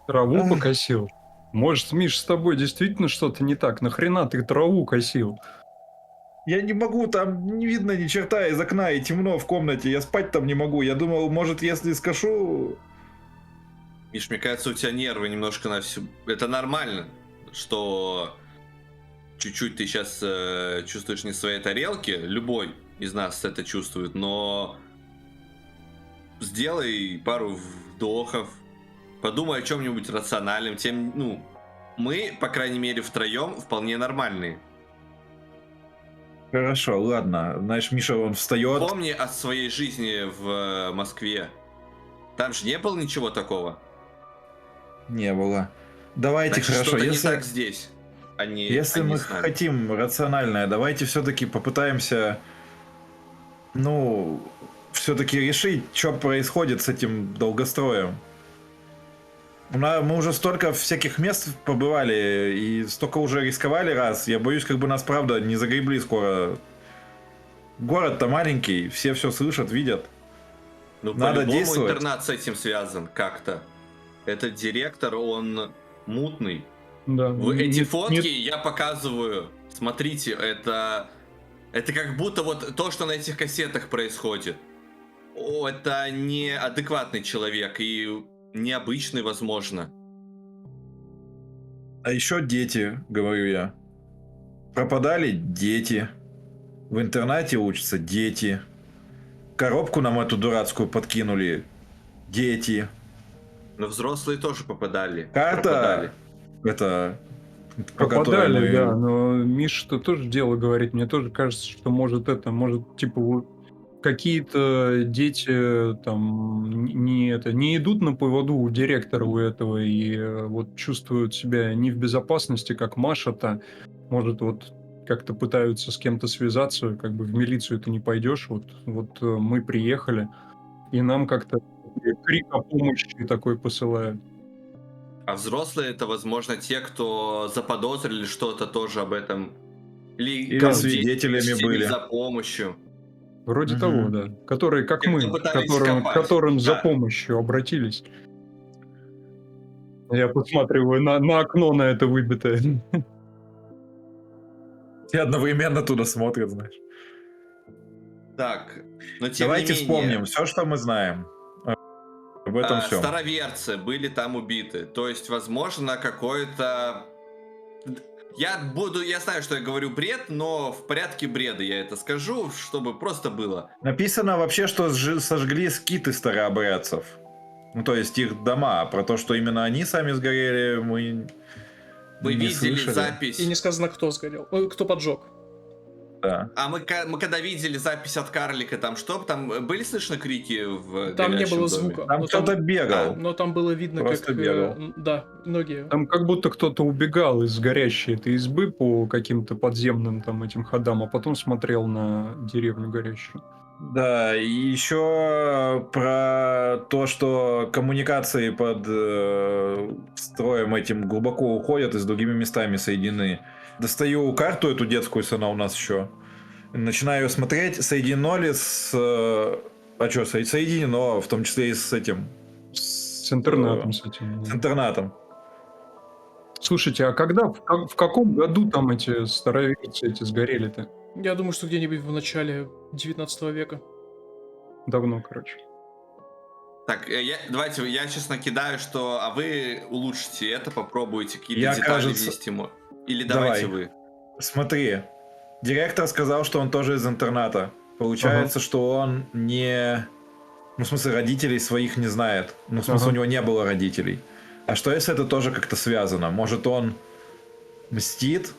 Траву покосил? Может, Миш, с тобой действительно что-то не так? Нахрена ты траву косил? Я не могу, там не видно ни черта из окна, и темно в комнате, я спать там не могу. Я думал, может, если скошу... Миш, мне кажется, у тебя нервы немножко на всю... Это нормально, что чуть-чуть ты сейчас чувствуешь не в своей тарелке. Любой из нас это чувствует, но сделай пару вдохов. Подумай о чем-нибудь рациональном. Мы, по крайней мере, втроем вполне нормальные. Хорошо, ладно. Знаешь, Миша, он встает. Помни о своей жизни в Москве. Там же не было ничего такого. Не было. Давайте, Значит, хорошо, что-то не если... так здесь. Если они мы с нами. хотим рациональное, давайте все-таки попытаемся, ну, все-таки решить, что происходит с этим долгостроем. Мы уже столько всяких мест побывали и столько уже рисковали раз. Я боюсь, как бы нас, правда, не загребли скоро. Город-то маленький, все слышат, видят. Ну, Надо по-любому действовать. интернат с этим связан как-то. Этот директор, он мутный. Да. Эти Не- фотки не- я показываю. Смотрите, это как будто вот то, что на этих кассетах происходит. Это неадекватный человек и необычный, возможно. А еще дети, говорю я. Пропадали дети. В интернате учатся дети. Коробку нам эту дурацкую подкинули. Дети. Но взрослые тоже попадали. Карта. Пропадали. Это... по которой Пропадали, мы- да, но Миша-то тоже дело говорит. Мне тоже кажется, что может типа, вот какие-то дети там не идут на поводу у директора у этого и вот чувствуют себя не в безопасности, как Маша-то. Может, вот как-то пытаются с кем-то связаться, как бы в милицию ты не пойдешь. Вот мы приехали, и нам как-то крик о помощи такой посылают. А взрослые это, возможно, те, кто заподозрили что-то тоже об этом. Или как свидетелями дети были. за помощью. Вроде Мгм. того, да. Которые, как Те, кто мы, пытались к копать. которым за Да. помощью обратились. Я посматриваю на окно на это выбитое. Все одновременно туда смотрят, знаешь. Так, но тем Давайте не менее, вспомним все, что мы знаем. Об этом все. староверцы были там убиты. То есть, возможно, какое-то... Я знаю, что я говорю бред, но в порядке бреда я это скажу, чтобы просто было. Написано вообще, что сожгли скиты старообрядцев. Ну, то есть их дома. Про то, что именно они сами сгорели, мы Вы не видели слышали. запись... И не сказано, кто сгорел, кто поджег. Да. А мы когда видели запись от карлика, там что? Там были слышны крики в Там не горящем было доме? звука. Там но кто-то бегал. но там было видно, Просто как... бегал. да, многие. Там как будто кто-то убегал из горящей этой избы по каким-то подземным там этим ходам, а потом смотрел на деревню горящую. Да, и еще про то, что коммуникации под строем этим глубоко уходят и с другими местами соединены. Достаю карту эту детскую, если она у нас еще. Начинаю ее смотреть, соединено ли с... а что, соединено, в том числе и с этим... С интернатом с этим. С Да. интернатом. Слушайте, а когда, в каком году там эти староверцы эти сгорели-то? Я думаю, что где-нибудь в начале 19 века. Давно, короче. Так, давайте я сейчас накидаю, что... А вы улучшите это, попробуйте какие-то Я, детали кажется- внести. Или Давай. давайте вы. Смотри, директор сказал, что он тоже из интерната. Получается, что он не... Ну, в смысле, родителей своих не знает. Ну, в смысле, Ага. у него не было родителей. А что если это тоже как-то связано? Может, он мстит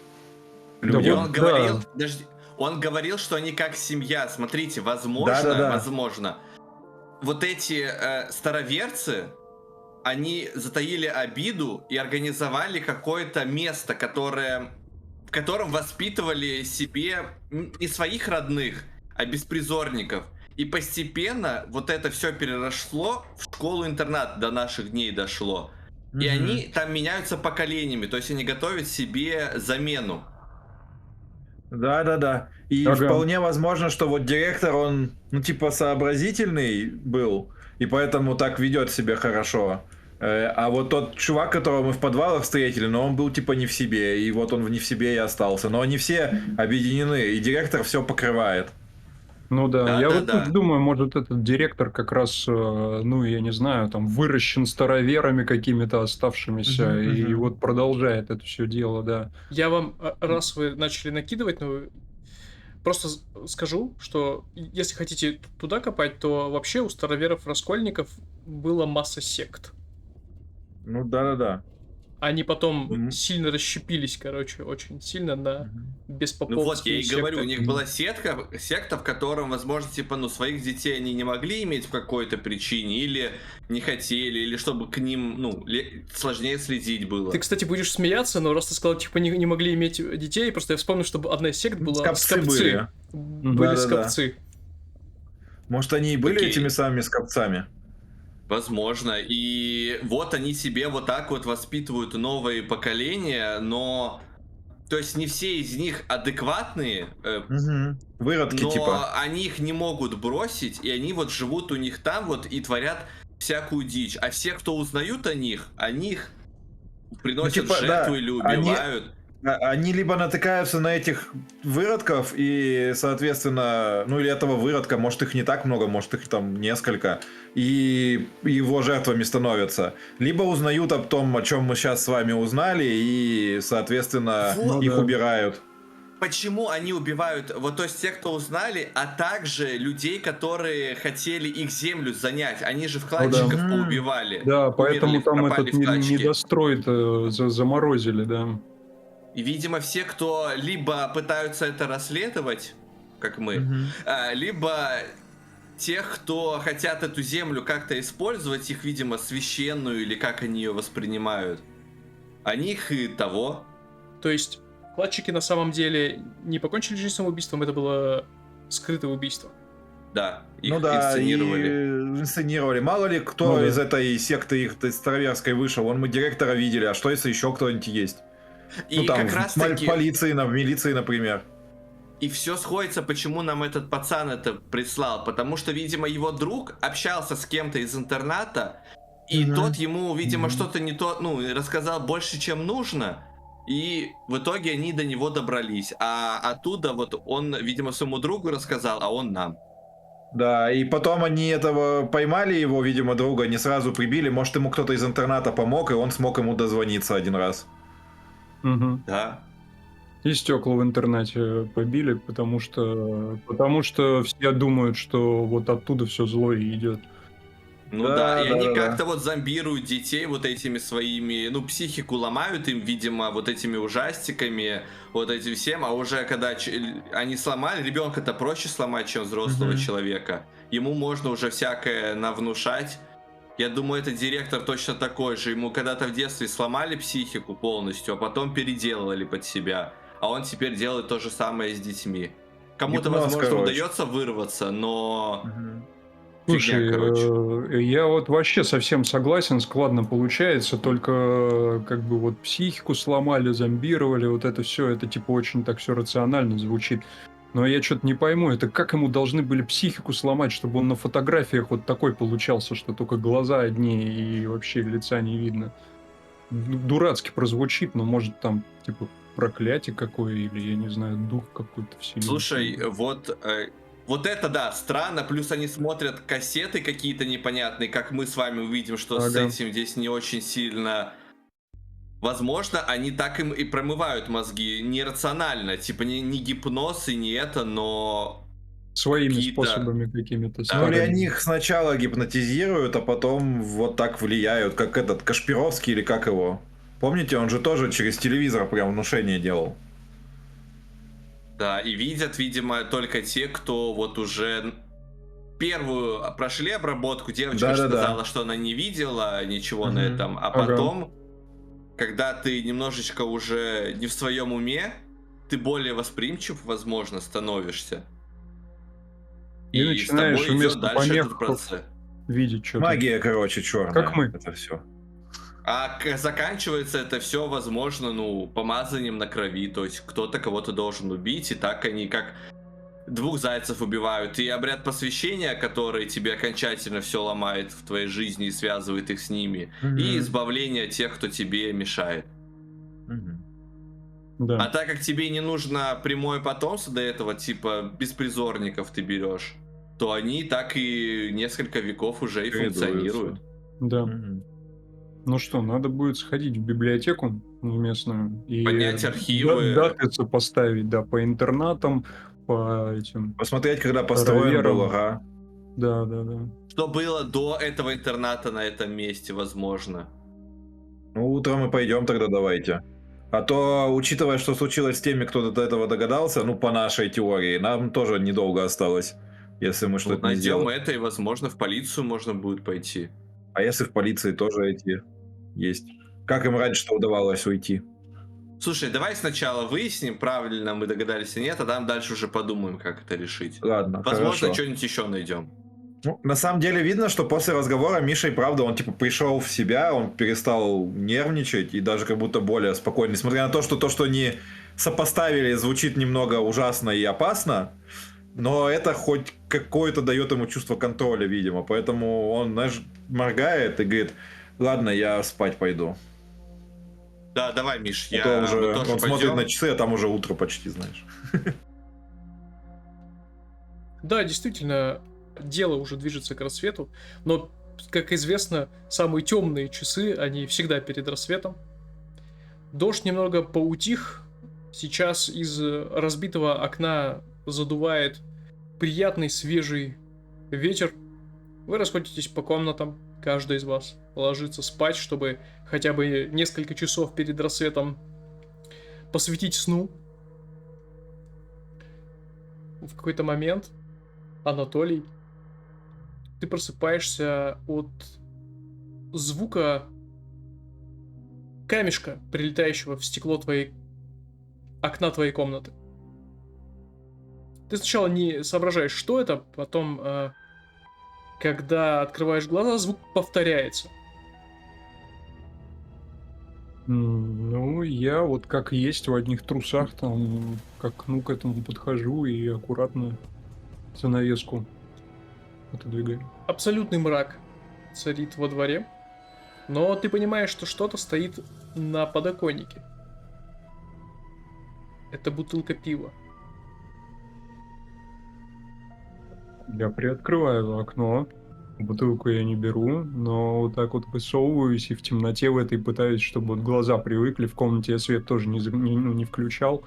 Да людям? вот, Он говорил, подожди, он говорил, что они как семья. Смотрите, возможно, Да-да-да. возможно, вот эти староверцы, они затаили обиду и организовали какое-то место, в котором воспитывали себе не своих родных, а беспризорников. И постепенно вот это все переросло в школу-интернат, до наших дней дошло. И Мгм. они там меняются поколениями, то есть они готовят себе замену. Да-да-да. И Ага. вполне возможно, что вот директор, он, ну, типа, сообразительный был, и поэтому так ведет себя хорошо. А вот тот чувак, которого мы в подвалах встретили, но он был, типа, не в себе, и вот он не в себе и остался. Но они все объединены, и директор все покрывает. Ну да, Да, я да, вот да. тут думаю, может, этот директор как раз, ну, я не знаю, там, выращен староверами какими-то оставшимися, Мгм, и мгм. вот продолжает это все дело, да. Я вам, раз вы начали накидывать, ну, просто скажу, что если хотите туда копать, то вообще у староверов-раскольников была масса сект. Ну, да-да-да. Они потом Мгм. сильно расщепились, короче, очень сильно на Мгм. Ну вот, я беспоповские и говорю, у секты. них была секта, в котором, возможно, типа, ну, своих детей они не могли иметь по какой-то причине, или не хотели, или чтобы к ним, ну, сложнее следить было. Ты, кстати, будешь смеяться, но раз ты сказал, типа, не могли иметь детей, просто я вспомнил, что одна из сект была Скопцы были. Были Да-да-да. скопцы. Может, они и были Окей. этими самыми скопцами? Возможно. И вот они себе вот так вот воспитывают новые поколения, но... То есть не все из них адекватные, Мгм. Выродки, но типа. они их не могут бросить, и они вот живут у них там вот и творят всякую дичь. А все, кто узнают о них, они их приносят типа, жертву да, или они, убивают. они либо натыкаются на этих выродков, и, соответственно, ну или этого выродка, может их не так много, может их там несколько, и его жертвами становятся. Либо узнают об том, о чем мы сейчас с вами узнали, и, соответственно, Вот. их да. убирают. Почему они убивают, вот то есть те, кто узнали, а также людей, которые хотели их землю занять. Они же вкладчиков да. поубивали. Да, Умерли, поэтому там пропали этот вкладчики. недострой заморозили, да. И, видимо, все, кто либо пытаются это расследовать, как мы, Мгм. либо тех, кто хотят эту землю как-то использовать, их, видимо, священную или как они ее воспринимают. Они их и того. То есть вкладчики на самом деле не покончили жизнь самоубийством, это было скрытое убийство. Да, их Ну да, инсценировали. и инсценировали. Мало ли кто Ну да. из этой секты их староверской вышел. Вон мы директора видели, а что если еще кто-нибудь есть? И Ну там как раз в таки... полиции, в милиции, например. И все сходится, почему нам этот пацан это прислал. Потому что, видимо, его друг общался с кем-то из интерната, и Мгм. тот ему, видимо, Мгм. что-то не то, ну, рассказал больше, чем нужно. И в итоге они до него добрались. А оттуда вот он, видимо, своему другу рассказал, а он нам. Да, и потом они этого поймали, его, видимо, друга, не сразу прибили. Может, ему кто-то из интерната помог, и он смог ему дозвониться один раз. Мгм. Да. И стекла в интернете побили, потому что все думают, что вот оттуда все зло и идет. Ну да, и они Да. как-то вот зомбируют детей вот этими своими, ну, психику ломают им, видимо, вот этими ужастиками, вот этим всем, а уже когда они сломали, ребенка-то проще сломать, чем взрослого Мгм. человека. Ему можно уже всякое навнушать. Я думаю, этот директор точно такой же. Ему когда-то в детстве сломали психику полностью, а потом переделали под себя. А он теперь делает то же самое с детьми. Кому-то, Гипноз, возможно, короче. удается вырваться, но Мгм. фигня, Слушай, короче. я вот вообще совсем согласен, складно получается, только как бы вот психику сломали, зомбировали, вот это все, это типа очень так все рационально звучит. Но я что-то не пойму, это как ему должны были психику сломать, чтобы он на фотографиях вот такой получался, что только глаза одни и вообще лица не видно. Дурацки прозвучит, но может там типа проклятие какое или, я не знаю, дух какой-то вселился. Слушай, вот это да, странно, плюс они смотрят кассеты какие-то непонятные, как мы с вами увидим, что с Ага. этим здесь не очень сильно. Возможно, они так им и промывают мозги нерационально, типа не гипноз и не это, но Своими какие-то... способами какими-то Да. Ну или старыми. они их сначала гипнотизируют, а потом вот так влияют, как этот Кашпировский или как его. Помните, он же тоже через телевизор прям внушение делал. Да, и видят, видимо, только те, кто вот уже первую прошли обработку. Девочка же Да-да-да. сказала, что она не видела ничего на Мгм. этом, а Ага. потом, когда ты немножечко уже не в своем уме, ты более восприимчив, возможно, становишься. И И с начинаешь тобой идет вместо дальше этот помех процесс. видеть что-то. Магия, короче, черная. Как мы. Это все. А заканчивается это все, возможно, ну, помазанием на крови. То есть кто-то кого-то должен убить, и так они как двух зайцев убивают. И обряд посвящения, который тебе окончательно все ломает в твоей жизни и связывает их с ними. И избавление тех, кто тебе мешает. А Да. так как тебе не нужно прямое потомство до этого, типа беспризорников ты берешь, то они так и несколько веков уже и Чередуются. функционируют. Да. Ну что, надо будет сходить в библиотеку в местную и Поднять архивы. даты сопоставить, да, по интернатам, по этим Посмотреть, когда построен староверам. был, ага. Да. Что было до этого интерната на этом месте, возможно. Ну, утром мы пойдем тогда, давайте. А то, учитывая, что случилось с теми, кто до этого догадался, ну, по нашей теории, нам тоже недолго осталось, если мы Ну, что-то не найдем сделаем. это, и, возможно, в полицию можно будет пойти. А если в полиции тоже эти есть? Как им раньше-то удавалось уйти? Слушай, давай сначала выясним, правильно мы догадались или нет, а там дальше уже подумаем, как это решить. Ладно, Возможно, хорошо. что-нибудь еще найдем. Ну, на самом деле видно, что после разговора Миша и правда, он типа пришел в себя, он перестал нервничать и даже как будто более спокойный. Несмотря на то, что они сопоставили, звучит немного ужасно и опасно, но это хоть какое-то дает ему чувство контроля, видимо. Поэтому он, знаешь, моргает и говорит: ладно, я спать пойду. Да, давай, Миш, А то уже мы тоже он смотрит пойдем. на часы, а там уже утро почти, знаешь. Да, действительно, дело уже движется к рассвету, но, как известно, самые темные часы, они всегда перед рассветом. Дождь немного поутих, сейчас из разбитого окна задувает приятный свежий ветер. Вы расходитесь по комнатам, каждый из вас ложится спать, чтобы хотя бы несколько часов перед рассветом посвятить сну. В какой-то момент, Анатолий, ты просыпаешься от звука камешка, прилетающего в стекло окна твоей комнаты. Ты сначала не соображаешь, что это, потом, когда открываешь глаза, звук повторяется. Ну, я вот как есть в одних трусах там к окну к этому подхожу и аккуратно занавеску отодвигаю. Абсолютный мрак царит во дворе, но ты понимаешь, что что-то стоит на подоконнике. Это бутылка пива. Я приоткрываю окно, бутылку я не беру, но вот так вот высовываюсь и в темноте в этой пытаюсь, чтобы вот глаза привыкли. В комнате я свет тоже не включал.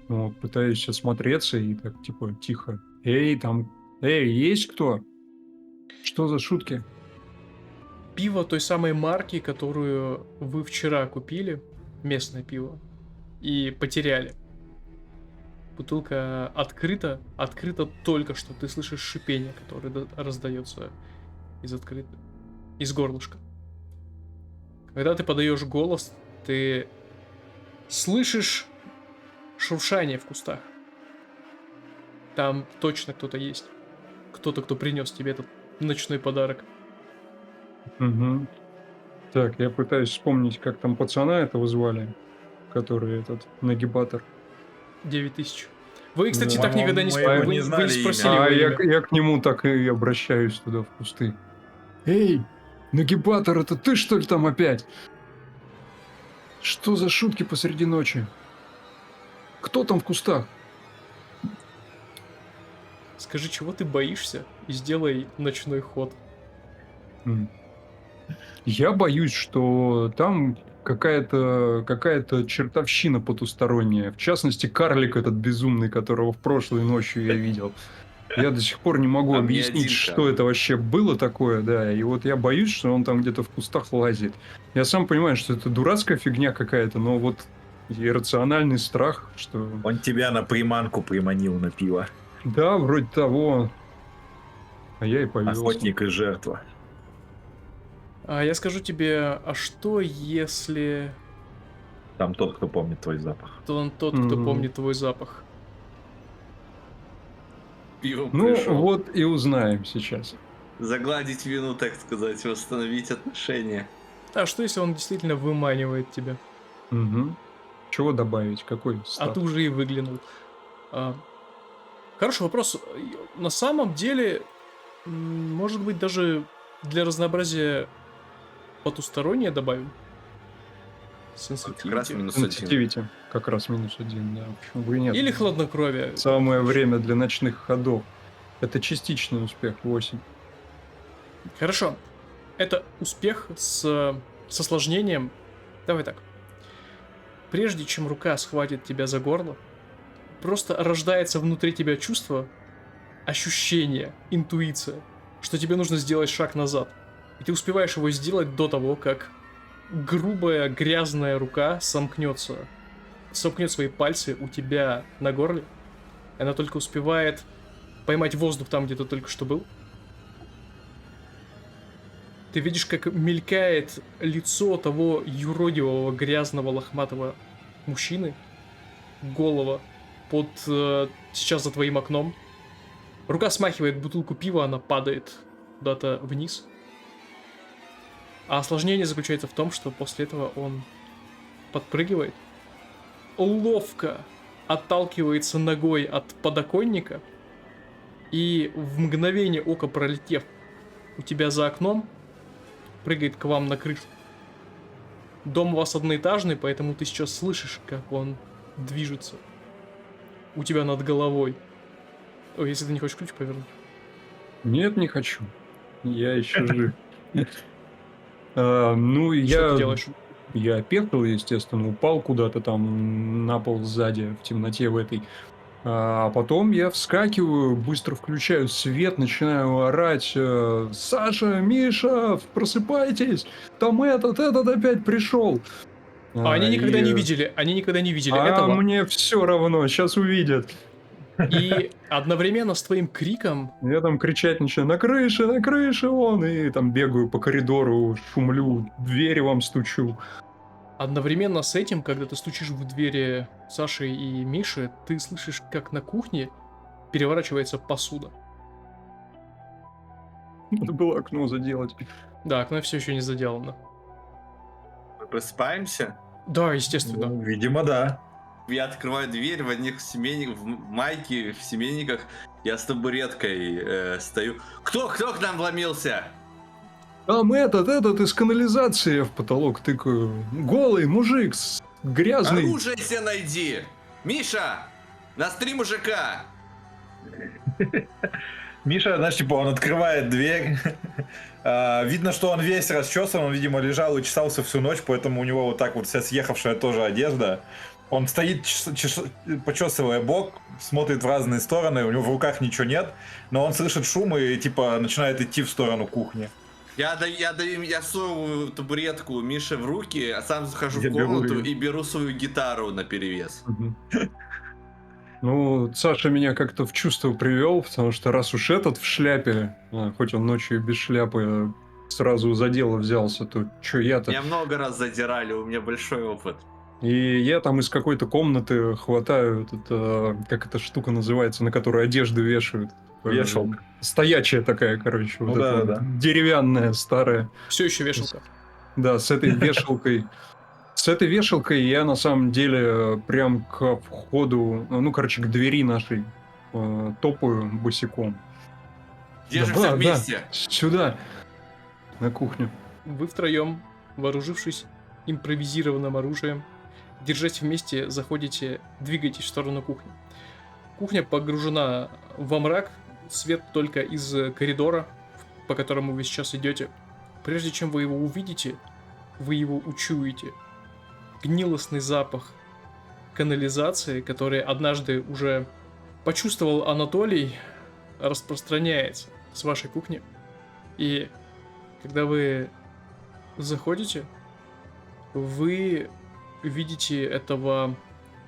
Вот, пытаюсь осмотреться и так типа тихо. Эй, там, есть кто? Что за шутки? Пиво той самой марки, которую вы вчера купили, местное пиво, и потеряли. Бутылка открыта только что. Ты слышишь шипение, которое раздается из горлышка. Когда ты подаешь голос, ты слышишь шуршание в кустах. Там точно кто-то есть. Кто-то, кто принес тебе этот ночной подарок. Угу. Так, я пытаюсь вспомнить, как там пацана этого звали, который этот нагибатор. 9000. Вы, кстати, Да. так никогда не Мы спросили. его Вы не не знали спросили имя. его А имя. я к нему так и обращаюсь туда в кусты. Эй, нагибатор, это ты что ли там опять? Что за шутки посреди ночи? Кто там в кустах? Скажи, чего ты боишься, и сделай ночной ход. Я боюсь, что там какая-то чертовщина потусторонняя. В частности, карлик этот безумный, которого в прошлой ночью я видел. Я до сих пор не могу Там не объяснить, один что карлик. это вообще было такое, да. И вот я боюсь, что он там где-то в кустах лазит. Я сам понимаю, что это дурацкая фигня какая-то, но вот иррациональный страх, что... Он тебя на приманку приманил на пиво. Да, вроде того. А я и повелся. Охотник и жертва. А я скажу тебе, а что если Там тот, кто помнит твой запах. он тот, кто Мгм. помнит твой запах? Пивом Ну, пришел. вот и узнаем сейчас. Загладить вину, так сказать, восстановить отношения. А что если он действительно выманивает тебя? Угу. Чего добавить? Какой А став? ты уже и выглянул. Хороший вопрос. На самом деле, может быть, даже для разнообразия потустороннее добавим? Как раз Sensitivity. минус один. Sensitivity. Как раз -1, да. Почему бы и нет? Или хладнокровие. Самое время для ночных ходов. Это частичный успех 8. Хорошо. Это успех с осложнением. Давай так. Прежде чем рука схватит тебя за горло, просто рождается внутри тебя чувство, ощущение, интуиция, что тебе нужно сделать шаг назад. И ты успеваешь его сделать до того, как грубая грязная рука сомкнет свои пальцы у тебя на горле. Она только успевает поймать воздух там, где ты только что был. Ты видишь, как мелькает лицо того юродивого, грязного, лохматого мужчины. Голова сейчас за твоим окном. Рука смахивает бутылку пива, она падает куда-то вниз. А осложнение заключается в том, что после этого он подпрыгивает, ловко отталкивается ногой от подоконника и в мгновение ока, пролетев у тебя за окном, прыгает к вам на крышу. Дом у вас одноэтажный, поэтому ты сейчас слышишь, как он движется у тебя над головой. Ой, если ты не хочешь ключ повернуть. Нет, не хочу. Я еще жив. Ну, Что ты делаешь? я опешил, естественно, упал куда-то там на пол сзади, в темноте в этой. А потом я вскакиваю, быстро включаю свет, начинаю орать: «Саша, Миша, просыпайтесь! Там этот опять пришел!» А они никогда не видели этого. Мне все равно, сейчас увидят. И одновременно с твоим криком Я там кричать начинаю: на крыше он! И там бегаю по коридору, шумлю, двери вам стучу. Одновременно с этим, когда ты стучишь в двери Саши и Миши, ты слышишь, как на кухне переворачивается посуда. Надо было окно заделать. Да, окно все еще не заделано. Мы просыпаемся. Да, естественно. Ну, видимо, да. Я открываю дверь в одних семейниках, в майке, в семейниках. Я с табуреткой стою. Кто к нам вломился? Там этот из канализации, в потолок тыкаю. Голый мужик, грязный. Оружие себе найди! Миша! Нас 3 мужика! Миша, знаешь, типа, он открывает дверь. Видно, что он весь расчесан, он, видимо, лежал и чесался всю ночь, поэтому у него вот так вот вся съехавшая тоже одежда. Он стоит, почесывая бок, смотрит в разные стороны, у него в руках ничего нет, но он слышит шум и, типа, начинает идти в сторону кухни. Я всовываю табуретку Мише в руки, а сам захожу Я в комнату беру её. и беру свою гитару наперевес. Мгм. Ну, Саша меня как-то в чувство привел, потому что раз уж этот в шляпе, хоть он ночью и без шляпы, сразу за дело взялся, то чё я-то? Меня много раз задирали, у меня большой опыт. И я там из какой-то комнаты хватаю, как эта штука называется, на которую одежду вешают. Вешалка. Стоячая такая, короче, Ну вот да, эта вот да. деревянная, старая. Все еще вешалка. Да, с этой вешалкой. С этой вешалкой я на самом деле прям к входу, ну, короче, к двери нашей топаю босиком. Держимся вместе. Сюда, на кухню. Вы втроем, вооружившись импровизированным оружием, держась вместе, двигаетесь в сторону кухни. Кухня погружена во мрак, свет только из коридора, по которому вы сейчас идете. Прежде чем вы его увидите, вы его учуете. Гнилостный запах канализации, который однажды уже почувствовал Анатолий, распространяется с вашей кухни. И когда вы заходите, вы видите этого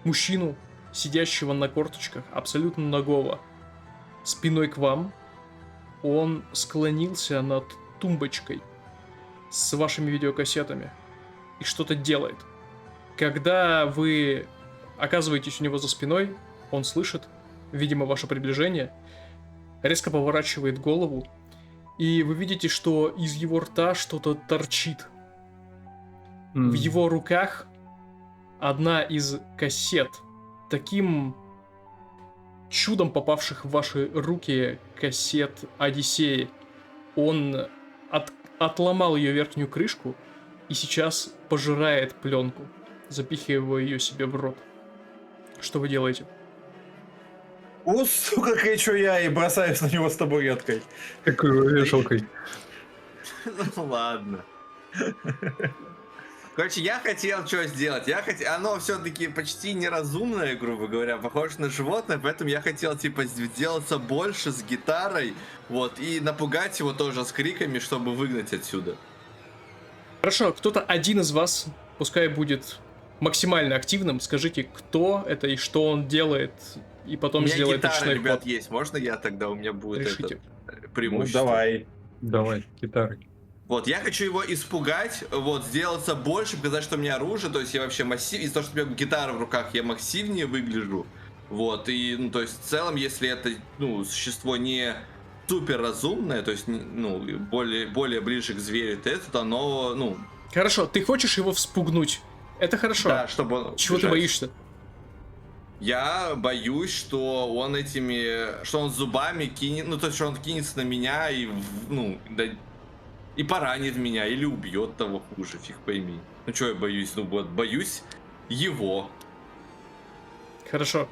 мужчину, сидящего на корточках, абсолютно нагого, спиной к вам. Он склонился над тумбочкой с вашими видеокассетами и что-то делает. Когда вы оказываетесь у него за спиной, он слышит, видимо, ваше приближение, резко поворачивает голову, и вы видите, что из его рта что-то торчит. В его руках одна из кассет, таким чудом попавших в ваши руки кассет Одиссеи. Он отломал ее верхнюю крышку и сейчас пожирает пленку, запихивая ее себе в рот. Что вы делаете? О, сука, кричу я и бросаюсь на него с табуреткой. Такой вешалкой. Ну ладно. Короче, я хотел что сделать. Оно все-таки почти неразумное, грубо говоря, похоже на животное, поэтому я хотел, типа, сделаться больше с гитарой, вот, и напугать его тоже с криками, чтобы выгнать отсюда. Хорошо, кто-то один из вас, пускай будет максимально активным, скажите, кто это и что он делает, и У потом меня сделает гитара, точный ребят, ход. есть. Можно я тогда? У меня будет Решите. это Ну, преимущество. давай. Давай, гитары. Вот, я хочу его испугать, вот, сделаться больше, показать, что у меня оружие, то есть я вообще массив, из-за того, что у меня гитара в руках, я массивнее выгляжу, вот, и, ну, то есть, в целом, если это, ну, существо не супер разумное, то есть, ну, более ближе к зверю, то оно, ну, Хорошо, ты хочешь его вспугнуть. Это хорошо. да, чтобы он Чего ты бежать. боишься? Я боюсь, что он что он зубами кинет, ну, то есть, что он кинется на меня и, ну, да, и поранит меня, или убьет того хуже, фиг пойми. Ну, что я боюсь? Ну, вот, боюсь его. Хорошо.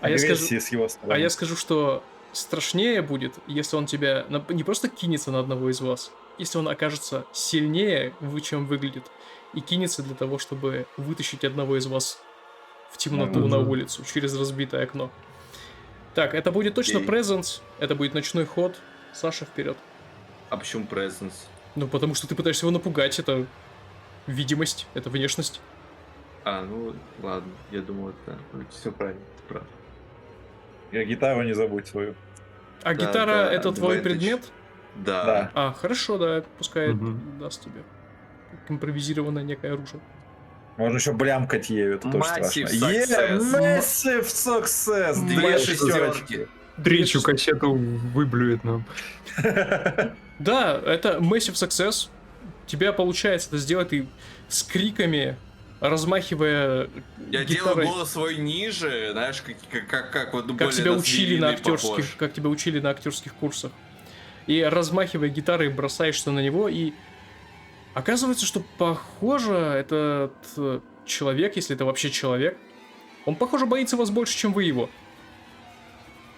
А я скажу, Агрессии с его стороны. а я скажу, что страшнее будет, если он тебя не просто кинется на одного из вас, если он окажется сильнее, чем выглядит, и кинется для того, чтобы вытащить одного из вас в темноту Мгм. на улицу через разбитое окно. Так, это будет точно Окей. presence, это будет ночной ход. Саша, вперед. А почему presence? Ну, потому что ты пытаешься его напугать, это видимость, это внешность. А, ну, ладно, я думал, это все правильно, ты прав. Гитару не забудь свою. А Да, гитара да, это твой advantage. предмет? Да. Да. А, хорошо, да, пускай Мгм. даст тебе импровизированное некое оружие. Можно еще блямкать ею, это тоже Massive страшно. success. Massive success! Две Две шестерки. шестерочки. Третью кассету выблюет нам. Да, это massive success. Тебя получается это сделать, ты с криками, размахивая Я гитарой. делаю голос свой ниже, знаешь, как вот Как более тебя учили на звериный похож. актерских, как тебя учили на актерских курсах. И размахивая гитарой, бросаешься на него, и оказывается, что похоже, этот человек, если это вообще человек, он, похоже, боится вас больше, чем вы его.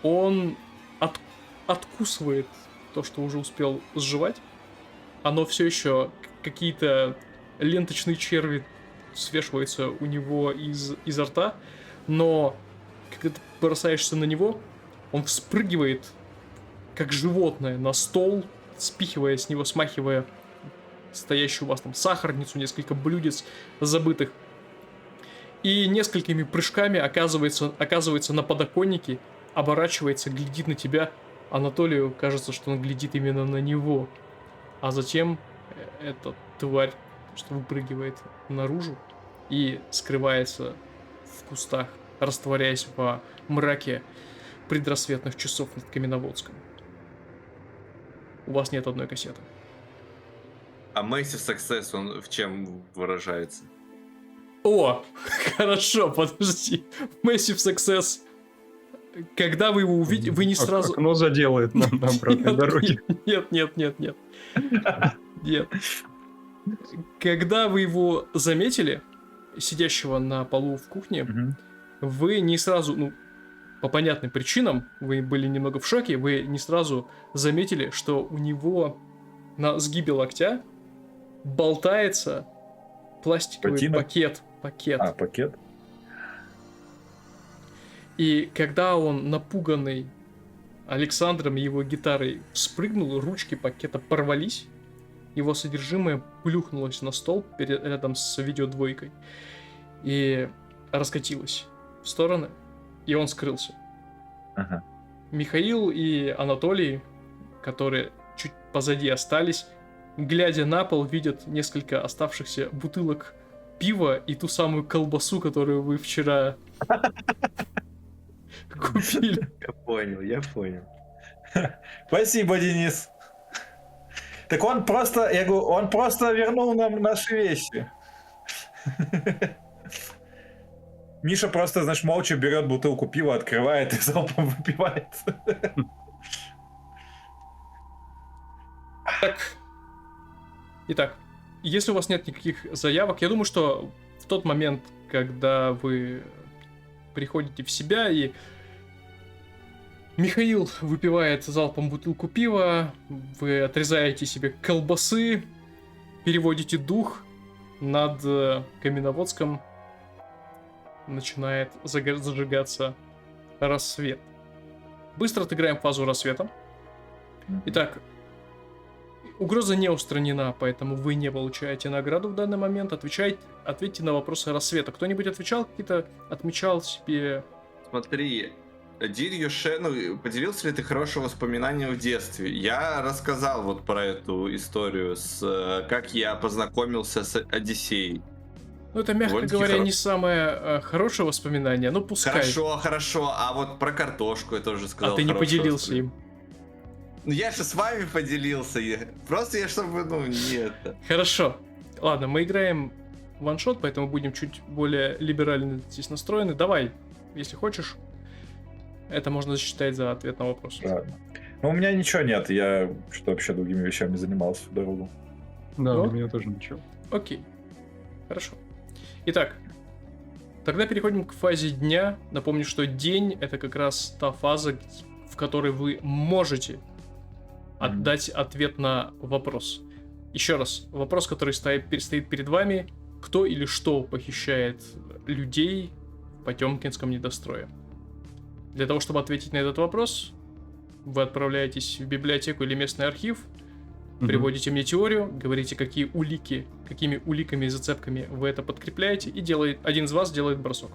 Он откусывает то, что уже успел сживать. Оно все еще какие-то ленточные черви свешиваются у него изо рта, но когда ты бросаешься на него, он вспрыгивает, как животное, на стол, спихивая с него, смахивая стоящую у вас там сахарницу, несколько блюдец забытых. И несколькими прыжками оказывается на подоконнике, оборачивается, глядит на тебя. Анатолию кажется, что он глядит именно на него. А затем эта тварь, что выпрыгивает наружу и скрывается в кустах, растворяясь во мраке предрассветных часов над Каменноводском. У вас нет одной кассеты. А Massive Success, он в чем выражается? О, хорошо, подожди. Massive Success. Когда вы его увидите, вы не сразу... Окно заделает нам на обратной дороге. Нет. Нет. Когда вы его заметили, сидящего на полу в кухне, Мгм. вы не сразу, ну, по понятным причинам, вы были немного в шоке, вы не сразу заметили, что у него на сгибе локтя болтается пластиковый Ботинок? пакет. А, пакет? И когда он, напуганный Александром и его гитарой, спрыгнул, ручки пакета порвались, его содержимое плюхнулось на стол рядом с видеодвойкой и раскатилось в стороны, и он скрылся. Ага. Михаил и Анатолий, которые чуть позади остались, глядя на пол, видят несколько оставшихся бутылок пива и ту самую колбасу, которую вы вчера купили. Я понял. Спасибо, Денис. Так он просто, я говорю, он просто вернул нам наши вещи. Миша просто, знаешь, молча берет бутылку пива, открывает и залпом выпивает. Итак, если у вас нет никаких заявок, я думаю, что в тот момент, когда вы приходите в себя и Михаил выпивает залпом бутылку пива, вы отрезаете себе колбасы, переводите дух, над Каменноводском начинает зажигаться рассвет. Быстро отыграем фазу рассвета. Итак, Угроза не устранена, поэтому вы не получаете награду в данный момент. Ответьте на вопросы рассвета. Кто-нибудь отвечал какие-то, отмечал себе... Смотри, поделился ли ты хорошим воспоминанием в детстве? Я рассказал вот про эту историю, как я познакомился с Одиссеей. Ну, это, мягко Довольно-таки говоря, не хоро- самое хорошее воспоминание, но пускай. Хорошо, а вот про картошку я тоже сказал. А ты не хорошее поделился воспоминание. им. Ну я же с вами поделился, просто я чтобы, не это. Хорошо. Ладно, мы играем ваншот, поэтому будем чуть более либерально здесь настроены. Давай, если хочешь. Это можно засчитать за ответ на вопрос. Ладно. Ну, у меня ничего нет, я что вообще другими вещами занимался в дорогу. Да, Ну? у меня тоже ничего. Окей. Хорошо. Итак, тогда переходим к фазе дня. Напомню, что день — это как раз та фаза, в которой вы можете отдать ответ на вопрос. Еще раз, вопрос, который стоит перед вами: кто или что похищает людей в Потемкинском недострое? Для того, чтобы ответить на этот вопрос, вы отправляетесь в библиотеку или местный архив, приводите мне теорию, говорите, какими уликами и зацепками вы это подкрепляете, и один из вас делает бросок.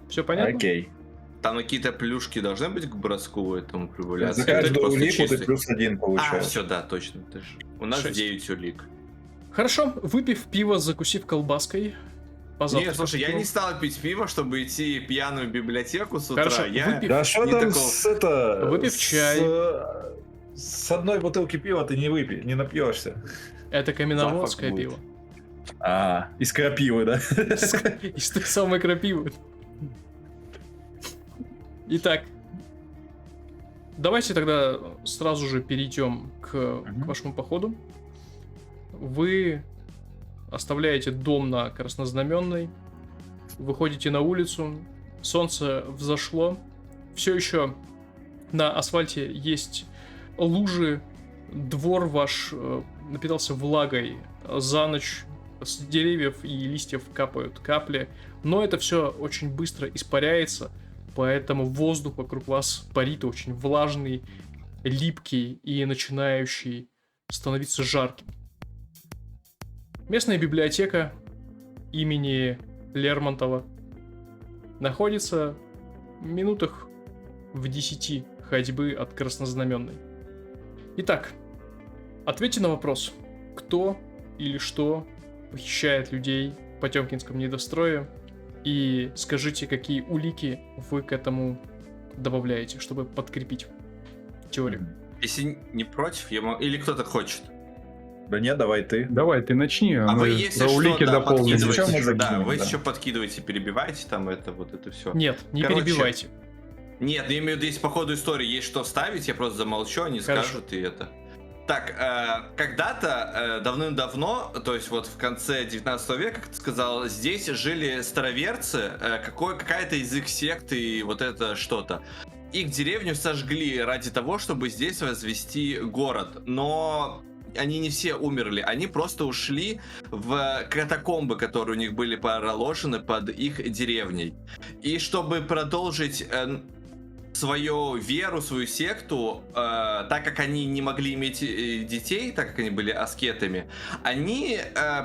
Все понятно? Окей. Там какие-то плюшки должны быть к броску этому прибавляться? За Или каждую просто улику ты чистый? +1 получаешь. все, да, точно. У нас 6. 9 улик. Хорошо, выпив пиво, закусив колбаской, позавтракав Нет, слушай, я утром. не стал пить пиво, чтобы идти пьяным в библиотеку с утра. Хорошо, Я... выпив- Да что Не там такого. Выпив чай. С одной бутылки пива ты не напьешься. Это каменноводское Запах пиво. А, из крапивы, да? Из той самой крапивы. Итак, давайте тогда сразу же перейдем к вашему походу. Вы оставляете дом на Краснознаменной, выходите на улицу, солнце взошло, все еще на асфальте есть лужи, двор ваш напитался влагой, за ночь с деревьев и листьев капают капли, но это все очень быстро испаряется, поэтому воздух вокруг вас парит очень влажный, липкий и начинающий становиться жарким. Местная библиотека имени Лермонтова находится в минутах в 10 ходьбы от Краснознаменной. Итак, ответьте на вопрос, кто или что похищает людей в Потемкинском недострое, и скажите, какие улики вы к этому добавляете, чтобы подкрепить теорию. Если не против, я могу... Или кто-то хочет. Да нет, давай ты. Давай, ты начни, а А мы вы, если про что, улики да, дополним. Если что, мы подкидываете. Да, закинем, вы да. еще подкидываете, перебиваете там это все. Нет, не Короче, перебивайте. Нет, я имею в виду, если по ходу истории есть что вставить, я просто замолчу, они Хорошо. скажут и это. Так, когда-то, давным-давно, то есть вот в конце 19 века, как ты сказал, здесь жили староверцы, какая-то из их секты и вот это что-то. Их деревню сожгли ради того, чтобы здесь возвести город, но они не все умерли, они просто ушли в катакомбы, которые у них были проложены под их деревней. И чтобы продолжить свою веру, свою секту, так как они не могли иметь детей, так как они были аскетами, они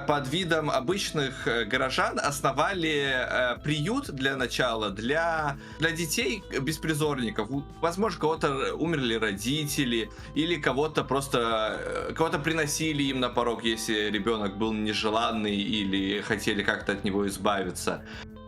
под видом обычных горожан основали приют для начала, для детей беспризорников. Возможно, у кого-то умерли родители, или кого-то приносили им на порог, если ребенок был нежеланный или хотели как-то от него избавиться.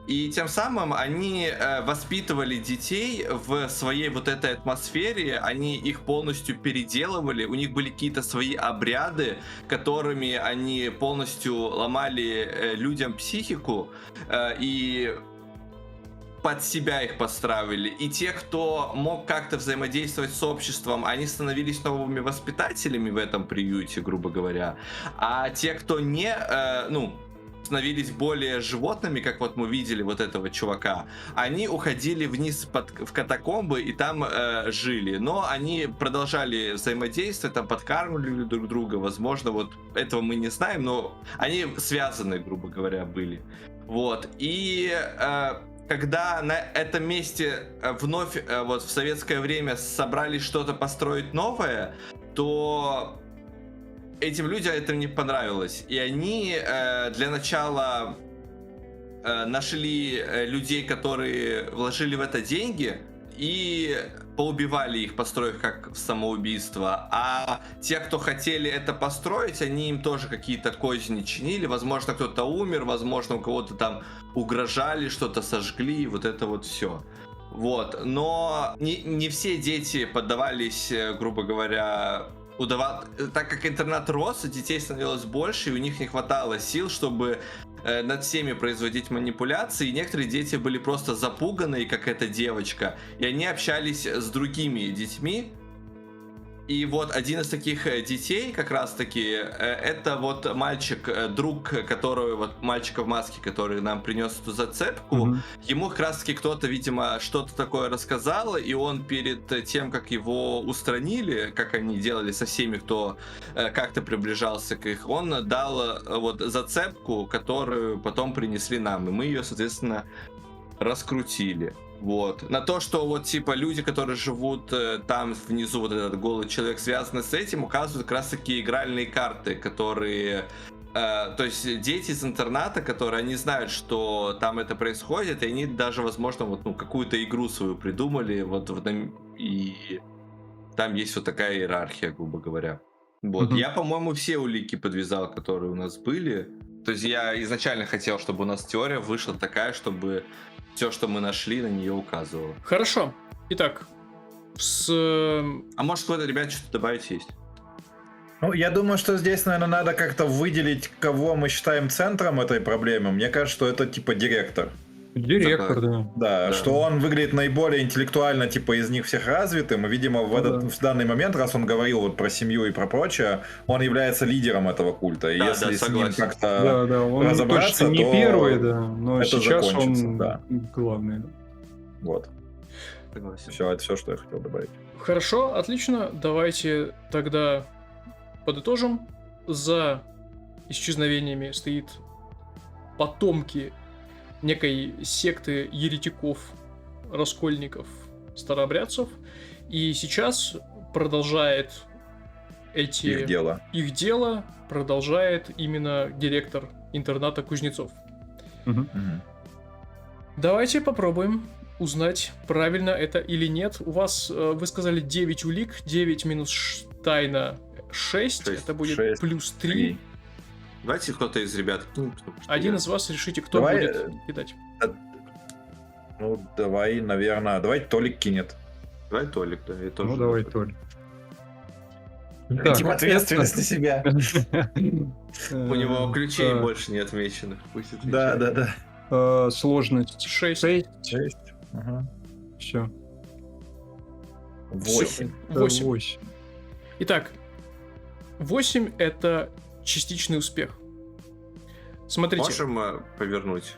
И тем самым они воспитывали детей в своей вот этой атмосфере, они их полностью переделывали, у них были какие-то свои обряды, которыми они полностью ломали людям психику и под себя их подстраивали. И те, кто мог как-то взаимодействовать с обществом, они становились новыми воспитателями в этом приюте, грубо говоря. А те, кто не, становились более животными, как вот мы видели вот этого чувака, они уходили вниз в катакомбы и там жили. Но они продолжали взаимодействовать, там подкармливали друг друга. Возможно, вот этого мы не знаем, но они связаны, грубо говоря, были. Вот. И когда на этом месте вновь вот в советское время собрались что-то построить новое, то этим людям это не понравилось. И они для начала нашли людей, которые вложили в это деньги, и поубивали их, построив как самоубийство. А те, кто хотели это построить, они им тоже какие-то козни чинили. Возможно, кто-то умер, возможно, у кого-то там угрожали, что-то сожгли, вот это вот все. Вот. Но не все дети поддавались, грубо говоря, так как интернат рос, детей становилось больше, и у них не хватало сил, чтобы над всеми производить манипуляции. И некоторые дети были просто запуганы, как эта девочка, и они общались с другими детьми. И вот один из таких детей, как раз таки, это вот мальчик, друг, который, вот мальчика в маске, который нам принес эту зацепку, ему как раз таки кто-то, видимо, что-то такое рассказал, и он перед тем, как его устранили, как они делали со всеми, кто как-то приближался к их, он дал вот зацепку, которую потом принесли нам, и мы ее, соответственно, раскрутили. Вот. На то, что вот типа люди, которые живут там внизу, вот этот голый человек, связаны с этим, указывают как раз таки игральные карты, которые... то есть дети из интерната, которые, они знают, что там это происходит, и они даже, возможно, вот, ну, какую-то игру свою придумали, вот, и там есть вот такая иерархия, грубо говоря. Вот. Я, по-моему, все улики подвязал, которые у нас были. То есть я изначально хотел, чтобы у нас теория вышла такая, чтобы все, что мы нашли, на нее указывало. Хорошо. Итак, А может, кто-то, ребят, что-то добавить есть? Ну, я думаю, что здесь, наверное, надо как-то выделить, кого мы считаем центром этой проблемы. Мне кажется, что это типа директор. Директор, да. Да, что он выглядит наиболее интеллектуально, типа, из них всех развитым, и, видимо, в данный момент, раз он говорил вот про семью и про прочее, он является лидером этого культа. И Да, если да, с ним согласен. как-то Да, он разобраться, точно не то первый, да, но это сейчас закончится, он да. главный. Да. Вот. Согласен. Все, это все, что я хотел добавить. хорошо, отлично. Давайте тогда подытожим. За исчезновениями стоит потомки некой секты еретиков, раскольников, старообрядцев. И сейчас продолжает Их дело. их дело продолжает именно директор интерната Кузнецов. Мгм. Давайте попробуем узнать, правильно это или нет. У вас, вы сказали, 9 улик, 9 минус тайна 6, То есть это будет 6, плюс 3. 3. Давайте кто-то из ребят. Ну, потому что Один я- из вас решите, кто Давай, будет кидать. Ну, давай, наверное, давай Толик кинет. Давай Толик, да. Я тоже Ну, давай, буду. Толь. Хотим ответственность на себя. У него ключей больше не отмеченных. Пусть Да, отвечает. да, да. Сложность 6. 6. 6. Все. 8. 8. 8. Итак, 8 это частичный успех. Смотрите, Можем повернуть?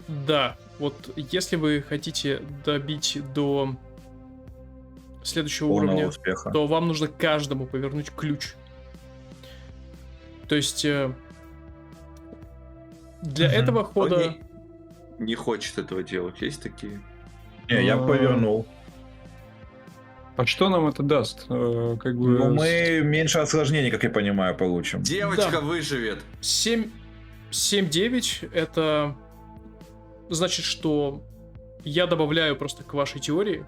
да, вот если вы хотите добить до следующего Полного уровня, успеха. то вам нужно каждому повернуть ключ. То есть для Мгм. этого Он хода... не хочет этого делать. Есть такие? Не, я повернул. А что нам это даст? Как бы... Ну, мы меньше осложнений, как я понимаю, получим. Девочка Да. выживет. 7-9 это значит, что я добавляю просто к вашей теории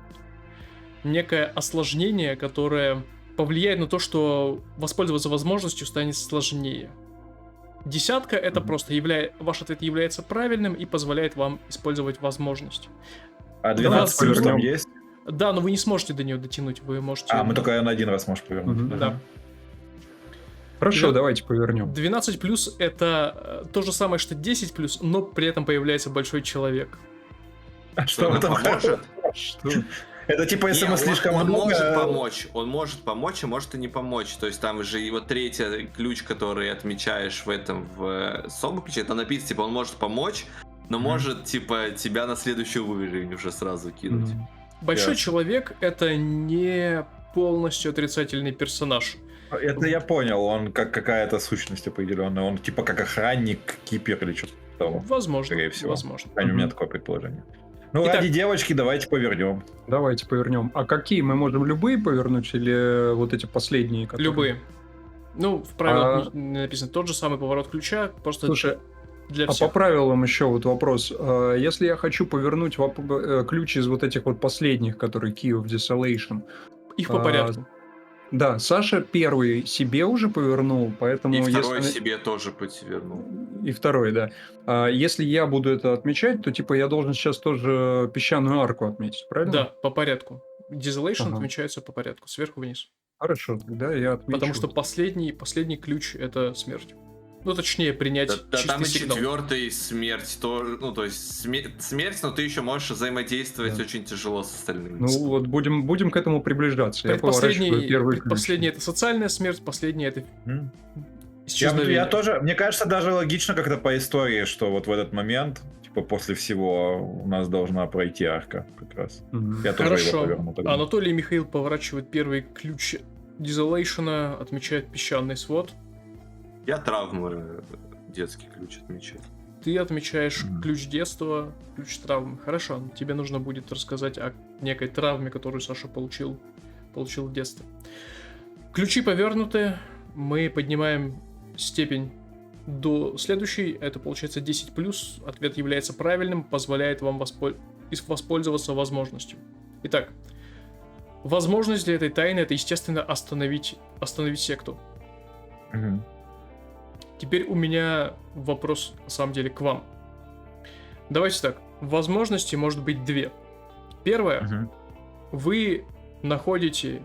некое осложнение, которое повлияет на то, что воспользоваться возможностью станет сложнее. 10 это Мгм. просто ваш ответ является правильным и позволяет вам использовать возможность. А 12 плюс там повернем. есть? Да, но вы не сможете до нее дотянуть, вы можете... А, мы только на один раз можем повернуть. Мгм. Да. Хорошо, Да. давайте повернем. 12 плюс это то же самое, что 10 плюс, но при этом появляется большой человек. А Что в она этом поможет? Что? Это типа, если Не, мы он- слишком он много... может помочь. Он может помочь, а может и не помочь. То есть там же и вот третий ключ, который отмечаешь в особом ключе, там написано, типа, он может помочь, но Мгм. может, типа, тебя на следующий уровень уже сразу кинуть. Мгм. Большой Ясно. человек это не полностью отрицательный персонаж. Это я понял, он как какая-то сущность определенная. Он типа как охранник, кипер или что-то того. Возможно, Скорее всего. возможно. У меня Мгм. такое предположение. Ну, Итак. ради девочки давайте повернем. Давайте повернем. А какие? Мы можем любые повернуть или вот эти последние? Которые... Любые. Ну, в правилах написано тот же самый поворот ключа, просто Слушай, для а всех. по правилам еще вот вопрос. Если я хочу повернуть ключ из вот этих вот последних, которые Key of Desolation. Их по порядку. Да, Саша первый себе уже повернул, поэтому... И второй если... себе тоже подвернул. И второй, да. Если я буду это отмечать, то типа я должен сейчас тоже песчаную арку отметить, правильно? Да, по порядку. Desolation Ага. отмечается по порядку, сверху вниз. Хорошо, тогда я отмечу. Потому что последний ключ — это смерть. Ну, точнее, принять Да, чистый там и сигнал. четвертый смерть тоже. Ну, то есть смерть, но ты еще можешь взаимодействовать Да. очень тяжело с остальными. Ну вот будем к этому приближаться. Я поворачиваю первый ключ. Предпоследний — это социальная смерть, последний — это исчезновение. Я тоже, мне кажется, даже логично как-то по истории, что вот в этот момент, типа после всего, у нас должна пройти арка как раз. Мгм. Я тоже его Хорошо. поверну тогда. Анатолий и Михаил поворачивают первый ключ Desolation, отмечают песчаный свод. Я травмы детский ключ отмечаю. Ты отмечаешь Мгм. ключ детства, ключ травмы. Хорошо, тебе нужно будет рассказать о некой травме, которую Саша получил в детстве. Ключи повернуты, мы поднимаем степень до следующей, это получается 10+, ответ является правильным, позволяет вам воспользоваться возможностью. Итак, возможность для этой тайны — это, естественно, остановить секту. Мгм. Теперь у меня вопрос, на самом деле, к вам. Давайте так. Возможностей может быть две. Первое. Мгм. Вы находите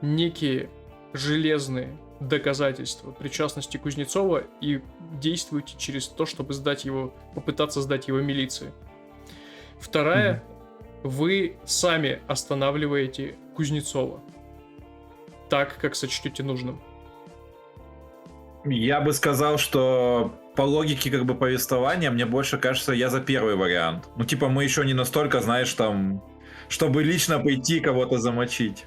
некие железные доказательства причастности Кузнецова и действуете через то, чтобы попытаться сдать его милиции. Вторая. Вы сами останавливаете Кузнецова. Так, как сочтете нужным. Я бы сказал, что по логике как бы повествования, мне больше кажется, я за первый вариант. Ну, типа, мы еще не настолько, знаешь, там, чтобы лично пойти кого-то замочить.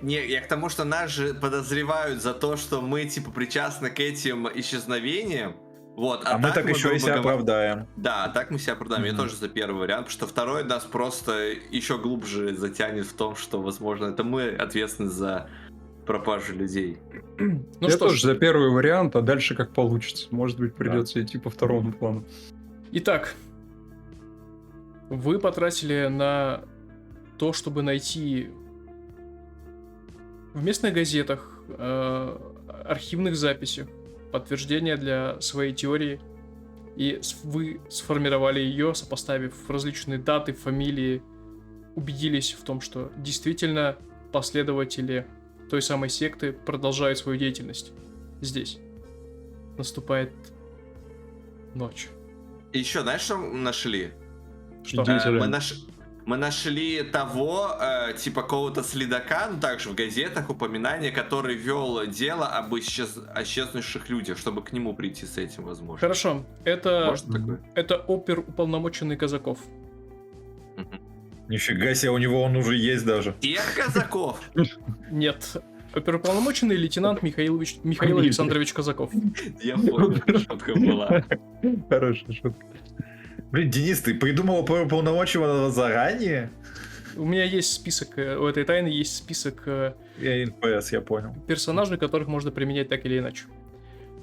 Не, я к тому, что нас же подозревают за то, что мы, типа, причастны к этим исчезновениям. Вот, А мы так еще и грубо себя говоря- оправдаем. Да, так мы себя оправдаем. Я Мгм. тоже за первый вариант, потому что второй нас просто еще глубже затянет в том, что, возможно, это мы ответственны за пропажу людей. Ну Я что тоже ж, за первый вариант, а дальше как получится. Может быть, придется идти по второму плану. итак, вы потратили на то, чтобы найти в местных газетах, архивных записях подтверждение для своей теории, и вы сформировали ее, сопоставив различные даты, фамилии, убедились в том, что действительно последователи той самой секты продолжают свою деятельность здесь. Наступает ночь. И еще, знаешь, что мы нашли? Что? Идите. Мы нашли того, типа, какого-то следака, ну, также в газетах упоминание, который вел дело об исчезнувших людях, чтобы к нему прийти с этим, возможно. Хорошо, это Может такое? оперуполномоченный Казаков. Нифига себе, у него он уже есть даже. Тех казаков! Нет, оперуполномоченный лейтенант Михаил Александрович Казаков. Я помню, шутка была. Хорошая шутка. Блин, Денис, ты придумал уполномоченного заранее? У меня есть список, у этой тайны есть список Я НПС, я понял. персонажей, которых можно применять так или иначе.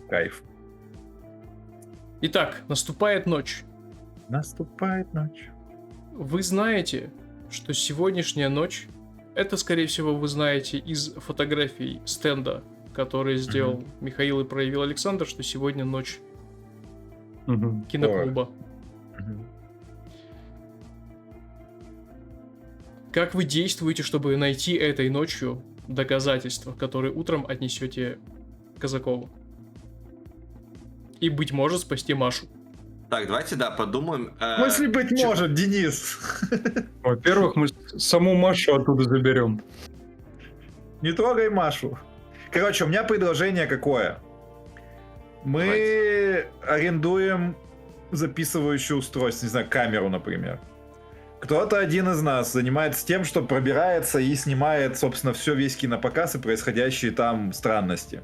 Кайф. Итак, наступает ночь. Наступает ночь. Вы знаете, что сегодняшняя ночь, это, скорее всего, вы знаете из фотографий стенда, который сделал Михаил и проявил Александр, что сегодня ночь Мгм. киноклуба. Мгм. Как вы действуете, чтобы найти этой ночью доказательства, которые утром отнесете Казакову? И, быть может, спасти Машу. Так, давайте, да, подумаем. В смысле, быть может, Денис? Во-первых, мы саму Машу оттуда заберем. Не трогай Машу. Короче, у меня предложение какое. Мы арендуем записывающее устройство, не знаю, камеру, например. Кто-то один из нас занимается тем, что пробирается и снимает, собственно, весь кинопоказ и происходящие там странности.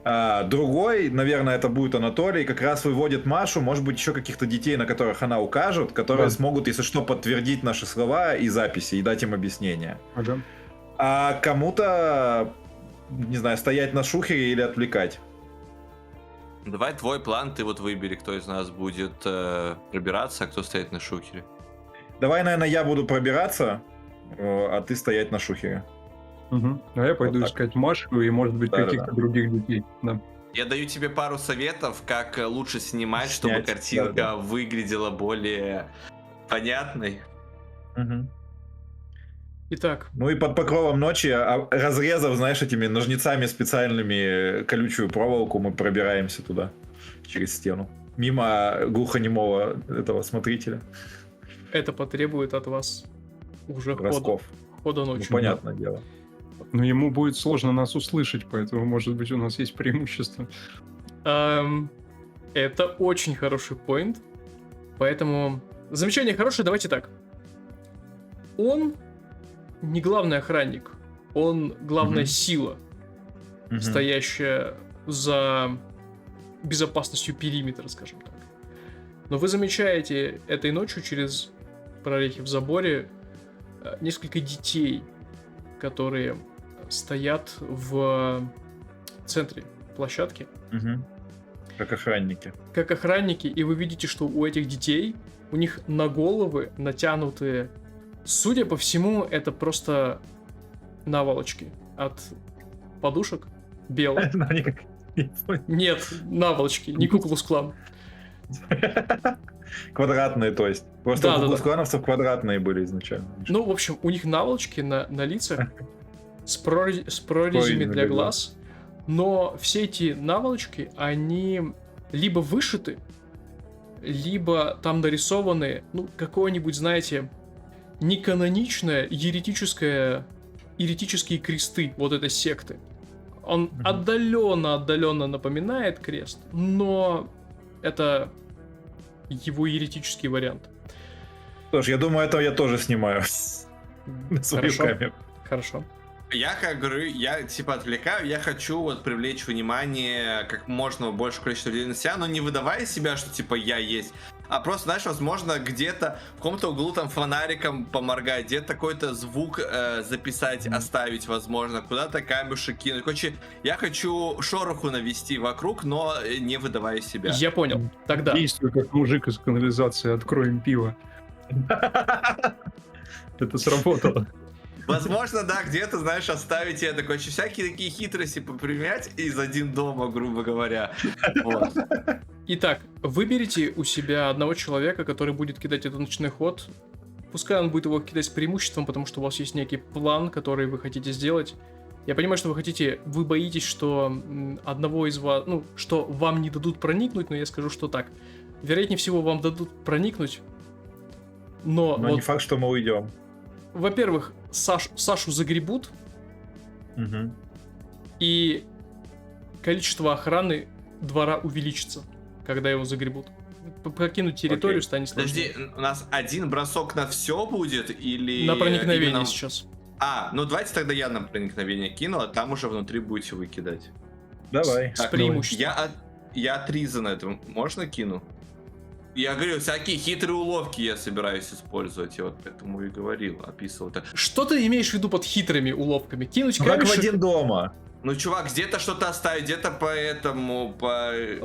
Другой, наверное, это будет Анатолий, как раз выводит Машу, может быть, еще каких-то детей, на которых она укажет, которые Да. смогут, если что, подтвердить наши слова и записи, и дать им объяснение. Ага. А кому-то, не знаю, стоять на шухере или отвлекать. Давай твой план, ты вот выбери, кто из нас будет пробираться, а кто стоит на шухере. Давай, наверное, я буду пробираться, а ты стоять на шухере. Угу. А я пойду так. искать Машу и, может быть, Да-да-да. каких-то других детей. Да. Я даю тебе пару советов, как лучше снимать, чтобы Снять, картинка да-да. выглядела более понятной. Мгм. Итак, Ну и под покровом ночи, разрезав, знаешь, этими ножницами специальными колючую проволоку, мы пробираемся туда, через стену. Мимо глухонемого этого смотрителя. это потребует от вас уже Бросков. хода Ну, ночью. понятное дело. Но ему будет сложно нас услышать, поэтому, может быть, у нас есть преимущество. Это очень хороший поинт. Поэтому замечание хорошее, давайте так. Он не главный охранник, он главная Мгм. сила, Мгм. стоящая за безопасностью периметра, скажем так. Но вы замечаете этой ночью через прорехи в заборе несколько детей, которые стоят в центре площадки, Мгм. Как охранники. как охранники, и вы видите, что у этих детей, у них на головы натянуты, судя по всему, это просто наволочки от подушек белых. Ну, они как- Нет, наволочки, не Куклус-клан. Квадратные, то есть. Просто Да, у да, да. куклус-клановцев квадратные были изначально. Ну, в общем, у них наволочки на лицах с прорезями Прорезями для для глаз, но все эти наволочки, они либо вышиты, либо там нарисованы, ну, какое-нибудь, знаете, неканоничное еретические кресты вот этой секты. Он Мгм. отдаленно напоминает крест, но это его еретический вариант. Что ж, я думаю, это я тоже снимаю на свою Хорошо, камеру. хорошо. Я, как говорю, я типа отвлекаю, я хочу вот привлечь внимание как можно больше количества людей на себя, но не выдавая себя, что типа я есть, а просто, знаешь, возможно, где-то в каком-то углу там фонариком поморгать, где-то какой-то звук записать, оставить, возможно, куда-то камешек кинуть. Короче, я хочу шороху навести вокруг, но не выдавая себя. Я понял. Тогда Действуй как мужик из канализации, откроем пиво. Это сработало. Возможно, да, где-то, знаешь, оставить я такой, всякие такие хитрости поприменять из один дома, грубо говоря. Вот. Итак, выберите у себя одного человека, который будет кидать этот ночной ход. Пускай он будет его кидать с преимуществом, потому что у вас есть некий план, который вы хотите сделать. Я понимаю, что вы боитесь, что одного из вас, ну, что вам не дадут проникнуть, но я скажу, что так. Вероятнее всего, вам дадут проникнуть, но Но вот, не факт, что мы уйдем. во-первых, Сашу загребут, Мгм. и количество охраны двора увеличится, когда его загребут. Покинуть территорию Окей. станет сложнее. Подожди, у нас один бросок на все будет или... На проникновение именно- сейчас. Ну давайте тогда я на проникновение кину, а там уже внутри будете выкидать. Давай. С Так, преимуществом. Я от Риза на этом можно кину? Я говорю, всякие хитрые уловки я собираюсь использовать, я вот поэтому и говорил, описывал это. Что ты имеешь в виду под хитрыми уловками? Кинуть Ну, как в камешек? один дома. Ну, чувак, где-то что-то оставить, где-то по...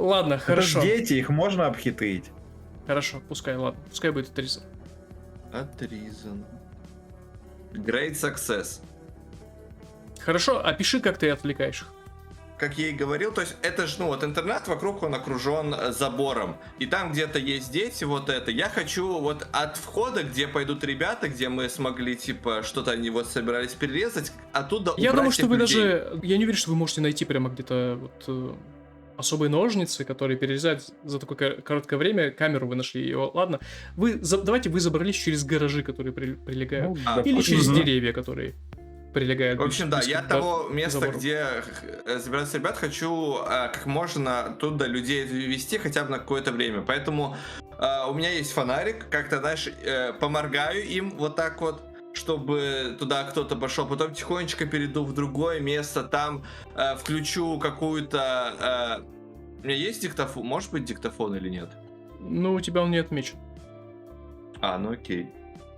Ладно, Это ж хорошо. дети, их можно обхитрить. Хорошо, пускай, ладно. Пускай будет отрезан. Отрезан. Great success. Хорошо, опиши, как ты отвлекаешь их. Как я и говорил, то есть это же, ну вот интернет вокруг, он окружен забором. И там где-то есть дети, вот это. Я хочу вот от входа, где пойдут ребята, где мы смогли, типа, что-то они вот собирались перерезать, оттуда Я убрать думаю, что тех вы людей. даже... Я не уверен, что вы можете найти прямо где-то вот особые ножницы, которые перерезают за такое короткое время. Камеру вы нашли ее. Ладно. Давайте вы забрались через гаражи, которые прилегают. Ну, А, Или допустим. через Мгм. деревья, которые прилегают. В общем, да, близко я к того места, забору. где собираются ребят, хочу как можно туда людей вести хотя бы на какое-то время. Поэтому у меня есть фонарик, как-то, знаешь, поморгаю им вот так вот, чтобы туда кто-то пошел, потом тихонечко перейду в другое место, там включу какую-то... У меня есть диктофон? Может быть диктофон или нет? Ну, у тебя он не отмечен. Ну окей.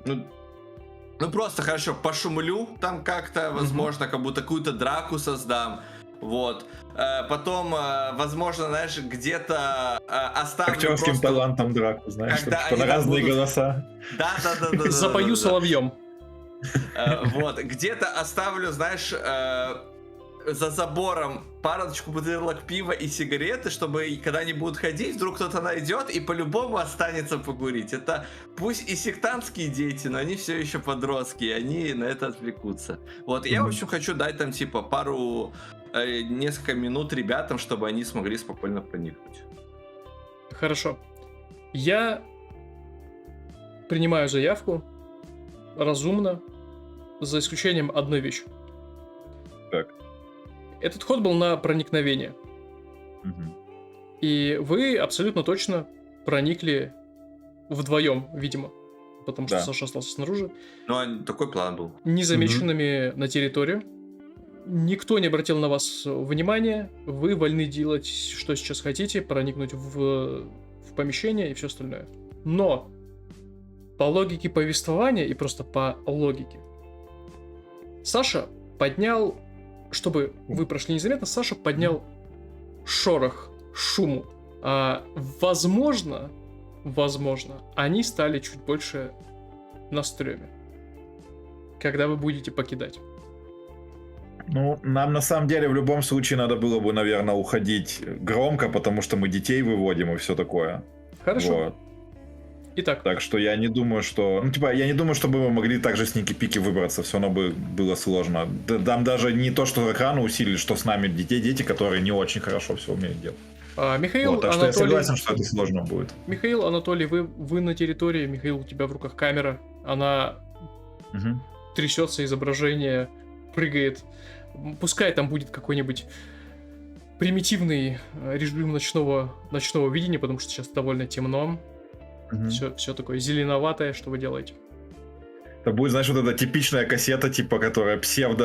Ну просто хорошо, пошумлю там как-то, возможно, как будто какую-то драку создам. Вот. Потом, возможно, знаешь, где-то оставлю Актерским просто... талантом драку, знаешь, Когда типа, на они там разные будут- голоса. Да. Запою соловьем. Вот. Где-то оставлю, знаешь, за забором парочку бутылок пива и сигареты, чтобы когда они будут ходить, вдруг кто-то найдет и по-любому останется покурить. Это пусть и сектантские дети, но они все еще подростки, и они на это отвлекутся. Вот, я, в общем, хочу дать там, типа, несколько минут ребятам, чтобы они смогли спокойно проникнуть. Хорошо. Я принимаю заявку разумно, за исключением одной вещи. Так. Этот ход был на проникновение. Мгм. И вы абсолютно точно проникли вдвоем, видимо. Потому что Да. Саша остался снаружи. Ну, такой план был. Незамеченными на территорию. Никто не обратил на вас внимания. Вы вольны делать, что сейчас хотите, проникнуть в помещение и все остальное. Но по логике повествования и просто по логике Саша поднял, чтобы вы прошли незаметно, Саша поднял шорох, шуму. Возможно, они стали чуть больше на стреме, когда вы будете покидать. Ну, нам на самом деле в любом случае надо было бы, наверное, уходить громко, потому что мы детей выводим и все такое. Хорошо. Вот. Итак, Так что я не думаю, что... Ну, типа, я не думаю, чтобы мы могли так же с Ники-Пики выбраться. Все равно бы было сложно. Там даже не то, что охрану усилили, что с нами дети, которые не очень хорошо все умеют делать. Михаил, Вот, так что я Анатолий, согласен, что это сложно будет. Михаил, Анатолий, вы на территории. Михаил, у тебя в руках камера. Она Мгм. трясется, изображение прыгает. Пускай там будет какой-нибудь примитивный режим ночного видения, потому что сейчас довольно темно. Мгм. Все такое зеленоватое, что вы делаете. Это будет, знаешь, вот эта типичная кассета, типа, которая псевдо...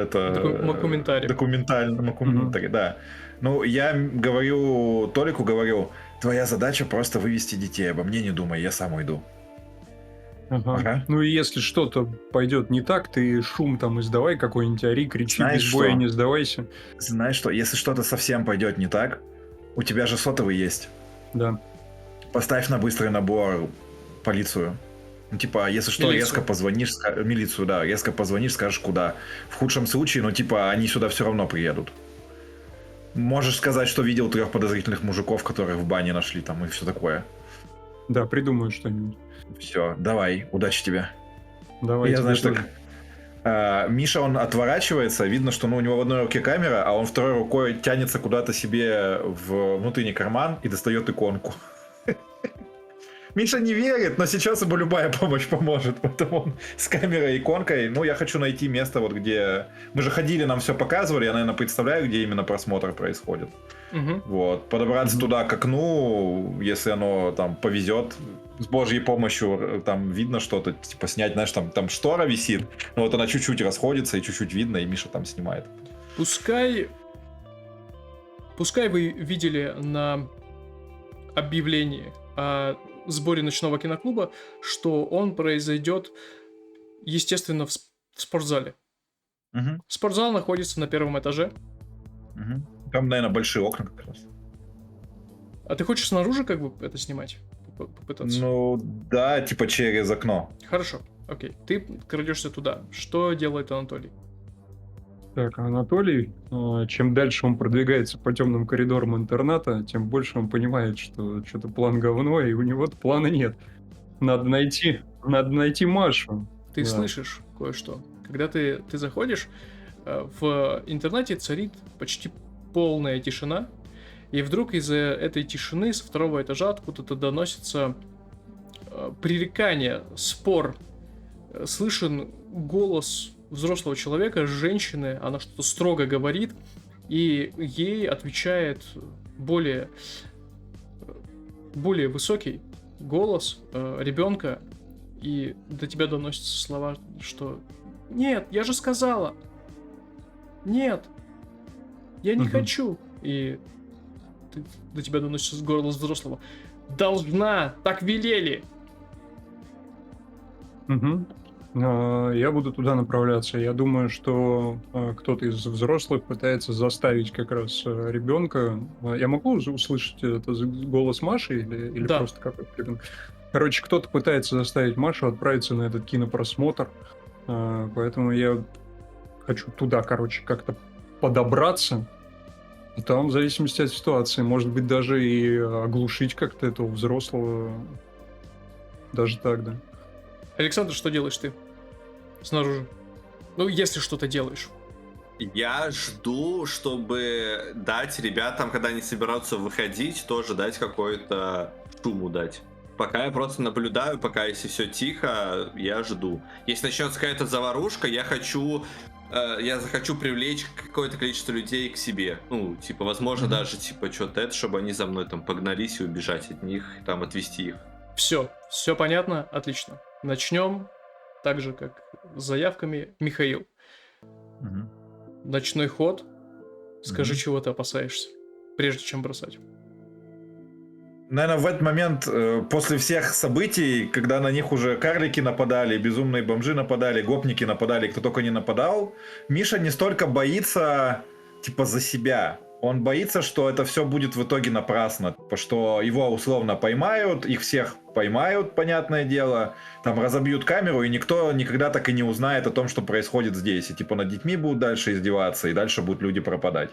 Это... Макументарий. Макументарий, да. Ну, я Толику говорю, твоя задача просто вывести детей, обо мне не думай, я сам уйду. Ага. Ага. Ну и если что-то пойдет не так, ты шум там издавай какой-нибудь, ори, кричи, Знаешь без боя что? не сдавайся. Знаешь что, если что-то совсем пойдет не так, у тебя же сотовый есть. Да. Поставь на быстрый набор полицию. Ну, типа, если что, Милицию. резко позвонишь, милицию, да, резко позвонишь, скажешь, куда. В худшем случае, ну, типа, они сюда все равно приедут. Можешь сказать, что видел 3 подозрительных мужиков, которые в бане нашли там и все такое. Да, придумаю что-нибудь. Все, давай, удачи тебе. Давай. Я, тебе знаешь, тоже. так, Миша, он отворачивается, видно, что у него в одной руке камера, а он второй рукой тянется куда-то себе в внутренний карман и достает иконку. Миша не верит, но сейчас ему любая помощь поможет, поэтому он с камерой и иконкой. Ну, я хочу найти место, вот где... Мы же ходили, нам все показывали, я, наверное, представляю, где именно просмотр происходит. Мгм. Вот, подобраться туда к окну, если оно там повезет, с божьей помощью там видно что-то, типа снять, знаешь, там штора висит, но вот она чуть-чуть расходится и чуть-чуть видно, и Миша там снимает. Пускай вы видели на объявлении о сборе ночного киноклуба, что он произойдет, естественно, в спортзале. Мгм, Спортзал находится на 1-м этаже. мгм. Там, наверное, большие окна как раз. А ты хочешь снаружи как бы это снимать? Попытаться? Ну, да, типа через окно. Хорошо, окей. Ты крадешься туда. Что делает Анатолий? Так, Анатолий, чем дальше он продвигается по темным коридорам интерната, тем больше он понимает, что что-то план говно, и у него плана нет. Надо найти Машу. Ты Да. слышишь кое-что. Когда ты заходишь, в интернате царит почти полная тишина, и вдруг из этой тишины с 2-го этажа откуда-то доносится пререкание, спор. Слышен голос взрослого человека, женщины, она что-то строго говорит, и ей отвечает более высокий голос ребенка, и до тебя доносятся слова, что «Нет, я же сказала! Нет! Я не Мгм. хочу!» И до тебя доносится голос взрослого. «Должна! Так велели!» Мгм. Я буду туда направляться. Я думаю, что кто-то из взрослых пытается заставить как раз ребенка. Я могу услышать голос Маши или Да. просто какой-то ребенок? Короче, кто-то пытается заставить Машу отправиться на этот кинопросмотр. Поэтому я хочу туда, короче, как-то подобраться. И там, в зависимости от ситуации, может быть, даже и оглушить как-то этого взрослого. Даже так, да. Александр, что делаешь ты? Снаружи. Ну, если что-то делаешь. Я жду, чтобы дать ребятам, когда они собираются выходить, тоже дать какой-то шуму дать. Пока я просто наблюдаю, пока если все тихо, я жду. Если начнется какая-то заварушка, я захочу привлечь какое-то количество людей к себе. Ну, типа, возможно, даже, типа, что-то это, чтобы они за мной там погнались и убежать от них, там, отвести их. Все понятно? Отлично. Начнем так же, как с заявками. Михаил, Мгм. ночной ход. Скажи, Мгм. чего ты опасаешься, прежде чем бросать. Наверное, в этот момент, после всех событий, когда на них уже карлики нападали, безумные бомжи нападали, гопники нападали, кто только не нападал, Миша не столько боится, типа, за себя. Он боится, что это все будет в итоге напрасно, что его условно поймают, их всех поймают, понятное дело, там разобьют камеру, и никто никогда так и не узнает о том, что происходит здесь. И типа над детьми будут дальше издеваться, и дальше будут люди пропадать.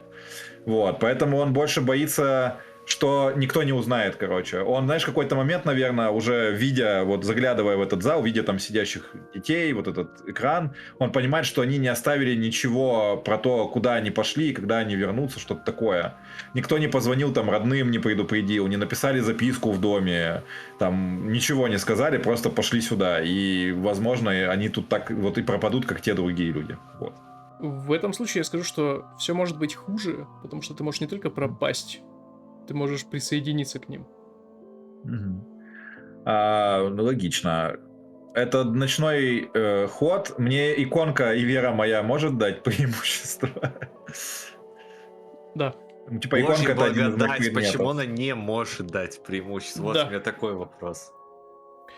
Вот, поэтому он больше боится, что никто не узнает, короче. Он, знаешь, в какой-то момент, наверное, уже видя, вот заглядывая в этот зал, видя там сидящих детей, вот этот экран, он понимает, что они не оставили ничего про то, куда они пошли, когда они вернутся, что-то такое. Никто не позвонил там родным, не предупредил, не написали записку в доме, там ничего не сказали, просто пошли сюда. И, возможно, они тут так вот и пропадут, как те другие люди. Вот. В этом случае я скажу, что все может быть хуже, потому что ты можешь не только пропасть, ты можешь присоединиться к ним. Мгм. Ну, логично. Это ночной ход. Мне иконка и вера моя может дать преимущество. Да. Ну, типа иконка это один из моих Благодать, предметов. почему она не может дать преимущество? Вот Да. у меня такой вопрос.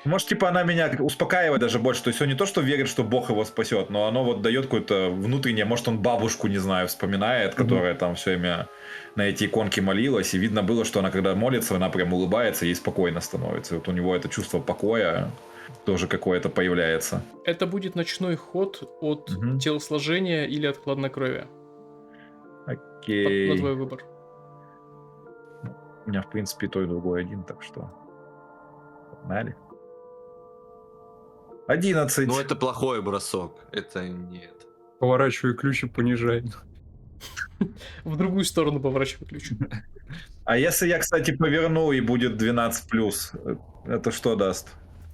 Может, типа она меня успокаивает даже больше. То есть он не то, что верит, что Бог его спасет, но оно вот дает какое-то внутреннее. Может, он бабушку, не знаю, вспоминает, которая там все время на эти иконки молилась. И видно было, что она, когда молится, она прям улыбается, ей спокойно становится. И вот у него это чувство покоя тоже какое-то появляется. Это будет ночной ход от Мгм. телосложения или от хладнокровия. На Окей. твой выбор. У меня, в принципе, и то, и другое один, так что... Погнали. 11. Ну, это плохой бросок. Это нет. Поворачиваю ключ и понижай. В другую сторону поворачивай ключ. А если я, кстати, поверну и будет 12+, это что даст?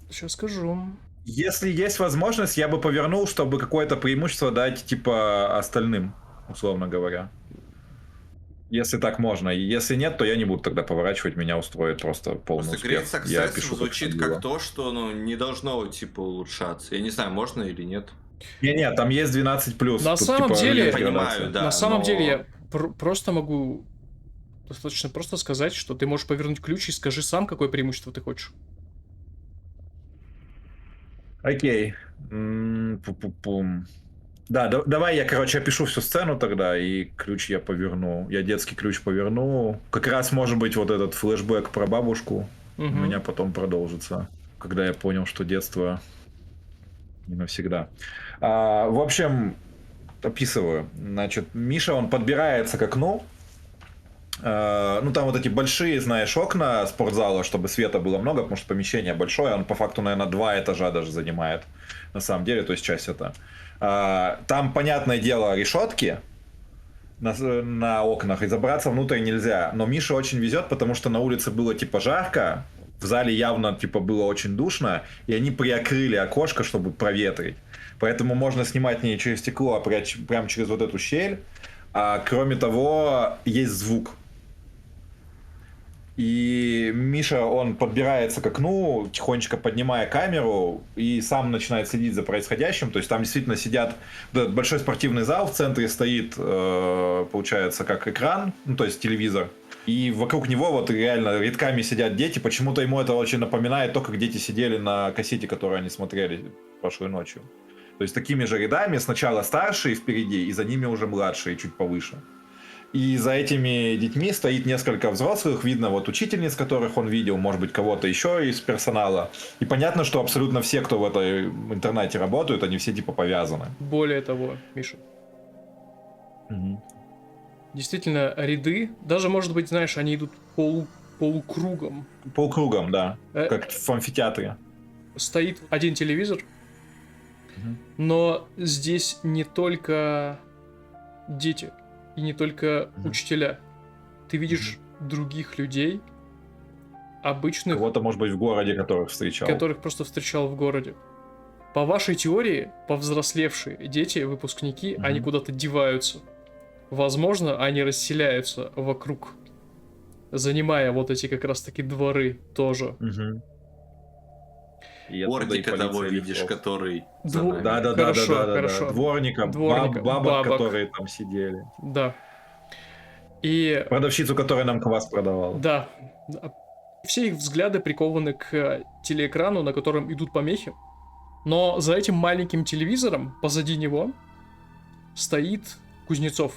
Сейчас скажу. Если есть возможность, я бы повернул, чтобы какое-то преимущество дать, типа, остальным, условно говоря. Если так можно. И если нет, то я не буду тогда поворачивать, меня устроит просто полный Просто успех. Great Я Success пишу, звучит что как было. то, что не должно типа улучшаться. Я не знаю, можно или нет. Не, там есть 12+. На Тут, самом типа, деле- Я градация. понимаю, да. На самом но- деле я просто могу достаточно просто сказать, что ты можешь повернуть ключ и скажи сам, какое преимущество ты хочешь. Окей. Пу-пу-пум. Да, давай я, короче, опишу всю сцену тогда, и ключ я поверну. Я детский ключ поверну. Как раз, может быть, вот этот флешбэк про бабушку у Мгм. меня потом продолжится, когда я понял, что детство не навсегда. В общем, описываю. Значит, Миша, он подбирается к окну. Ну, там вот эти большие, знаешь, окна спортзала, чтобы света было много, потому что помещение большое, он по факту, наверное, 2 этажа даже занимает, на самом деле, то есть часть это. Там, понятное дело, решетки на окнах, и забраться внутрь нельзя. Но Мише очень везет, потому что на улице было, типа, жарко, в зале явно, типа, было очень душно, и они приоткрыли окошко, чтобы проветрить. Поэтому можно снимать не через стекло, а прямо через вот эту щель. Кроме того, есть звук. И Миша, он подбирается к окну, тихонечко поднимая камеру, и сам начинает следить за происходящим. То есть там действительно сидят... Да, большой спортивный зал, в центре стоит, получается, как экран, ну, то есть телевизор. И вокруг него вот реально рядками сидят дети. Почему-то ему это очень напоминает то, как дети сидели на кассете, которую они смотрели прошлой ночью. То есть такими же рядами сначала старшие впереди, и за ними уже младшие, чуть повыше. И за этими детьми стоит несколько взрослых, видно вот учительниц, которых он видел, может быть, кого-то еще из персонала. И понятно, что абсолютно все, кто в этой интернете работают, они все типа повязаны. Более того, Миша, действительно, ряды, даже, может быть, знаешь, они идут полукругом. Полукругом, да, Э, как в амфитеатре. Стоит один телевизор, но здесь не только дети и не только учителя. Ты видишь других людей, обычных, Кого-то, может быть, в городе, которых встречал. которых просто встречал в городе. По вашей теории, повзрослевшие дети, выпускники, они куда-то деваются. Возможно, они расселяются вокруг, занимая вот эти как раз-таки дворы тоже. И оттуда и Бортика того полиция видишь, лифтов. который за Дву- нами. Да. Хорошо. Дворника, Дворника, бабок, бабок. которые там сидели. Да. И Продавщицу, которая нам квас продавала. да, все их взгляды прикованы к телеэкрану, на котором идут помехи. Но за этим маленьким телевизором, позади него, стоит Кузнецов.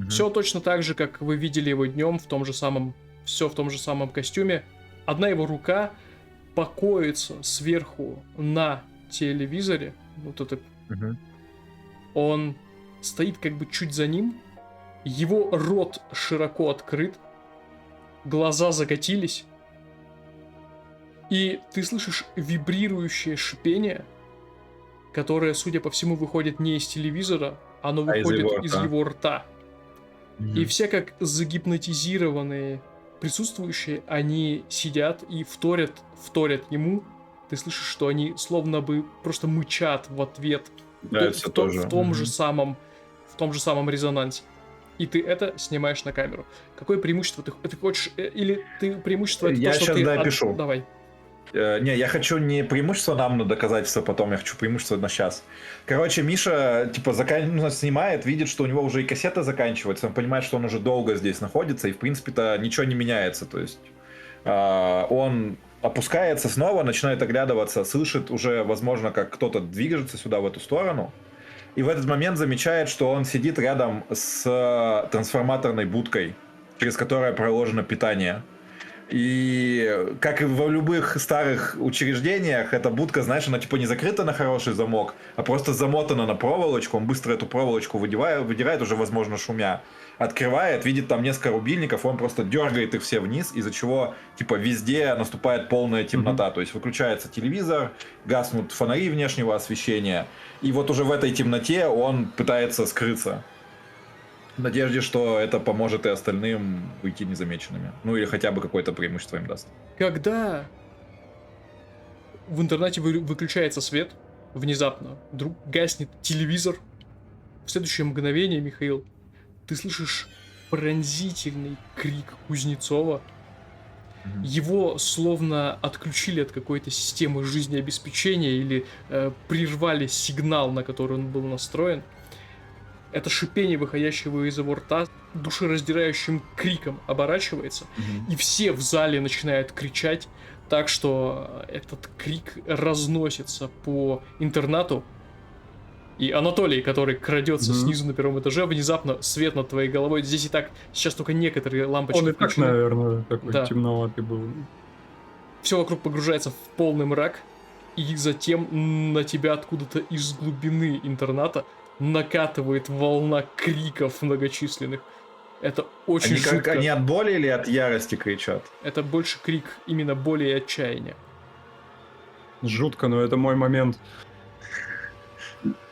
Все точно так же, как вы видели его днем, все в том же самом костюме. Одна его рука покоится сверху на телевизоре. Вот это. Он стоит как бы чуть за ним. Его рот широко открыт. Глаза закатились. И ты слышишь вибрирующее шипение, которое, судя по всему, выходит не из телевизора, оно А из выходит его из рта. его рта. И все как загипнотизированные присутствующие, они сидят и вторят ему. Ты слышишь, что они словно бы просто мычат в ответ Нравится тоже. в том же самом резонансе. И ты это снимаешь на камеру. Какое преимущество ты хочешь? Или ты преимущество это Я то, что щас ты... допишу. Давай. Не, я хочу не преимущество нам на доказательство потом, я хочу преимущество на сейчас. Короче, Миша, типа, снимает, видит, что у него уже и кассета заканчивается, он понимает, что он уже долго здесь находится, и, в принципе-то, ничего не меняется, то есть... он опускается снова, начинает оглядываться, слышит уже, возможно, как кто-то движется сюда, в эту сторону, и в этот момент замечает, что он сидит рядом с трансформаторной будкой, через которую проложено питание. И как и во любых старых учреждениях, эта будка, знаешь, она типа не закрыта на хороший замок, а просто замотана на проволочку. Он быстро эту проволочку выдирает, уже, возможно, шумя. Открывает, видит там несколько рубильников, он просто дергает их все вниз, из-за чего типа везде наступает полная темнота. То есть выключается телевизор, гаснут фонари внешнего освещения. И вот уже в этой темноте он пытается скрыться. В надежде, что это поможет и остальным уйти незамеченными. Ну или хотя бы какое-то преимущество им даст. Когда в интернете выключается свет, внезапно вдруг гаснет телевизор, в следующее мгновение, Михаил, ты слышишь пронзительный крик Кузнецова. Его словно отключили от какой-то системы жизнеобеспечения или прервали сигнал, на который он был настроен. Это шипение, выходящего из его рта, душераздирающим криком оборачивается, и все в зале начинают кричать, так что этот крик разносится по интернату. И Анатолий, который крадется снизу на первом этаже, внезапно свет над твоей головой. Здесь и так сейчас только некоторые лампочки Он и так, включены. наверное, такой Да. темноватый был. Все вокруг погружается в полный мрак, и затем на тебя откуда-то из глубины интерната накатывает волна криков многочисленных. Это очень Они, жутко. они от боли или от ярости кричат? Это больше крик именно боли и отчаяния. Жутко, но это мой момент.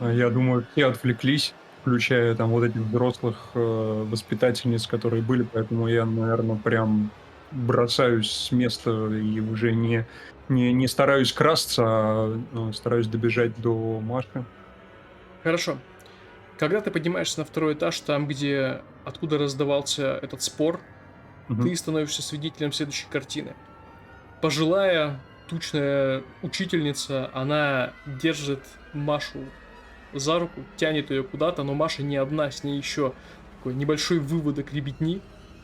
Я думаю, все отвлеклись, включая там вот этих взрослых воспитательниц, которые были, поэтому я, наверное, прям бросаюсь с места и уже не стараюсь красться, а стараюсь добежать до Маши. Хорошо. Когда ты поднимаешься на второй этаж, там, откуда раздавался этот спор, Мгм. ты становишься свидетелем следующей картины. Пожилая, тучная учительница, она держит Машу за руку, тянет ее куда-то, но Маша не одна, с ней еще такой небольшой выводок ребятни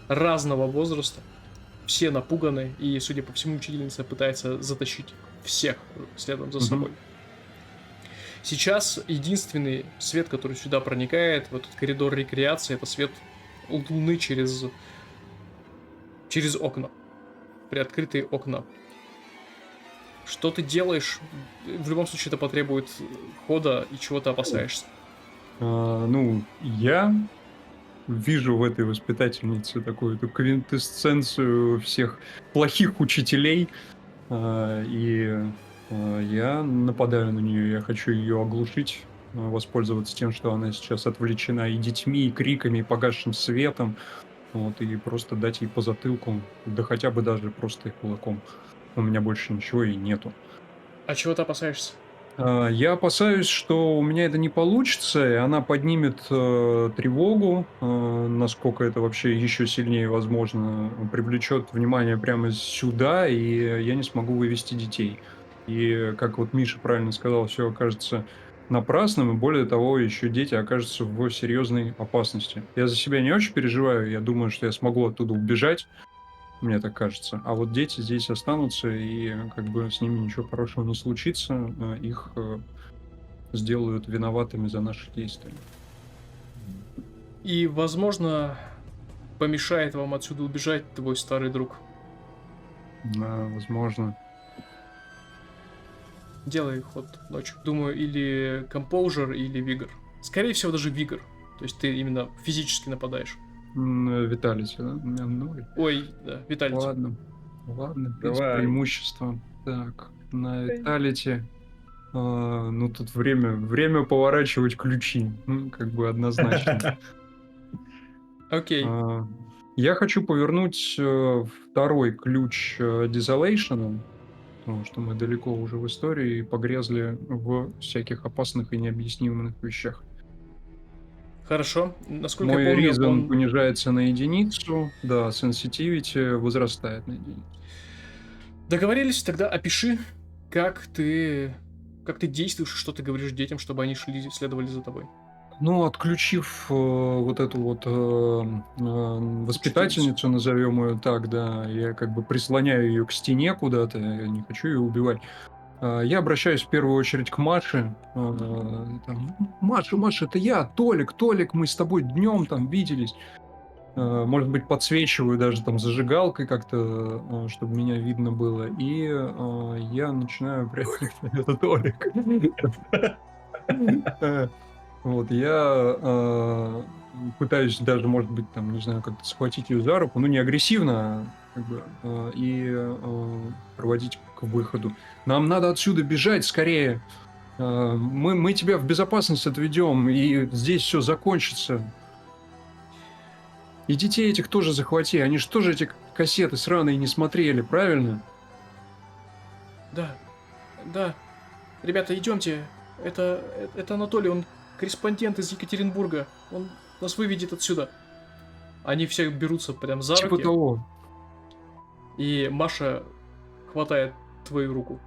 разного возраста. Все напуганы, и, судя по всему, учительница пытается затащить всех следом за Мгм. собой. Сейчас единственный свет, который сюда проникает, в этот коридор рекреации, это свет луны через окна. Приоткрытые окна. Что ты делаешь? В любом случае это потребует хода, и чего ты опасаешься. Ну, я вижу в этой воспитательнице такую-то квинтэссенцию всех плохих учителей, я нападаю на нее, я хочу ее оглушить, воспользоваться тем, что она сейчас отвлечена и детьми, и криками, и погасшим светом, вот, и просто дать ей по затылку, да хотя бы даже просто и кулаком. У меня больше ничего и нету. А чего ты опасаешься? Я опасаюсь, что у меня это не получится, и она поднимет тревогу, насколько это вообще еще сильнее возможно, привлечет внимание прямо сюда, и я не смогу вывести детей. И, как вот Миша правильно сказал, все окажется напрасным, и более того, еще дети окажутся в серьезной опасности. Я за себя не очень переживаю, я думаю, что я смогу оттуда убежать, мне так кажется. А вот дети здесь останутся, и как бы с ними ничего хорошего не случится. Их сделают виноватыми за наши действия. И, возможно, помешает вам отсюда убежать твой старый друг. Да, возможно. Делай ход ночью. Думаю, или Composure, или Vigor. Скорее всего, даже Vigor. То есть ты именно физически нападаешь. Виталити, да? У меня 0. Ой, да, Виталий. Ладно. Ладно, без Давай. преимущества. Так, на Виталити. Ну, тут время поворачивать ключи. Как бы однозначно. Окей. Я хочу повернуть второй ключ Desolation, потому что мы далеко уже в истории и погрязли в всяких опасных и необъяснимых вещах. Хорошо. Насколько Мой я помню, reason он... понижается на единицу, да, sensitivity возрастает на единицу. Договорились, тогда опиши, как ты действуешь, что ты говоришь детям, чтобы они следовали за тобой. Ну, отключив вот эту вот воспитательницу, назовем ее так, да, я как бы прислоняю ее к стене куда-то, я не хочу ее убивать. Я обращаюсь в первую очередь к Маше. Там, Маша, это я, Толик, мы с тобой днем там виделись. Может быть, подсвечиваю даже там зажигалкой как-то, чтобы меня видно было. И я начинаю прям... Это Толик. Вот, я пытаюсь даже, может быть, там, не знаю, как-то схватить ее за руку, ну, не агрессивно, как бы, и проводить к выходу. Нам надо отсюда бежать скорее. Мы тебя в безопасность отведем, и здесь все закончится. И детей этих тоже захвати, они же тоже эти кассеты сраные не смотрели, правильно? Да, да. Ребята, идемте. Это Анатолий, он корреспондент из Екатеринбурга. Он нас выведет отсюда. Они все берутся прям за Типа руки. того. И Маша хватает твою руку.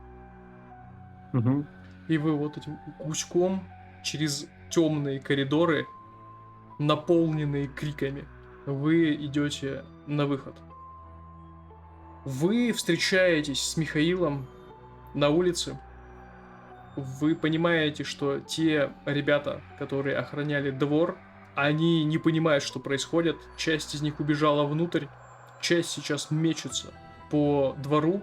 Угу. И вы вот этим гуськом через темные коридоры, наполненные криками, вы идете на выход. Вы встречаетесь с Михаилом на улице. Вы понимаете, что те ребята, которые охраняли двор, они не понимают, что происходит. Часть из них убежала внутрь, часть сейчас мечется по двору.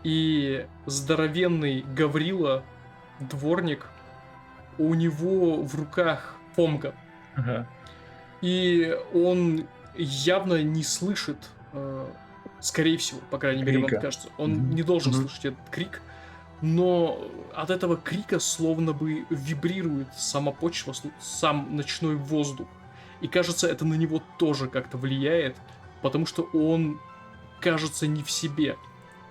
И здоровенный Гаврила, дворник, у него в руках фомка. Ага. И он явно не слышит, скорее всего, по крайней мере, вам Крика. кажется, он не должен Мгм. слышать этот крик, но от этого крика словно бы вибрирует сама почва, сам ночной воздух. И кажется, это на него тоже как-то влияет, потому что он кажется не в себе.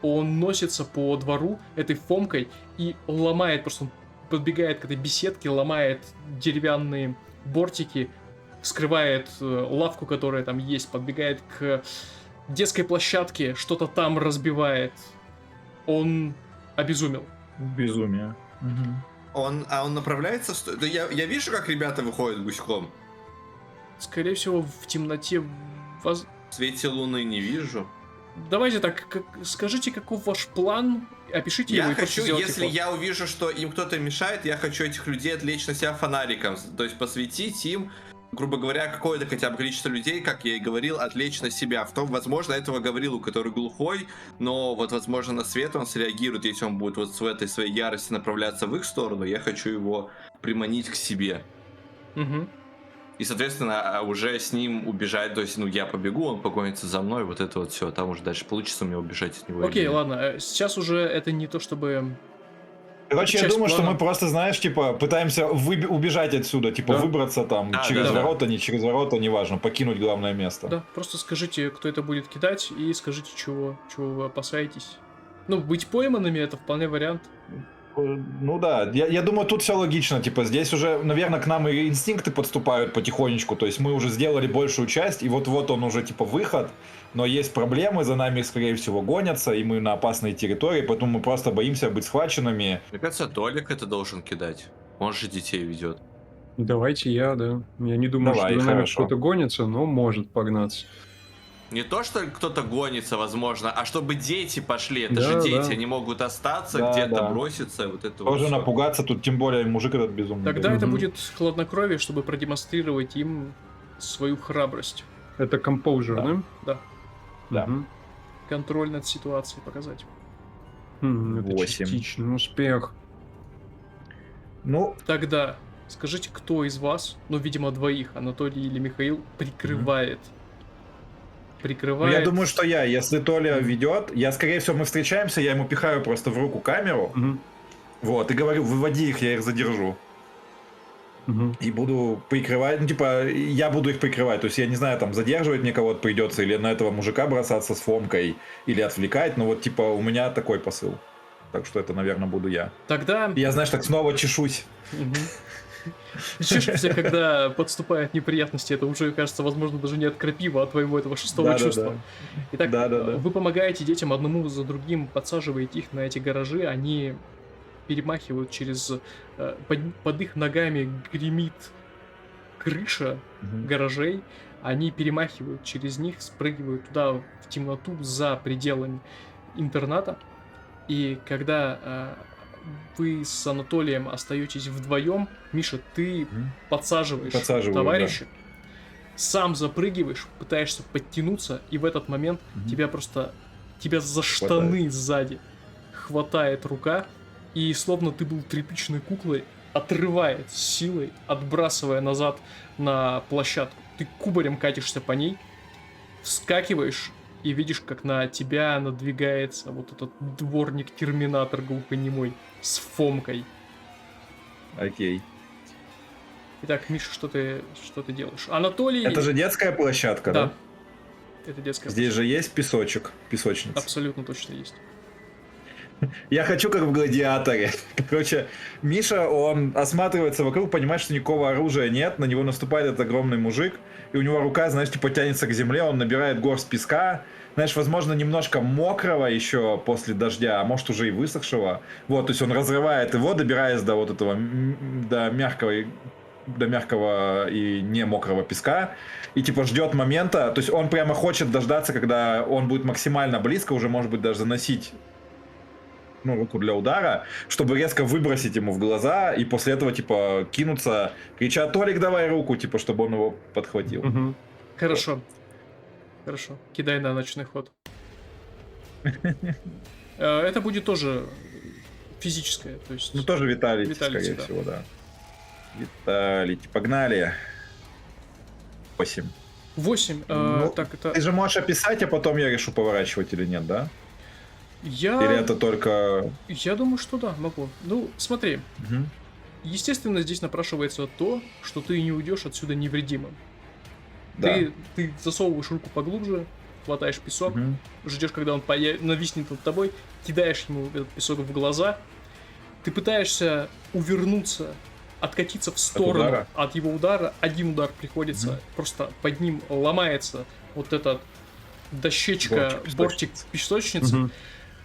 Он носится по двору этой фомкой и ломает, просто он подбегает к этой беседке, ломает деревянные бортики, вскрывает лавку, которая там есть, подбегает к детской площадке, что-то там разбивает. Он обезумел. Безумие. Он направляется в Да я вижу, как ребята выходят гуськом. Скорее всего, в темноте... В свете луны не вижу. Давайте так, скажите, каков ваш план, опишите его Я и просто хочу, сделайте если план. я увижу, что им кто-то мешает, я хочу этих людей отвлечь на себя фонариком. То есть посвятить им, грубо говоря, какое-то хотя бы количество людей, как я и говорил, отвлечь на себя. В том, возможно, этого говорил, у который глухой, но вот, возможно, на свет он среагирует, если он будет вот с этой своей ярости направляться в их сторону, я хочу его приманить к себе. Мгм. И, соответственно, уже с ним убежать, то есть, ну, я побегу, он погонится за мной, вот это вот все, там уже дальше получится у меня убежать от него. или Окей, нет. ладно, сейчас уже это не то, чтобы... Короче, я Часть думаю, что плана. мы просто, знаешь, типа, пытаемся убежать отсюда, типа, Да. выбраться там Да, через да, да. ворота, не через ворота, неважно, покинуть главное место. Да, просто скажите, кто это будет кидать, и скажите, чего вы опасаетесь. Ну, быть пойманными — это вполне вариант. Ну да, я думаю, тут все логично, типа, здесь уже, наверное, к нам и инстинкты подступают потихонечку, то есть мы уже сделали большую часть, и вот-вот он уже, типа, выход, но есть проблемы, за нами, скорее всего, гонятся, и мы на опасной территории, поэтому мы просто боимся быть схваченными. Мне кажется, Толик это должен кидать. Он же детей ведет. Давайте я, да. Я не думаю, Давай, что за нами хорошо. кто-то гонится, но может погнаться. Не то, что кто-то гонится, возможно, а чтобы дети пошли. Это Да, же дети, да. они могут остаться, Да, где-то да. броситься. Вот это Тоже вот всё. напугаться, тут тем более мужик этот безумный. Тогда это Мгм. будет хладнокровие, чтобы продемонстрировать им свою храбрость. Это композер, Да. да? Да, Да. Мгм. контроль над ситуацией показать. Это 8. частичный успех. Ну, Тогда скажите, кто из вас, ну, видимо, двоих, Анатолий или Михаил, прикрывает? ну, Прикрывает... я думаю, что если Толя ведет, скорее всего, мы встречаемся, я ему пихаю просто в руку камеру, Мгм. вот, и говорю, выводи их, я их задержу. Мгм. И буду прикрывать, ну, типа, я буду их прикрывать. То есть, я не знаю, там, задерживать мне кого-то придется, или на этого мужика бросаться с фомкой, или отвлекать. Но вот, типа, у меня такой посыл. Так что это, наверное, буду я. Тогда... И я, знаешь, так снова чешусь. Чешешься, когда подступают неприятности, это уже, кажется, возможно, даже не от крапива, а от твоего этого шестого Да-да-да. чувства. Итак, Да-да-да. вы помогаете детям одному за другим, подсаживаете их на эти гаражи, они перемахивают через... под их ногами гремит крыша гаражей, они перемахивают через них, спрыгивают туда в темноту за пределами интерната, и когда вы с Анатолием остаетесь вдвоем, Миша, ты подсаживаешь Подсаживаю, товарища, сам запрыгиваешь, пытаешься подтянуться, и в этот момент тебя за штаны сзади хватает рука, и словно ты был тряпичной куклой, отрывает силой, отбрасывая назад на площадку. Ты кубарем катишься по ней, вскакиваешь и видишь, как на тебя надвигается вот этот дворник-терминатор глухонемой с фомкой. Окей. Итак, Миша, что ты делаешь? Анатолий... Это же детская площадка, да? Да. Это детская Здесь же есть песочек, песочница. Абсолютно точно есть. Я хочу как в «Гладиаторе». Короче, Миша, он осматривается вокруг, понимает, что никакого оружия нет, на него наступает этот огромный мужик, и у него рука, знаешь, типа тянется к земле, он набирает горсть песка, знаешь, возможно, немножко мокрого еще после дождя, а может уже и высохшего. Вот, то есть он разрывает его, добираясь до вот этого, до мягкого и не мокрого песка, и типа ждет момента, то есть он прямо хочет дождаться, когда он будет максимально близко, уже может быть даже заносить руку для удара, чтобы резко выбросить ему в глаза, и после этого, типа, кинуться, крича: «Толик, давай руку», типа, чтобы он его подхватил. Мгм. Хорошо. Хорошо. Кидай на ночной ход. Это будет тоже физическое, то есть... Ну, тоже Виталий, Виталити, скорее да. всего, да. Виталий, погнали. 8. 8. Ну, Так, это... Ты же можешь описать, а потом я решу, поворачивать или нет, да? Я... Или это только... Я думаю, что да, могу. Ну, смотри. Мгм. Естественно, здесь напрашивается то, что ты не уйдешь отсюда невредимым. Да. Ты засовываешь руку поглубже, хватаешь песок, Мгм. ждешь, когда он нависнет над тобой, кидаешь ему этот песок в глаза, ты пытаешься увернуться, откатиться в сторону удара? от его удара, один удар приходится, Мгм. просто под ним ломается вот этот дощечка, Бортик бортик песочницы, Мгм.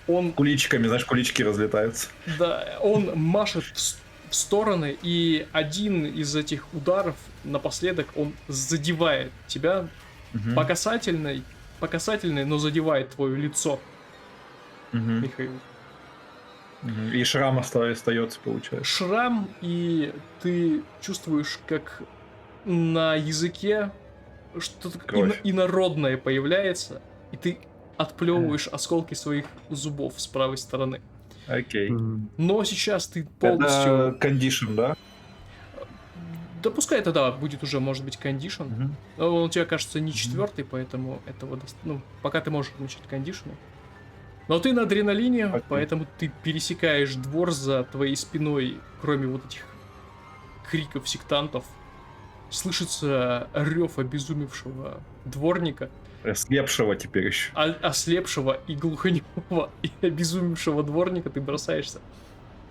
он, Куличиками, знаешь, куличики разлетаются. да, он машет в стороны, и один из этих ударов напоследок он задевает тебя Мгм. по касательной, но задевает твое лицо, Мгм. Михаил. Мгм. И шрам остается, получается. Шрам, и ты чувствуешь, как на языке что-то Кровь. инородное появляется, и ты отплевываешь осколки своих зубов с правой стороны. Окей. Мгм. Но сейчас ты полностью... Это кондишн, да? Да пускай это, да, будет уже, может быть, кондишн. Мгм. Но он у тебя, кажется, не четвертый, поэтому этого... Ну, пока ты можешь отмечать кондишны. Но ты на адреналине, Окей. поэтому ты пересекаешь двор за твоей спиной, кроме вот этих криков сектантов. Слышится рев обезумевшего дворника, Слепшего теперь еще. ослепшего и глухонемого и обезумевшего дворника. Ты бросаешься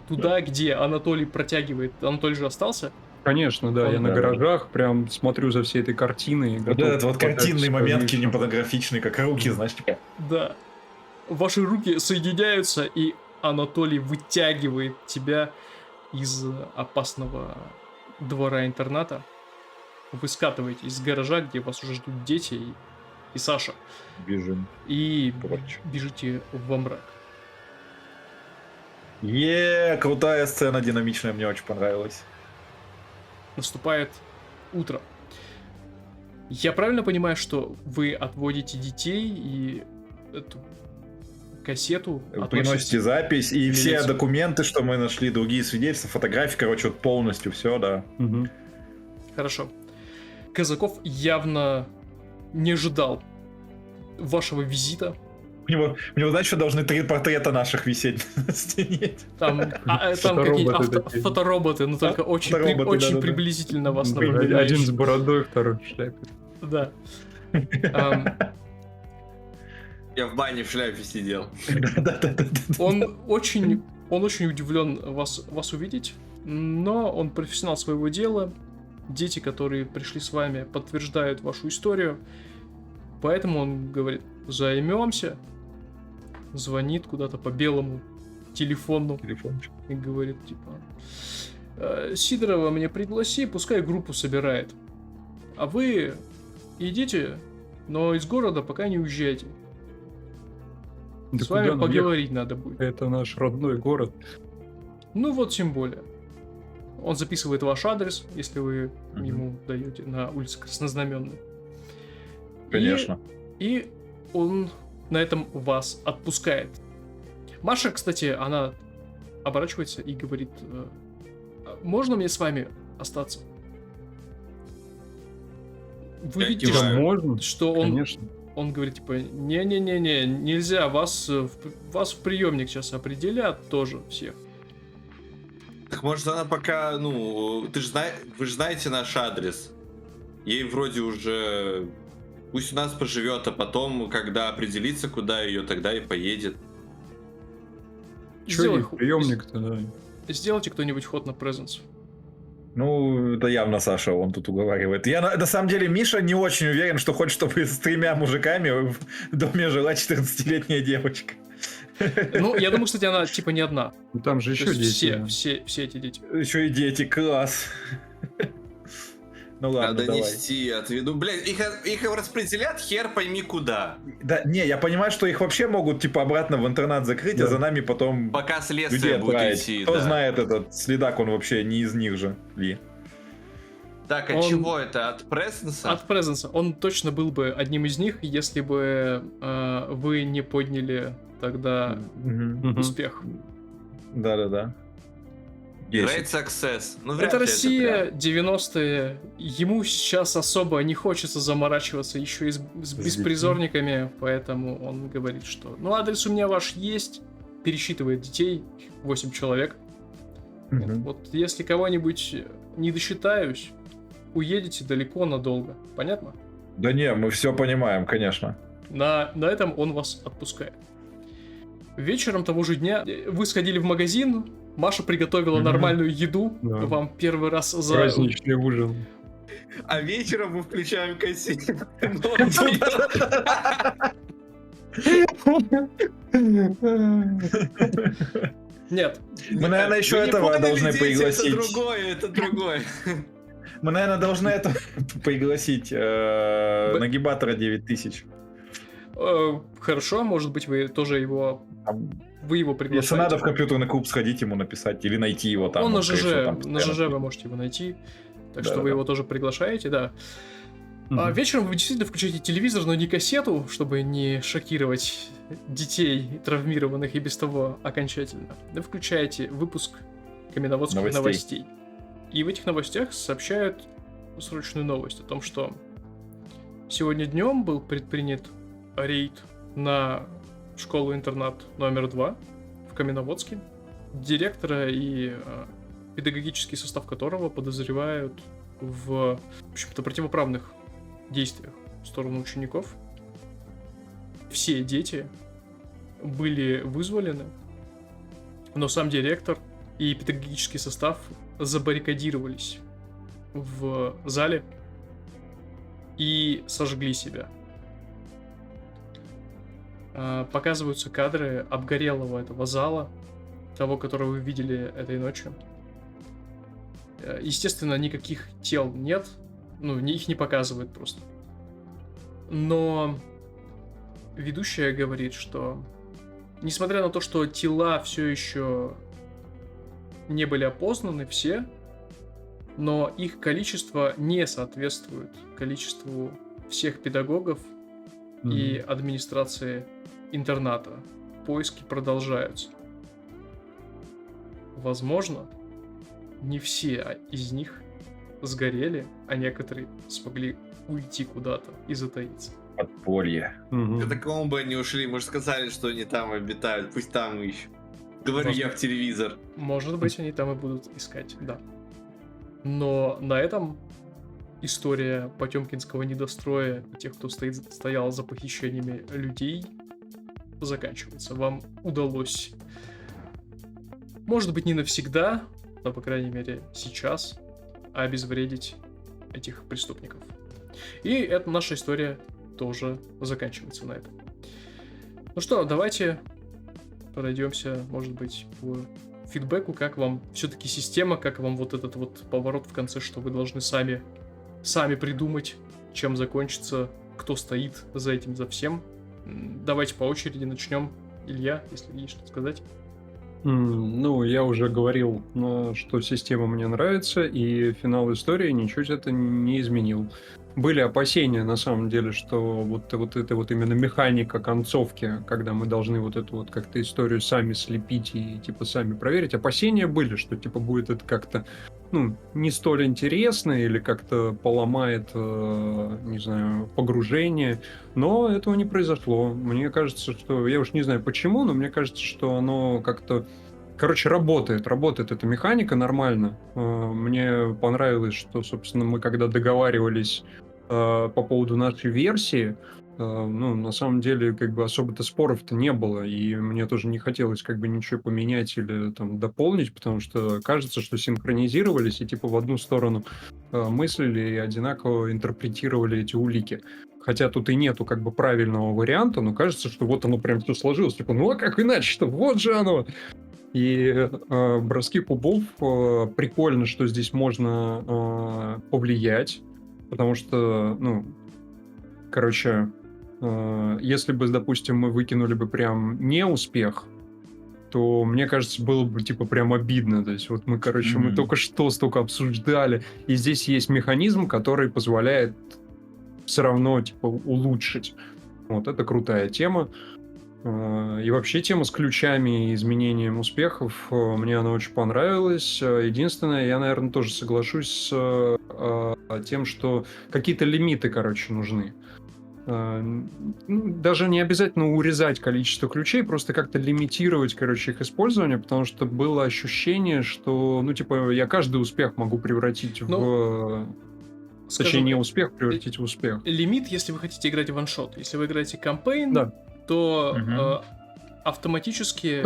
туда, где Анатолий протягивает. Анатолий же остался. Конечно, да, Он, я на да. гаражах прям смотрю за всей этой картиной. Вот этот вот картинный момент кинематографичный, как руки, знаешь, типа. Да. Ваши руки соединяются, и Анатолий вытягивает тебя из опасного двора-интерната. Вы скатываетесь из гаража, где вас уже ждут дети и Саша. Бежим. И Прочь. бежите во мрак. Крутая сцена, динамичная, мне очень понравилась. Наступает утро. Я правильно понимаю, что вы отводите детей и эту кассету Вы приносите запись и все милицию. документы, что мы нашли, другие свидетельства, фотографии, короче, вот полностью все, да. Мгм. Хорошо. Казаков явно не ожидал вашего визита. У него, знаешь, что должны 3 портрета наших висеть на стене. Там, там какие-то Фотороботы такие. фотороботы, но только очень, фотороботы, очень да-да-да. приблизительно вас Один наблюдаешь. с бородой, второй в шляпе. Да. Ам, Я в бане в шляпе сидел. Да-да-да. Он очень удивлен вас увидеть, но он профессионал своего дела. Дети, которые пришли с вами, подтверждают вашу историю. Поэтому он говорит, займемся. Звонит куда-то по белому телефону Телефончик. и говорит, типа, Сидорова мне пригласи, пускай группу собирает. А вы идите, но из города пока не уезжайте. Да С вами куда нам поговорить надо будет. ехать? Это наш родной город. Ну вот тем более. Он записывает ваш адрес, если вы Мгм. ему даете на улице Краснознаменной. Конечно. И он на этом вас отпускает. Маша, кстати, она оборачивается и говорит, можно мне с вами остаться? Вы Я видите, киваю. Да, можно, что он, конечно. он говорит, типа, не-не-не-не, нельзя, вас в приемник сейчас определят тоже всех. Так может она пока, ну, вы же знаете наш адрес. Ей вроде уже... Пусть у нас поживет, а потом, когда определится, куда ее, тогда и поедет. Че ей приемник-то, да. Сделайте кто-нибудь ход на presence. Ну, это явно Саша, он тут уговаривает. Я на самом деле, Миша не очень уверен, что хочет, чтобы с 3 мужиками в доме жила 14-летняя девочка. Ну, я думаю, кстати, она типа не одна. Ну, там же То еще есть дети. все эти дети. Еще и дети, класс. Ну ладно, Надо давай. нести отведу. Блядь, их распределят хер пойми куда. Да, не, я понимаю, что их вообще могут, типа, обратно в интернат закрыть, а Да. за нами потом Пока людей следствие будет отправить. идти, Кто да. знает, этот следак, он вообще не из них же ли. Так, от Он- чего это? От Преснеса? От presence. Он точно был бы одним из них, если бы вы не подняли тогда Мгм. успех. Да-да-да. Great success. Ну, вряд Это ли Россия, прям. 90-е. Ему сейчас особо не хочется заморачиваться еще и с беспризорниками, поэтому он говорит, что ну адрес у меня ваш есть, пересчитывает детей, 8 человек. Мгм. Вот если кого-нибудь не досчитаюсь, уедете далеко надолго. Понятно? Да не, мы все понимаем, конечно. На этом он вас отпускает. Вечером того же дня вы сходили в магазин, Маша приготовила Мгм. нормальную еду, Да. вам первый раз за... Праздничный ужин. А вечером мы включаем кассету. Нет. Мы, наверное, еще Вы не этого поняли, должны дети, пригласить. Это другое. Мы, наверное, должны это пригласить Нагибатора 9000. Хорошо, может быть, вы тоже его... Вы его Если приглашаете. надо в компьютерный клуб сходить, ему написать или найти его там. Он на скорее всего, ЖЖ, там на постоянно ЖЖ вы пишет. можете его найти. Так что Да-да-да. вы его тоже приглашаете, да. А вечером вы действительно включаете телевизор, но не кассету, чтобы не шокировать детей, травмированных и без того окончательно. Вы включаете выпуск каменноводских новостей. И в этих новостях сообщают срочную новость о том, что сегодня днем был предпринят рейд на школу-интернат номер 2 в Каменноводске, директора и педагогический состав которого подозревают в общем-то, противоправных действиях в сторону учеников. Все дети были вызволены, но сам директор и педагогический состав забаррикадировались в зале и сожгли себя. Показываются кадры обгорелого этого зала, того, которого вы видели этой ночью. Естественно, никаких тел нет, их не показывают просто. Но ведущая говорит, что несмотря на то, что тела все еще не были опознаны все, но их количество не соответствует количеству всех педагогов и администрации интерната. Поиски продолжаются. Возможно, не все из них сгорели, а некоторые смогли уйти куда-то и затаиться. Подполье. До такого бы они ушли, мы же сказали, что они там обитают, пусть там ищут. Говорю я в телевизор. Может быть, они там и будут искать, да. Но на этом история Потемкинского недостроя и тех, кто стоял за похищениями людей, заканчивается. Вам удалось, может быть, не навсегда, но, по крайней мере, сейчас обезвредить этих преступников. И эта наша история тоже заканчивается на этом. Ну что, давайте пройдемся, может быть, по фидбэку, как вам все-таки система, как вам вот этот вот поворот в конце, что вы должны сами придумать, чем закончится, кто стоит за этим, за всем. Давайте по очереди начнем. Илья, если есть что сказать. Ну, я уже говорил, что система мне нравится, и финал истории ничуть это не изменил. Были опасения, на самом деле, что вот это вот именно механика концовки, когда мы должны вот эту вот как-то историю сами слепить и типа сами проверить. Опасения были, что типа будет это как-то, не столь интересно или как-то поломает, не знаю, погружение. Но этого не произошло. Мне кажется, что, я уж не знаю почему, но мне кажется, что оно как-то... Короче, работает эта механика нормально. Мне понравилось, что, собственно, мы когда договаривались по поводу нашей версии, на самом деле, как бы особо-то споров-то не было, и мне тоже не хотелось как бы ничего поменять или там дополнить, потому что кажется, что синхронизировались и типа в одну сторону мыслили и одинаково интерпретировали эти улики. Хотя тут и нету как бы правильного варианта, но кажется, что вот оно прям все сложилось. Типа, а как иначе-то? Вот же оно! И броски кубов, прикольно, что здесь можно повлиять, потому что, если бы, допустим, мы выкинули бы прям не успех, то, мне кажется, было бы, типа, прям обидно. То есть вот мы, мы только что столько обсуждали, и здесь есть механизм, который позволяет все равно, типа, улучшить. Вот, это крутая тема. И вообще тема с ключами и изменением успехов, мне она очень понравилась. Единственное, я, наверное, тоже соглашусь с тем, что какие-то лимиты, нужны. Даже не обязательно урезать количество ключей, просто как-то лимитировать, их использование, потому что было ощущение, что, я каждый успех могу превратить в... Точнее, не успех превратить в успех. Лимит, если вы хотите играть в ваншот. Если вы играете кампейн, да, то автоматически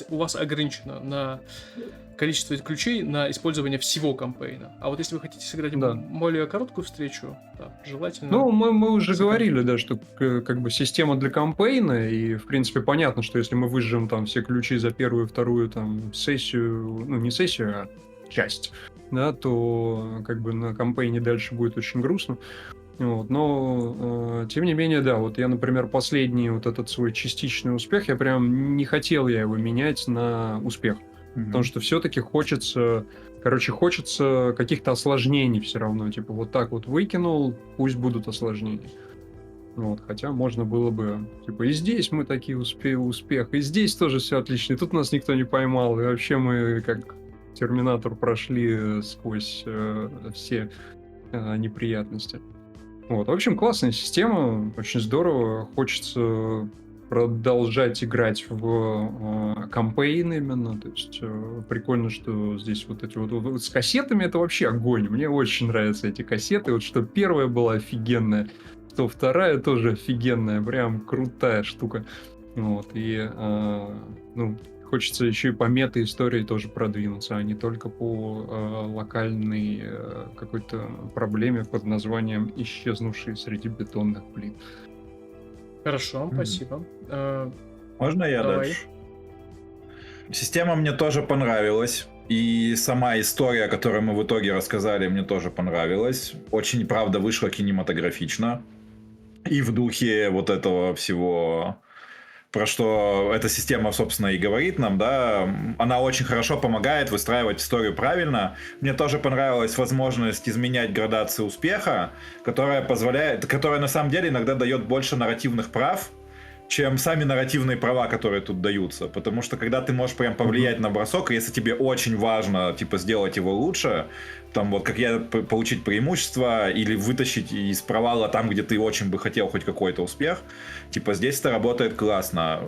у вас ограничено на количество колючей на использование всего кампейна. А вот если вы хотите сыграть Да. более короткую встречу, да, желательно... Ну, мы уже Закон. говорили, да, что как бы система для кампейна, и, в принципе, понятно, что если мы выжжем там все ключи за первую и вторую там сессию, ну, не сессию, а часть, да, то как бы на кампейне дальше будет очень грустно. Вот, но, тем не менее, да, вот я, например, последний вот этот свой частичный успех, я прям не хотел я его менять на успех. Потому что все-таки хочется каких-то осложнений все равно. Типа вот так вот выкинул, пусть будут осложнения. Вот, хотя можно было бы, типа, и здесь мы такие успех, и здесь тоже все отлично, и тут нас никто не поймал, и вообще мы как Терминатор прошли сквозь все неприятности. Вот, в общем, классная система, очень здорово, хочется продолжать играть в кампейн именно, то есть прикольно, что здесь вот эти вот с кассетами это вообще огонь, мне очень нравятся эти кассеты, вот что первая была офигенная, что вторая тоже офигенная, прям крутая штука, вот, и, ну, хочется еще и по мета-истории тоже продвинуться, а не только по локальной какой-то проблеме под названием «Исчезнувшие среди бетонных плит». Хорошо, спасибо. Можно я Давай. дальше? Система мне тоже понравилась. И сама история, которую мы в итоге рассказали, мне тоже понравилась. Очень, правда, вышла кинематографично. И в духе вот этого всего, про что эта система, собственно, и говорит нам, да, она очень хорошо помогает выстраивать историю правильно. Мне тоже понравилась возможность изменять градацию успеха, которая на самом деле иногда дает больше нарративных прав, чем сами нарративные права, которые тут даются. Потому что когда ты можешь прям повлиять на бросок, и если тебе очень важно, типа, сделать его лучше, там вот как я получить преимущество или вытащить из провала там, где ты очень бы хотел хоть какой-то успех, типа, здесь это работает классно.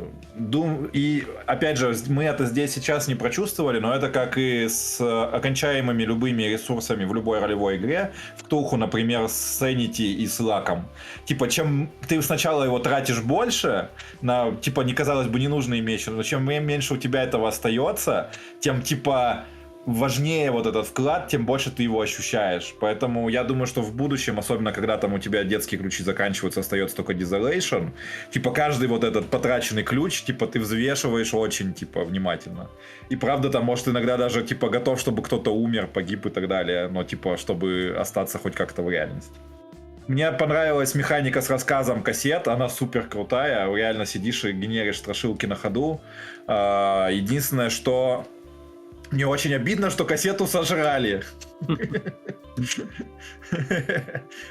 И, опять же, мы это здесь сейчас не прочувствовали, но это как и с окончаемыми любыми ресурсами в любой ролевой игре, в Ктулху, например, с Sanity и с лаком. Типа, чем ты сначала его тратишь больше, на, типа, не казалось бы, ненужные мечи, но чем меньше у тебя этого остается, тем, типа, важнее вот этот вклад, тем больше ты его ощущаешь. Поэтому я думаю, что в будущем, особенно когда там у тебя детские ключи заканчиваются, остается только Desolation, типа, каждый вот этот потраченный ключ, типа, ты взвешиваешь очень, типа, внимательно. И правда, там, может, иногда даже, типа, готов, чтобы кто-то умер, погиб и так далее, но, типа, чтобы остаться хоть как-то в реальности. Мне понравилась механика с рассказом кассет, она супер крутая, реально сидишь и генеришь страшилки на ходу. Единственное, что мне очень обидно, что кассету сожрали.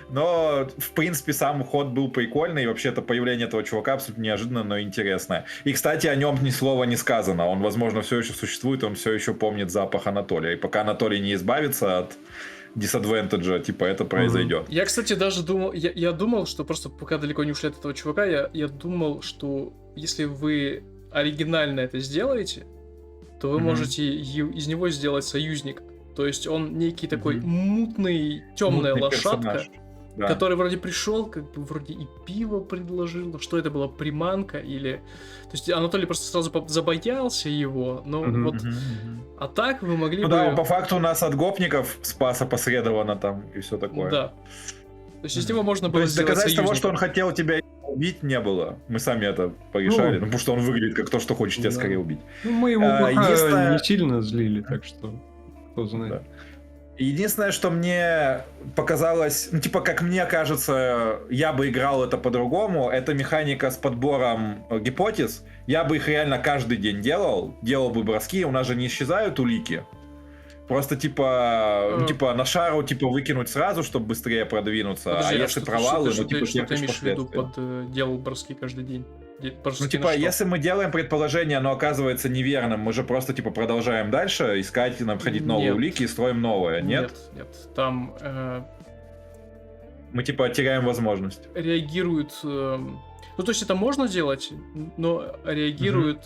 Но, в принципе, сам ход был прикольный, и вообще-то появление этого чувака абсолютно неожиданно, но интересное. И, кстати, о нем ни слова не сказано, он, возможно, все еще существует, он все еще помнит запах Анатолия, и пока Анатолий не избавится от disadvantage, типа, это произойдет. Я, кстати, даже думал, я думал, что просто пока далеко не ушли от этого чувака, я думал, что если вы оригинально это сделаете, то вы можете из него сделать союзника. То есть он некий такой мутный, темная Мутный лошадка, персонаж. Да. который вроде пришел, как бы вроде и пиво предложил, что это была приманка или... То есть Анатолий просто сразу забоялся его, но вот... А так вы могли Ну бы... да, он по факту нас от гопников спас опосредованно там и все такое. Да. То есть из него можно То было есть сделать доказательств того, союзника. что он хотел тебя убить, не было. Мы сами это порешали. Ну, потому что он выглядит как то, что хочет тебя да. скорее убить. Ну, мы его пока единственное- не сильно злили, так что кто знает. Да. Единственное, что мне показалось, ну, типа, как мне кажется, я бы играл это по-другому, это механика с подбором гипотез. Я бы их реально каждый день делал бы броски, у нас же не исчезают улики. Просто, типа, ну, типа, на шару, типа, выкинуть сразу, чтобы быстрее продвинуться. Подожди, а если что провалы, ты, ну, типа, что ты терпишь имеешь в виду последствия. под делал броски каждый день? Ну, типа, если мы делаем предположение, оно оказывается неверным, мы же просто, типа, продолжаем дальше, искать, находить новые Нет. улики и строим новое, нет? Нет. Там Мы, типа, теряем возможность. реагирует... ну, то есть это можно делать, но реагирует...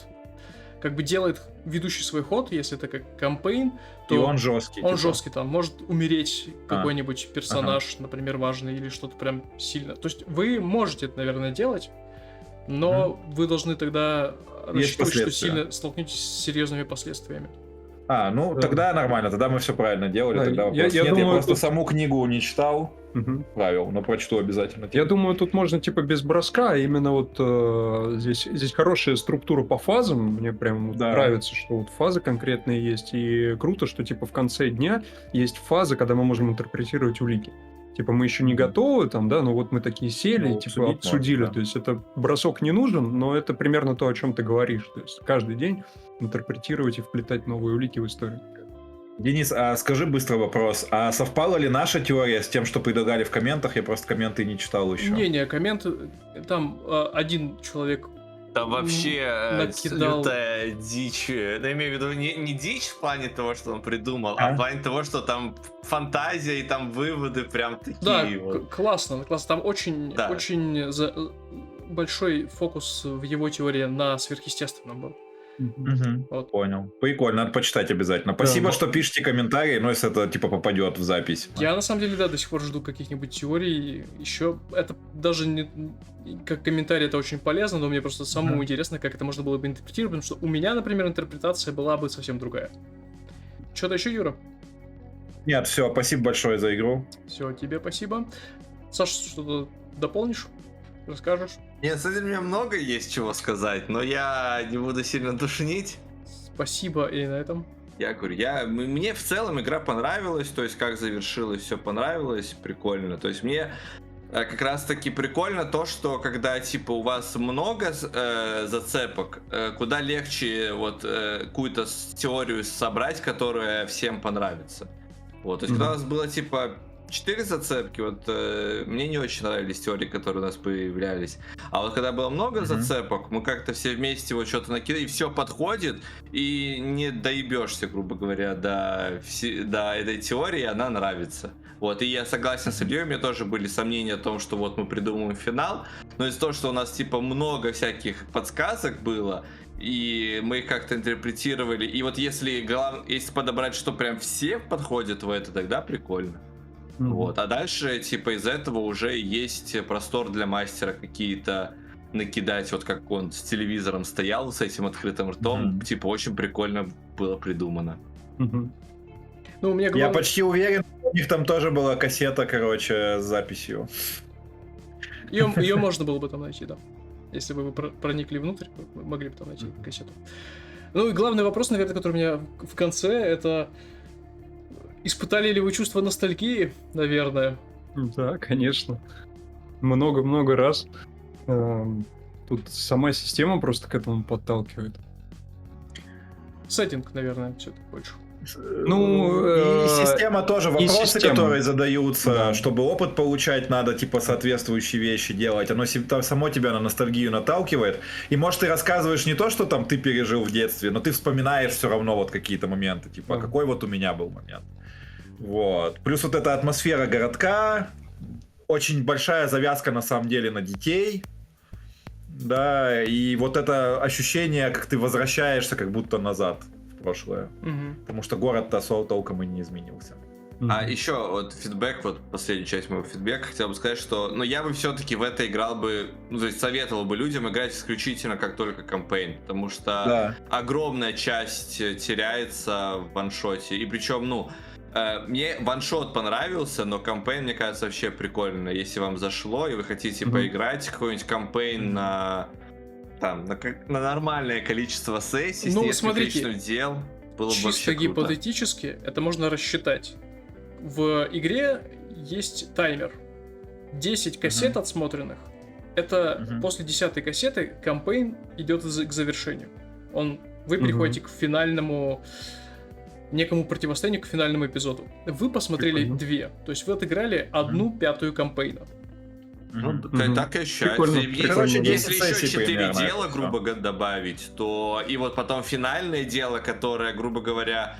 Как бы делает ведущий свой ход, если это как кампейн, то И он жесткий. он типа. жесткий, там может умереть какой-нибудь персонаж, например, важный или что-то прям сильно. То есть вы можете это, наверное, делать, Но вы должны тогда Есть рассчитывать, что последствия. сильно столкнетесь с серьезными последствиями. Ну Да. тогда нормально, тогда мы все правильно делали, Да, тогда я вопрос нет. Я думаю, просто тут- саму книгу не читал Мгм. правил, но прочту обязательно. Я думаю, тут можно типа без броска, а именно вот здесь хорошая структура по фазам. Мне прям вот Да. нравится, что вот фазы конкретные есть. И круто, что типа в конце дня есть фаза, когда мы можем интерпретировать улики. Типа мы еще не Мгм. готовы там, да, но вот мы такие сели, Ну, типа обсудить обсудили. можно, да. То есть это бросок не нужен, но это примерно то, о чем ты говоришь. То есть каждый день интерпретировать и вплетать новые улики в историю. Денис, а скажи быстрый вопрос. А совпала ли наша теория с тем, что предлагали в комментах? Я просто комменты не читал еще. Не, комменты, там один человек Там вообще накидал. лютая дичь. Я имею в виду не дичь в плане того, что он придумал, А? а в плане того, что там фантазия и там выводы прям такие Да, вот. классно. Там очень, Да. очень большой фокус в его теории на сверхъестественном был. Мгм. Вот. Понял. Прикольно, надо почитать обязательно. Спасибо, но- что пишете комментарии, но если это типа попадет в запись. Я на самом деле, да, до сих пор жду каких-нибудь теорий. Еще это даже не как комментарий, это очень полезно, но мне просто самому Мгм. интересно, как это можно было бы интерпретировать, потому что у меня, например, интерпретация была бы совсем другая. Что-то еще, Юра? Нет, все, спасибо большое за игру. Все, тебе спасибо. Саша, что-то дополнишь? Расскажешь? Нет, кстати, у меня много есть чего сказать, но я не буду сильно душнить. Спасибо, и на этом. Я говорю, мне в целом игра понравилась, то есть как завершилось, все понравилось, прикольно. То есть мне как раз таки прикольно то, что когда типа у вас много зацепок, куда легче вот какую-то теорию собрать, которая всем понравится. Вот, то есть когда у нас было типа 4 зацепки, вот мне не очень нравились теории, которые у нас появлялись. А вот когда было много зацепок, мы как-то все вместе вот что-то накидали, и все подходит, и не доебешься, грубо говоря, до этой теории, она нравится. Вот, и я согласен с Ильей, у меня тоже были сомнения о том, что вот мы придумаем финал, но из-за того, что у нас типа много всяких подсказок было, и мы их как-то интерпретировали, и вот если подобрать, что прям все подходят в это, тогда прикольно. Вот. А дальше, типа, из этого уже есть простор для мастера какие-то накидать, вот как он с телевизором стоял с этим открытым ртом. Типа, очень прикольно было придумано. Ну, у меня Я главное... почти уверен, у них там тоже была кассета, короче, с записью. Ее можно было бы там найти, да. Если бы вы проникли внутрь, вы могли бы там найти кассету. Ну и главный вопрос, наверное, который у меня в конце, это... Испытали ли вы чувство ностальгии, наверное? Да, конечно. Много-много раз. Тут сама система просто к этому подталкивает. Сеттинг, наверное, все-таки больше. И система тоже, вопросы, система. которые задаются, Да. чтобы опыт получать, надо типа соответствующие вещи делать. Оно само тебя на ностальгию наталкивает. И может ты рассказываешь не то, что там ты пережил в детстве, но ты вспоминаешь все равно вот какие-то моменты. Типа, Да. какой вот у меня был момент. Вот. Плюс вот эта атмосфера городка. Очень большая завязка на самом деле на детей. Да, и вот это ощущение, как ты возвращаешься как будто назад в прошлое. Потому что город-то толком и не изменился. А еще вот фидбэк, вот последняя часть моего фидбэка, хотел бы сказать, что я бы все-таки в это играл бы, то есть советовал бы людям играть исключительно как только кампейн, потому что огромная часть теряется в ваншоте, и причем, мне ваншот понравился, но кампейн, мне кажется, вообще прикольно. Если вам зашло, и вы хотите поиграть какой-нибудь кампейн на нормальное количество сессий, с нескольким количеством дел, было бы чисто вообще круто. гипотетически это можно рассчитать. В игре есть таймер. 10 кассет отсмотренных. Это после 10-й кассеты кампейн идет к завершению. Вы переходите к финальному... некому противостоянию, к финальному эпизоду. Вы посмотрели 2, то есть вы отыграли 1/5 кампейна. Так и ощущается. Прикольно. Короче, Если 10 еще сессий 4 примерно, дела, это грубо говоря, добавить, то и вот потом финальное дело, которое, грубо говоря,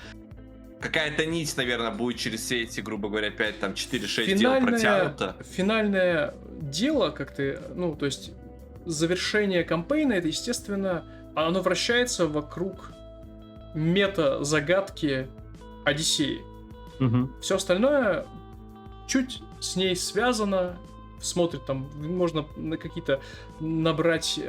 какая-то нить, наверное, будет через все эти, грубо говоря, 4-6 дел протянуто. Финальное дело, как ты, то есть завершение кампейна, это, естественно, оно вращается вокруг мета-загадки Одиссеи. Все остальное чуть с ней связано, смотрит там, можно на какие-то набрать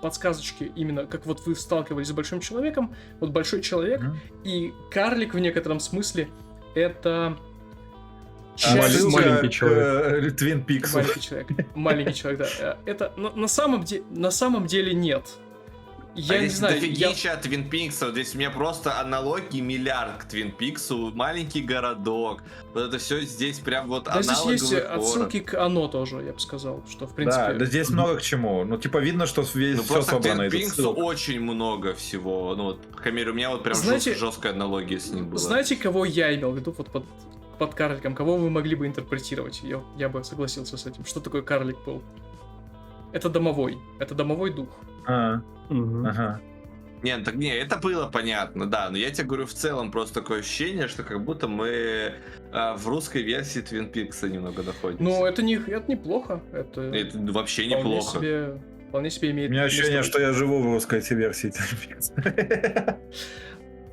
подсказочки, именно как вот вы сталкивались с большим человеком, вот большой человек и карлик в некотором смысле это часть- Маленький человек. Твин Пикс. Маленький человек, да. Это на самом деле нет. Я не здесь знаю, дофигища Твин Пиксов, здесь у меня просто аналогии миллиард к Твин Пиксу, маленький городок, вот это все здесь прям вот да, здесь аналоговый есть хоррор. отсылки к Оно тоже, я бы сказал, что в принципе... Да, здесь много к чему. Ну, типа, видно, что весь Ну все просто к собрано Твин из Пиксу отсылок. очень много всего, ну вот, по крайней мере, у меня вот прям Знаете- жесткая аналогия с ним была. Знаете, кого я имел в виду вот под карликом? Кого вы могли бы интерпретировать? Я бы согласился с этим. Что такое карлик был? Это домовой дух. Мгм. Ага. Это было понятно, да, но я тебе говорю, в целом просто такое ощущение, что как будто мы в русской версии Твин Пикса немного находимся. Ну, это неплохо. Это вообще вполне неплохо. вполне себе У имеет меня место ощущение, быть. что я живу в русской версии Твин Пикс.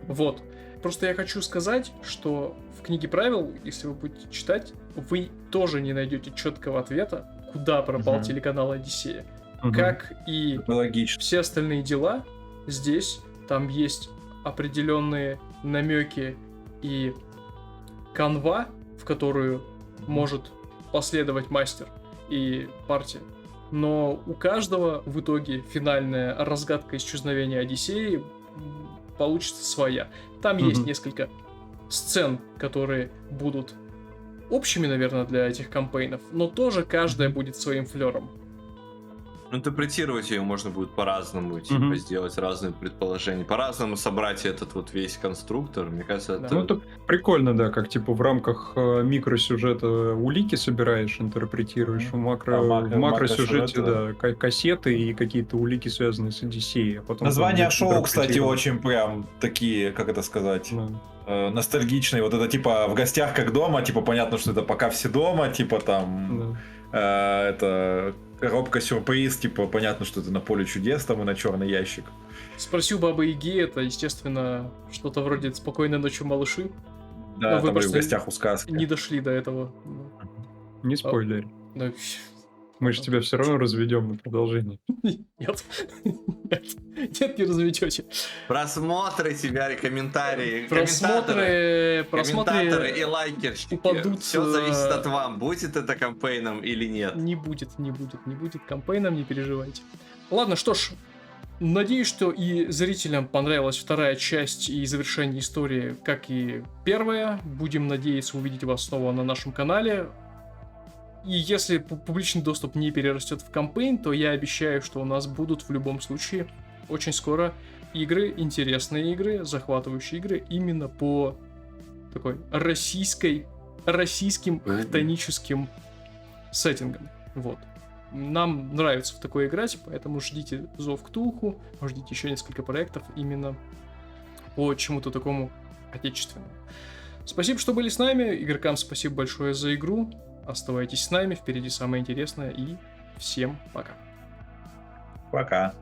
Вот. Просто я хочу сказать, что в книге правил, если вы будете читать, вы тоже не найдете четкого ответа, куда пропал Мгм. телеканал Одиссея. Мгм. Как и Это логично. все остальные дела, здесь там есть определенные намеки и канва, в которую может последовать мастер и партия. Но у каждого в итоге финальная разгадка исчезновения Одиссеи получится своя. Там есть Мгм. несколько сцен, которые будут общими, наверное, для этих кампейнов, но тоже каждая будет своим флером. Интерпретировать ее можно будет по-разному, типа Мгм. сделать разные предположения, по-разному собрать этот вот весь конструктор. Мне кажется, Да. это... Ну, это прикольно, да, как типа в рамках микросюжета улики собираешь, интерпретируешь, в макросюжете, макросюжете, да, кассеты и какие-то улики, связанные с Одиссеей. А потом Названия там шоу, кстати, интерпретировать. очень прям такие, как это сказать, Да, ностальгичные. Вот это типа в гостях как дома, типа понятно, что это пока все дома, типа там да. это коробка сюрприз, типа понятно, что это на поле чудес там и на черный ящик. Спроси у Бабы Яги, это, естественно, что-то вроде «Спокойной ночи, малыши». Да, Ну, вы там и в просто гостях у сказки. Не дошли до этого. Не спойлери. Ну, Мы же тебя все равно разведем на продолжение. Нет. Нет, не разведете. Просмотры тебя, комментарии, Просмотры комментаторы и лайкерщики. упадут, Все зависит от вам, будет это кампейном или нет. Не будет кампейном, не переживайте. Ладно, что ж, надеюсь, что и зрителям понравилась вторая часть и завершение истории, как и первая. Будем надеяться увидеть вас снова на нашем канале. И если публичный доступ не перерастет в кампейн, то я обещаю, что у нас будут в любом случае очень скоро игры, интересные игры, захватывающие игры именно по такой российским хтоническим сеттингам. Вот. Нам нравится в такое играть, поэтому ждите Зов Ктулху, ждите еще несколько проектов именно по чему-то такому отечественному. Спасибо, что были с нами. Игрокам спасибо большое за игру. Оставайтесь с нами, впереди самое интересное, и всем пока. Пока.